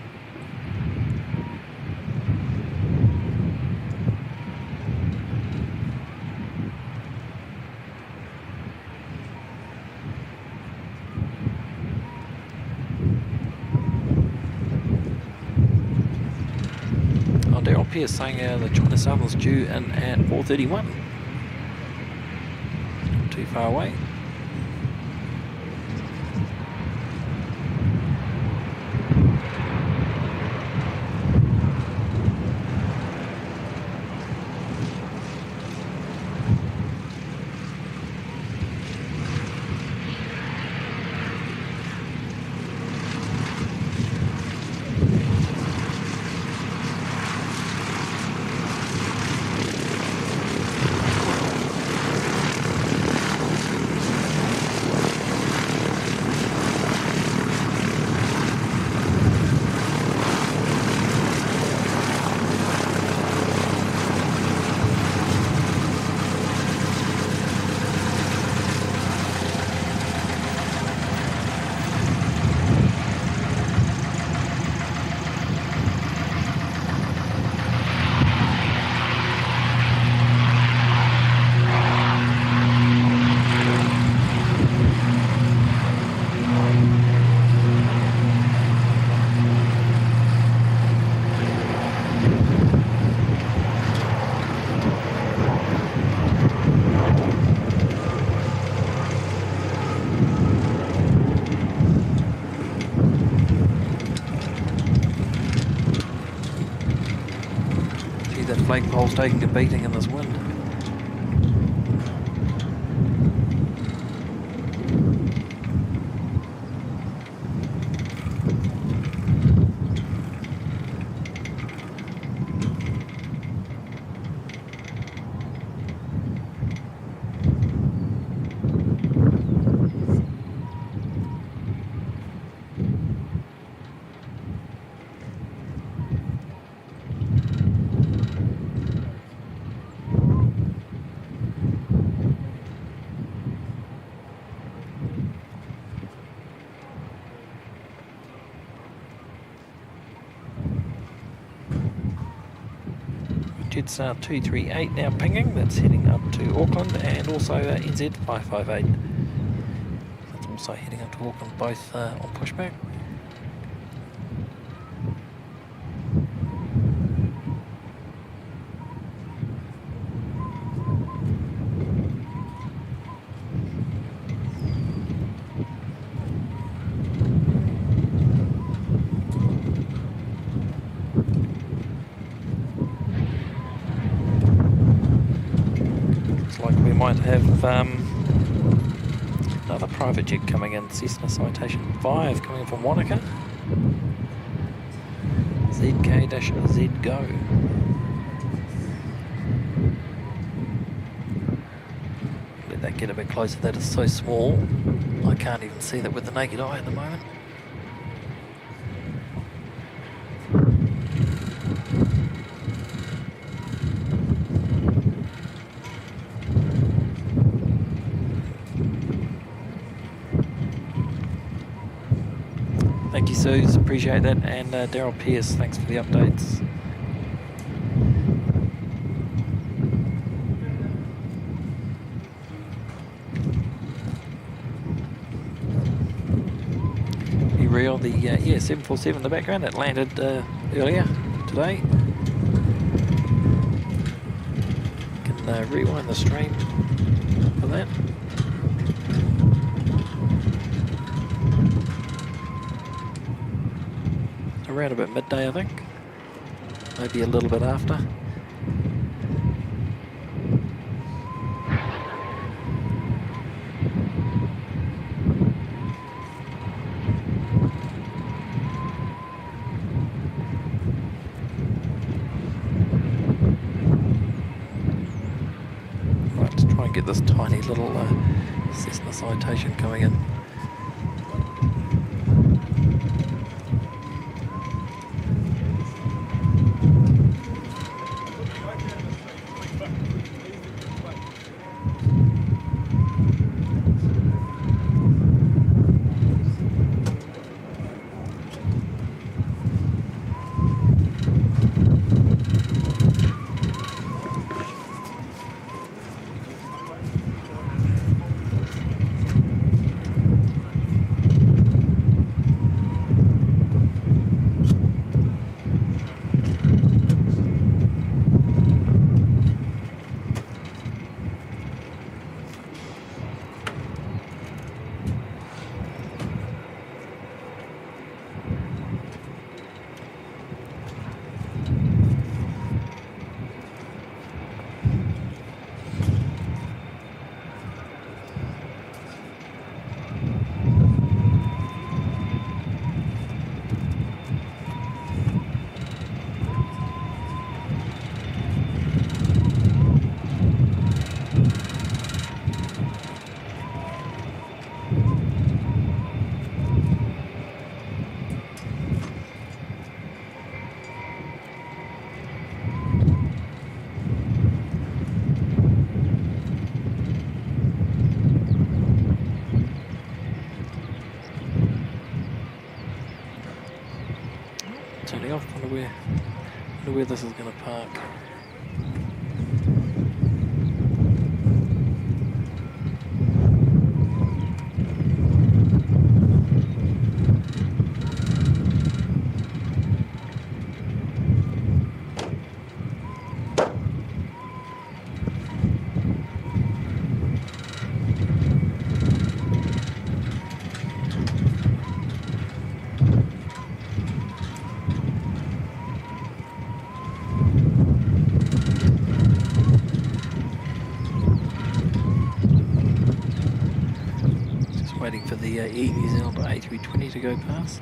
Oh, Daryl Pierce saying the China Southern's due in at 4:31. Not too far away. Flagpole's taking a beating in this wind. Jetstar 238 now pinging, that's heading up to Auckland, and also NZ 558. That's also heading up to Auckland, both on pushback. Might have another private jet coming in, Cessna Citation 5 coming in from Wanaka. ZK-Z go. Let that get a bit closer, that is so small. I can't even see that with the naked eye at the moment. Thank you, Suze, appreciate that, and Daryl Pierce, thanks for the updates. Be real, the 747 in the background, it landed earlier today. You can rewind the stream for that. Around about midday, I think. Maybe a little bit after. Right, let's try and get this tiny little Cessna Citation coming in. Turning off, wonder where this is going to park. Waiting for the Air New Zealand A320 to go past.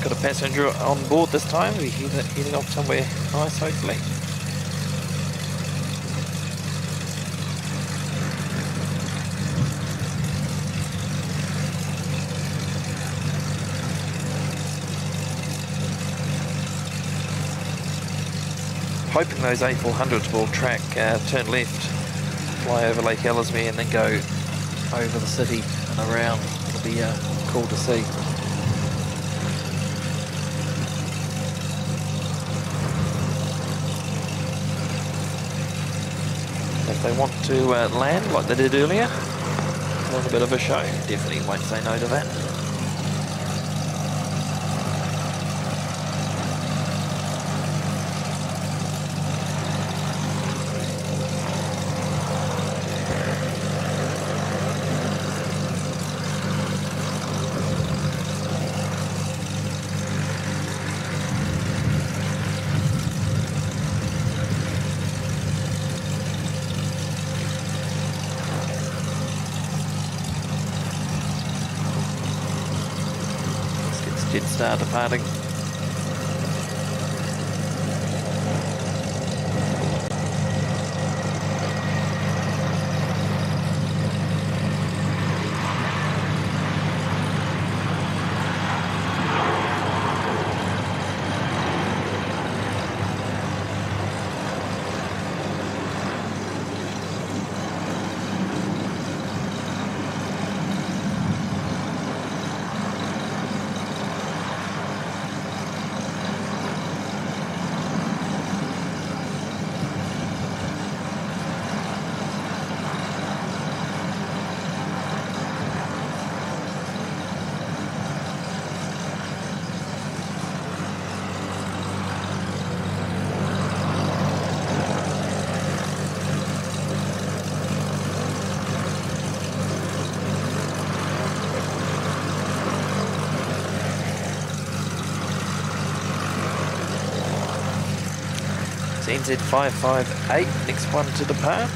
Got a passenger on board this time. We're heading off somewhere nice, hopefully. Hoping those A400s will turn left, fly over Lake Ellesmere and then go over the city and around. It'll be cool to see. If they want to land like they did earlier, a little bit of a show, definitely won't say no to that. Jetstar departing. NZ558, next one to depart.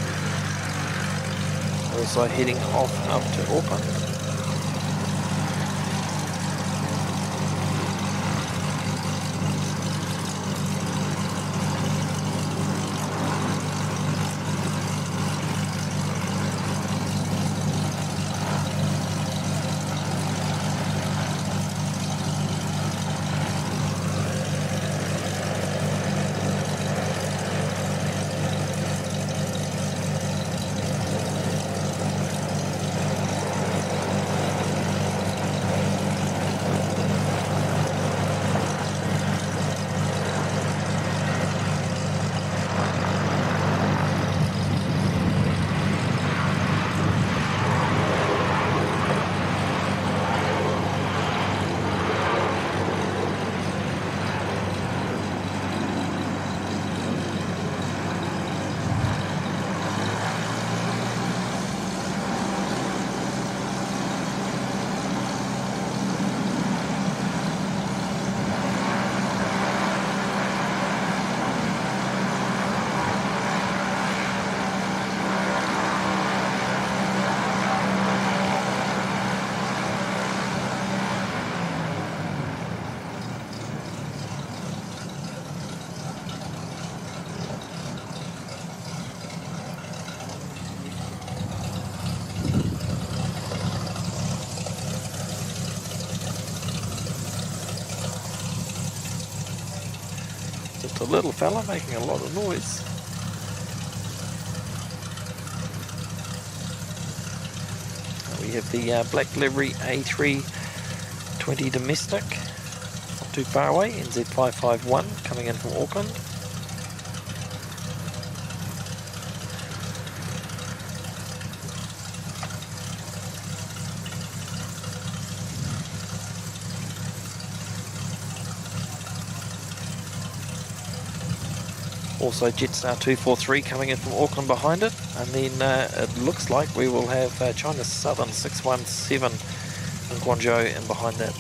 Also heading off up to Auckland. Just a little fella making a lot of noise. We have the black livery A320 domestic, not too far away, NZ551 coming in from Auckland. Also Jetstar 243 coming in from Auckland behind it, and then it looks like we will have China Southern 617 in Guangzhou in behind that.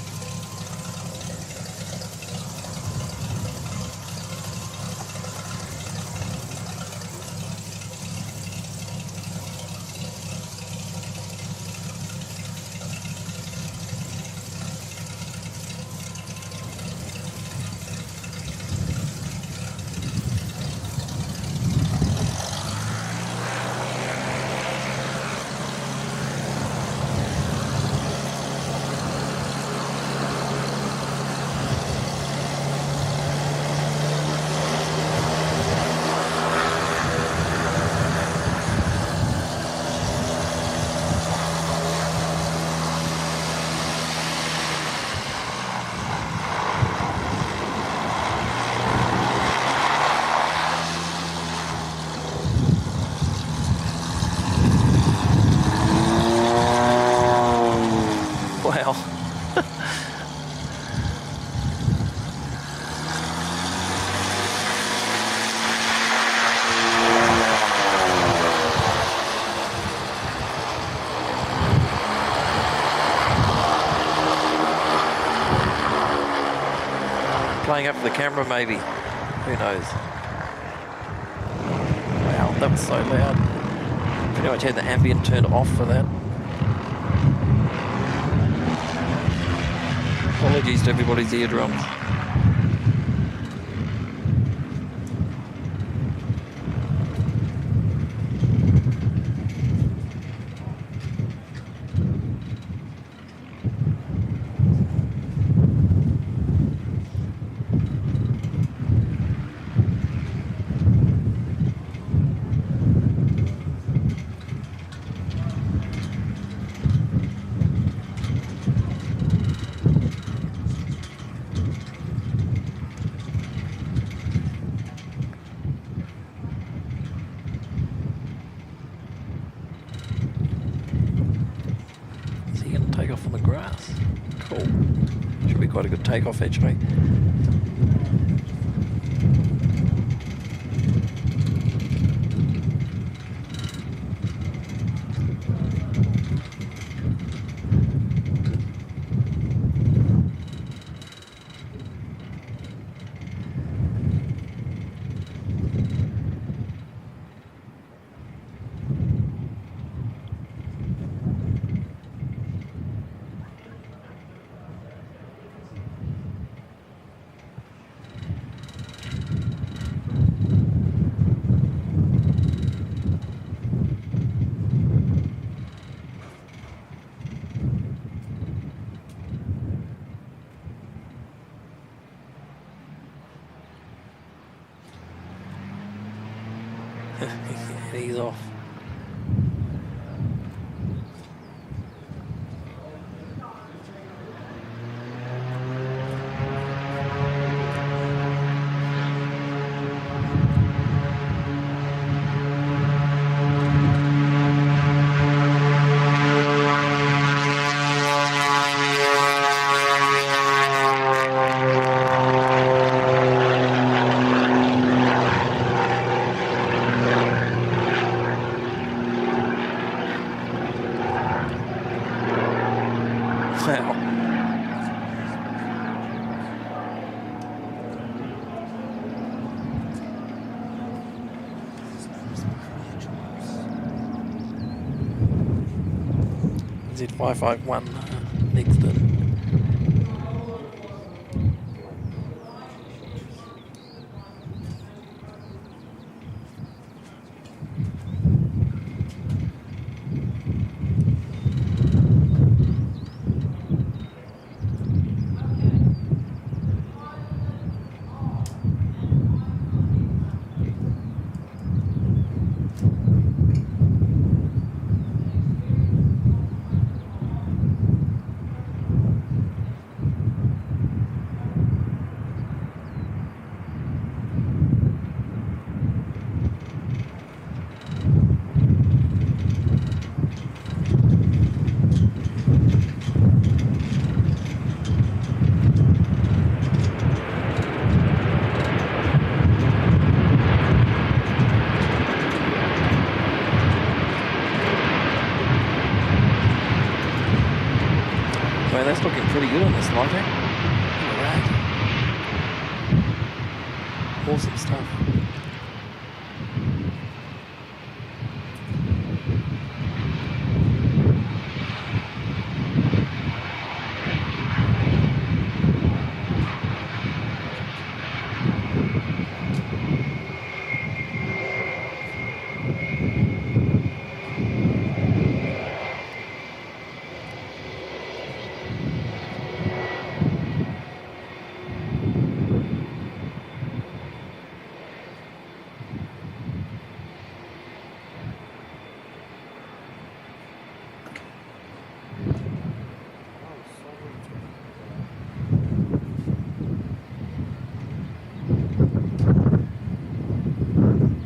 playing up for the camera maybe. Who knows? Wow, that was so loud. Pretty much had the ambient turned off for that. Apologies to everybody's eardrums. Take off on the grass. Cool. Should be quite a good takeoff actually. He's off. Z551 next in. Well, that's looking pretty good on this lighting. Look at that. Awesome stuff.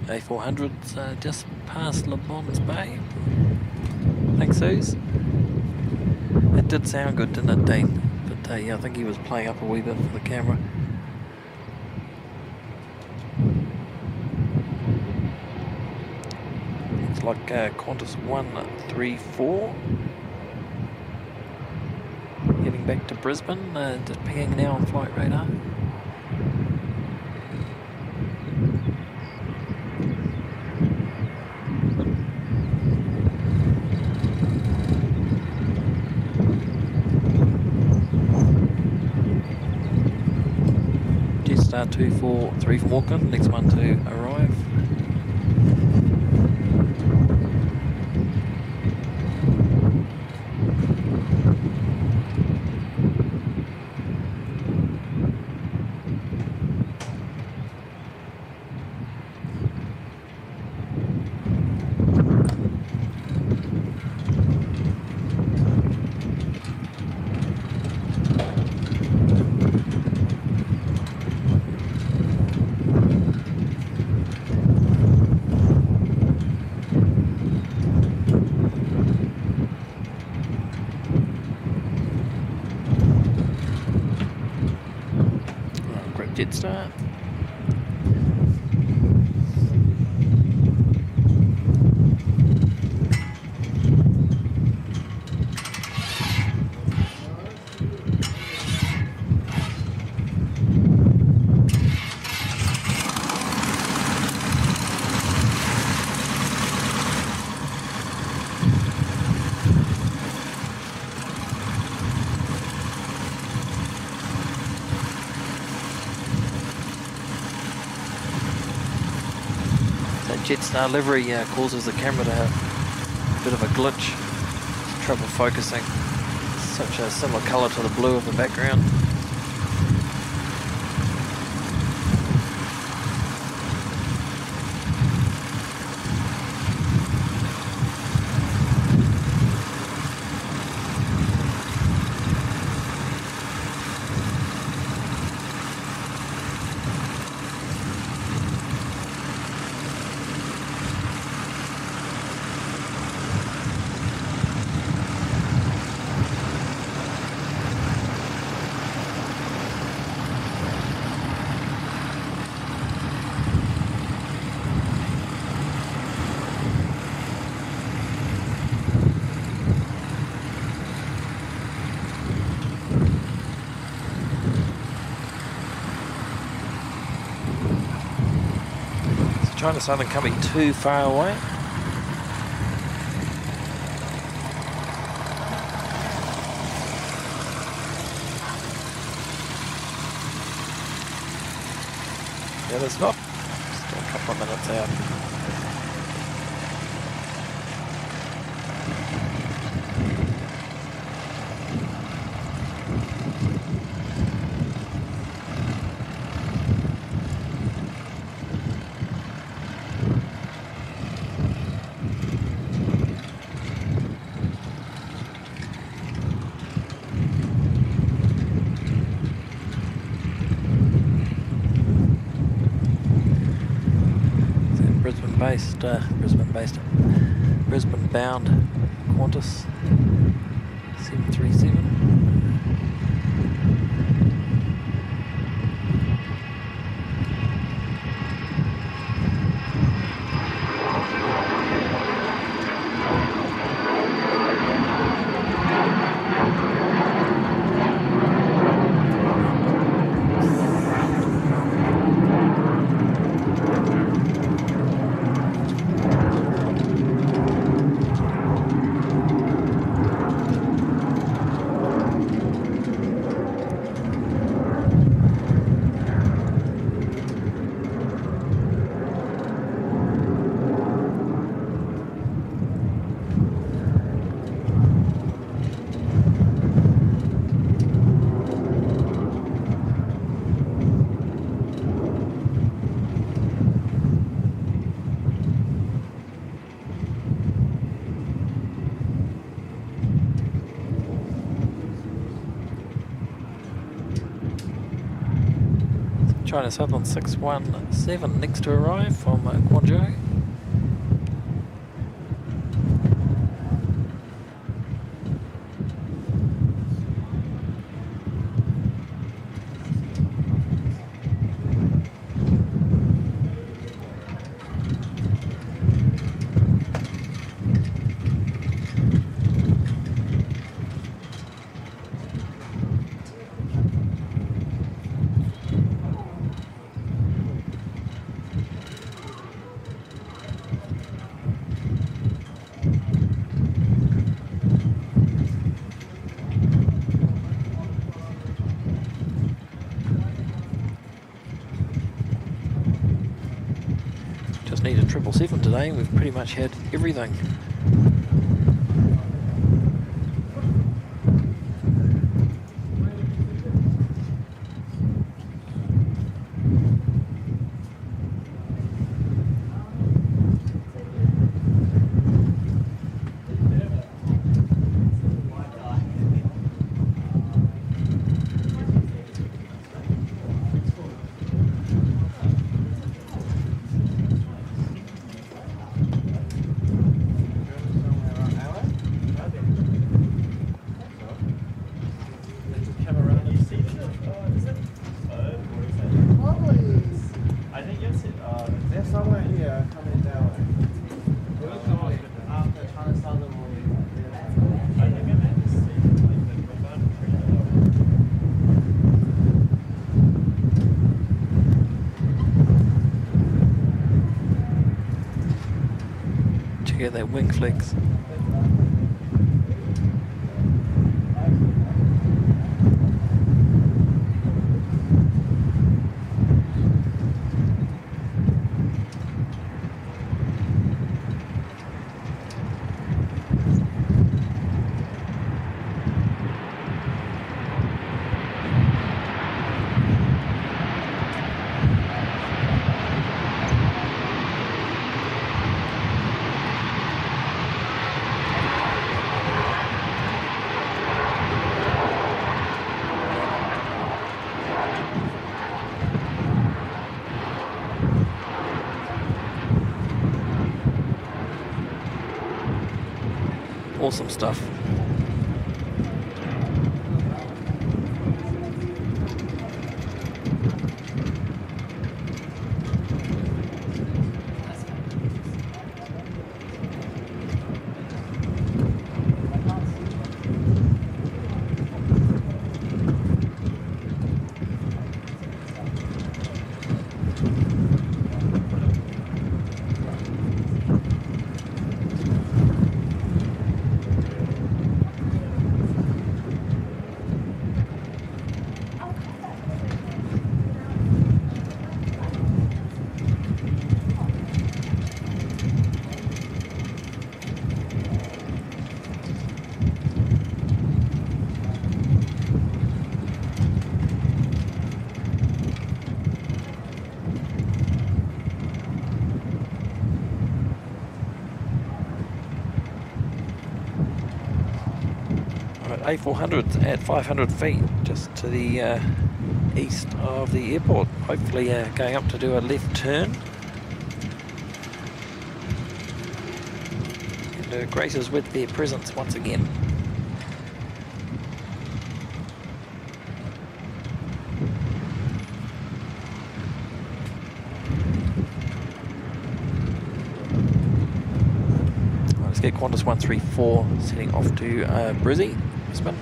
A400's just past Le Bon's Bay. Thanks, Suze. It did sound good, didn't it, Dean? But yeah, I think he was playing up a wee bit for the camera. It's like Qantas 134. Heading back to Brisbane, just pinging now on flight radar. Jetstar 243 from Auckland, next one to arrive. Jetstar. Jetstar livery causes the camera to have a bit of a glitch, trouble focusing. Such a similar colour to the blue of the background. China Southern can't be too far away. Yeah, there's not. Still a couple of minutes out. Brisbane bound Qantas 737. China Southern 617 next to arrive from Guangzhou. 747 today. We've pretty much had everything. Check out that wing flex. Awesome stuff. A400 at 500 feet, just to the east of the airport. Hopefully going up to do a left turn. And graces with their presence once again. Let's get Qantas 134 setting off to Brizzy. Brisbane.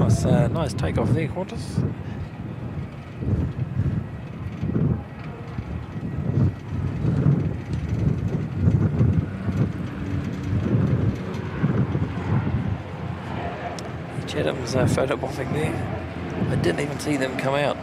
Nice takeoff there, Qantas. Chatham's photobombing there. I didn't even see them come out.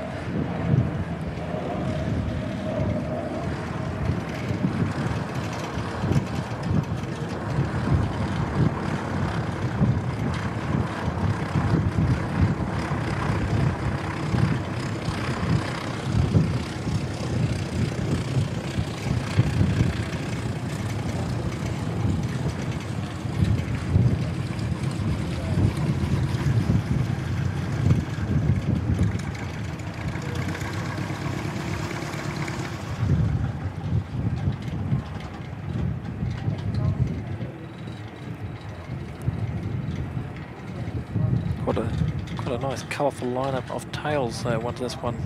Quite a nice colourful lineup of tails once this one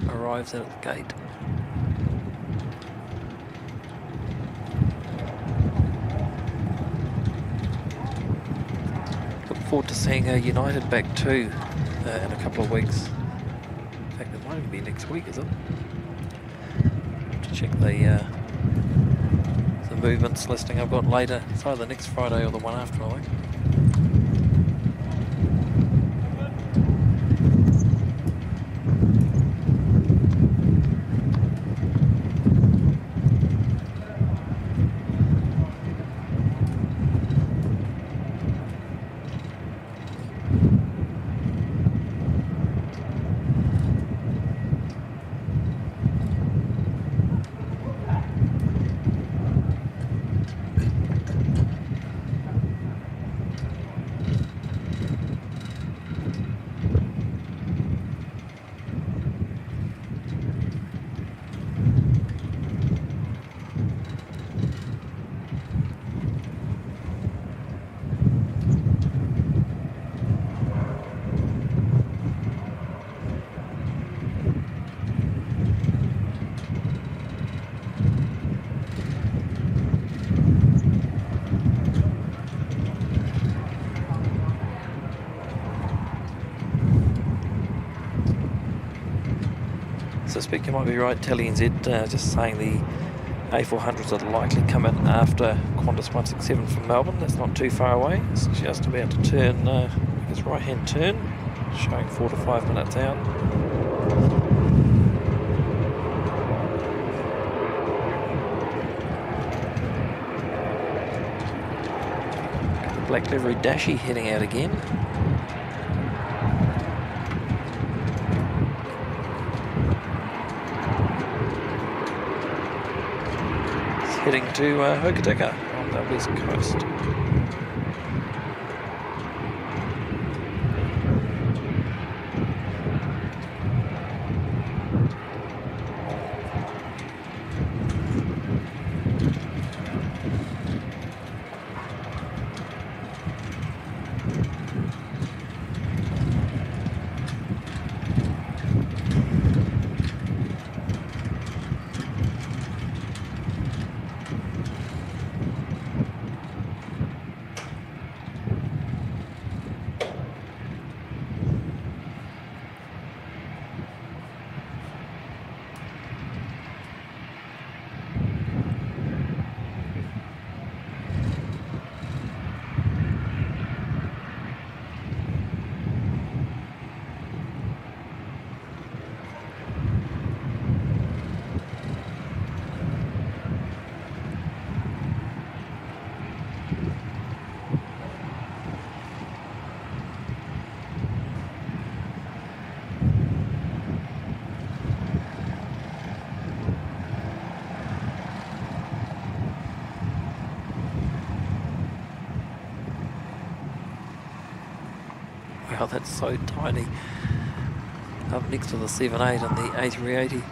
arrives at the gate. Look forward to seeing United back too in a couple of weeks. In fact, it might even be next week, is it? To check the movements listing I've got later. It's either next Friday or the one after, I think. I suspect you might be right, Telly NZ, just saying the A400s are likely come in after Qantas 167 from Melbourne. That's not too far away. It's just about to turn his right-hand turn, showing 4 to 5 minutes out. Black livery Dashi heading out again. Heading to Hokitika on the west coast. Wow, that's so tiny. Up next to the 78 and the A380.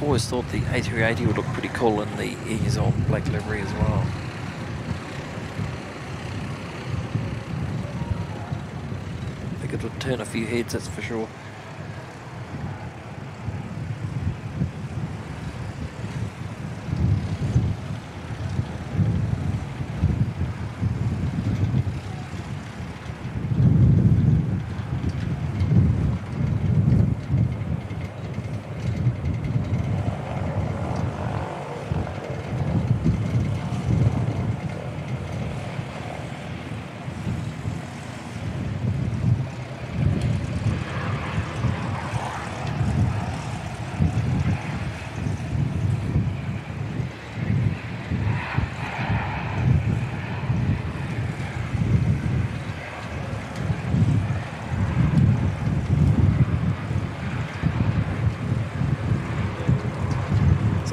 Always thought the A380 would look pretty cool in the ears on black livery as well. I think it would turn a few heads, that's for sure.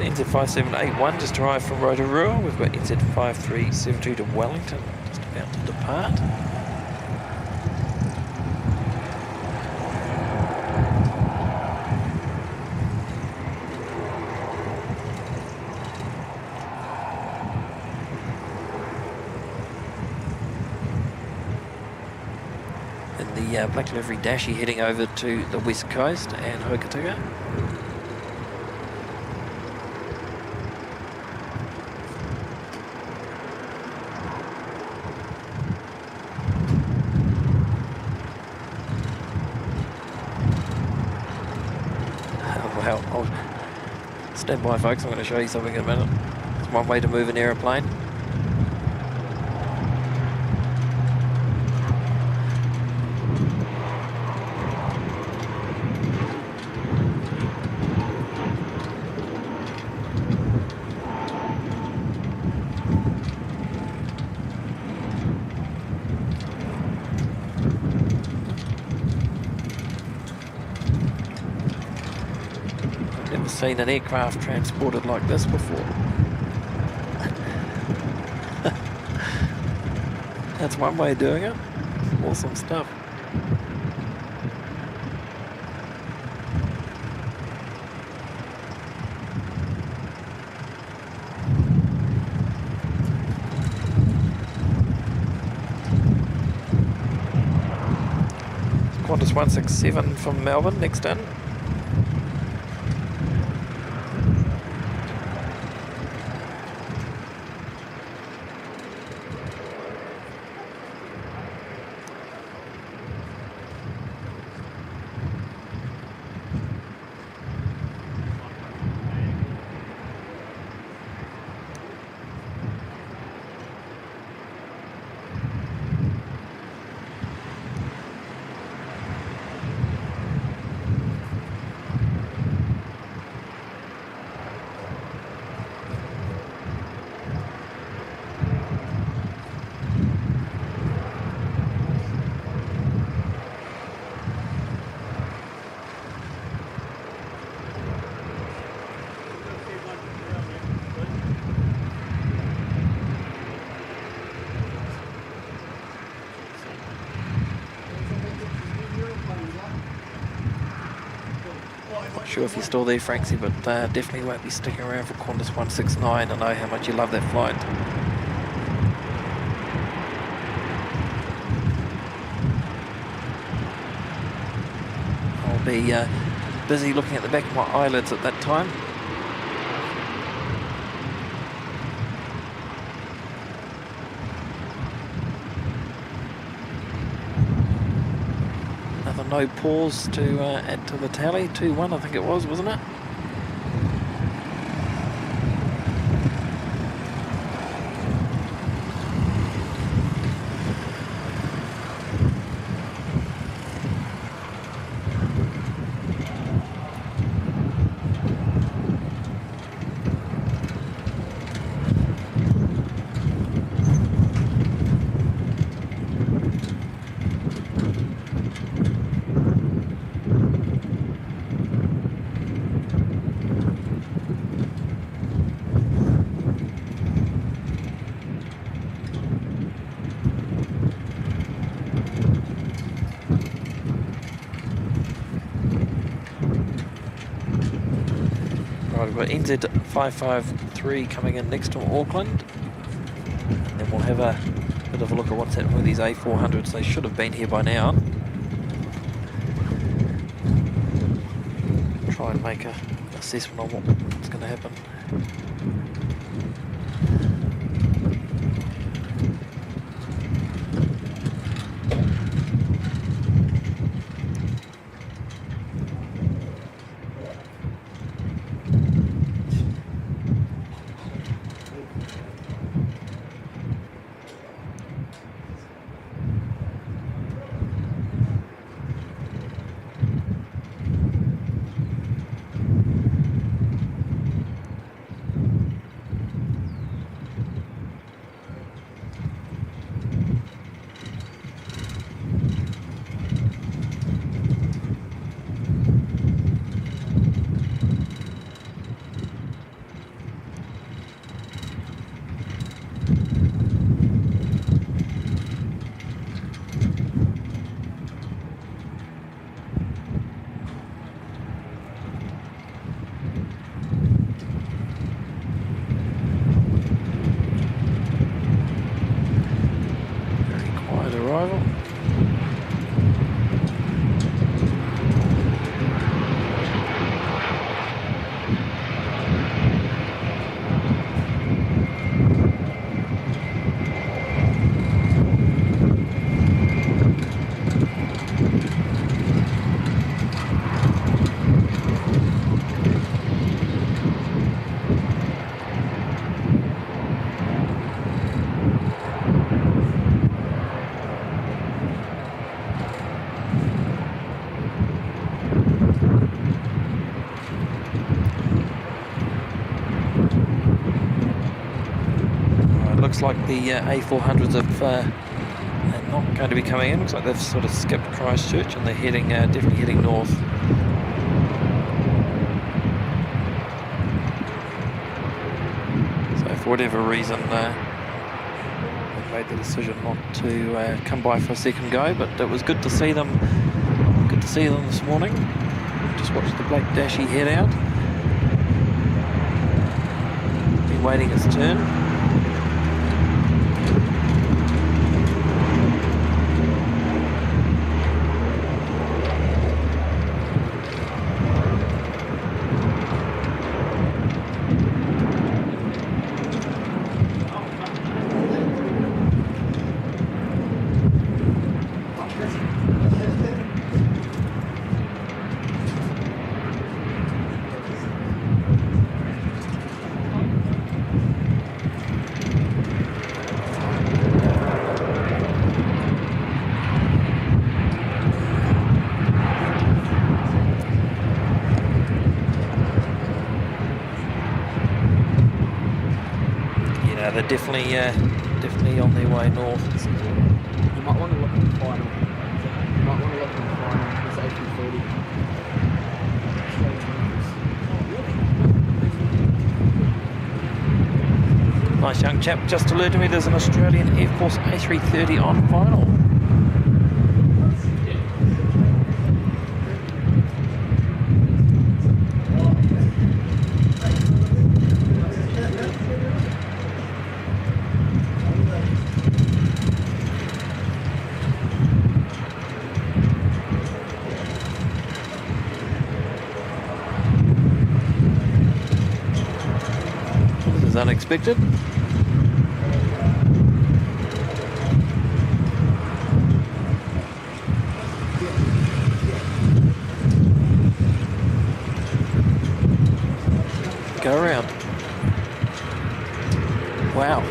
NZ5781 just arrived from Rotorua. We've got NZ5372 to Wellington, just about to depart. And the black livery Dashi heading over to the west coast and Hokitika. Well, I'll stand by, folks. I'm going to show you something in a minute. It's one way to move an aeroplane. Never seen an aircraft transported like this before. That's one way of doing it. Awesome stuff. Qantas 167 from Melbourne next in. Not sure if you're still there, Franksy, but definitely won't be sticking around for Qantas 169. I know how much you love that flight. I'll be busy looking at the back of my eyelids at that time. No pause to add to the tally. 2-1 I think it was, wasn't it? We've got NZ553 coming in next to Auckland. And then we'll have a bit of a look at what's happening with these A400s. They should have been here by now. Try and make an assessment on what's going to happen. looks like the A400s are not going to be coming in. Looks like they've sort of skipped Christchurch and they're heading, definitely heading north. So for whatever reason, they made the decision not to come by for a second go, but it was good to see them. Good to see them this morning. Just watched the black dashy head out. Been waiting its turn. They're definitely on their way north. You might want to look in the final. You might want to look in the final. It's A330. Nice young chap just alerted me there's an Australian Airforce A330 on final. Unexpected. Go around. Wow.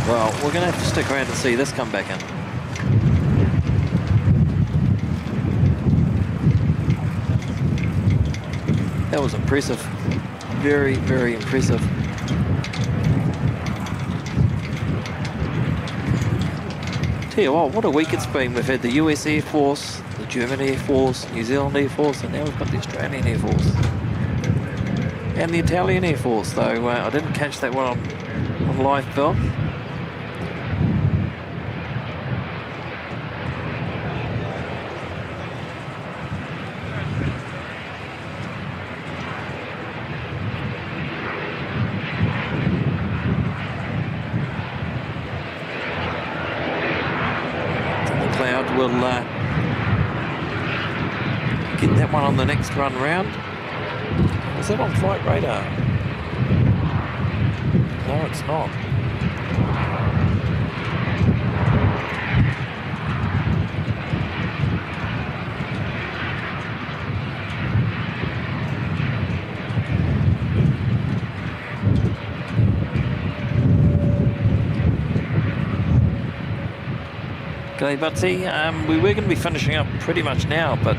Well, we're going to have to stick around and see this come back in. That was impressive. Very, very impressive. Tell you what a week it's been. We've had the US Air Force, the German Air Force, New Zealand Air Force, and now we've got the Australian Air Force. And the Italian Air Force, though I didn't catch that one on live film. We'll get that one on the next run round. Is that on flight radar? No, it's not. G'day, Butsy. We were going to be finishing up pretty much now, but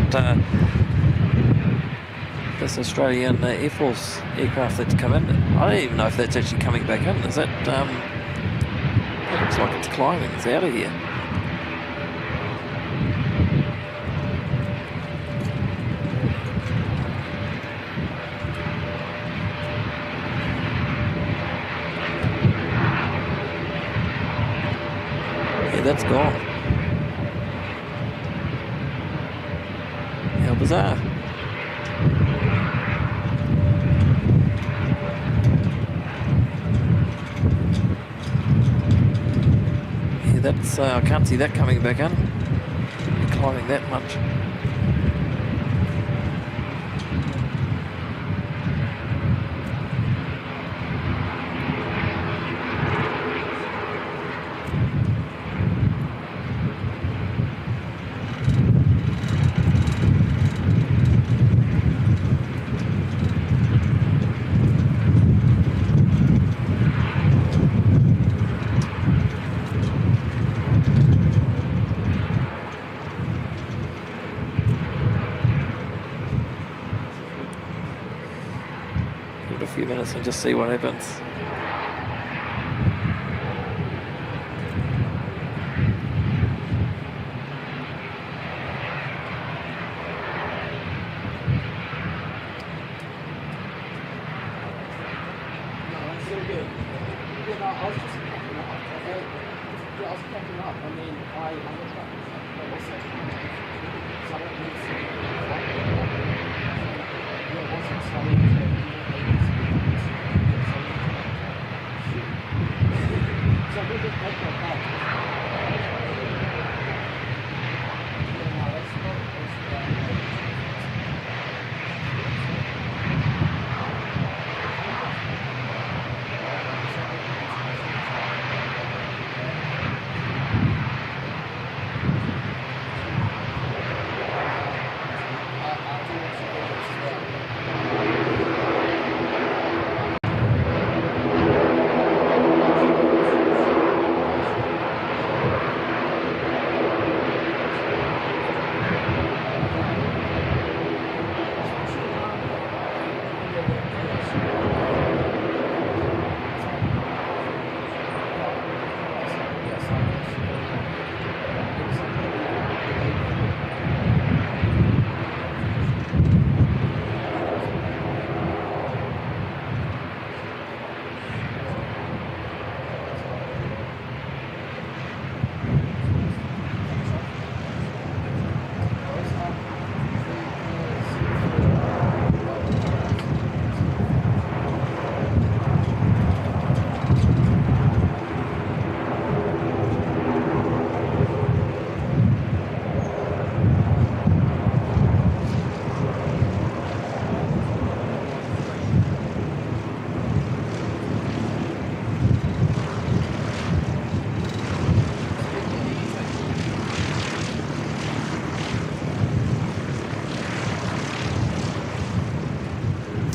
this Australian Air Force aircraft that's come in, I don't even know if that's actually coming back in. Is that? It looks like it's climbing. It's out of here. Yeah, that's gone. How bizarre. Yeah, that's, I can't see that coming back in. Climbing that much. Give it a few minutes and just see what happens. No, that's still good. Yeah, no, I was just packing up. I was packing up, and then I looked up and was like, what's that? So I don't need to see yeah, it wasn't something that so we just make that back. Yeah, no, that's not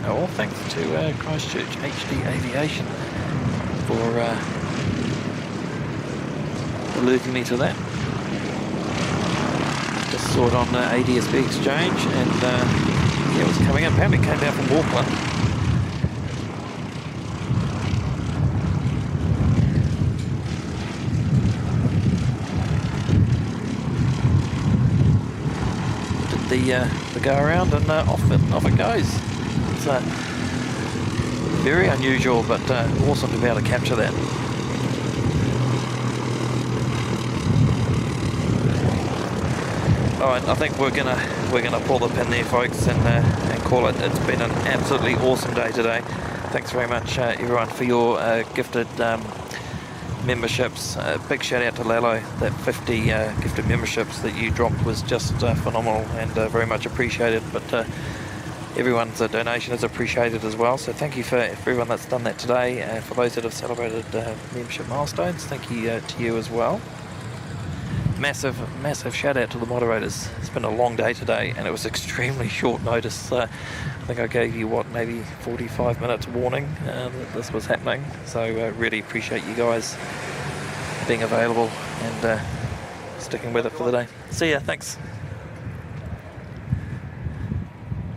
All thanks to Christchurch HD Aviation for alerting me to that. Just saw it on ADSB Exchange, and yeah, it was coming in. Apparently it came down from Auckland. Did the go around, and off it goes. It's very unusual, but awesome to be able to capture that. All right, I think we're gonna pull the pin there, folks, and call it. It's been an absolutely awesome day today. Thanks very much, everyone, for your gifted memberships. Big shout out to Lalo. That 50 gifted memberships that you dropped was just phenomenal, and very much appreciated. But everyone's donation is appreciated as well, so thank you for everyone that's done that today. For those that have celebrated membership milestones, thank you to you as well. Massive shout out to the moderators. It's been a long day today, and it was extremely short notice. I think I gave you maybe 45 minutes warning that this was happening, so really appreciate you guys being available and sticking with it for the day. See ya, thanks.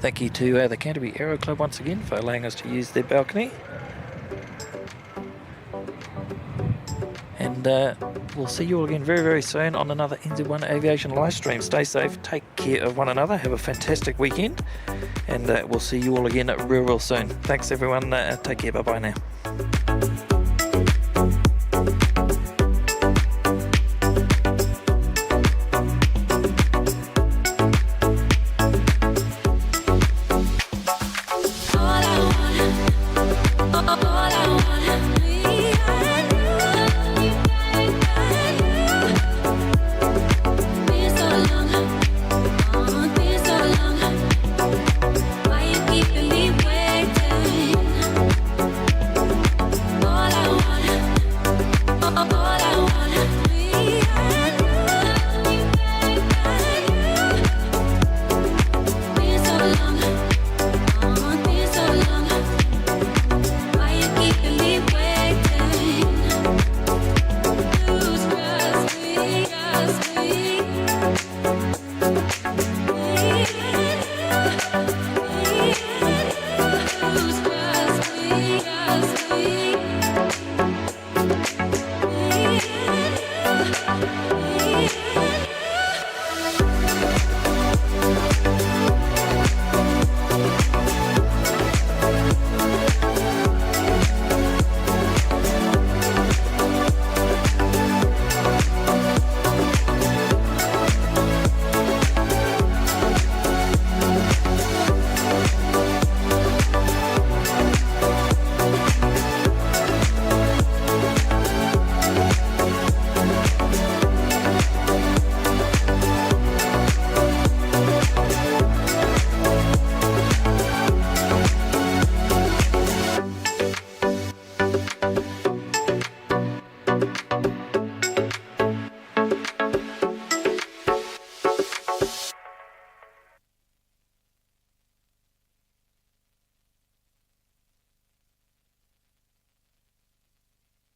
Thank you to the Canterbury Aero Club once again for allowing us to use their balcony. And we'll see you all again very, very soon on another NZ1 Aviation live stream. Stay safe, take care of one another, have a fantastic weekend, and we'll see you all again real, real soon. Thanks everyone, take care, bye-bye now.